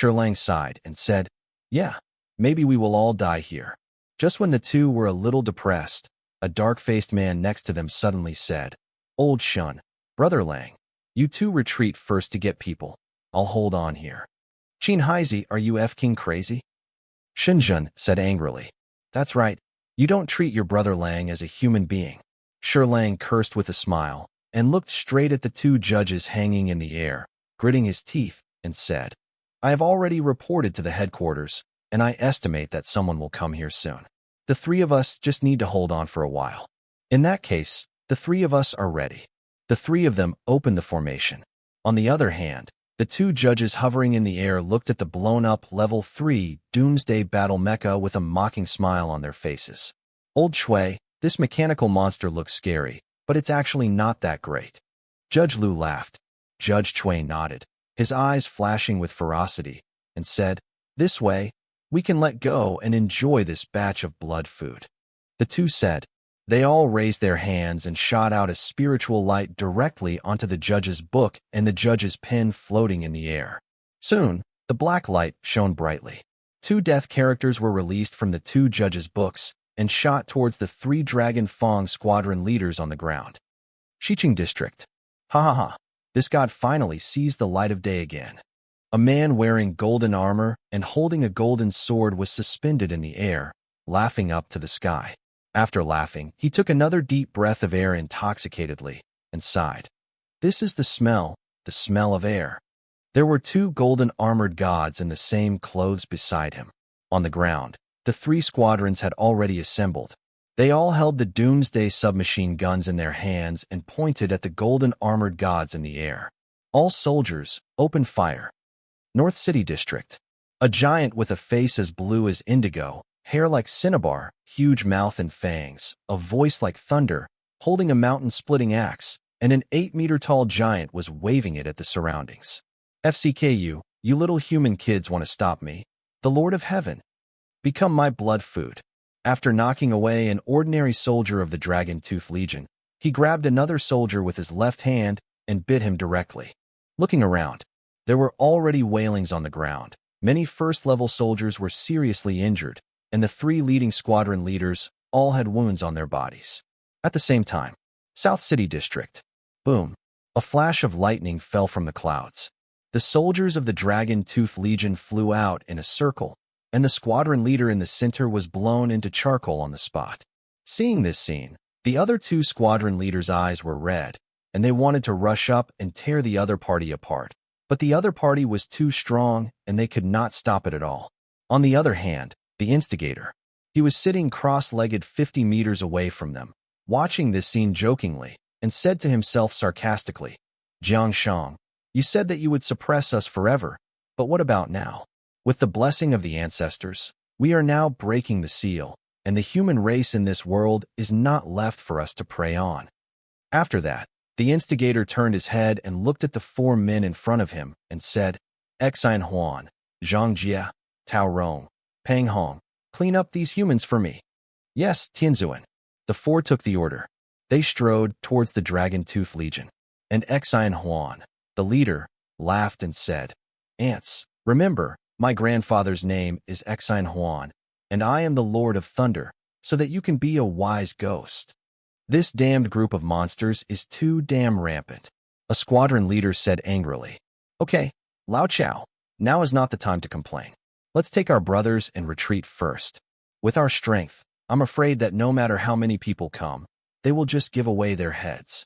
Lang sighed and said, yeah, maybe we will all die here. Just when the two were a little depressed, a dark-faced man next to them suddenly said, Old Shun, Brother Lang, you two retreat first to get people. I'll hold on here. Qin Haizi, are you f-king crazy? Shinjun said angrily. That's right. You don't treat your brother Lang as a human being. Lang cursed with a smile and looked straight at the two judges hanging in the air, gritting his teeth, and said, I have already reported to the headquarters, and I estimate that someone will come here soon. The three of us just need to hold on for a while. In that case, the three of us are ready. The three of them opened the formation. On the other hand, the two judges hovering in the air looked at the blown-up Level 3 Doomsday Battle Mecha with a mocking smile on their faces. Old Shui, this mechanical monster looks scary, but it's actually not that great. Judge Lu laughed. Judge Chui nodded, his eyes flashing with ferocity, and said, This way, we can let go and enjoy this batch of blood food. The two said. They all raised their hands and shot out a spiritual light directly onto the judge's book and the judge's pen floating in the air. Soon, the black light shone brightly. Two death characters were released from the two judges' books and shot towards the three Dragon Fong squadron leaders on the ground. Xiqing District. Ha ha ha. This god finally sees the light of day again. A man wearing golden armor and holding a golden sword was suspended in the air, laughing up to the sky. After laughing, he took another deep breath of air intoxicatedly and sighed. This is the smell of air. There were two golden armored gods in the same clothes beside him. On the ground, the three squadrons had already assembled. They all held the Doomsday submachine guns in their hands and pointed at the golden armored gods in the air. All soldiers, open fire. North City District. A giant with a face as blue as indigo, hair like cinnabar, huge mouth and fangs, a voice like thunder, holding a mountain-splitting axe, and an 8-meter-tall giant was waving it at the surroundings. FCKU, you little human kids want to stop me? The Lord of Heaven. Become my blood food. After knocking away an ordinary soldier of the Dragon-Tooth Legion, he grabbed another soldier with his left hand and bit him directly. Looking around, there were already wailings on the ground. Many first-level soldiers were seriously injured, and the three leading squadron leaders all had wounds on their bodies. At the same time, South City District. Boom. A flash of lightning fell from the clouds. The soldiers of the Dragon-Tooth Legion flew out in a circle, and the squadron leader in the center was blown into charcoal on the spot. Seeing this scene, the other two squadron leaders' eyes were red, and they wanted to rush up and tear the other party apart. But the other party was too strong, and they could not stop it at all. On the other hand, the instigator. He was sitting cross-legged 50 meters away from them, watching this scene jokingly, and said to himself sarcastically, Jiang Cheng, you said that you would suppress us forever, but what about now? With the blessing of the ancestors, we are now breaking the seal, and the human race in this world is not left for us to prey on. After that, the instigator turned his head and looked at the four men in front of him and said, Xin Huan, Zhang Jia, Tao Rong, Peng Hong, clean up these humans for me. Yes, Tianzuan. The four took the order. They strode towards the Dragon-Tooth Legion, and Xin Huan, the leader, laughed and said, Ants, remember, my grandfather's name is Xin Huan, and I am the Lord of Thunder, so that you can be a wise ghost. This damned group of monsters is too damn rampant, a squadron leader said angrily. Okay, Lao Chao, now is not the time to complain. Let's take our brothers and retreat first. With our strength, I'm afraid that no matter how many people come, they will just give away their heads.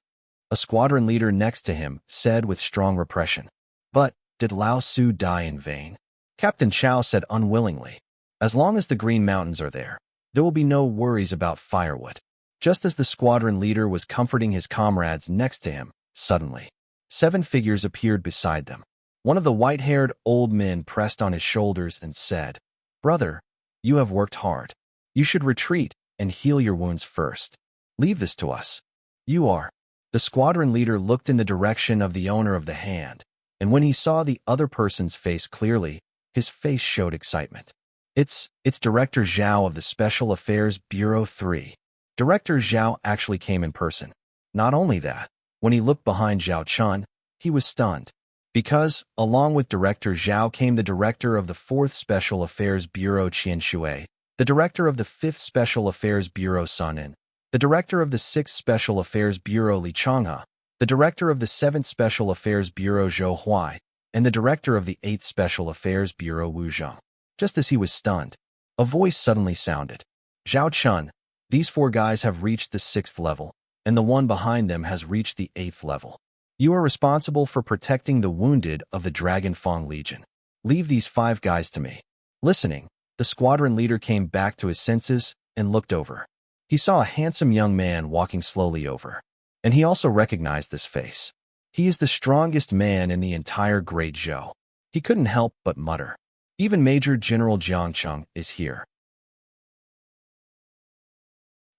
A squadron leader next to him said with strong repression. But, did Lao Su die in vain? Captain Chao said unwillingly. As long as the Green Mountains are there will be no worries about firewood. Just as the squadron leader was comforting his comrades next to him, suddenly, 7 figures appeared beside them. One of the white-haired old men pressed on his shoulders and said, Brother, you have worked hard. You should retreat and heal your wounds first. Leave this to us. You are. The squadron leader looked in the direction of the owner of the hand, and when he saw the other person's face clearly, his face showed excitement. It's Director Zhao of the Special Affairs Bureau 3. Director Zhao actually came in person. Not only that, when he looked behind Zhao Chun, he was stunned. Because, along with Director Zhao came the director of the 4th Special Affairs Bureau Qian Shui, the director of the 5th Special Affairs Bureau Sun In, the director of the 6th Special Affairs Bureau Li Changhe, the director of the 7th Special Affairs Bureau Zhou Huai, and the director of the 8th Special Affairs Bureau Wu Zheng. Just as he was stunned, a voice suddenly sounded. Zhao Chun, these 4 guys have reached the 6th level, and the one behind them has reached the 8th level. You are responsible for protecting the wounded of the Dragon Fang Legion. Leave these 5 guys to me. Listening, the squadron leader came back to his senses and looked over. He saw a handsome young man walking slowly over, and he also recognized this face. He is the strongest man in the entire Great Zhou. He couldn't help but mutter. Even Major General Jiang Cheng is here.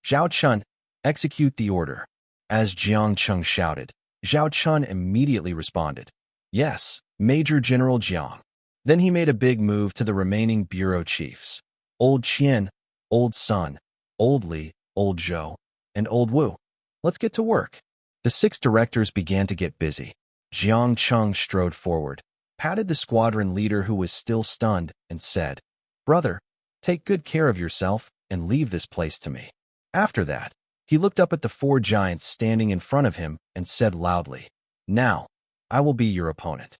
Zhao Chun, execute the order. As Jiang Cheng shouted, Zhao Chun immediately responded, Yes, Major General Jiang. Then he made a big move to the remaining bureau chiefs. Old Qian, Old Sun, Old Li, Old Zhou, and Old Wu. Let's get to work. The 6 directors began to get busy. Jiang Cheng strode forward, patted the squadron leader who was still stunned, and said, Brother, take good care of yourself and leave this place to me. After that, he looked up at the 4 giants standing in front of him and said loudly, Now, I will be your opponent.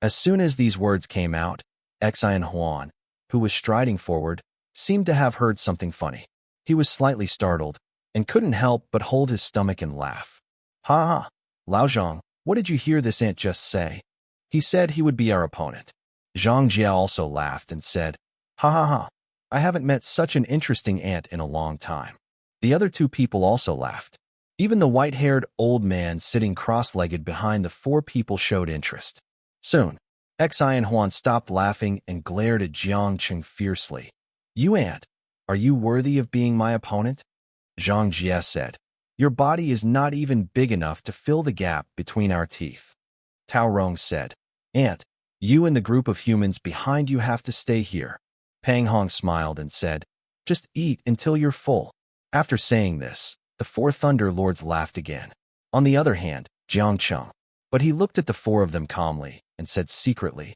As soon as these words came out, Xian Huan, who was striding forward, seemed to have heard something funny. He was slightly startled and couldn't help but hold his stomach and laugh. Ha ha, Lao Zhang, what did you hear this ant just say? He said he would be our opponent. Zhang Jia also laughed and said, Ha ha ha, I haven't met such an interesting ant in a long time. The other 2 people also laughed. Even the white-haired old man sitting cross-legged behind the 4 people showed interest. Soon, Xian Huan stopped laughing and glared at Jiang Cheng fiercely. You ant, are you worthy of being my opponent? Zhang Jia said, Your body is not even big enough to fill the gap between our teeth. Tao Rong said, Ant, you and the group of humans behind you have to stay here. Pang Hong smiled and said, Just eat until you're full. After saying this, the 4 Thunder Lords laughed again. On the other hand, Jiang Cheng. But he looked at the 4 of them calmly and said secretly,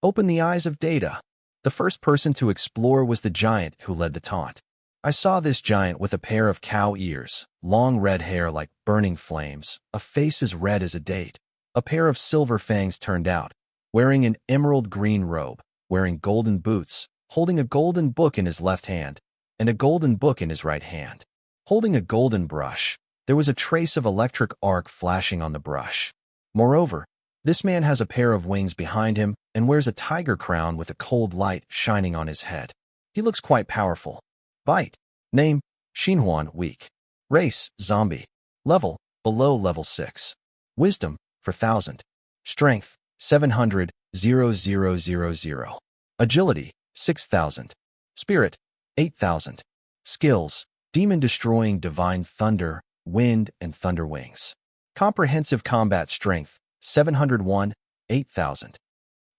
Open the eyes of data. The first person to explore was the giant who led the taunt. I saw this giant with a pair of cow ears, long red hair like burning flames, a face as red as a date, a pair of silver fangs turned out, wearing an emerald green robe, wearing golden boots, holding a golden book in his left hand, and a golden book in his right hand. Holding a golden brush, there was a trace of electric arc flashing on the brush. Moreover, this man has a pair of wings behind him and wears a tiger crown with a cold light shining on his head. He looks quite powerful. Bite. Name, Xinhuan, weak. Race, zombie. Level, below level 6. Wisdom, 4,000. Strength, 700, 0000. Agility, 6,000. Spirit, 8,000. Skills, demon-destroying divine thunder, wind, and thunder wings. Comprehensive combat strength, 701, 8,000.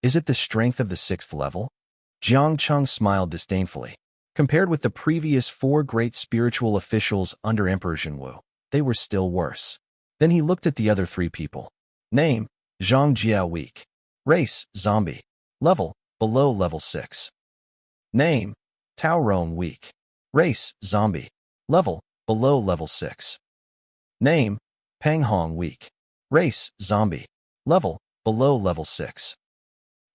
Is it the strength of the 6th level? Jiang Cheng smiled disdainfully. Compared with the previous 4 great spiritual officials under Emperor Zhenwu, they were still worse. Then he looked at the other 3 people. Name, Zhang Jia, weak. Race, zombie. Level, below level 6. Name, Tao Rong, weak. Race, zombie. Level, below level 6. Name, Pang Hong, weak. Race, zombie. Level, below level 6.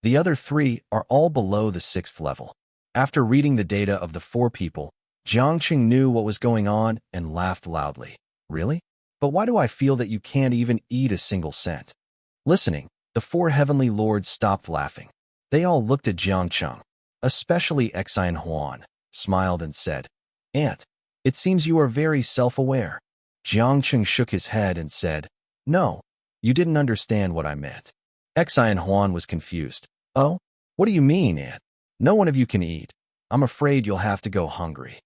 The other 3 are all below the 6th level. After reading the data of the 4 people, Jiang Cheng knew what was going on and laughed loudly. Really? But why do I feel that you can't even eat a single cent? Listening, the 4 heavenly lords stopped laughing. They all looked at Jiang Cheng, especially Xian Huan, smiled and said, Ant, it seems you are very self-aware. Jiang Cheng shook his head and said, No, you didn't understand what I meant. Xian Huan was confused. Oh? What do you mean, Ant? No one of you can eat. I'm afraid you'll have to go hungry.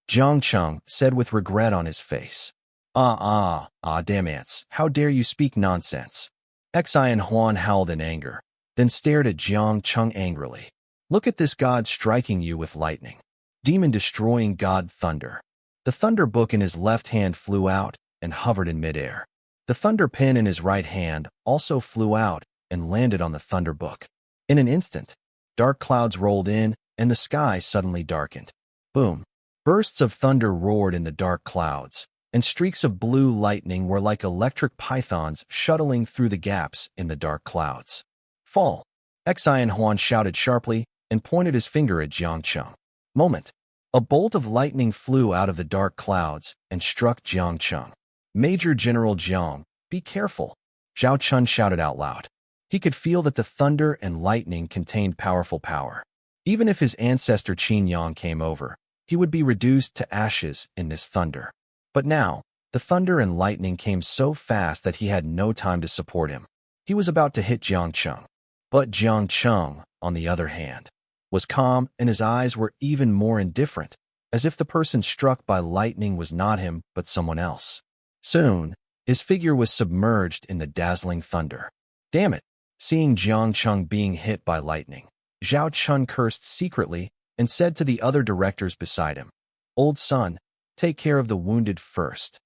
Jiang Cheng said with regret on his face. Damn ants, how dare you speak nonsense? Xian Huan howled in anger, then stared at Jiang Cheng angrily. Look at this god striking you with lightning. Demon-destroying god thunder. The thunder book in his left hand flew out and hovered in midair. The thunder pin in his right hand also flew out and landed on the thunder book. In an instant, dark clouds rolled in and the sky suddenly darkened. Boom! Bursts of thunder roared in the dark clouds, and streaks of blue lightning were like electric pythons shuttling through the gaps in the dark clouds. Fall! Xian Huan shouted sharply and pointed his finger at Jiang Cheng. Moment. A bolt of lightning flew out of the dark clouds and struck Jiang Cheng. Major General Jiang, be careful, Zhao Chun shouted out loud. He could feel that the thunder and lightning contained powerful power. Even if his ancestor Qin Yang came over, he would be reduced to ashes in this thunder. But now, the thunder and lightning came so fast that he had no time to support him. He was about to hit Jiang Cheng. But Jiang Cheng, on the other hand, was calm and his eyes were even more indifferent, as if the person struck by lightning was not him but someone else. Soon, his figure was submerged in the dazzling thunder. Damn it! Seeing Jiang Cheng being hit by lightning, Zhao Chun cursed secretly and said to the other directors beside him, "Old son, take care of the wounded first."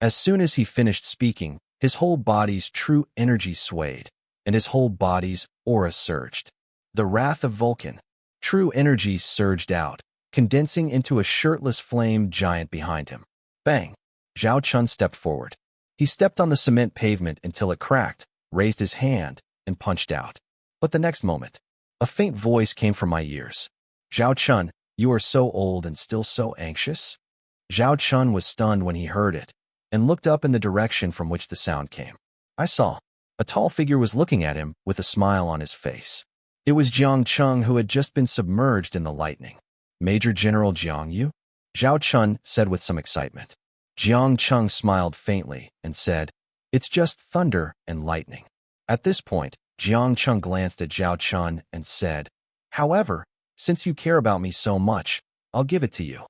As soon as he finished speaking, his whole body's true energy swayed, and his whole body's aura surged. The wrath of Vulcan. True energy surged out, condensing into a shirtless flame giant behind him. Bang! Zhao Chun stepped forward. He stepped on the cement pavement until it cracked, raised his hand, and punched out. But the next moment, a faint voice came from my ears. "Zhao Chun, you are so old and still so anxious?" Zhao Chun was stunned when he heard it, and looked up in the direction from which the sound came. I saw. A tall figure was looking at him with a smile on his face. It was Jiang Cheng who had just been submerged in the lightning. "Major General Jiang Yu?" Zhao Chun said with some excitement. Jiang Cheng smiled faintly and said, "It's just thunder and lightning." At this point, Jiang Cheng glanced at Zhao Chun and said, "However, since you care about me so much, I'll give it to you."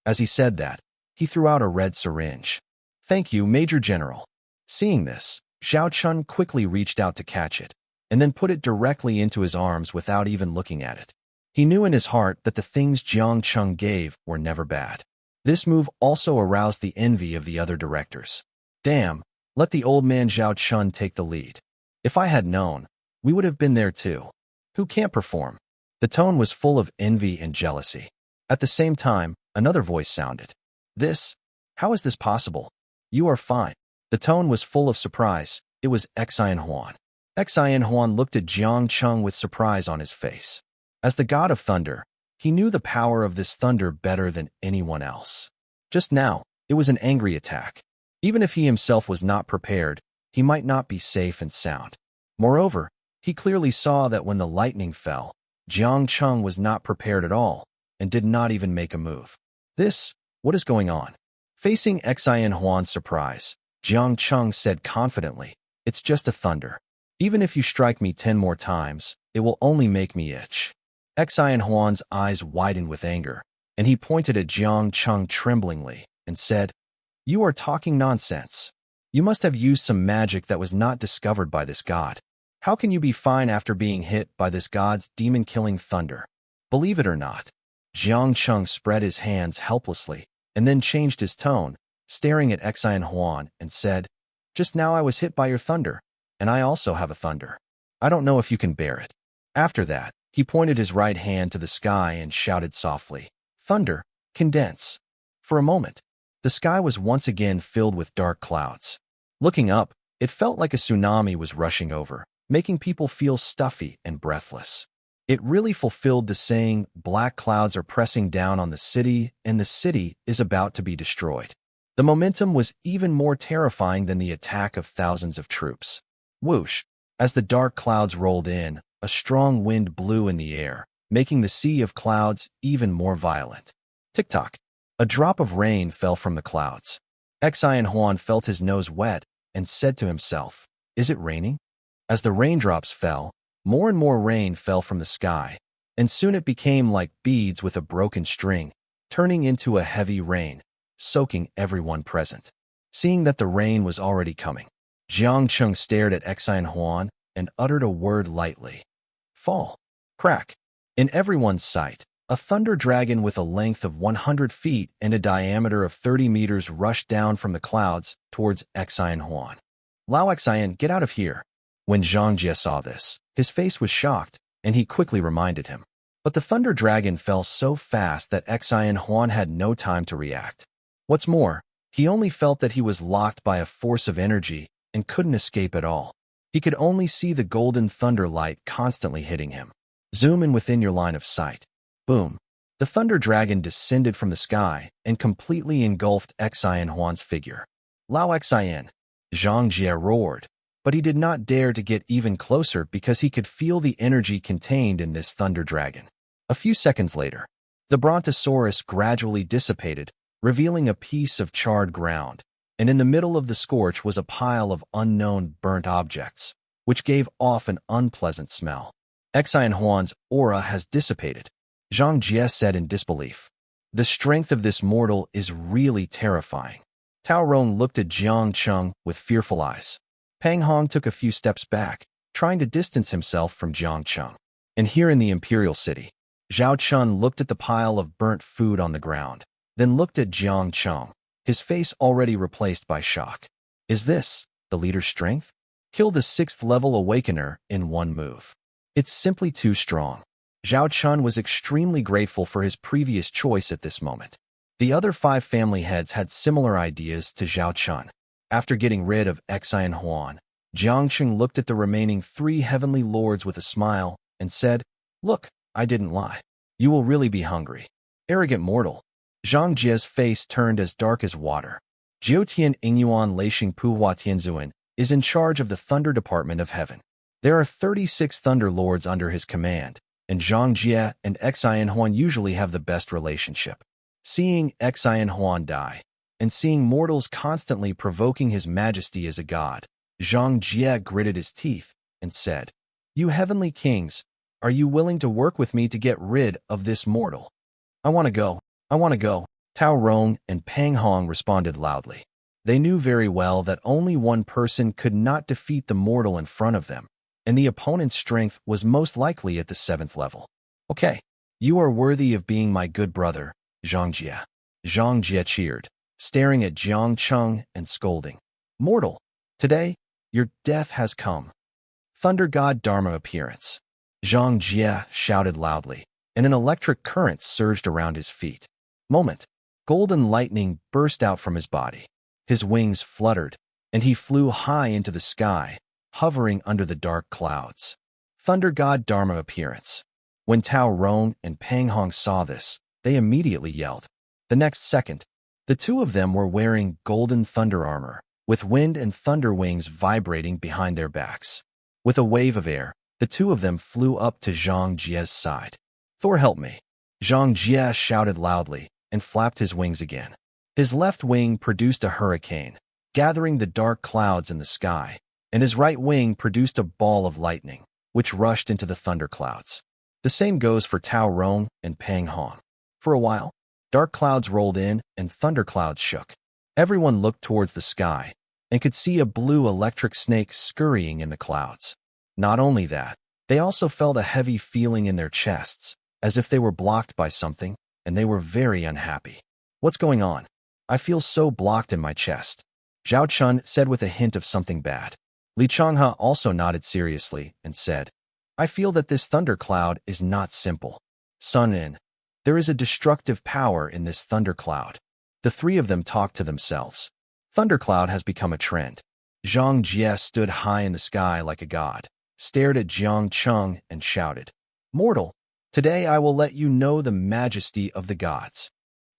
As he said that, he threw out a red syringe. "Thank you, Major General." Seeing this, Zhao Chun quickly reached out to catch it, and then put it directly into his arms without even looking at it. He knew in his heart that the things Jiang Cheng gave were never bad. This move also aroused the envy of the other directors. Damn, let the old man Zhao Chun take the lead. If I had known, we would have been there too. Who can't perform? The tone was full of envy and jealousy. At the same time, another voice sounded. How is this possible? You are fine. The tone was full of surprise. It was Xian Huan. Xian Huan looked at Jiang Cheng with surprise on his face. As the god of thunder, he knew the power of this thunder better than anyone else. Just now, it was an angry attack. Even if he himself was not prepared, he might not be safe and sound. Moreover, he clearly saw that when the lightning fell, Jiang Cheng was not prepared at all and did not even make a move. What is going on? Facing Xian Huan's surprise, Jiang Cheng said confidently, "It's just a thunder. Even if you strike me 10 more times, it will only make me itch." Xian Huan's eyes widened with anger, and he pointed at Jiang Cheng tremblingly and said, "You are talking nonsense. You must have used some magic that was not discovered by this god. How can you be fine after being hit by this god's demon-killing thunder? Believe it or not." Jiang Cheng spread his hands helplessly and then changed his tone, staring at Xian Huan and said, "Just now I was hit by your thunder, and I also have a thunder. I don't know if you can bear it." After that, he pointed his right hand to the sky and shouted softly, "Thunder, condense." For a moment, the sky was once again filled with dark clouds. Looking up, it felt like a tsunami was rushing over, making people feel stuffy and breathless. It really fulfilled the saying, black clouds are pressing down on the city and the city is about to be destroyed. The momentum was even more terrifying than the attack of thousands of troops. Whoosh! As the dark clouds rolled in, a strong wind blew in the air, making the sea of clouds even more violent. Tick-tock! A drop of rain fell from the clouds. Xian Huan felt his nose wet and said to himself, "Is it raining?" As the raindrops fell, more and more rain fell from the sky, and soon it became like beads with a broken string, turning into a heavy rain, soaking everyone present. Seeing that the rain was already coming, Jiang Cheng stared at Xian Huan and uttered a word lightly. Fall. Crack. In everyone's sight, a thunder dragon with a length of 100 feet and a diameter of 30 meters rushed down from the clouds towards Xian Huan. Lao Xian, get out of here. When Jiang Cheng saw this, his face was shocked, and he quickly reminded him. But the thunder dragon fell so fast that Xian Huan had no time to react. What's more, he only felt that he was locked by a force of energy and couldn't escape at all. He could only see the golden thunder light constantly hitting him. Zoom in within your line of sight. Boom. The thunder dragon descended from the sky and completely engulfed Xian Huan's figure. Lao Xian. Jiang Cheng roared, but he did not dare to get even closer because he could feel the energy contained in this thunder dragon. A few seconds later, the brontosaurus gradually dissipated, revealing a piece of charred ground, and in the middle of the scorch was a pile of unknown burnt objects, which gave off an unpleasant smell. Xian Huan's aura has dissipated, Jiang Cheng said in disbelief. The strength of this mortal is really terrifying. Tao Rong looked at Jiang Cheng with fearful eyes. Pang Hong took a few steps back, trying to distance himself from Jiang Cheng. And here in the Imperial City, Zhao Chun looked at the pile of burnt food on the ground, then looked at Jiang Cheng, his face already replaced by shock. Is this the leader's strength? Kill the 6th level awakener in one move. It's simply too strong. Zhao Chun was extremely grateful for his previous choice at this moment. The other 5 family heads had similar ideas to Zhao Chun. After getting rid of Xian Huan, Jiang Cheng looked at the remaining 3 heavenly lords with a smile and said, "Look, I didn't lie. You will really be hungry." Arrogant mortal. Zhang Jie's face turned as dark as water. Jiutian Ingyuan Leishing Puhua Tianzuan is in charge of the Thunder Department of Heaven. There are 36 Thunder Lords under his command, and Zhang Jie and Xian Huan usually have the best relationship. Seeing Xian Huan die, and seeing mortals constantly provoking his majesty as a god, Zhang Jie gritted his teeth and said, "You heavenly kings, are you willing to work with me to get rid of this mortal?" "I want to go. I want to go." Tao Rong and Pang Hong responded loudly. They knew very well that only one person could not defeat the mortal in front of them, and the opponent's strength was most likely at the 7th level. "Okay, you are worthy of being my good brother, Zhang Jie." Zhang Jie cheered, staring at Jiang Cheng and scolding. "Mortal, today, your death has come." Thunder God Dharma appearance. Zhang Jie shouted loudly, and an electric current surged around his feet. Moment. Golden lightning burst out from his body. His wings fluttered, and he flew high into the sky, hovering under the dark clouds. Thunder God Dharma appearance. When Tao Rong and Pang Hong saw this, they immediately yelled. The next second, the 2 of them were wearing golden thunder armor, with wind and thunder wings vibrating behind their backs. With a wave of air, the 2 of them flew up to Zhang Jie's side. "Thor, help me!" Zhang Jie shouted loudly and flapped his wings again. His left wing produced a hurricane, gathering the dark clouds in the sky, and his right wing produced a ball of lightning, which rushed into the thunderclouds. The same goes for Tao Rong and Pang Hong. For a while, dark clouds rolled in and thunderclouds shook. Everyone looked towards the sky and could see a blue electric snake scurrying in the clouds. Not only that, they also felt a heavy feeling in their chests, as if they were blocked by something, and they were very unhappy. "What's going on? I feel so blocked in my chest," Zhao Chun said with a hint of something bad. Li Changhe also nodded seriously and said, "I feel that this thundercloud is not simple. Sun In, there is a destructive power in this thundercloud." The 3 of them talked to themselves. Thundercloud has become a trend. Zhang Jie stood high in the sky like a god, stared at Jiang Cheng and shouted, "Mortal, today I will let you know the majesty of the gods."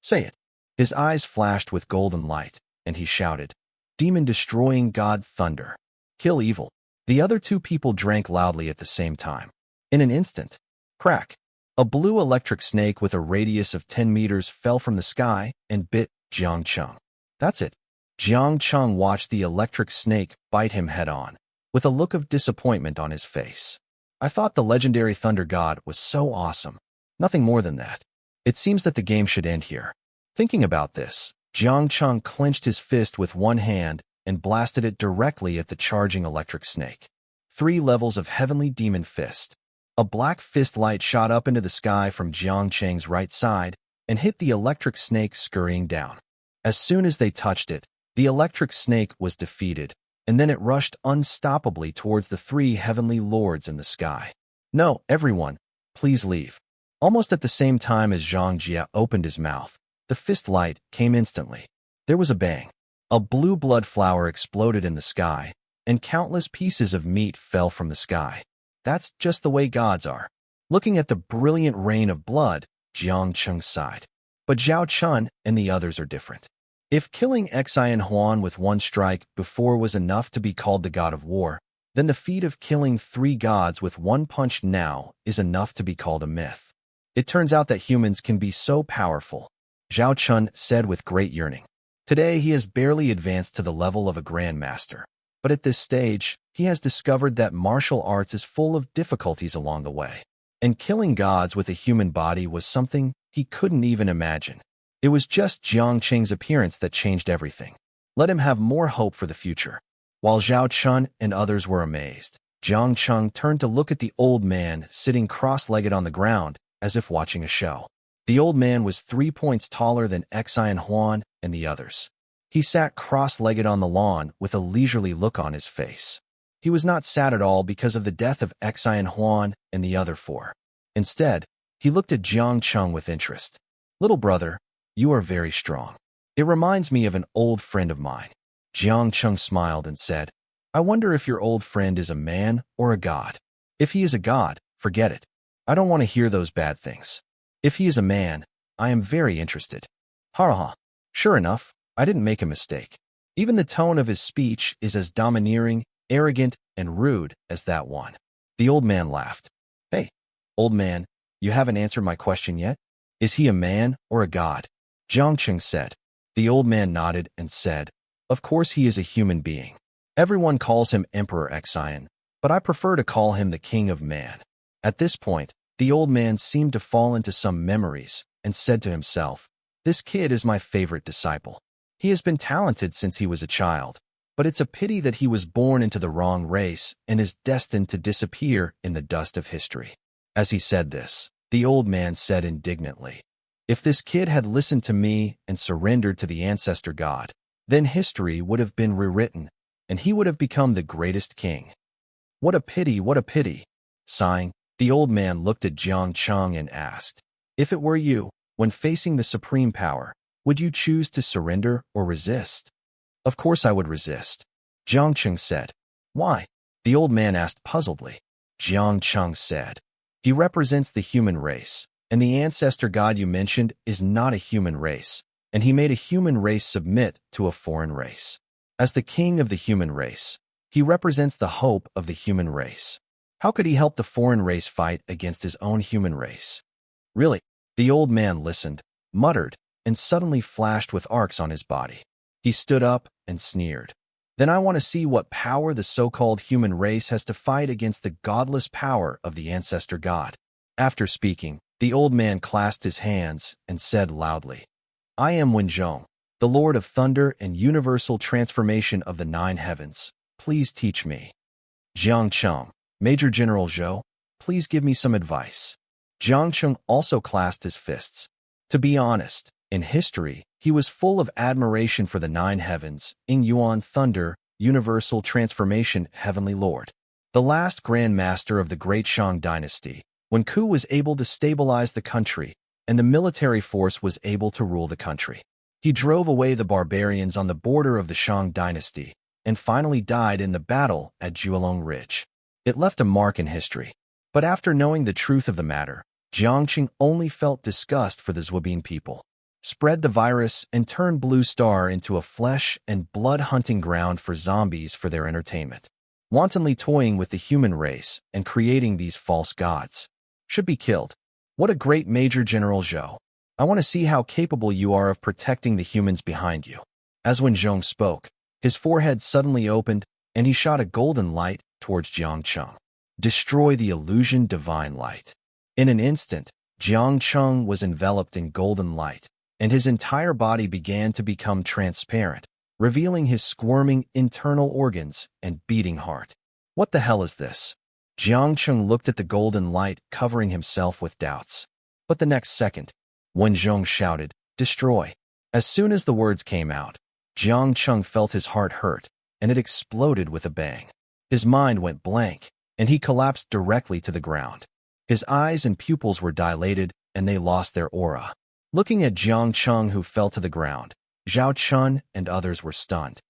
"Say it." His eyes flashed with golden light, and he shouted, "Demon-destroying God Thunder. Kill evil." The other 2 people drank loudly at the same time. In an instant, crack, a blue electric snake with a radius of 10 meters fell from the sky and bit Jiang Cheng. That's it. Jiang Cheng watched the electric snake bite him head-on, with a look of disappointment on his face. "I thought the legendary Thunder God was so awesome. Nothing more than that. It seems that the game should end here." Thinking about this, Jiang Cheng clenched his fist with one hand and blasted it directly at the charging electric snake. 3 levels of Heavenly Demon Fist. A black fist light shot up into the sky from Jiang Cheng's right side and hit the electric snake scurrying down. As soon as they touched it, the electric snake was defeated, and then it rushed unstoppably towards the three heavenly lords in the sky. "No, everyone, please leave." Almost at the same time as Zhang Jia opened his mouth, the fist light came instantly. There was a bang. A blue blood flower exploded in the sky, and countless pieces of meat fell from the sky. That's just the way gods are. Looking at the brilliant rain of blood, Jiang Cheng sighed. But Zhao Chun and the others are different. If killing Xian Huan with one strike before was enough to be called the god of war, then the feat of killing 3 gods with one punch now is enough to be called a myth. It turns out that humans can be so powerful, Zhao Chun said with great yearning. Today he has barely advanced to the level of a grandmaster, but at this stage, he has discovered that martial arts is full of difficulties along the way. And killing gods with a human body was something he couldn't even imagine. It was just Jiang Cheng's appearance that changed everything. Let him have more hope for the future. While Zhao Chun and others were amazed, Jiang Cheng turned to look at the old man sitting cross-legged on the ground, as if watching a show. The old man was 3 points taller than Xian Huan and the others. He sat cross-legged on the lawn with a leisurely look on his face. He was not sad at all because of the death of Xian Huan and the other 4. Instead, he looked at Jiang Cheng with interest. "Little brother, you are very strong. It reminds me of an old friend of mine." Jiang Cheng smiled and said, "I wonder if your old friend is a man or a god. If he is a god, forget it. I don't want to hear those bad things. If he is a man, I am very interested." Ha ha. Sure enough, I didn't make a mistake. Even the tone of his speech is as domineering, arrogant, and rude as that one. The old man laughed. "Hey, old man, you haven't answered my question yet. Is he a man or a god?" Jiang Cheng said. The old man nodded and said, "Of course he is a human being. Everyone calls him Emperor Xian, but I prefer to call him the King of Man." At this point, the old man seemed to fall into some memories and said to himself, "This kid is my favorite disciple. He has been talented since he was a child, but it's a pity that he was born into the wrong race and is destined to disappear in the dust of history." As he said this, the old man said indignantly, "If this kid had listened to me and surrendered to the ancestor god, then history would have been rewritten, and he would have become the greatest king. What a pity, what a pity." Sighing, the old man looked at Jiang Cheng and asked, "If it were you, when facing the supreme power, would you choose to surrender or resist?" "Of course I would resist," Jiang Cheng said. "Why?" the old man asked puzzledly. Jiang Cheng said, "He represents the human race, and the ancestor god you mentioned is not a human race, and he made a human race submit to a foreign race. As the king of the human race, he represents the hope of the human race. How could he help the foreign race fight against his own human race?" "Really?" The old man listened, muttered, and suddenly flashed with arcs on his body. He stood up and sneered. "Then I want to see what power the so-called human race has to fight against the godless power of the ancestor god." After speaking, the old man clasped his hands and said loudly, "I am Wenzhong, the Lord of Thunder and universal transformation of the 9 heavens. Please teach me." "Jiang Cheng, Major General Zhou, please give me some advice." Jiang Cheng also clasped his fists. To be honest, in history, he was full of admiration for the 9 heavens, Ing Yuan Thunder, universal transformation, heavenly lord. The last Grand Master of the Great Shang dynasty, when Ku was able to stabilize the country, and the military force was able to rule the country. He drove away the barbarians on the border of the Shang dynasty, and finally died in the battle at Jiulong Ridge. It left a mark in history. But after knowing the truth of the matter, Jiang Cheng only felt disgust for the Zhuobin people. Spread the virus and turn Blue Star into a flesh and blood hunting ground for zombies for their entertainment. Wantonly toying with the human race and creating these false gods. Should be killed. What a great Major General Zhou. I want to see how capable you are of protecting the humans behind you. As when Zhong spoke, his forehead suddenly opened, and he shot a golden light towards Jiang Cheng. Destroy the illusion divine light. In an instant, Jiang Cheng was enveloped in golden light, and his entire body began to become transparent, revealing his squirming internal organs and beating heart. What the hell is this? Jiang Cheng looked at the golden light, covering himself with doubts. But the next second, when Zhong shouted, "Destroy!" As soon as the words came out, Jiang Cheng felt his heart hurt, and it exploded with a bang. His mind went blank, and he collapsed directly to the ground. His eyes and pupils were dilated, and they lost their aura. Looking at Jiang Cheng, who fell to the ground, Zhao Chun and others were stunned.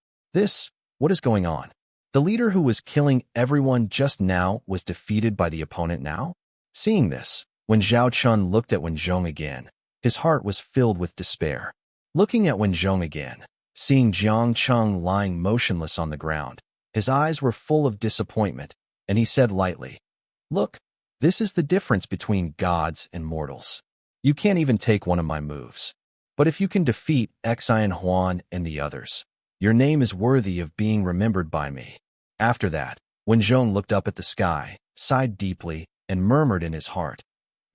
What is going on? The leader who was killing everyone just now was defeated by the opponent now? Seeing this, when Zhao Chun looked at Wen Zhong again, his heart was filled with despair. Looking at Wen Zhong again, seeing Jiang Cheng lying motionless on the ground, his eyes were full of disappointment, and he said lightly, "Look, this is the difference between gods and mortals. You can't even take one of my moves. But if you can defeat Xian Huan and the others, your name is worthy of being remembered by me." After that, Wen Zhong looked up at the sky, sighed deeply, and murmured in his heart,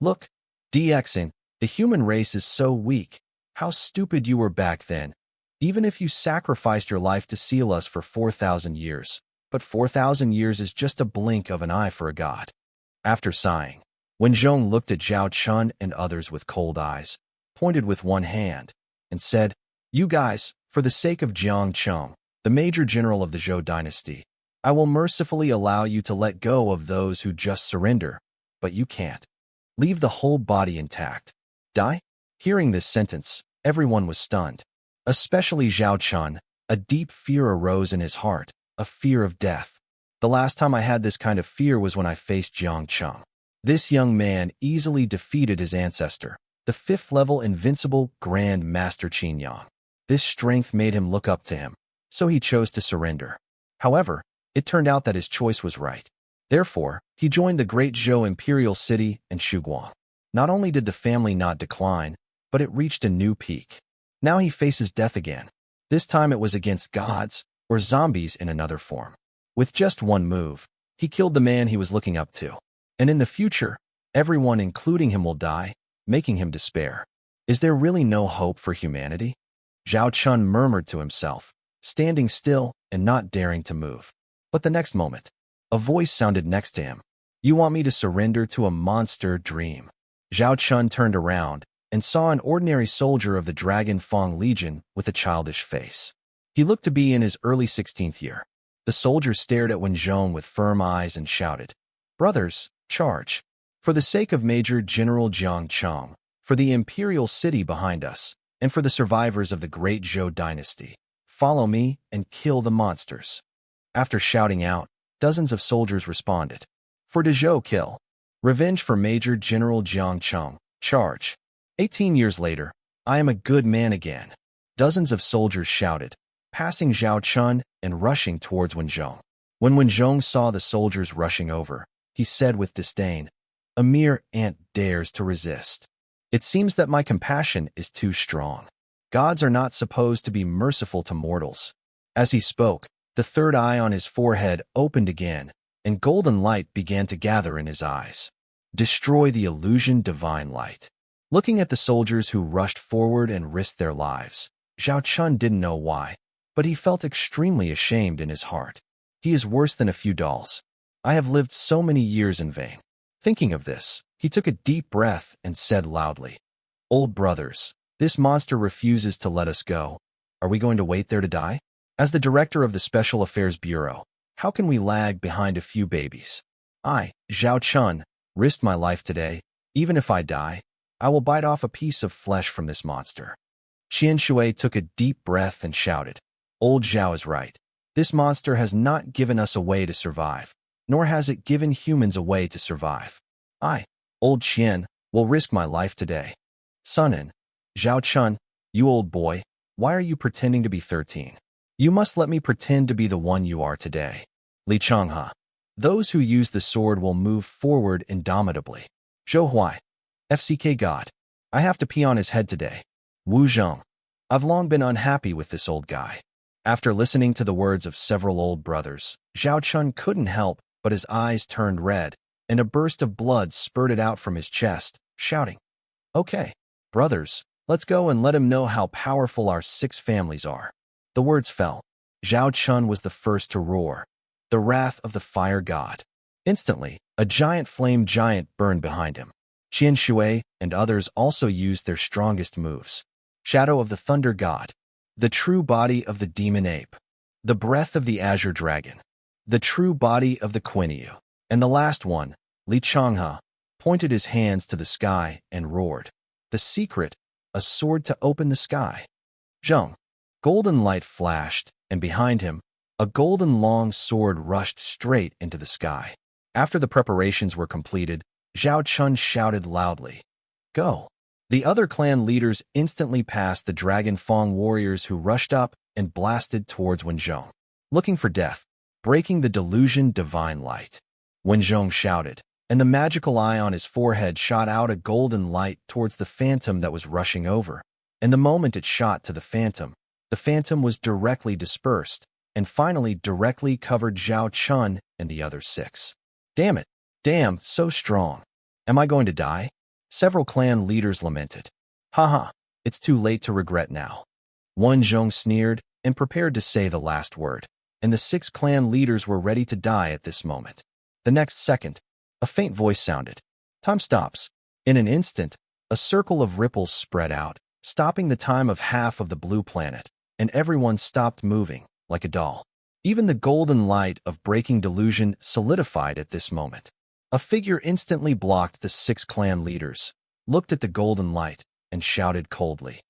"Look, DXing, the human race is so weak. How stupid you were back then. Even if you sacrificed your life to seal us for 4,000 years, but 4,000 years is just a blink of an eye for a god." After sighing, Wen Zhong looked at Zhao Chun and others with cold eyes, pointed with one hand, and said, "You guys, for the sake of Jiang Cheng, the major general of the Zhou dynasty, I will mercifully allow you to let go of those who just surrender, but you can't. Leave the whole body intact. Die?" Hearing this sentence, everyone was stunned. Especially Zhao Chun. A deep fear arose in his heart, a fear of death. The last time I had this kind of fear was when I faced Jiang Cheng. This young man easily defeated his ancestor, the 5th-level invincible Grand Master Qin Yang. This strength made him look up to him, so he chose to surrender. However, it turned out that his choice was right. Therefore, he joined the great Zhou imperial city and Shuguang. Not only did the family not decline, but it reached a new peak. Now he faces death again. This time it was against gods, or zombies in another form. With just one move, he killed the man he was looking up to. And in the future, everyone including him will die, making him despair. Is there really no hope for humanity? Zhao Chun murmured to himself, standing still and not daring to move. But the next moment, a voice sounded next to him. "You want me to surrender to a monster dream?" Zhao Chun turned around and saw an ordinary soldier of the Dragon Fang Legion with a childish face. He looked to be in his early 16th year. The soldier stared at Wen Zhong with firm eyes and shouted, "Brothers, charge! For the sake of Major General Jiang Cheng, for the imperial city behind us, and for the survivors of the great Zhou dynasty, follow me and kill the monsters." After shouting out, dozens of soldiers responded. "For the Zhou kill! Revenge for Major General Jiang Cheng, charge!" 18 years later, "I am a good man again." Dozens of soldiers shouted, passing Zhao Chun and rushing towards Wen Zhong. When Wen Zhong saw the soldiers rushing over, he said with disdain, "A mere ant dares to resist. It seems that my compassion is too strong. Gods are not supposed to be merciful to mortals." As he spoke, the third eye on his forehead opened again, and golden light began to gather in his eyes. "Destroy the illusion, divine light." Looking at the soldiers who rushed forward and risked their lives, Zhao Chun didn't know why, but he felt extremely ashamed in his heart. He is worse than a few dolls. I have lived so many years in vain. Thinking of this, he took a deep breath and said loudly, "Old brothers, this monster refuses to let us go. Are we going to wait there to die? As the director of the Special Affairs Bureau, how can we lag behind a few babies? I, Zhao Chun, risked my life today. Even if I die, I will bite off a piece of flesh from this monster." Qian Shui took a deep breath and shouted, "Old Zhao is right. This monster has not given us a way to survive, nor has it given humans a way to survive. I, Old Qian, will risk my life today." Sunin, Zhao Chun, you old boy, why are you pretending to be 13? You must let me pretend to be the one you are today. Li Changhe, those who use the sword will move forward indomitably. Zhou Huai, FCK God, I have to pee on his head today. Wu Zhong, I've long been unhappy with this old guy. After listening to the words of several old brothers, Zhao Chun couldn't help but his eyes turned red, and a burst of blood spurted out from his chest, shouting, "Okay, brothers, let's go and let him know how powerful our 6 families are." The words fell. Zhao Chun was the first to roar, "The wrath of the fire god." Instantly, a giant flame giant burned behind him. Qian Shui and others also used their strongest moves. Shadow of the thunder god, the true body of the demon ape. the breath of the azure dragon, the true body of the Quinyu. And the last one, Li Changhe, pointed his hands to the sky and roared, "The secret, a sword to open the sky." Zheng. Golden light flashed, and behind him, a golden long sword rushed straight into the sky. After the preparations were completed, Zhao Chun shouted loudly, "Go!" The other clan leaders instantly passed the Dragon Fang warriors who rushed up and blasted towards Wenzhong, looking for death, breaking the delusion divine light. Wenzhong shouted, and the magical eye on his forehead shot out a golden light towards the phantom that was rushing over. And the moment it shot to the phantom was directly dispersed, and finally directly covered Zhao Chun and the other 6. Damn it! Damn, so strong. Am I going to die? Several clan leaders lamented. Haha, it's too late to regret now. Wenzhong sneered and prepared to say the last word, and the 6 clan leaders were ready to die at this moment. The next second, a faint voice sounded. Time stops. In an instant, a circle of ripples spread out, stopping the time of half of the blue planet, and everyone stopped moving, like a doll. Even the golden light of breaking delusion solidified at this moment. A figure instantly blocked the 6 clan leaders, looked at the golden light, and shouted coldly,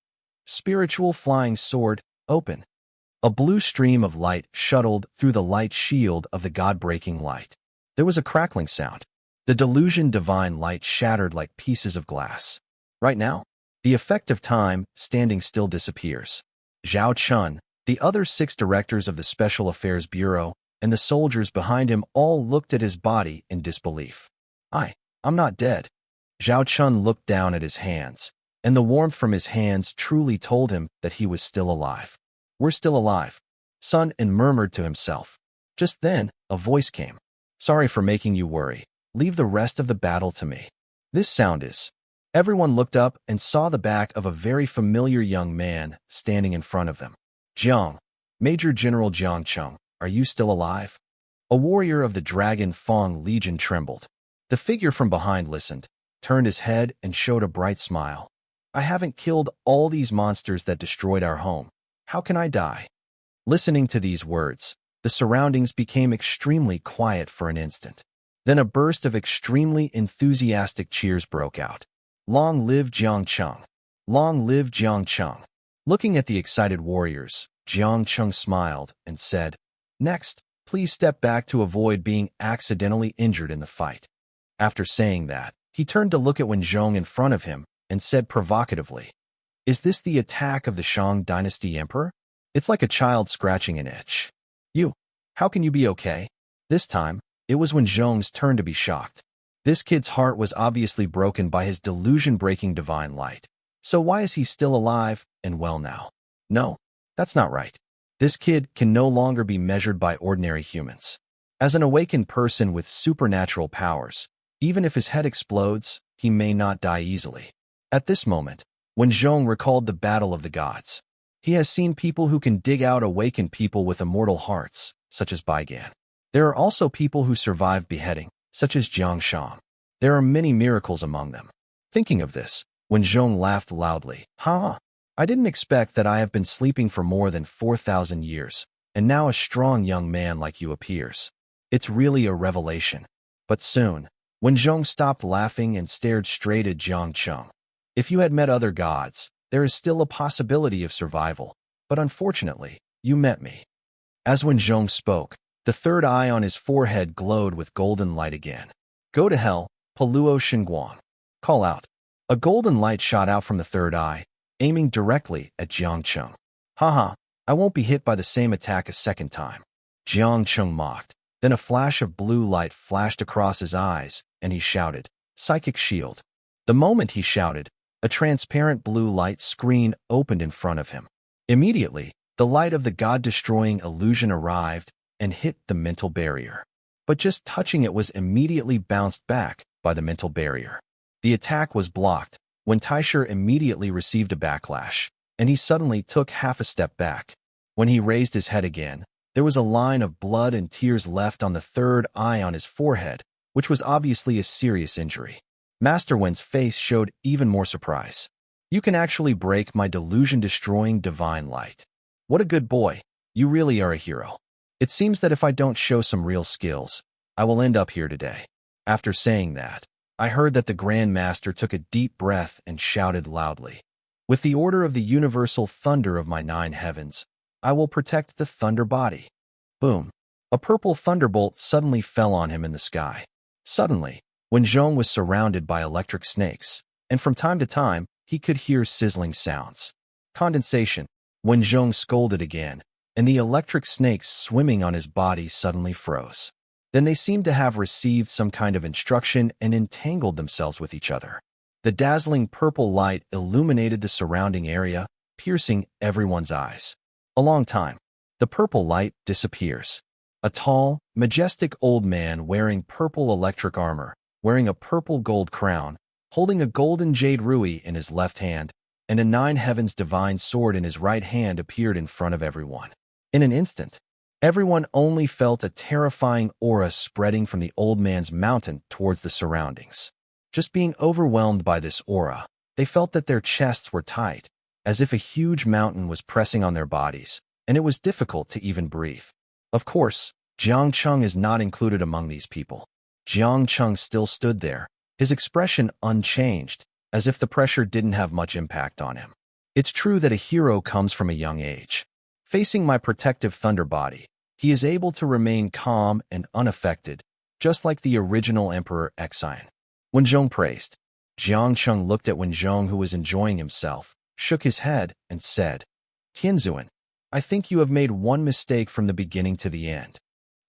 "Spiritual flying sword, open." A blue stream of light shuttled through the light shield of the god-breaking light. There was a crackling sound. The delusion divine light shattered like pieces of glass. Right now, the effect of time standing still disappears. Zhao Chun, the other 6 directors of the Special Affairs Bureau, and the soldiers behind him all looked at his body in disbelief. I'm not dead." Zhao Chun looked down at his hands, and the warmth from his hands truly told him that he was still alive. "We're still alive," Sun and murmured to himself. Just then, a voice came. "Sorry for making you worry. Leave the rest of the battle to me." This sound is. Everyone looked up and saw the back of a very familiar young man standing in front of them. "Jiang, Major General Jiang Cheng, are you still alive?" A warrior of the Dragon Fang Legion trembled. The figure from behind listened, turned his head and showed a bright smile. "I haven't killed all these monsters that destroyed our home. How can I die?" Listening to these words, the surroundings became extremely quiet for an instant. Then a burst of extremely enthusiastic cheers broke out. "Long live Jiang Cheng! Long live Jiang Cheng!" Looking at the excited warriors, Jiang Cheng smiled and said, "Next, please step back to avoid being accidentally injured in the fight." After saying that, he turned to look at Wenzhong in front of him and said provocatively, "Is this the attack of the Shang Dynasty Emperor? It's like a child scratching an itch. How can you be okay?" This time, it was Wenzhong's turn to be shocked. This kid's heart was obviously broken by his delusion-breaking divine light. So why is he still alive and well now? No, that's not right. This kid can no longer be measured by ordinary humans. As an awakened person with supernatural powers, even if his head explodes, he may not die easily. At this moment, Wenzhong recalled the Battle of the Gods. He has seen people who can dig out awakened people with immortal hearts, such as Baigan. There are also people who survive beheading, such as Jiang Cheng. There are many miracles among them. Thinking of this, Wenzhong laughed loudly. I didn't expect that I have been sleeping for more than 4,000 years, and now a strong young man like you appears. It's really a revelation." But soon, Wenzhong stopped laughing and stared straight at Jiang Cheng. "If you had met other gods, there is still a possibility of survival, but unfortunately, you met me." As Wenzhong spoke, the third eye on his forehead glowed with golden light again. "Go to hell, Paluo Xinguang. Call out." A golden light shot out from the third eye, aiming directly at Jiang Cheng. I won't be hit by the same attack a second time." Jiang Cheng mocked. Then a flash of blue light flashed across his eyes, and he shouted, "Psychic shield." The moment he shouted, a transparent blue light screen opened in front of him. Immediately, the light of the god-destroying illusion arrived and hit the mental barrier. But just touching it was immediately bounced back by the mental barrier. The attack was blocked when Taisher immediately received a backlash, and he suddenly took half a step back. When he raised his head again, there was a line of blood and tears left on the third eye on his forehead, which was obviously a serious injury. Master Wen's face showed even more surprise. "You can actually break my delusion-destroying divine light. What a good boy. You really are a hero. It seems that if I don't show some real skills, I will end up here today." After saying that, I heard that the Grand Master took a deep breath and shouted loudly, "With the order of the universal thunder of my 9 heavens, I will protect the thunder body." Boom. A purple thunderbolt suddenly fell on him in the sky. Suddenly, Wenzhong was surrounded by electric snakes, and from time to time, he could hear sizzling sounds. Condensation. Wenzhong scolded again, and the electric snakes swimming on his body suddenly froze. Then they seemed to have received some kind of instruction and entangled themselves with each other. The dazzling purple light illuminated the surrounding area, piercing everyone's eyes. A long time. The purple light disappears. A tall, majestic old man wearing purple electric armor, wearing a purple gold crown, holding a golden jade rui in his left hand, and a 9 heavens divine sword in his right hand appeared in front of everyone. In an instant, everyone only felt a terrifying aura spreading from the old man's mountain towards the surroundings. Just being overwhelmed by this aura, they felt that their chests were tight, as if a huge mountain was pressing on their bodies, and it was difficult to even breathe. Of course, Jiang Cheng is not included among these people. Jiang Cheng still stood there, his expression unchanged, as if the pressure didn't have much impact on him. It's true that a hero comes from a young age. Facing my protective thunder body, he is able to remain calm and unaffected, just like the original Emperor Exine. Wenzhong praised. Jiang Cheng looked at Wenzhong, who was enjoying himself, shook his head, and said, "Tianzuan, I think you have made one mistake from the beginning to the end."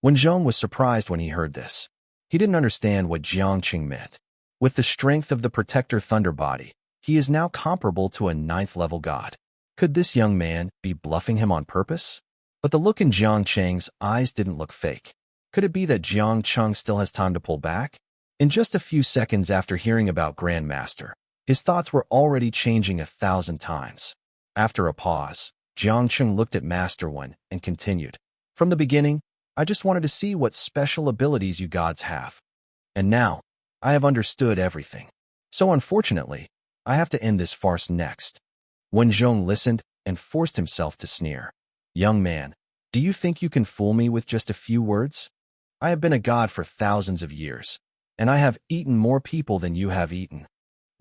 Wenzhong was surprised when he heard this. He didn't understand what Jiang Cheng meant. With the strength of the Protector Thunder Body, he is now comparable to a 9th-level god. Could this young man be bluffing him on purpose? But the look in Jiang Cheng's eyes didn't look fake. Could it be that Jiang Cheng still has time to pull back? In just a few seconds after hearing about Grandmaster, his thoughts were already changing 1,000 times. After a pause, Jiang Cheng looked at Master One and continued, "From the beginning, I just wanted to see what special abilities you gods have. And now, I have understood everything. So unfortunately, I have to end this farce next." Wenzhong listened and forced himself to sneer. "Young man, do you think you can fool me with just a few words? I have been a god for thousands of years, and I have eaten more people than you have eaten.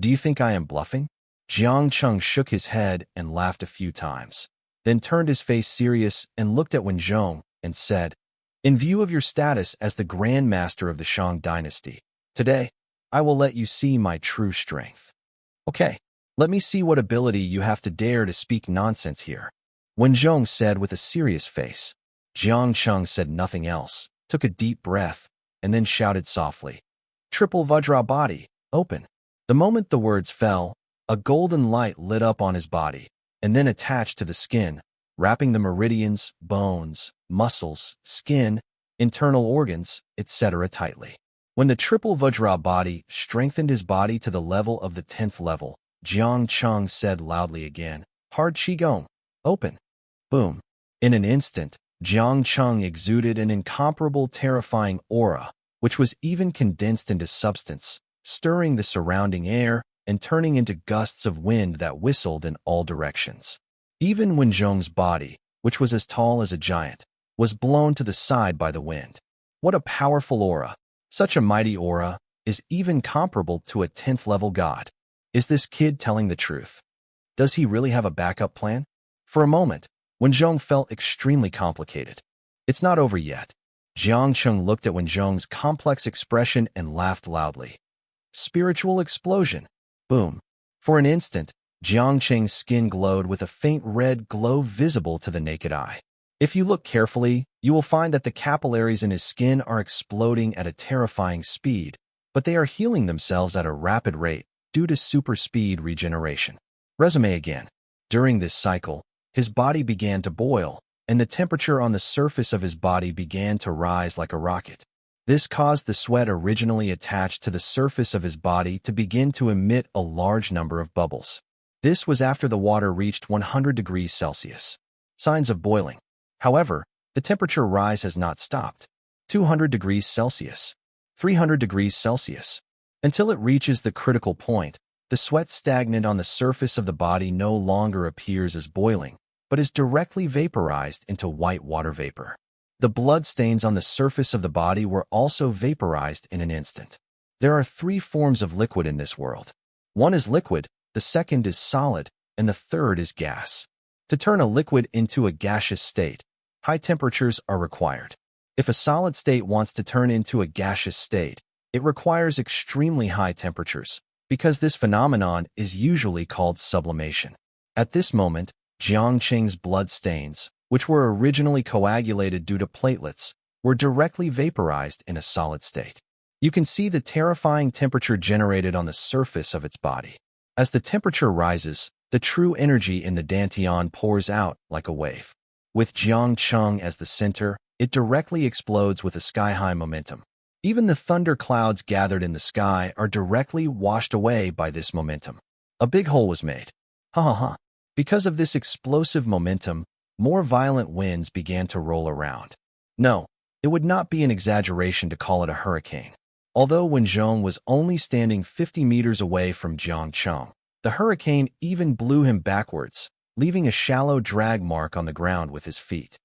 Do you think I am bluffing?" Jiang Cheng shook his head and laughed a few times, then turned his face serious and looked at Wenzhong and said, "In view of your status as the Grand Master of the Shang Dynasty, today, I will let you see my true strength. Okay, let me see what ability you have to dare to speak nonsense here," Wenzhong said with a serious face. Jiang Cheng said nothing else, took a deep breath, and then shouted softly, "Triple Vajra body, open." The moment the words fell, a golden light lit up on his body, and then attached to the skin, wrapping the meridians, bones, muscles, skin, internal organs, etc. tightly. When the triple Vajra body strengthened his body to the level of the 10th level, Jiang Cheng said loudly again, "Hard Qigong, open." Boom. In an instant, Jiang Cheng exuded an incomparable terrifying aura, which was even condensed into substance, stirring the surrounding air and turning into gusts of wind that whistled in all directions. Even Wenzhong's body, which was as tall as a giant, was blown to the side by the wind. What a powerful aura! Such a mighty aura is even comparable to a 10th-level god. Is this kid telling the truth? Does he really have a backup plan? For a moment, Wenzhong felt extremely complicated. It's not over yet. Jiang Cheng looked at Wenzhong's complex expression and laughed loudly. Spiritual explosion. Boom. For an instant, Jiang Cheng's skin glowed with a faint red glow visible to the naked eye. If you look carefully, you will find that the capillaries in his skin are exploding at a terrifying speed, but they are healing themselves at a rapid rate due to super speed regeneration. Resume again. During this cycle, his body began to boil, and the temperature on the surface of his body began to rise like a rocket. This caused the sweat originally attached to the surface of his body to begin to emit a large number of bubbles. This was after the water reached 100 degrees Celsius. Signs of boiling. However, the temperature rise has not stopped. 200 degrees Celsius, 300 degrees Celsius. Until it reaches the critical point, the sweat stagnant on the surface of the body no longer appears as boiling, but is directly vaporized into white water vapor. The blood stains on the surface of the body were also vaporized in an instant. There are three forms of liquid in this world. One is liquid, the second is solid, and the third is gas. To turn a liquid into a gaseous state, high temperatures are required. If a solid state wants to turn into a gaseous state, it requires extremely high temperatures, because this phenomenon is usually called sublimation. At this moment, Jiang Cheng's blood stains, which were originally coagulated due to platelets, were directly vaporized in a solid state. You can see the terrifying temperature generated on the surface of its body. As the temperature rises, the true energy in the dantian pours out like a wave. With Jiang Cheng as the center, it directly explodes with a sky-high momentum. Even the thunder clouds gathered in the sky are directly washed away by this momentum. A big hole was made. Ha ha ha. Because of this explosive momentum, more violent winds began to roll around. No, it would not be an exaggeration to call it a hurricane. Although Wenzhong was only standing 50 meters away from Jiang Cheng, the hurricane even blew him backwards, leaving a shallow drag mark on the ground with his feet.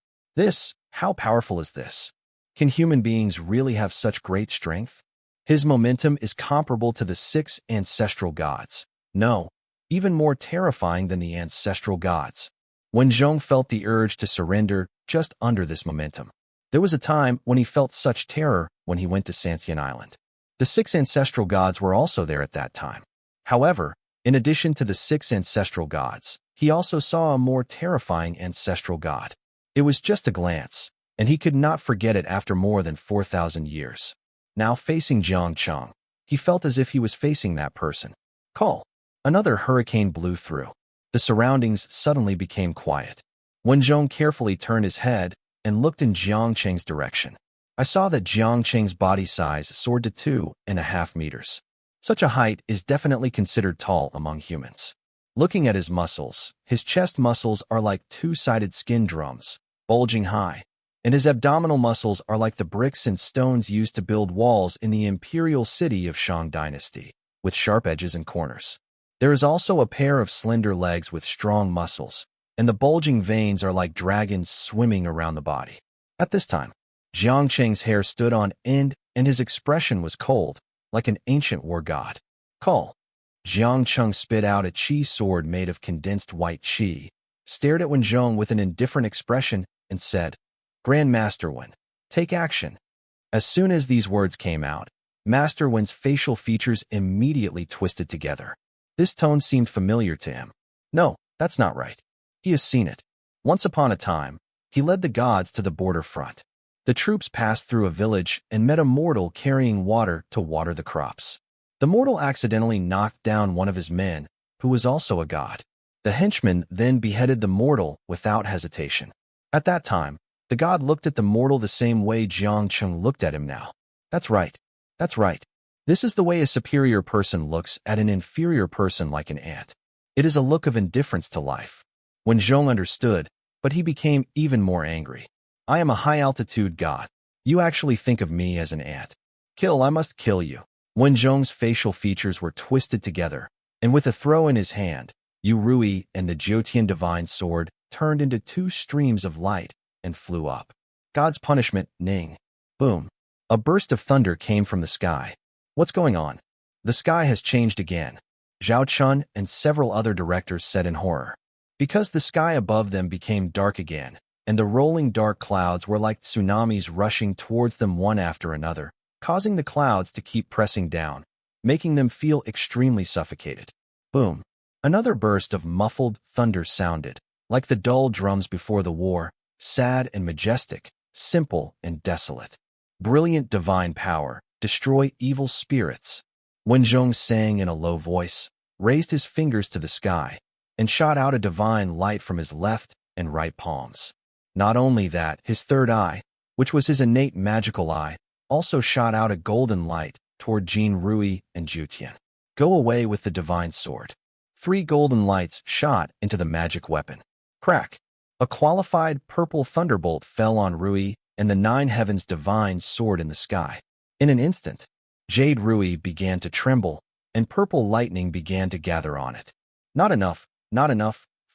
How powerful is this? Can human beings really have such great strength? His momentum is comparable to the 6 ancestral gods. No, even more terrifying than the ancestral gods. Wenzhong felt the urge to surrender just under this momentum. There was a time when he felt such terror when he went to Sanxian Island. The 6 ancestral gods were also there at that time. However, in addition to the 6 ancestral gods, he also saw a more terrifying ancestral god. It was just a glance, and he could not forget it after more than 4,000 years. Now facing Jiang Cheng, he felt as if he was facing that person. Call. Another hurricane blew through. The surroundings suddenly became quiet. Wenzhong carefully turned his head and looked in Jiang Cheng's direction. I saw that Jiang Cheng's body size soared to 2.5 meters. Such a height is definitely considered tall among humans. Looking at his muscles, his chest muscles are like two-sided skin drums, bulging high, and his abdominal muscles are like the bricks and stones used to build walls in the imperial city of Shang Dynasty, with sharp edges and corners. There is also a pair of slender legs with strong muscles, and the bulging veins are like dragons swimming around the body. At this time, Jiang Cheng's hair stood on end, and his expression was cold, like an ancient war god. Call. Jiang Cheng spit out a qi sword made of condensed white qi, stared at Wenzhong with an indifferent expression, and said, Grand Master Wen, take action. As soon as these words came out, Master Wen's facial features immediately twisted together. This tone seemed familiar to him. No, that's not right. He has seen it. Once upon a time, he led the gods to the border front. The troops passed through a village and met a mortal carrying water to water the crops. The mortal accidentally knocked down one of his men, who was also a god. The henchman then beheaded the mortal without hesitation. At that time, the god looked at the mortal the same way Jiang Cheng looked at him now. That's right. That's right. This is the way a superior person looks at an inferior person like an ant. It is a look of indifference to life. Wenzhong understood, but he became even more angry. I am a high-altitude god. You actually think of me as an ant. Kill, I must kill you. Wenzhong's facial features were twisted together, and with a throw in his hand, Yu Rui and the Jiutian divine sword turned into two streams of light and flew up. God's punishment, Ning. Boom. A burst of thunder came from the sky. What's going on? The sky has changed again. Zhao Chun and several other directors said in horror. Because the sky above them became dark again, and the rolling dark clouds were like tsunamis rushing towards them one after another, causing the clouds to keep pressing down, making them feel extremely suffocated. Boom. Another burst of muffled thunder sounded, like the dull drums before the war, sad and majestic, simple and desolate. Brilliant divine power, destroy evil spirits. Wenzhong sang in a low voice, raised his fingers to the sky, and shot out a divine light from his left and right palms. Not only that, his third eye, which was his innate magical eye, also shot out a golden light toward Jin Rui and Jiutian. Go away with the divine sword. 3 golden lights shot into the magic weapon. Crack! A qualified purple thunderbolt fell on Rui and the 9 heavens divine sword in the sky. In an instant, Jade Rui began to tremble, and purple lightning began to gather on it. Not enough,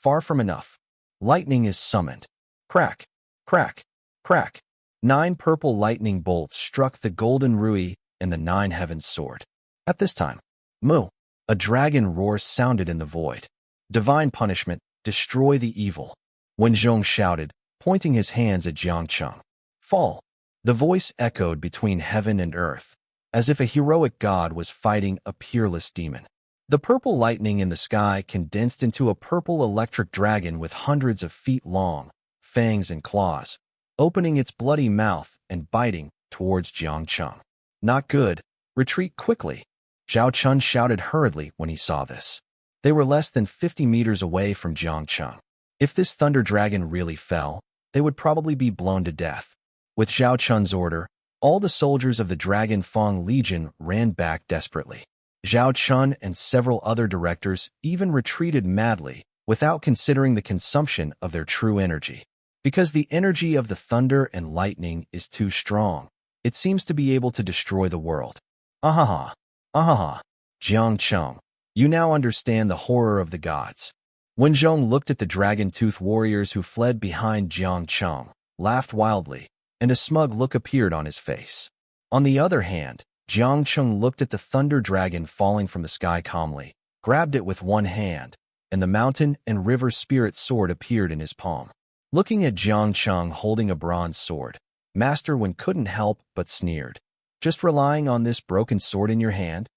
far from enough. Lightning is summoned. Crack, crack, crack. 9 purple lightning bolts struck the golden rui and the 9 heavens sword. At this time, Mu, a dragon roar sounded in the void. Divine punishment, destroy the evil. When Zhong shouted, pointing his hands at Jiang Cheng. Fall. The voice echoed between heaven and earth, as if a heroic god was fighting a peerless demon. The purple lightning in the sky condensed into a purple electric dragon with hundreds of feet long, fangs and claws, opening its bloody mouth and biting towards Jiang Cheng. Not good. Retreat quickly. Zhao Chun shouted hurriedly when he saw this. They were less than 50 meters away from Jiang Cheng. If this thunder dragon really fell, they would probably be blown to death. With Zhao Chun's order, all the soldiers of the Dragon Fang Legion ran back desperately. Zhao Chun and several other directors even retreated madly without considering the consumption of their true energy. Because the energy of the thunder and lightning is too strong, it seems to be able to destroy the world. Ahaha, ahaha. Jiang Cheng, you now understand the horror of the gods. When Zhong looked at the dragon-tooth warriors who fled behind Jiang Cheng, laughed wildly, and a smug look appeared on his face. On the other hand, Jiang Cheng looked at the thunder dragon falling from the sky calmly, grabbed it with one hand, and the mountain and river spirit sword appeared in his palm. Looking at Jiang Cheng holding a bronze sword, Master Wen couldn't help but sneered. Just relying on this broken sword in your hand?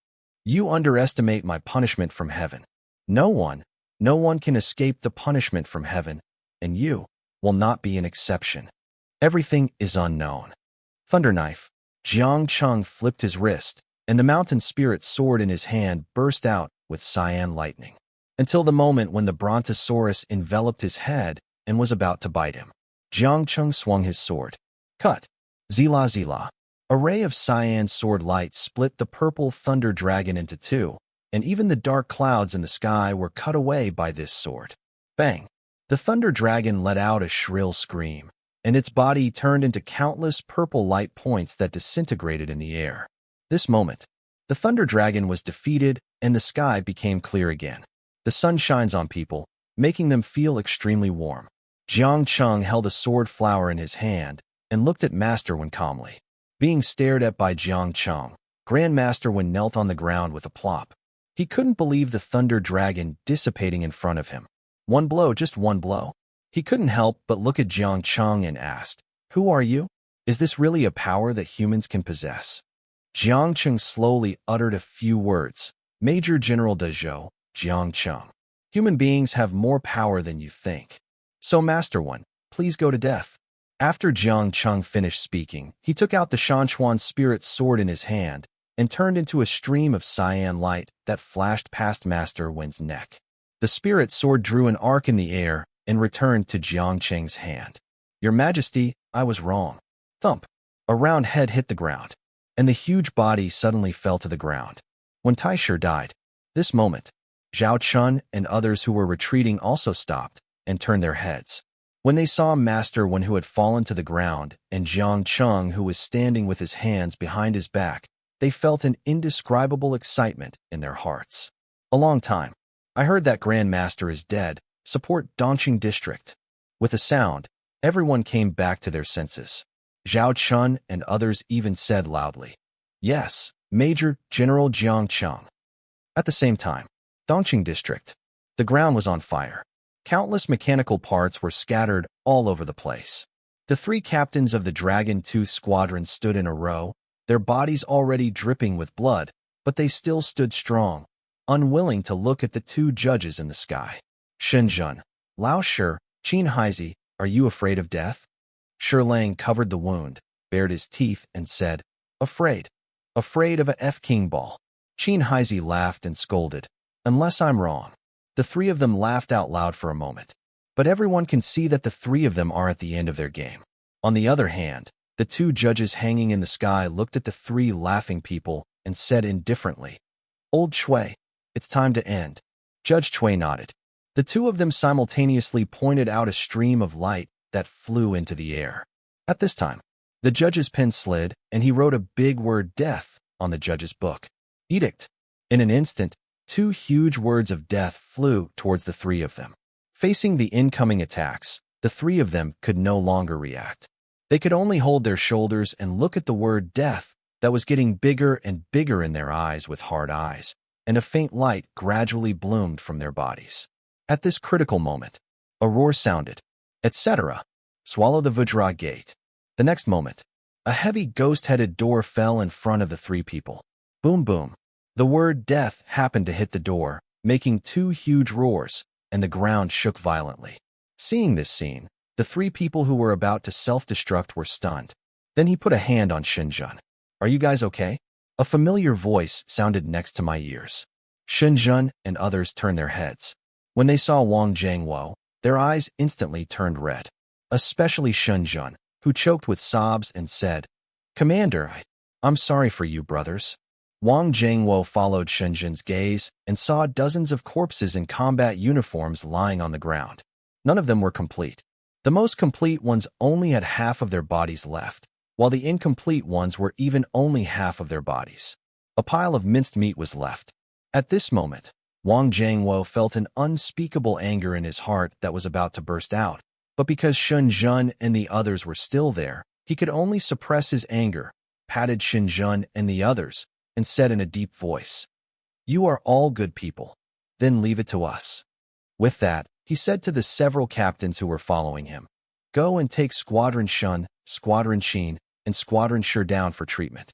You underestimate my punishment from heaven. No one can escape the punishment from heaven, and you will not be an exception. Everything is unknown. Thunder knife. Jiang Cheng flipped his wrist, and the mountain spirit sword in his hand burst out with cyan lightning, until the moment when the brontosaurus enveloped his head and was about to bite him. Jiang Cheng swung his sword. Cut. Zila zila. A ray of cyan sword light split the purple thunder dragon into two, and even the dark clouds in the sky were cut away by this sword. Bang! The thunder dragon let out a shrill scream, and its body turned into countless purple light points that disintegrated in the air. This moment, the thunder dragon was defeated and the sky became clear again. The sun shines on people, making them feel extremely warm. Jiang Cheng held a sword flower in his hand and looked at Master Wen calmly. Being stared at by Jiang Cheng, Grandmaster Wen knelt on the ground with a plop. He couldn't believe the thunder dragon dissipating in front of him. One blow, just one blow. He couldn't help but look at Jiang Cheng and asked, "Who are you? Is this really a power that humans can possess?" Jiang Cheng slowly uttered a few words. Major General Dezhou, Jiang Cheng. Human beings have more power than you think. So Master Wen, please go to death. After Jiang Cheng finished speaking, he took out the Shanchuan spirit sword in his hand and turned into a stream of cyan light that flashed past Master Wen's neck. The spirit sword drew an arc in the air and returned to Jiang Cheng's hand. Your Majesty, I was wrong. Thump. A round head hit the ground, and the huge body suddenly fell to the ground. When Taisher died, this moment, Zhao Chun and others who were retreating also stopped and turned their heads. When they saw Master Wen who had fallen to the ground and Jiang Cheng who was standing with his hands behind his back, they felt an indescribable excitement in their hearts. A long time. I heard that Grand Master is dead. Support Dongqing District. With a sound, everyone came back to their senses. Zhao Chun and others even said loudly, "Yes, Major General Jiang Cheng." At the same time, Dongqing District. The ground was on fire. Countless mechanical parts were scattered all over the place. The 3 captains of the Dragon Tooth Squadron stood in a row, their bodies already dripping with blood, but they still stood strong, unwilling to look at the 2 judges in the sky. Shenzhen, Lao Shi, Qin Haizi, are you afraid of death? Shi Lang covered the wound, bared his teeth, and said, Afraid. Afraid of a F-King ball. Qin Haizi laughed and scolded. Unless I'm wrong. The 3 of them laughed out loud for a moment. But everyone can see that the 3 of them are at the end of their game. On the other hand, the 2 judges hanging in the sky looked at the 3 laughing people and said indifferently, Old Shui, it's time to end. Judge Chui nodded. The 2 of them simultaneously pointed out a stream of light that flew into the air. At this time, the judge's pen slid, and he wrote a big word death on the judge's book. Edict. In an instant, 2 huge words of death flew towards the 3 of them. Facing the incoming attacks, the three of them could no longer react. They could only hold their shoulders and look at the word death that was getting bigger and bigger in their eyes with hard eyes, and a faint light gradually bloomed from their bodies. At this critical moment, a roar sounded, etc. Swallow the Vajra gate. The next moment, a heavy ghost-headed door fell in front of the three people. Boom, boom. The word death happened to hit the door, making two huge roars, and the ground shook violently. Seeing this scene, the three people who were about to self-destruct were stunned. Then he put a hand on Shenzhen. Are you guys okay? A familiar voice sounded next to my ears. Shenzhen and others turned their heads. When they saw Wang Jiangwo, their eyes instantly turned red. Especially Shenzhen, who choked with sobs and said, Commander, I'm sorry for you, brothers. Wang Jiangwo followed Shenzhen's gaze and saw dozens of corpses in combat uniforms lying on the ground. None of them were complete. The most complete ones only had half of their bodies left, while the incomplete ones were even only half of their bodies. A pile of minced meat was left. At this moment, Wang Jiangwo felt an unspeakable anger in his heart that was about to burst out, but because Shenzhen and the others were still there, he could only suppress his anger, patted Shenzhen and the others, and said in a deep voice, You are all good people. Then leave it to us. With that, he said to the several captains who were following him, Go and take Squadron Shun, Squadron Qin, and Squadron Shi down for treatment.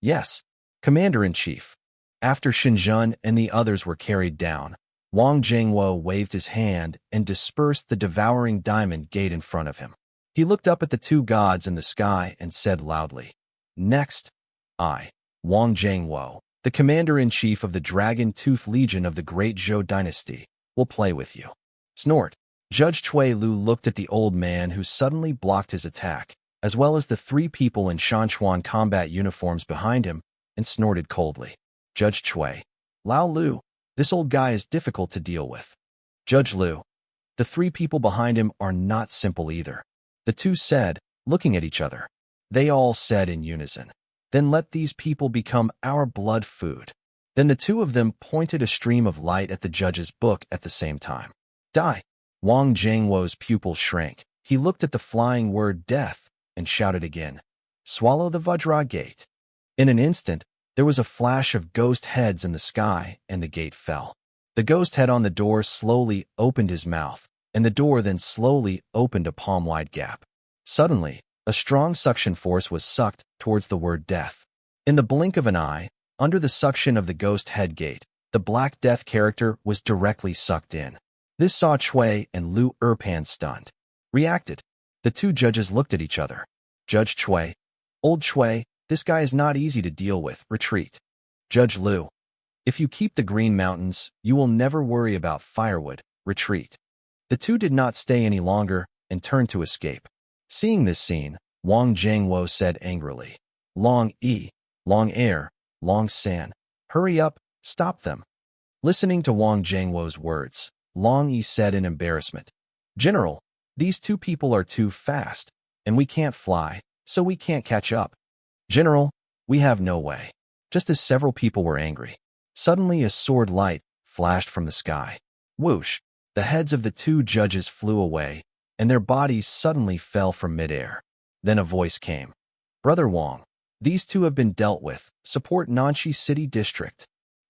Yes, Commander-in-Chief. After Shenzhen and the others were carried down, Wang Jiangwo waved his hand and dispersed the devouring diamond gate in front of him. He looked up at the two gods in the sky and said loudly, Next, I, Wang Jiangwo, the Commander-in-Chief of the Dragon-Tooth Legion of the Great Zhou Dynasty, will play with you. Snort. Judge Cui Lu looked at the old man who suddenly blocked his attack, as well as the three people in Shanchuan combat uniforms behind him, and snorted coldly. Judge Cui. Lao Lu, this old guy is difficult to deal with. Judge Lu. The three people behind him are not simple either. The two said, looking at each other. They all said in unison, Then let these people become our blood food. Then the two of them pointed a stream of light at the judge's book at the same time. Die. Wang Jiangwo's pupil shrank. He looked at the flying word death and shouted again, Swallow the Vajra gate. In an instant, there was a flash of ghost heads in the sky and the gate fell. The ghost head on the door slowly opened his mouth, and the door then slowly opened a palm-wide gap. Suddenly, a strong suction force was sucked towards the word death. In the blink of an eye, under the suction of the ghost head gate, the Black Death character was directly sucked in. This saw Cui and Lu Erpan stunned. Reacted. The two judges looked at each other. Judge Cui. Old Cui, this guy is not easy to deal with. Retreat. Judge Lu. If you keep the Green Mountains, you will never worry about firewood. Retreat. The two did not stay any longer and turned to escape. Seeing this scene, Wang Jiangwo said angrily, Long E, Long Air, Long San. Hurry up, stop them. Listening to Wang Jiangwo's words, Long Yi said in embarrassment, General, these two people are too fast, and we can't fly, so we can't catch up. General, we have no way. Just as several people were angry, suddenly a sword light flashed from the sky. Whoosh! The heads of the two judges flew away, and their bodies suddenly fell from midair. Then a voice came. Brother Wang, these two have been dealt with. Support Nanshi City District.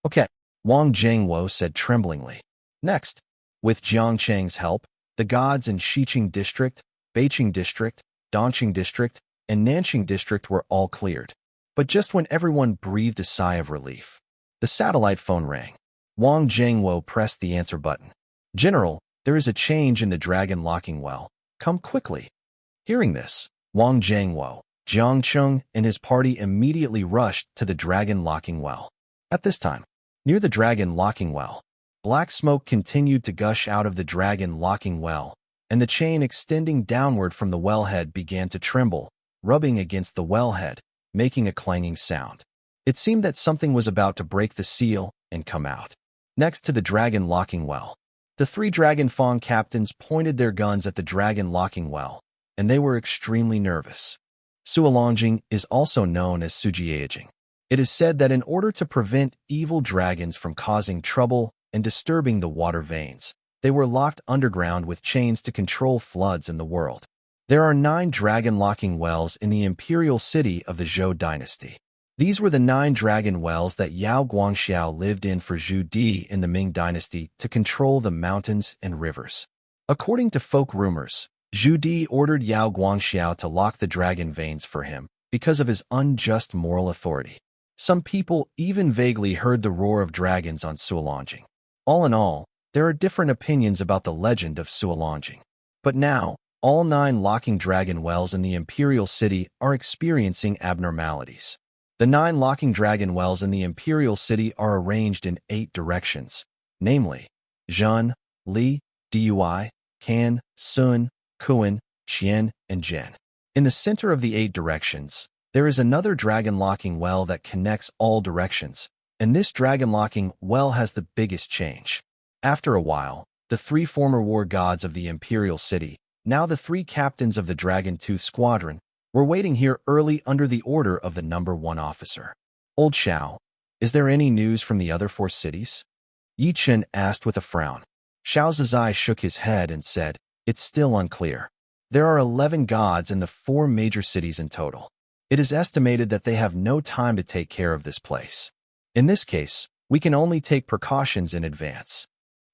Okay, Wang Jiangwo said tremblingly. Next, with Jiang Cheng's help, the gods in Xiqing District, Beiqing District, Dongqing District, and Nanqing District were all cleared. But just when everyone breathed a sigh of relief, the satellite phone rang. Wang Jiangwo pressed the answer button. General, there is a change in the dragon locking well. Come quickly. Hearing this, Wang Jiangwo, Jiang Cheng, and his party immediately rushed to the dragon locking well. At this time, near the dragon locking well, black smoke continued to gush out of the dragon locking well, and the chain extending downward from the wellhead began to tremble, rubbing against the wellhead, making a clanging sound. It seemed that something was about to break the seal and come out. Next to the dragon locking well, the three Dragon Fang captains pointed their guns at the dragon locking well, and they were extremely nervous. Suolongjing is also known as Sujiajing. It is said that in order to prevent evil dragons from causing trouble and disturbing the water veins, They were locked underground with chains to control floods in the world. There are 9 dragon-locking wells in the imperial city of the Zhou dynasty. These were the 9 dragon wells that Yao Guangxiao lived in for Zhu Di in the Ming dynasty to control the mountains and rivers. According to folk rumors, Zhu Di ordered Yao Guangxiao to lock the dragon veins for him because of his unjust moral authority. Some people even vaguely heard the roar of dragons on Suolongjing. All in all, there are different opinions about the legend of Suolongjing. But now, all 9 locking dragon wells in the imperial city are experiencing abnormalities. The 9 locking dragon wells in the imperial city are arranged in 8 directions, namely Zhen, Li, Dui, Can, Sun, Kuan, Qian, and Zhen. In the center of the 8 directions, there is another dragon-locking well that connects all directions, and this dragon-locking well has the biggest change. After a while, the 3 former war gods of the imperial city, now the 3 captains of the Dragon Tooth Squadron, were waiting here early under the order of the number 1 officer. Old Xiao, is there any news from the other 4 cities? Yi Chen asked with a frown. Xiao Zizai shook his head and said, it's still unclear. There are 11 gods in the 4 major cities in total. It is estimated that they have no time to take care of this place. In this case, we can only take precautions in advance.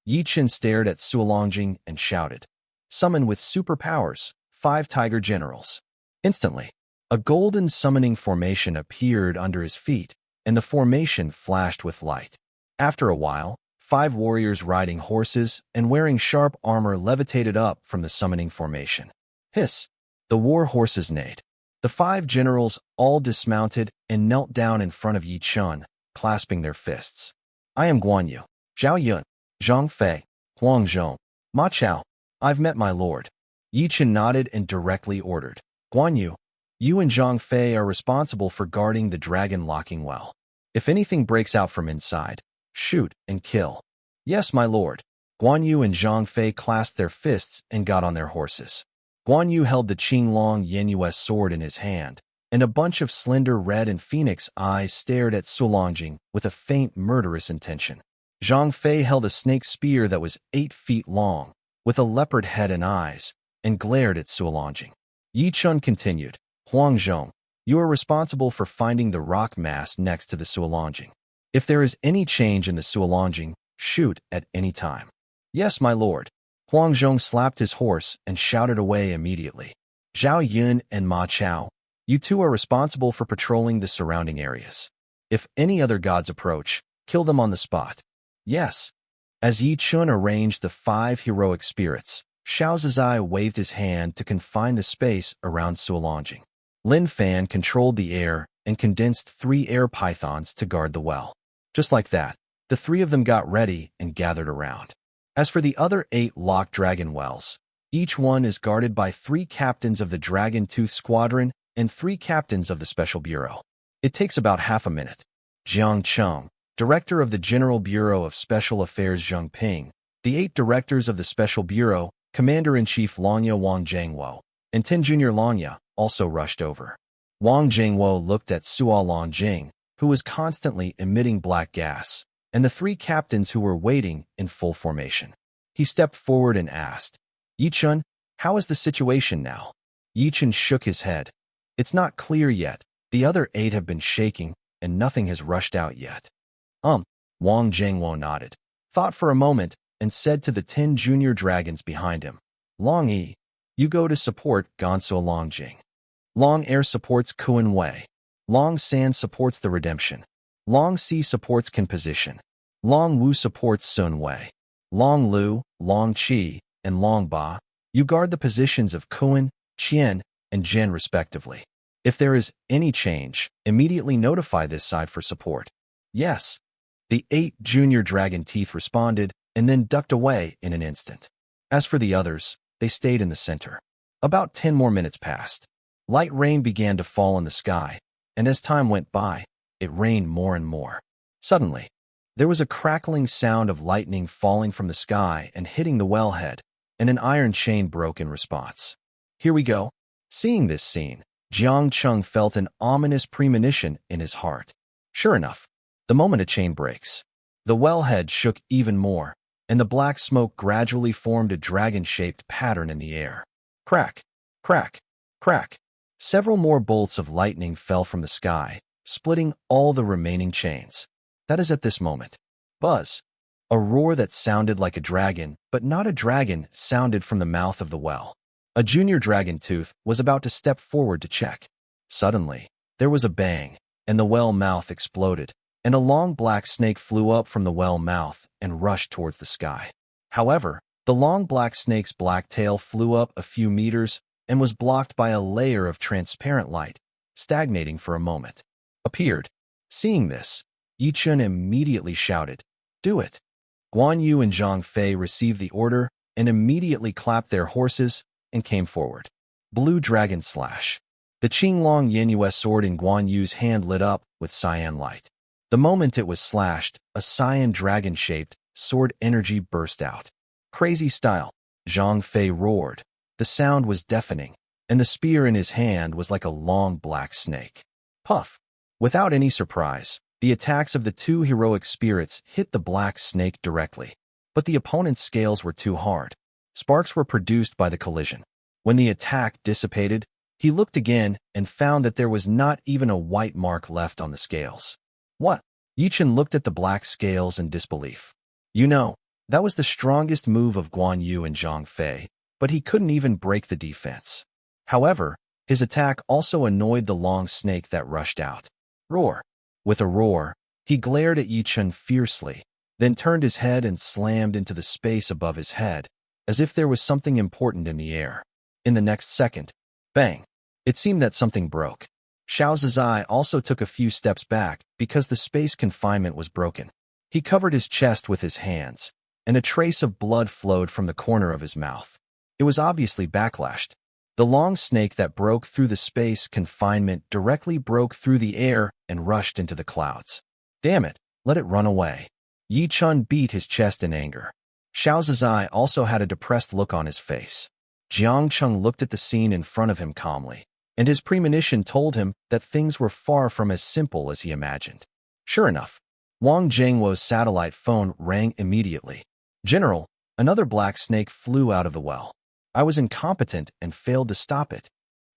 Yi Chen stared at Suolongjing and shouted, summon with superpowers, 5 tiger generals. Instantly, a golden summoning formation appeared under his feet, and the formation flashed with light. After a while, 5 warriors riding horses and wearing sharp armor levitated up from the summoning formation. Hiss! The war horses neighed. The 5 generals all dismounted and knelt down in front of Yi Chen, clasping their fists. I am Guan Yu, Zhao Yun, Zhang Fei, Huang Zhong, Ma Chao. I've met my lord. Yi Chen nodded and directly ordered. Guan Yu, you and Zhang Fei are responsible for guarding the dragon-locking well. If anything breaks out from inside, shoot and kill. Yes, my lord. Guan Yu and Zhang Fei clasped their fists and got on their horses. Guan Yu held the Qinglong Yenu's sword in his hand, and a bunch of slender red and phoenix eyes stared at Suolongjing with a faint murderous intention. Zhang Fei held a snake spear that was 8 feet long, with a leopard head and eyes, and glared at Suolongjing. Yi Chen continued, Huang Zhong, you are responsible for finding the rock mass next to the Suolongjing. If there is any change in the Suolongjing, shoot at any time. Yes, my lord. Huang Zhong slapped his horse and shouted away immediately. Zhao Yun and Ma Chao, you 2 are responsible for patrolling the surrounding areas. If any other gods approach, kill them on the spot. Yes. As Yi Chen arranged the 5 heroic spirits, Xiao Zizai waved his hand to confine the space around Suolongjing. Lin Fan controlled the air and condensed 3 air pythons to guard the well. Just like that, the 3 of them got ready and gathered around. As for the other 8 locked dragon wells, each one is guarded by 3 captains of the Dragon Tooth Squadron and 3 captains of the Special Bureau. It takes about half a minute. Jiang Cheng, Director of the General Bureau of Special Affairs Zheng Ping, the 8 directors of the Special Bureau, Commander-in-Chief Longya Wang Zhengwo, and 10 Junior Longya also rushed over. Wang Zhengwo looked at Suolongjing, who was constantly emitting black gas, and the 3 captains who were waiting in full formation. He stepped forward and asked, Yi Chen, how is the situation now? Yi Chen shook his head. It's not clear yet. The other 8 have been shaking, and nothing has rushed out yet. Wang Zhengwo nodded, thought for a moment, and said to the 10 junior dragons behind him, Long Yi, you go to support Suolongjing. Long Air supports Kuan Wei. Long San supports the Redemption. Long Si supports Composition. Long Wu supports Sun Wei. Long Lu, Long Qi, and Long Ba, you guard the positions of Kuan, Qian, and Zhen respectively. If there is any change, immediately notify this side for support. Yes. The 8 junior dragon teeth responded and then ducked away in an instant. As for the others, they stayed in the center. About 10 more minutes passed. Light rain began to fall in the sky, and as time went by, it rained more and more. Suddenly, there was a crackling sound of lightning falling from the sky and hitting the wellhead, and an iron chain broke in response. Here we go. Seeing this scene, Jiang Cheng felt an ominous premonition in his heart. Sure enough, the moment a chain breaks, the wellhead shook even more, and the black smoke gradually formed a dragon-shaped pattern in the air. Crack, crack, crack. Several more bolts of lightning fell from the sky, splitting all the remaining chains. That is at this moment. Buzz. A roar that sounded like a dragon, but not a dragon, sounded from the mouth of the well. A junior dragon tooth was about to step forward to check. Suddenly, there was a bang, and the well mouth exploded, and a long black snake flew up from the well mouth and rushed towards the sky. However, the long black snake's black tail flew up a few meters and was blocked by a layer of transparent light, stagnating for a moment. Appeared. Seeing this, Yi Chun immediately shouted, "Do it!" Guan Yu and Zhang Fei received the order and immediately clapped their horses and came forward. Blue Dragon Slash. The Qinglong Yanyue sword in Guan Yu's hand lit up with cyan light. The moment it was slashed, a cyan dragon-shaped sword energy burst out. Crazy style, Zhang Fei roared. The sound was deafening, and the spear in his hand was like a long black snake. Puff. Without any surprise, the attacks of the two heroic spirits hit the black snake directly. But the opponent's scales were too hard. Sparks were produced by the collision. When the attack dissipated, he looked again and found that there was not even a white mark left on the scales. What? Yi Chun looked at the black scales in disbelief. You know, that was the strongest move of Guan Yu and Zhang Fei, but he couldn't even break the defense. However, his attack also annoyed the long snake that rushed out. Roar. With a roar, he glared at Yi Chun fiercely, then turned his head and slammed into the space above his head, as if there was something important in the air. In the next second, bang! It seemed that something broke. Xiao Zizai also took a few steps back because the space confinement was broken. He covered his chest with his hands, and a trace of blood flowed from the corner of his mouth. It was obviously backlashed. The long snake that broke through the space confinement directly broke through the air and rushed into the clouds. Damn it, let it run away. Yi Chun beat his chest in anger. Xiao Zizai also had a depressed look on his face. Jiang Cheng looked at the scene in front of him calmly, and his premonition told him that things were far from as simple as he imagined. Sure enough, Wang Jiangwo's satellite phone rang immediately. General, another black snake flew out of the well. I was incompetent and failed to stop it.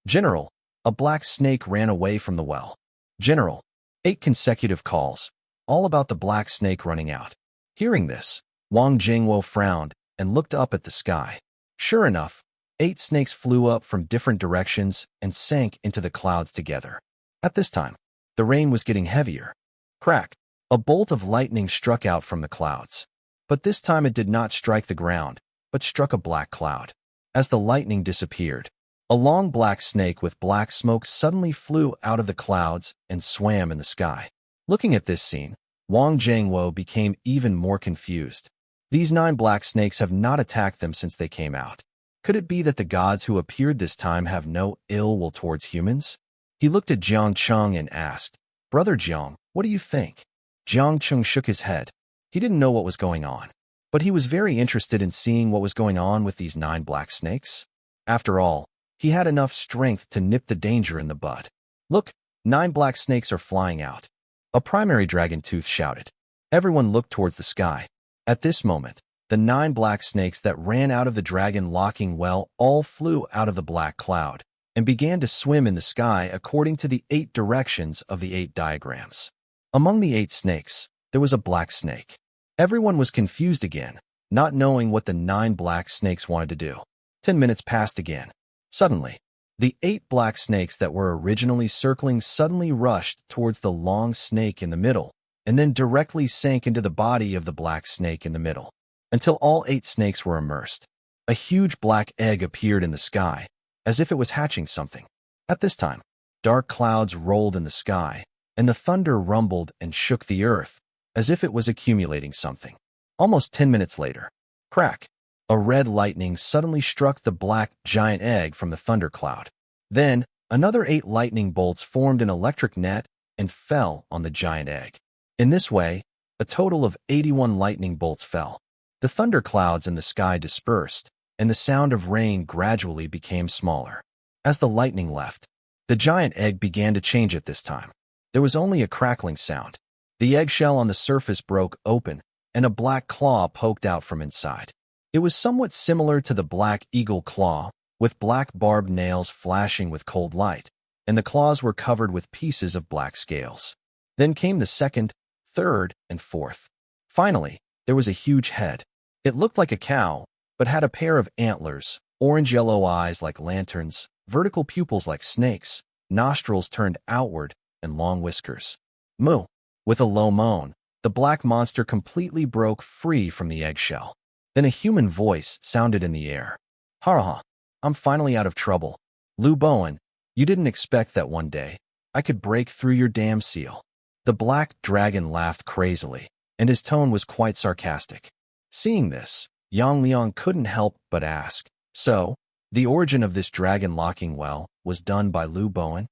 General, a black snake ran away from the well. General, 8 consecutive calls, all about the black snake running out. Hearing this, Wang Jingwo frowned and looked up at the sky. Sure enough, 8 snakes flew up from different directions and sank into the clouds together. At this time, the rain was getting heavier. Crack! A bolt of lightning struck out from the clouds. But this time it did not strike the ground, but struck a black cloud. As the lightning disappeared, a long black snake with black smoke suddenly flew out of the clouds and swam in the sky. Looking at this scene, Wang Jingwo became even more confused. These 9 black snakes have not attacked them since they came out. Could it be that the gods who appeared this time have no ill will towards humans? He looked at Jiang Cheng and asked, Brother Jiang, what do you think? Jiang Cheng shook his head. He didn't know what was going on, but he was very interested in seeing what was going on with these 9 black snakes. After all, he had enough strength to nip the danger in the bud. Look, 9 black snakes are flying out. A primary dragon tooth shouted. Everyone looked towards the sky. At this moment, the 9 black snakes that ran out of the dragon locking well all flew out of the black cloud and began to swim in the sky according to the 8 directions of the 8 diagrams. Among the 8 snakes, there was a black snake. Everyone was confused again, not knowing what the 9 black snakes wanted to do. 10 minutes passed again. Suddenly, the 8 black snakes that were originally circling suddenly rushed towards the long snake in the middle, and then directly sank into the body of the black snake in the middle, until all 8 snakes were immersed. A huge black egg appeared in the sky, as if it was hatching something. At this time, dark clouds rolled in the sky, and the thunder rumbled and shook the earth, as if it was accumulating something. Almost 10 minutes later, crack! A red lightning suddenly struck the black giant egg from the thundercloud. Then, another 8 lightning bolts formed an electric net and fell on the giant egg. In this way, a total of 81 lightning bolts fell. The thunderclouds in the sky dispersed, and the sound of rain gradually became smaller. As the lightning left, the giant egg began to change at this time. There was only a crackling sound. The eggshell on the surface broke open, and a black claw poked out from inside. It was somewhat similar to the black eagle claw, with black barbed nails flashing with cold light, and the claws were covered with pieces of black scales. Then came the second, third, and fourth. Finally, there was a huge head. It looked like a cow, but had a pair of antlers, orange-yellow eyes like lanterns, vertical pupils like snakes, nostrils turned outward, and long whiskers. Moo! With a low moan, the black monster completely broke free from the eggshell. Then a human voice sounded in the air. "Ha, I'm finally out of trouble. Lu Bowen, you didn't expect that one day I could break through your damn seal." The black dragon laughed crazily, and his tone was quite sarcastic. Seeing this, Yang Liang couldn't help but ask, "So, the origin of this dragon locking well was done by Lu Bowen?"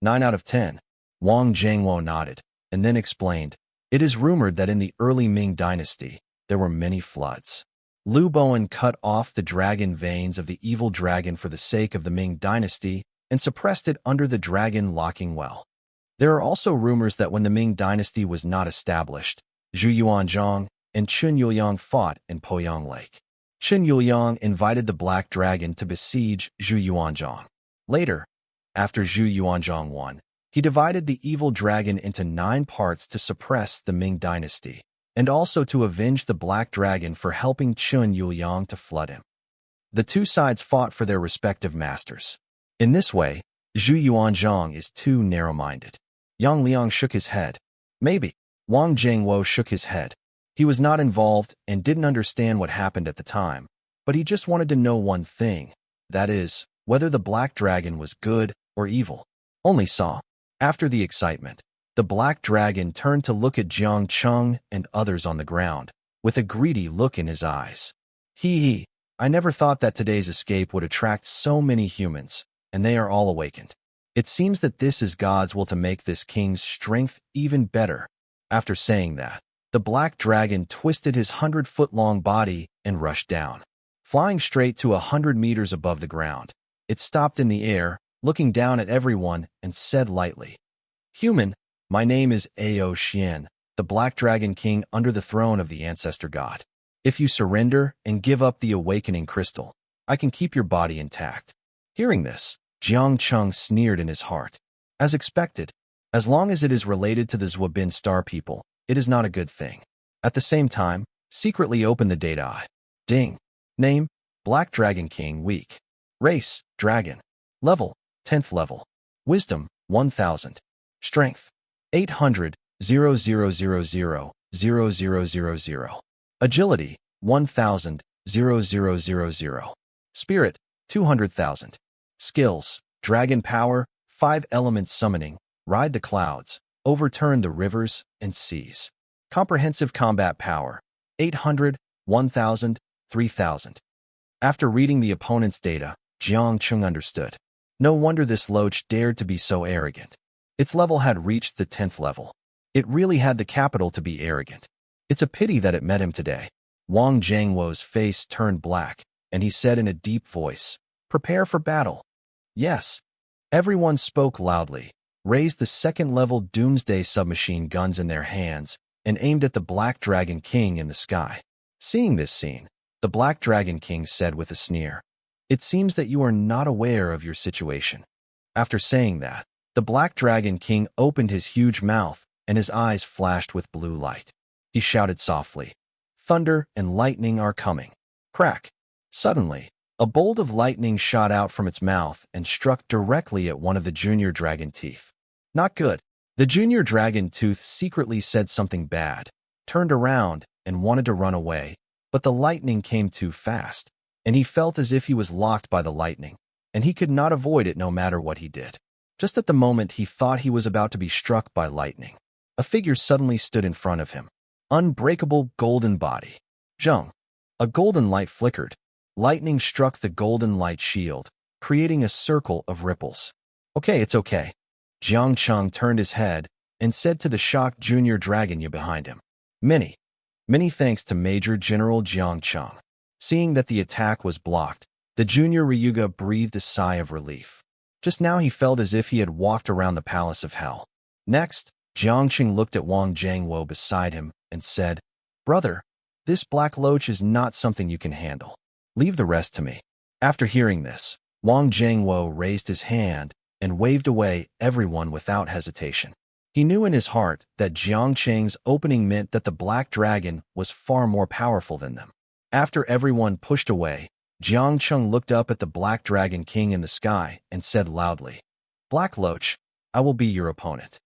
9 out of 10. Wang Jiangwo nodded, and then explained, "It is rumored that in the early Ming dynasty, there were many floods. Lu Bowen cut off the dragon veins of the evil dragon for the sake of the Ming dynasty and suppressed it under the dragon locking well. There are also rumors that when the Ming dynasty was not established, Zhu Yuanzhang and Qin Yuliang fought in Poyang Lake. Qin Yuliang invited the Black Dragon to besiege Zhu Yuanzhang. Later, after Zhu Yuanzhang won, he divided the evil dragon into 9 parts to suppress the Ming dynasty, and also to avenge the Black Dragon for helping Qin Yuliang to flood him. The two sides fought for their respective masters. In this way, Zhu Yuanzhang is too narrow-minded." Yang Liang shook his head. "Maybe." Wang Jiangwo shook his head. He was not involved and didn't understand what happened at the time, but he just wanted to know one thing, that is, whether the Black Dragon was good or evil. Only saw. After the excitement, the Black Dragon turned to look at Jiang Cheng and others on the ground, with a greedy look in his eyes. Hee, I never thought that today's escape would attract so many humans, and they are all awakened. It seems that this is God's will to make this king's strength even better." After saying that, the Black Dragon twisted his 100-foot-long body and rushed down. Flying straight to 100 meters above the ground, it stopped in the air, looking down at everyone, and said lightly, "Human, my name is Ao Xian, the Black Dragon King under the throne of the Ancestor God. If you surrender and give up the awakening crystal, I can keep your body intact." Hearing this, Jiang Cheng sneered in his heart. As expected, as long as it is related to the Zwabin star people, it is not a good thing. At the same time, secretly open the data eye. Ding. Name, Black Dragon King Weak. Race, Dragon. Level, 10th level. Wisdom, 1000. Strength, 800, 0000, Agility, 1000, 0000. Spirit, 200,000. Skills, Dragon Power, 5 elements summoning, ride the clouds, overturn the rivers and seas. Comprehensive combat power, 800, 1000, 3000. After reading the opponent's data, Jiang Cheng understood. No wonder this loach dared to be so arrogant. Its level had reached the 10th level. It really had the capital to be arrogant. It's a pity that it met him today. Wang Jiangwo's face turned black, and he said in a deep voice, "Prepare for battle." Yes. Everyone spoke loudly, raised the 2nd-level Doomsday submachine guns in their hands, and aimed at the Black Dragon King in the sky. Seeing this scene, the Black Dragon King said with a sneer, "It seems that you are not aware of your situation." After saying that, the Black Dragon King opened his huge mouth, and his eyes flashed with blue light. He shouted softly, "Thunder and lightning are coming." Crack! Suddenly, a bolt of lightning shot out from its mouth and struck directly at one of the junior dragon teeth. Not good. The junior dragon tooth secretly said something bad, turned around, and wanted to run away, but the lightning came too fast, and he felt as if he was locked by the lightning, and he could not avoid it no matter what he did. Just at the moment he thought he was about to be struck by lightning, a figure suddenly stood in front of him. Unbreakable golden body. Zheng. A golden light flickered. Lightning struck the golden light shield, creating a circle of ripples. "Okay, it's okay." Jiang Cheng turned his head and said to the shocked junior dragon behind him, Many thanks to Major General Jiang Cheng." Seeing that the attack was blocked, the junior Ryuga breathed a sigh of relief. Just now he felt as if he had walked around the palace of hell. Next, Jiang Cheng looked at Wang Jiangwo beside him and said, Brother, this black loach is not something you can handle. Leave the rest to me. After hearing this, Wang Jiangwo raised his hand and waved away everyone without hesitation. He knew in his heart that Jiang Cheng's opening meant that the black dragon was far more powerful than them. After everyone pushed away, Jiang Cheng looked up at the black dragon king in the sky and said loudly, "Black Loach, I will be your opponent.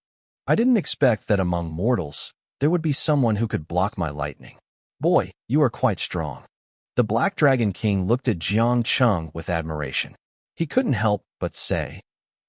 I didn't expect that among mortals, there would be someone who could block my lightning. Boy, you are quite strong." The black dragon king looked at Jiang Cheng with admiration. He couldn't help but say,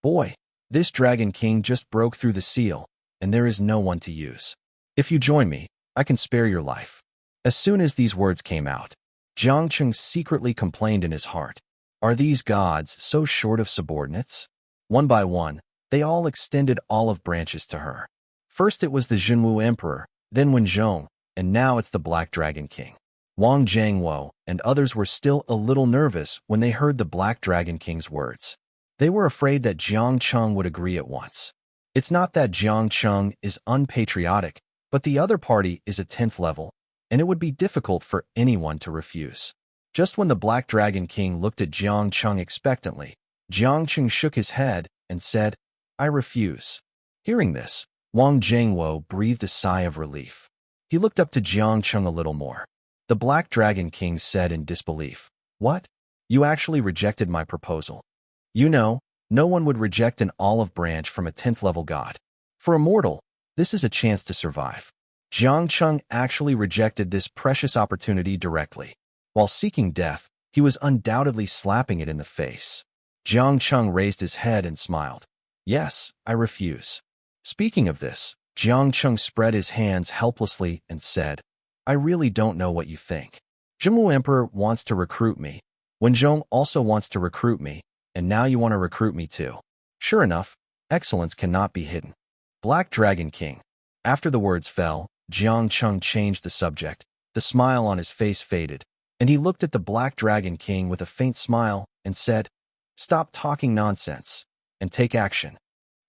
"Boy, this dragon king just broke through the seal, and there is no one to use. If you join me, I can spare your life." As soon as these words came out, Jiang Cheng secretly complained in his heart, "Are these gods so short of subordinates?" One by one, they all extended olive branches to her. First it was the Zhenwu Emperor, then Wenzhong, and now it's the Black Dragon King. Wang Jiangwo and others were still a little nervous when they heard the Black Dragon King's words. They were afraid that Jiang Cheng would agree at once. It's not that Jiang Cheng is unpatriotic, but the other party is a 10th level, and it would be difficult for anyone to refuse. Just when the Black Dragon King looked at Jiang Cheng expectantly, Jiang Cheng shook his head and said, "I refuse." Hearing this, Wang Jiangwo breathed a sigh of relief. He looked up to Jiang Cheng a little more. The Black Dragon King said in disbelief, "What? You actually rejected my proposal? You know, no one would reject an olive branch from a 10th level god. For a mortal, this is a chance to survive." Jiang Cheng actually rejected this precious opportunity directly. While seeking death, he was undoubtedly slapping it in the face. Jiang Cheng raised his head and smiled. "Yes, I refuse." Speaking of this, Jiang Cheng spread his hands helplessly and said, "I really don't know what you think. Zhenwu Emperor wants to recruit me. Wenzhong also wants to recruit me, and now you want to recruit me too. Sure enough, excellence cannot be hidden." Black Dragon King. After the words fell, Jiang Cheng changed the subject. The smile on his face faded, and he looked at the Black Dragon King with a faint smile and said, "Stop talking nonsense, and take action.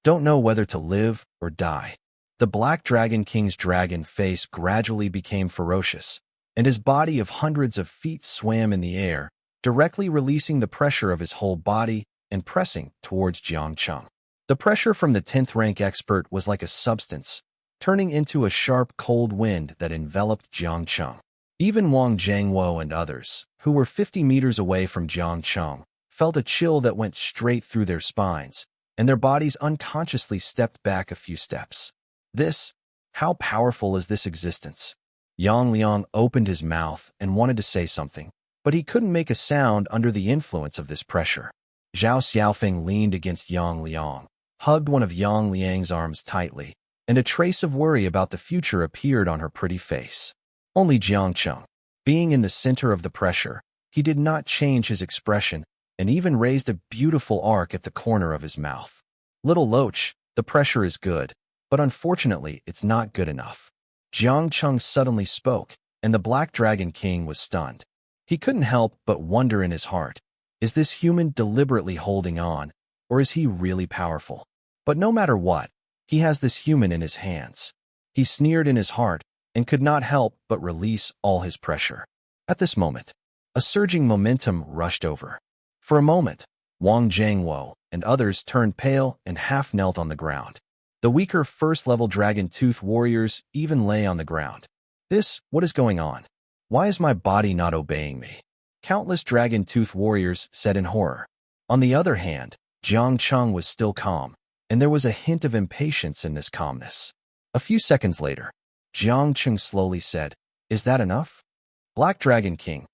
Don't know whether to live or die." The Black Dragon King's dragon face gradually became ferocious, and his body of hundreds of feet swam in the air, directly releasing the pressure of his whole body and pressing towards Jiang Cheng. The pressure from the 10th rank expert was like a substance, turning into a sharp cold wind that enveloped Jiang Cheng. Even Wang Jiangwo and others, who were 50 meters away from Jiang Cheng, felt a chill that went straight through their spines, and their bodies unconsciously stepped back a few steps. How powerful is this existence? Yang Liang opened his mouth and wanted to say something, but he couldn't make a sound under the influence of this pressure. Zhao Xiaofeng leaned against Yang Liang, hugged one of Yang Liang's arms tightly, and a trace of worry about the future appeared on her pretty face. Only Jiang Cheng, being in the center of the pressure, he did not change his expression and even raised a beautiful arc at the corner of his mouth. "Little Loach, the pressure is good, but unfortunately it's not good enough." Jiang Cheng suddenly spoke, and the Black Dragon King was stunned. He couldn't help but wonder in his heart, is this human deliberately holding on, or is he really powerful? But no matter what, he has this human in his hands. He sneered in his heart and could not help but release all his pressure. At this moment, a surging momentum rushed over. For a moment, Wang Jiangwo and others turned pale and half knelt on the ground. The weaker first-level Dragon Tooth warriors even lay on the ground. What is going on? Why is my body not obeying me?" Countless Dragon Tooth warriors said in horror. On the other hand, Jiang Cheng was still calm, and there was a hint of impatience in this calmness. A few seconds later, Jiang Cheng slowly said, "Is that enough?" Black Dragon King, ?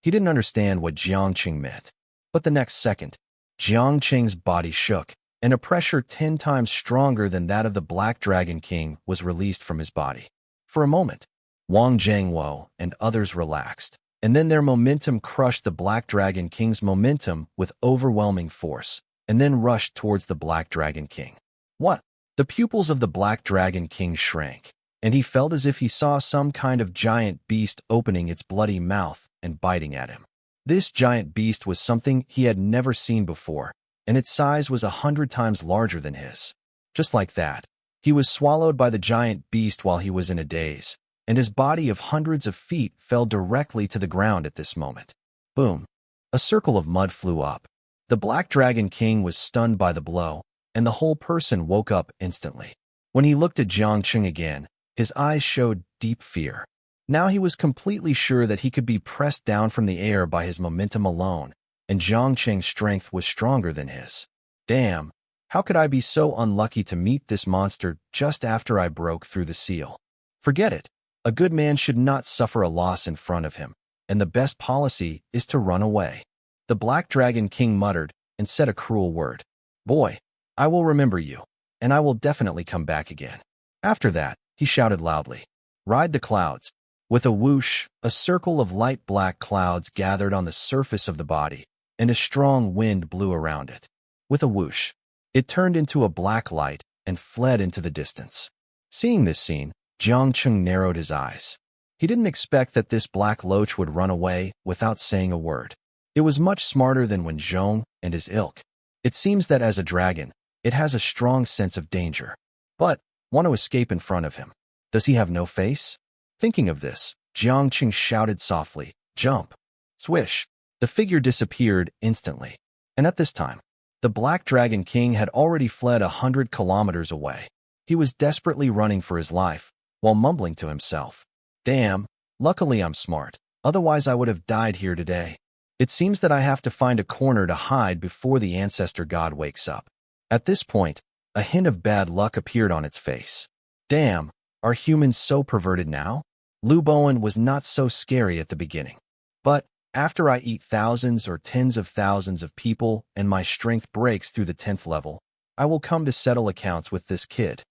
He didn't understand what Jiang Cheng meant. But the next second, Jiang Cheng's body shook, and a pressure 10 times stronger than that of the Black Dragon King was released from his body. For a moment, Wang Jiangwo and others relaxed, and then their momentum crushed the Black Dragon King's momentum with overwhelming force, and then rushed towards the Black Dragon King. What? The pupils of the Black Dragon King shrank, and he felt as if he saw some kind of giant beast opening its bloody mouth and biting at him. This giant beast was something he had never seen before, and its size was 100 times larger than his. Just like that, he was swallowed by the giant beast while he was in a daze, and his body of hundreds of feet fell directly to the ground at this moment. Boom! A circle of mud flew up. The Black Dragon King was stunned by the blow, and the whole person woke up instantly. When he looked at Jiang Cheng again, his eyes showed deep fear. Now he was completely sure that he could be pressed down from the air by his momentum alone, and Jiang Cheng's strength was stronger than his. Damn, how could I be so unlucky to meet this monster just after I broke through the seal? Forget it. A good man should not suffer a loss in front of him, and the best policy is to run away. The Black Dragon King muttered and said a cruel word. Boy, I will remember you, and I will definitely come back again. After that, he shouted loudly, Ride the clouds. With a whoosh, a circle of light black clouds gathered on the surface of the body, and a strong wind blew around it. With a whoosh, it turned into a black light and fled into the distance. Seeing this scene, Jiang Cheng narrowed his eyes. He didn't expect that this black loach would run away without saying a word. It was much smarter than Wen Zhong and his ilk. It seems that as a dragon, it has a strong sense of danger. But, want to escape in front of him. Does he have no face? Thinking of this, Jiang Cheng shouted softly, Jump! Swish! The figure disappeared instantly. And at this time, the Black Dragon King had already fled 100 kilometers away. He was desperately running for his life, while mumbling to himself, Damn, luckily I'm smart, otherwise I would have died here today. It seems that I have to find a corner to hide before the ancestor god wakes up. At this point, a hint of bad luck appeared on its face. Damn, are humans so perverted now? Lu Bowen was not so scary at the beginning. But, after I eat thousands or tens of thousands of people and my strength breaks through the 10th level, I will come to settle accounts with this kid.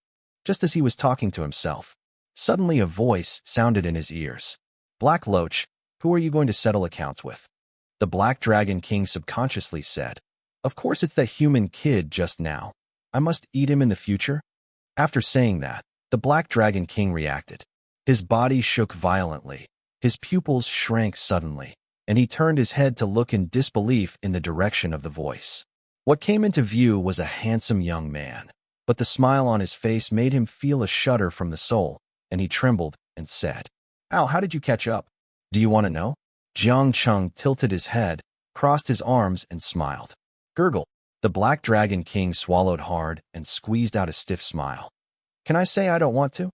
Just as he was talking to himself, suddenly a voice sounded in his ears. Black Loach, who are you going to settle accounts with? The Black Dragon King subconsciously said, Of course it's that human kid just now. I must eat him in the future? After saying that, the Black Dragon King reacted. His body shook violently, his pupils shrank suddenly, and he turned his head to look in disbelief in the direction of the voice. What came into view was a handsome young man, but the smile on his face made him feel a shudder from the soul, and he trembled and said, Ow, how did you catch up? Do you want to know? Jiang Cheng tilted his head, crossed his arms, and smiled. Gurgle. The Black Dragon King swallowed hard and squeezed out a stiff smile. Can I say I don't want to?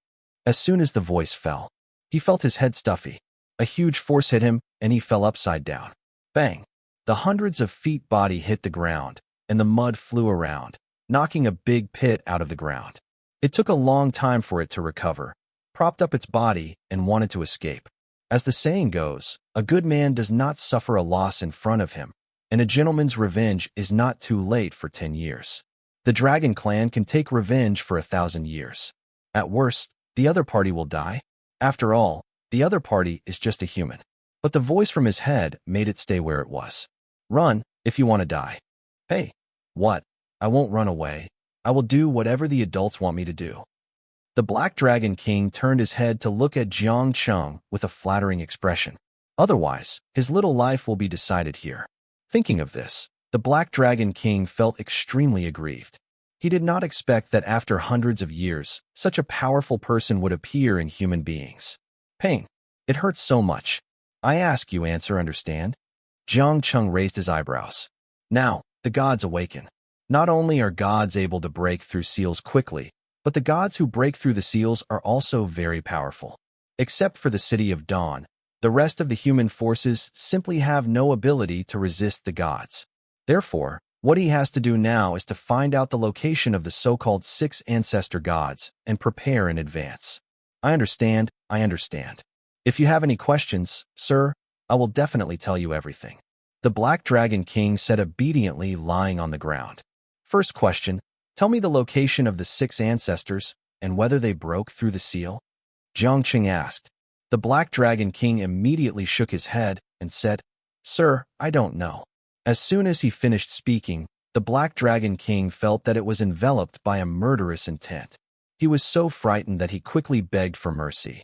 As soon as the voice fell, he felt his head stuffy. A huge force hit him, and he fell upside down. Bang! The hundreds of feet body hit the ground, and the mud flew around, knocking a big pit out of the ground. It took a long time for it to recover, propped up its body, and wanted to escape. As the saying goes, a good man does not suffer a loss in front of him, and a gentleman's revenge is not too late for 10 years. The Dragon Clan can take revenge for 1,000 years. At worst, the other party will die. After all, the other party is just a human. But the voice from his head made it stay where it was. Run, if you want to die. Hey, what? I won't run away. I will do whatever the adults want me to do. The Black Dragon King turned his head to look at Jiang Cheng with a flattering expression. Otherwise, his little life will be decided here. Thinking of this, the Black Dragon King felt extremely aggrieved. He did not expect that after hundreds of years, such a powerful person would appear in human beings. Pain. It hurts so much. I ask you answer, understand? Jiang Cheng raised his eyebrows. Now, the gods awaken. Not only are gods able to break through seals quickly, but the gods who break through the seals are also very powerful. Except for the City of Dawn, the rest of the human forces simply have no ability to resist the gods. Therefore, what he has to do now is to find out the location of the so-called 6 ancestor gods and prepare in advance. I understand. If you have any questions, sir, I will definitely tell you everything. The Black Dragon King said obediently, lying on the ground. First question, tell me the location of the 6 ancestors and whether they broke through the seal? Jiang Cheng asked. The Black Dragon King immediately shook his head and said, Sir, I don't know. As soon as he finished speaking, the Black Dragon King felt that it was enveloped by a murderous intent. He was so frightened that he quickly begged for mercy.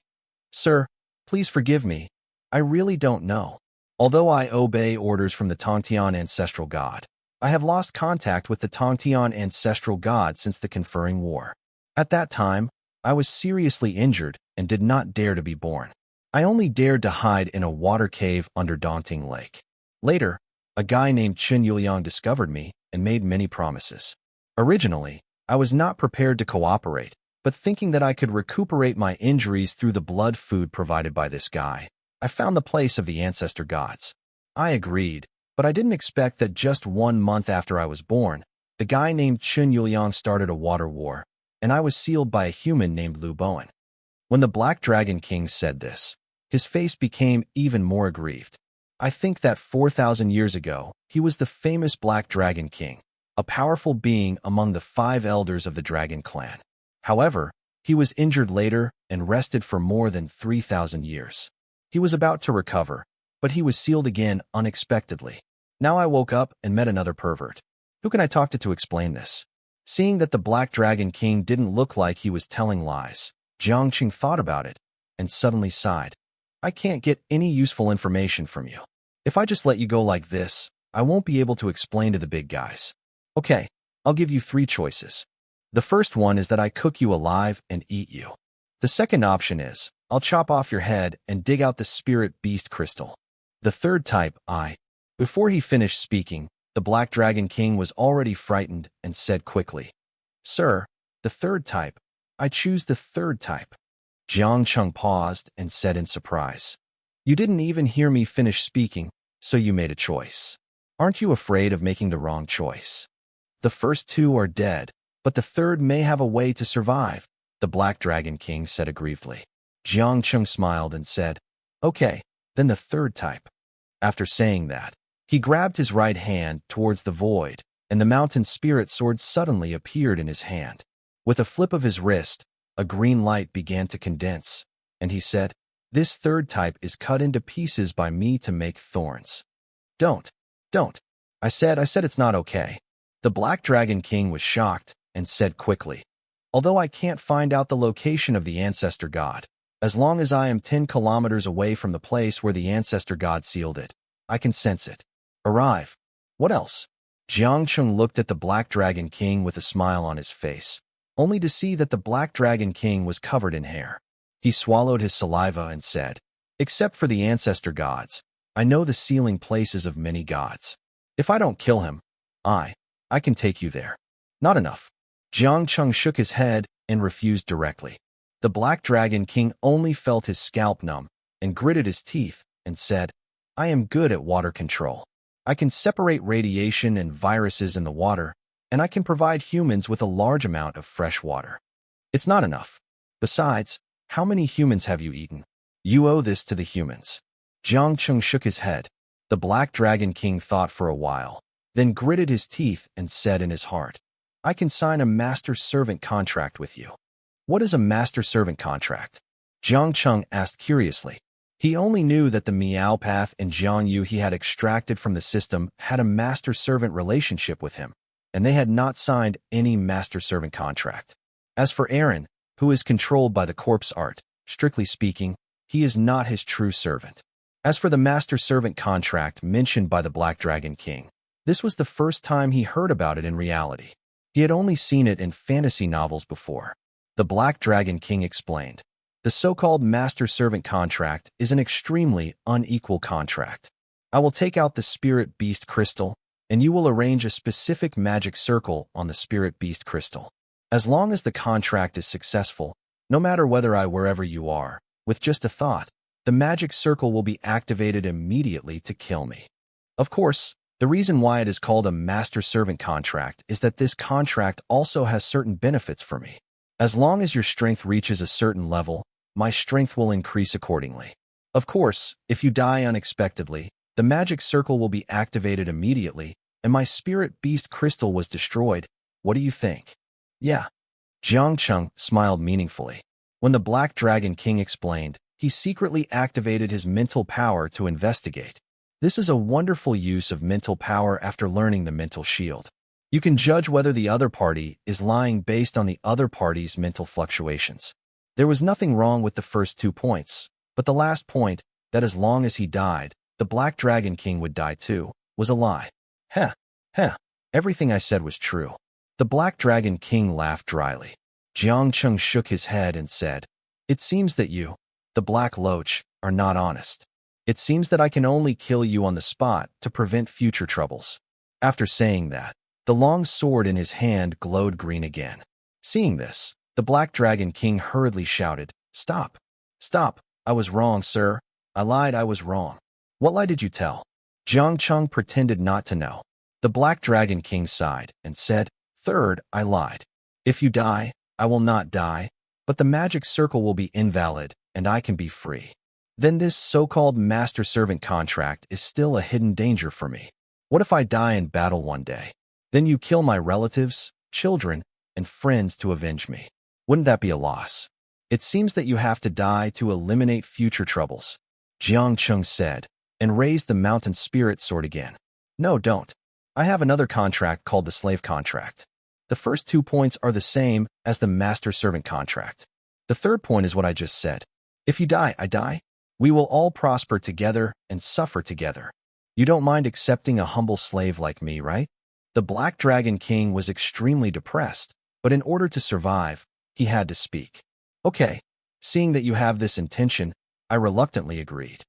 Sir, please forgive me. I really don't know. Although I obey orders from the Tongtian ancestral god, I have lost contact with the Tongtian ancestral god since the Conferring War. At that time, I was seriously injured and did not dare to be born. I only dared to hide in a water cave under Daunting Lake. Later, a guy named Chen Yuliang discovered me and made many promises. Originally, I was not prepared to cooperate, but thinking that I could recuperate my injuries through the blood food provided by this guy, I found the place of the ancestor gods. I agreed, but I didn't expect that just 1 month after I was born, the guy named Chen Yuliang started a water war, and I was sealed by a human named Lu Bowen. When the Black Dragon King said this, his face became even more aggrieved. I think that 4,000 years ago, he was the famous Black Dragon King, a powerful being among the 5 elders of the Dragon Clan. However, he was injured later and rested for more than 3,000 years. He was about to recover, but he was sealed again unexpectedly. Now I woke up and met another pervert. Who can I talk to explain this? Seeing that the Black Dragon King didn't look like he was telling lies, Jiang Cheng thought about it and suddenly sighed. I can't get any useful information from you. If I just let you go like this, I won't be able to explain to the big guys. Okay, I'll give you 3 choices. The first one is that I cook you alive and eat you. The second option is, I'll chop off your head and dig out the spirit beast crystal. The third type, Before he finished speaking, the Black Dragon King was already frightened and said quickly, Sir, the third type. I choose the third type. Jiang Cheng paused and said in surprise, You didn't even hear me finish speaking, so you made a choice. Aren't you afraid of making the wrong choice? The first 2 are dead, but the third may have a way to survive, the Black Dragon King said aggrievedly. Jiang Cheng smiled and said, Okay, then the third type. After saying that, he grabbed his right hand towards the void, and the mountain spirit sword suddenly appeared in his hand. With a flip of his wrist, a green light began to condense, and he said, This third type is cut into pieces by me to make thorns. Don't. I said it's not okay. The Black Dragon King was shocked and said quickly, Although I can't find out the location of the ancestor god, as long as I am 10 kilometers away from the place where the ancestor god sealed it, I can sense it. Arrive. What else? Jiang Cheng looked at the Black Dragon King with a smile on his face, only to see that the Black Dragon King was covered in hair. He swallowed his saliva and said, Except for the ancestor gods, I know the sealing places of many gods. If I don't kill him, I can take you there. Not enough. Jiang Cheng shook his head and refused directly. The Black Dragon King only felt his scalp numb and gritted his teeth and said, I am good at water control. I can separate radiation and viruses in the water, and I can provide humans with a large amount of fresh water. It's not enough. Besides, how many humans have you eaten? You owe this to the humans. Jiang Cheng shook his head. The Black Dragon King thought for a while, then gritted his teeth and said in his heart, I can sign a master-servant contract with you. What is a master-servant contract? Jiang Cheng asked curiously. He only knew that the Miao Path and Jiang Yu he had extracted from the system had a master-servant relationship with him, and they had not signed any master-servant contract. As for Aaron, who is controlled by the corpse art, strictly speaking, he is not his true servant. As for the master-servant contract mentioned by the Black Dragon King, this was the first time he heard about it in reality. He had only seen it in fantasy novels before. The Black Dragon King explained, The so-called master-servant contract is an extremely unequal contract. I will take out the spirit beast crystal, and you will arrange a specific magic circle on the spirit beast crystal. As long as the contract is successful, no matter whether I wherever you are, with just a thought, the magic circle will be activated immediately to kill me. Of course, the reason why it is called a master-servant contract is that this contract also has certain benefits for me. As long as your strength reaches a certain level, my strength will increase accordingly. Of course, if you die unexpectedly, the magic circle will be activated immediately, and my spirit beast crystal was destroyed. What do you think? Yeah. Jiang Cheng smiled meaningfully. When the Black Dragon King explained, he secretly activated his mental power to investigate. This is a wonderful use of mental power after learning the mental shield. You can judge whether the other party is lying based on the other party's mental fluctuations. There was nothing wrong with the first 2 points, but the last point, that as long as he died, the Black Dragon King would die too, was a lie. Everything I said was true. The Black Dragon King laughed dryly. Jiang Cheng shook his head and said, "It seems that you, the Black Loach, are not honest. It seems that I can only kill you on the spot to prevent future troubles." After saying that, the long sword in his hand glowed green again. Seeing this, the Black Dragon King hurriedly shouted, "Stop! Stop! I was wrong, sir. I lied, I was wrong." "What lie did you tell?" Jiang Cheng pretended not to know. The Black Dragon King sighed and said, "Third, I lied. If you die, I will not die, but the magic circle will be invalid, and I can be free. Then this so-called master-servant contract is still a hidden danger for me. What if I die in battle one day? Then you kill my relatives, children, and friends to avenge me. Wouldn't that be a loss? It seems that you have to die to eliminate future troubles," Jiang Cheng said, and raised the mountain spirit sword again. "No, don't. I have another contract called the slave contract. The first 2 points are the same as the master-servant contract. The third point is what I just said. If you die, I die. We will all prosper together and suffer together. You don't mind accepting a humble slave like me, right?" The Black Dragon King was extremely depressed, but in order to survive, he had to speak. "Okay, seeing that you have this intention, I reluctantly agreed.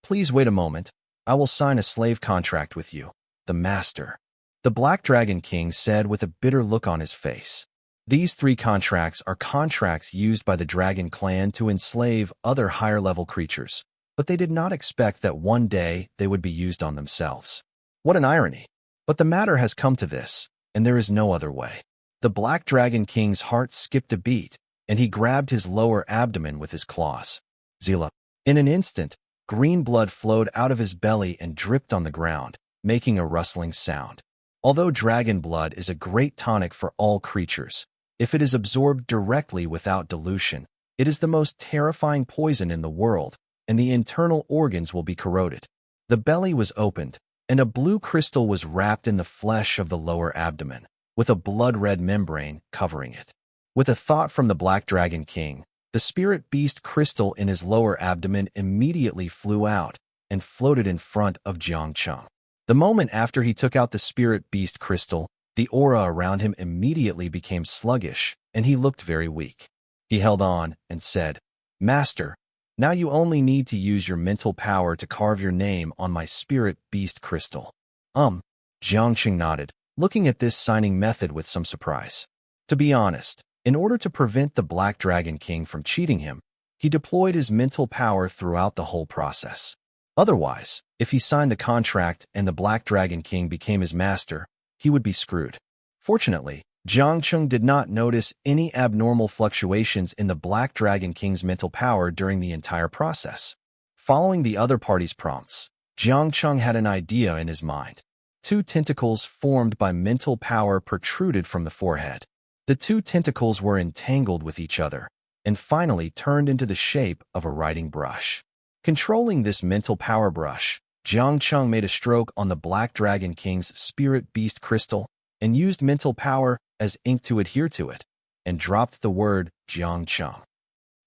Please wait a moment. I will sign a slave contract with you, the master," the Black Dragon King said with a bitter look on his face. These 3 contracts are contracts used by the Dragon Clan to enslave other higher-level creatures, but they did not expect that one day they would be used on themselves. What an irony! But the matter has come to this, and there is no other way. The Black Dragon King's heart skipped a beat, and he grabbed his lower abdomen with his claws. Zila. In an instant, green blood flowed out of his belly and dripped on the ground, making a rustling sound. Although dragon blood is a great tonic for all creatures, if it is absorbed directly without dilution, it is the most terrifying poison in the world, and the internal organs will be corroded. The belly was opened, and a blue crystal was wrapped in the flesh of the lower abdomen, with a blood-red membrane covering it. With a thought from the Black Dragon King, the spirit beast crystal in his lower abdomen immediately flew out and floated in front of Jiang Cheng. The moment after he took out the spirit beast crystal, the aura around him immediately became sluggish, and he looked very weak. He held on and said, "Master, now you only need to use your mental power to carve your name on my spirit beast crystal." Jiang Cheng nodded, looking at this signing method with some surprise. To be honest, in order to prevent the Black Dragon King from cheating him, he deployed his mental power throughout the whole process. Otherwise, if he signed the contract and the Black Dragon King became his master, he would be screwed. Fortunately, Jiang Cheng did not notice any abnormal fluctuations in the Black Dragon King's mental power during the entire process. Following the other party's prompts, Jiang Cheng had an idea in his mind. 2 tentacles formed by mental power protruded from the forehead. The 2 tentacles were entangled with each other, and finally turned into the shape of a writing brush. Controlling this mental power brush, Jiang Cheng made a stroke on the Black Dragon King's spirit beast crystal and used mental power as ink to adhere to it, and dropped the word Jiang Cheng.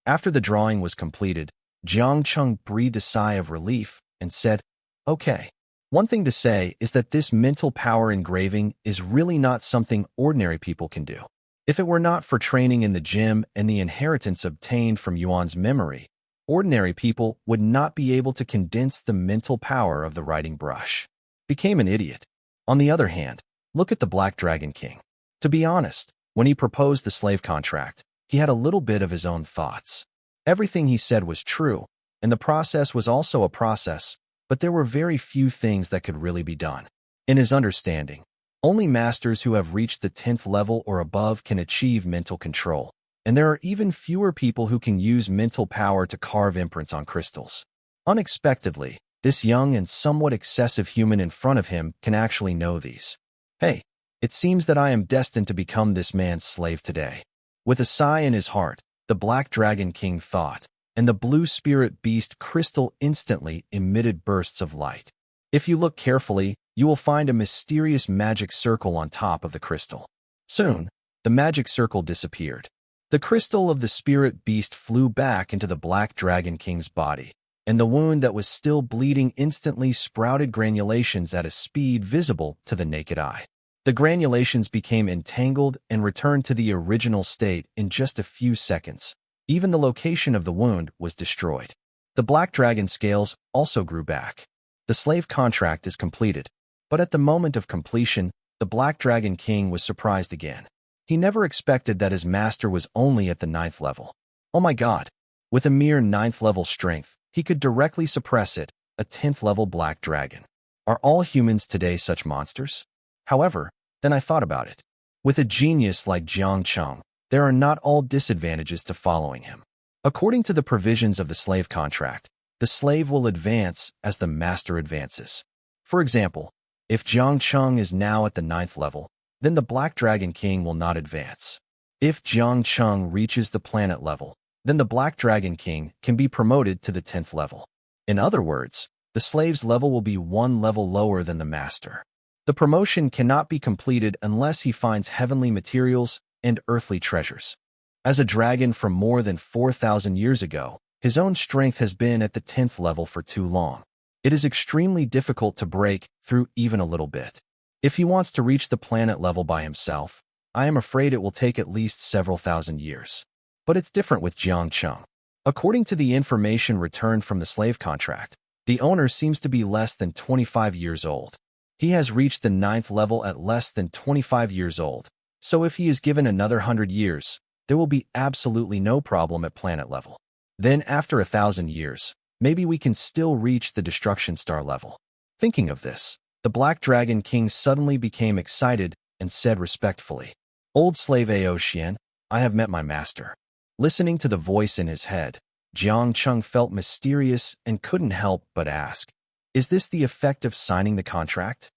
After the drawing was completed, Jiang Cheng breathed a sigh of relief and said, "Okay. One thing to say is that this mental power engraving is really not something ordinary people can do. If it were not for training in the gym and the inheritance obtained from Yuan's memory, ordinary people would not be able to condense the mental power of the writing brush. Became an idiot." On the other hand, look at the Black Dragon King. To be honest, when he proposed the slave contract, he had a little bit of his own thoughts. Everything he said was true, and the process was also a process, but there were very few things that could really be done. In his understanding, only masters who have reached the 10th level or above can achieve mental control, and there are even fewer people who can use mental power to carve imprints on crystals. Unexpectedly, this young and somewhat excessive human in front of him can actually know these. "Hey, it seems that I am destined to become this man's slave today." With a sigh in his heart, the Black Dragon King thought, and the blue spirit beast crystal instantly emitted bursts of light. If you look carefully, you will find a mysterious magic circle on top of the crystal. Soon, the magic circle disappeared. The crystal of the spirit beast flew back into the Black Dragon King's body, and the wound that was still bleeding instantly sprouted granulations at a speed visible to the naked eye. The granulations became entangled and returned to the original state in just a few seconds. Even the location of the wound was destroyed. The black dragon scales also grew back. The slave contract is completed, but at the moment of completion, the Black Dragon King was surprised again. He never expected that his master was only at the 9th level. Oh my god! With a mere 9th level strength, he could directly suppress it, a 10th level black dragon. Are all humans today such monsters? However, then I thought about it. With a genius like Jiang Cheng, there are not all disadvantages to following him. According to the provisions of the slave contract, the slave will advance as the master advances. For example, if Jiang Cheng is now at the 9th level, then the Black Dragon King will not advance. If Jiang Cheng reaches the planet level, then the Black Dragon King can be promoted to the 10th level. In other words, the slave's level will be one level lower than the master. The promotion cannot be completed unless he finds heavenly materials and earthly treasures. As a dragon from more than 4,000 years ago, his own strength has been at the 10th level for too long. It is extremely difficult to break through even a little bit. If he wants to reach the planet level by himself, I am afraid it will take at least several thousand years. But it's different with Jiang Cheng. According to the information returned from the slave contract, the owner seems to be less than 25 years old. He has reached the 9th level at less than 25 years old, so if he is given another 100 years, there will be absolutely no problem at planet level. Then after 1,000 years, maybe we can still reach the destruction star level. Thinking of this, the Black Dragon King suddenly became excited and said respectfully, "Old slave Ao Xian, I have met my master." Listening to the voice in his head, Jiang Cheng felt mysterious and couldn't help but ask, "Is this the effect of signing the contract?"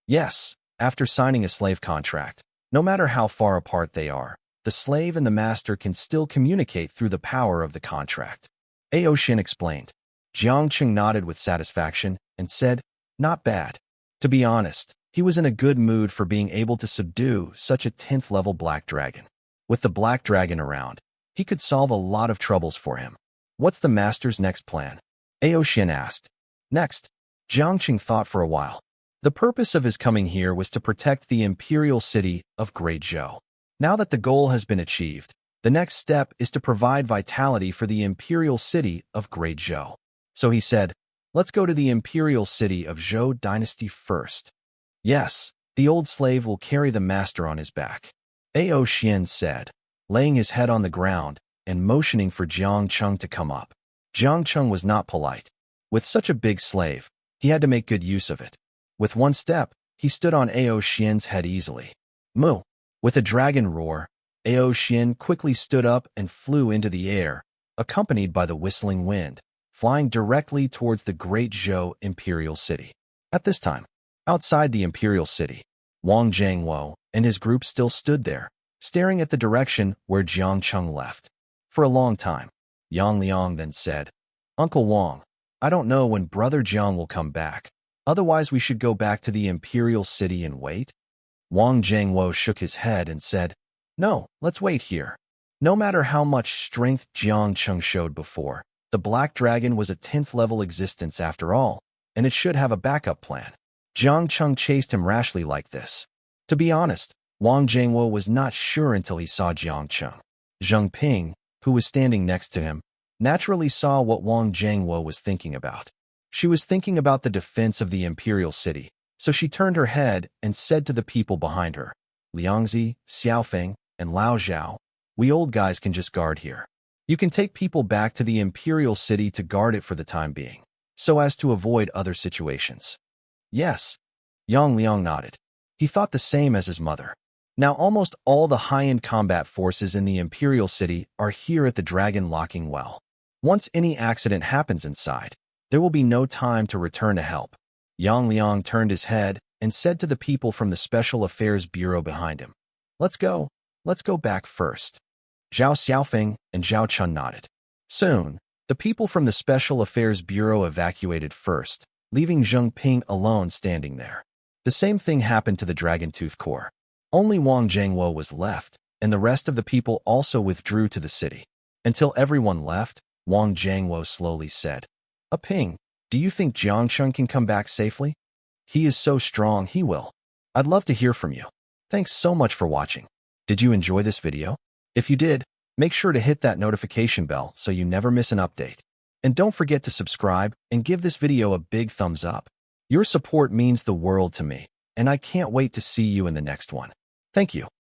Yes, after signing a slave contract, no matter how far apart they are, the slave and the master can still communicate through the power of the contract. Ao Xian explained. Jiang Cheng nodded with satisfaction and said, "Not bad." To be honest, he was in a good mood for being able to subdue such a 10th level black dragon. With the black dragon around, he could solve a lot of troubles for him. What's the master's next plan? Ao Xian asked. Next, Jiang Cheng thought for a while. The purpose of his coming here was to protect the imperial city of Great Zhou. Now that the goal has been achieved, the next step is to provide vitality for the imperial city of Great Zhou. So he said, "Let's go to the imperial city of Zhou dynasty first." Yes, the old slave will carry the master on his back, Ao Xian said, laying his head on the ground and motioning for Jiang Cheng to come up. Jiang Cheng was not polite. With such a big slave, he had to make good use of it. With one step, he stood on Ao Xian's head easily. Moo! With a dragon roar, Ao Xian quickly stood up and flew into the air, accompanied by the whistling wind, flying directly towards the Great Zhou imperial city. At this time, outside the imperial city, Wang Jiangwo and his group still stood there, staring at the direction where Jiang Cheng left. For a long time, Yang Liang then said, "Uncle Wang, I don't know when Brother Jiang will come back. Otherwise we should go back to the imperial city and wait." Wang Jiangwo shook his head and said, "No, let's wait here." No matter how much strength Jiang Cheng showed before, the Black Dragon was a 10th level existence after all, and it should have a backup plan. Jiang Cheng chased him rashly like this. To be honest, Wang Jiangwo was not sure until he saw Jiang Cheng. Zheng Ping, who was standing next to him, naturally saw what Wang Jiangwo was thinking about. She was thinking about the defense of the imperial city, so she turned her head and said to the people behind her, "Liangzi, Xiaofeng, and Lao Zhao, we old guys can just guard here. You can take people back to the imperial city to guard it for the time being, so as to avoid other situations." Yes, Yang Liang nodded. He thought the same as his mother. Now almost all the high-end combat forces in the imperial city are here at the Dragon Locking Well. Once any accident happens inside, there will be no time to return to help. Yang Liang turned his head and said to the people from the Special Affairs Bureau behind him, Let's go back first." Zhao Xiaofeng and Zhao Chun nodded. Soon, the people from the Special Affairs Bureau evacuated first, leaving Zheng Ping alone standing there. The same thing happened to the Dragon Tooth Corps. Only Wang Jiangwo was left, and the rest of the people also withdrew to the city. Until everyone left, Wang Jiangwo slowly said, Ping, do you think Jiang Cheng can come back safely? He is so strong he will. I'd love to hear from you." Thanks so much for watching. Did you enjoy this video? If you did, make sure to hit that notification bell so you never miss an update. And don't forget to subscribe and give this video a big thumbs up. Your support means the world to me, and I can't wait to see you in the next one. Thank you.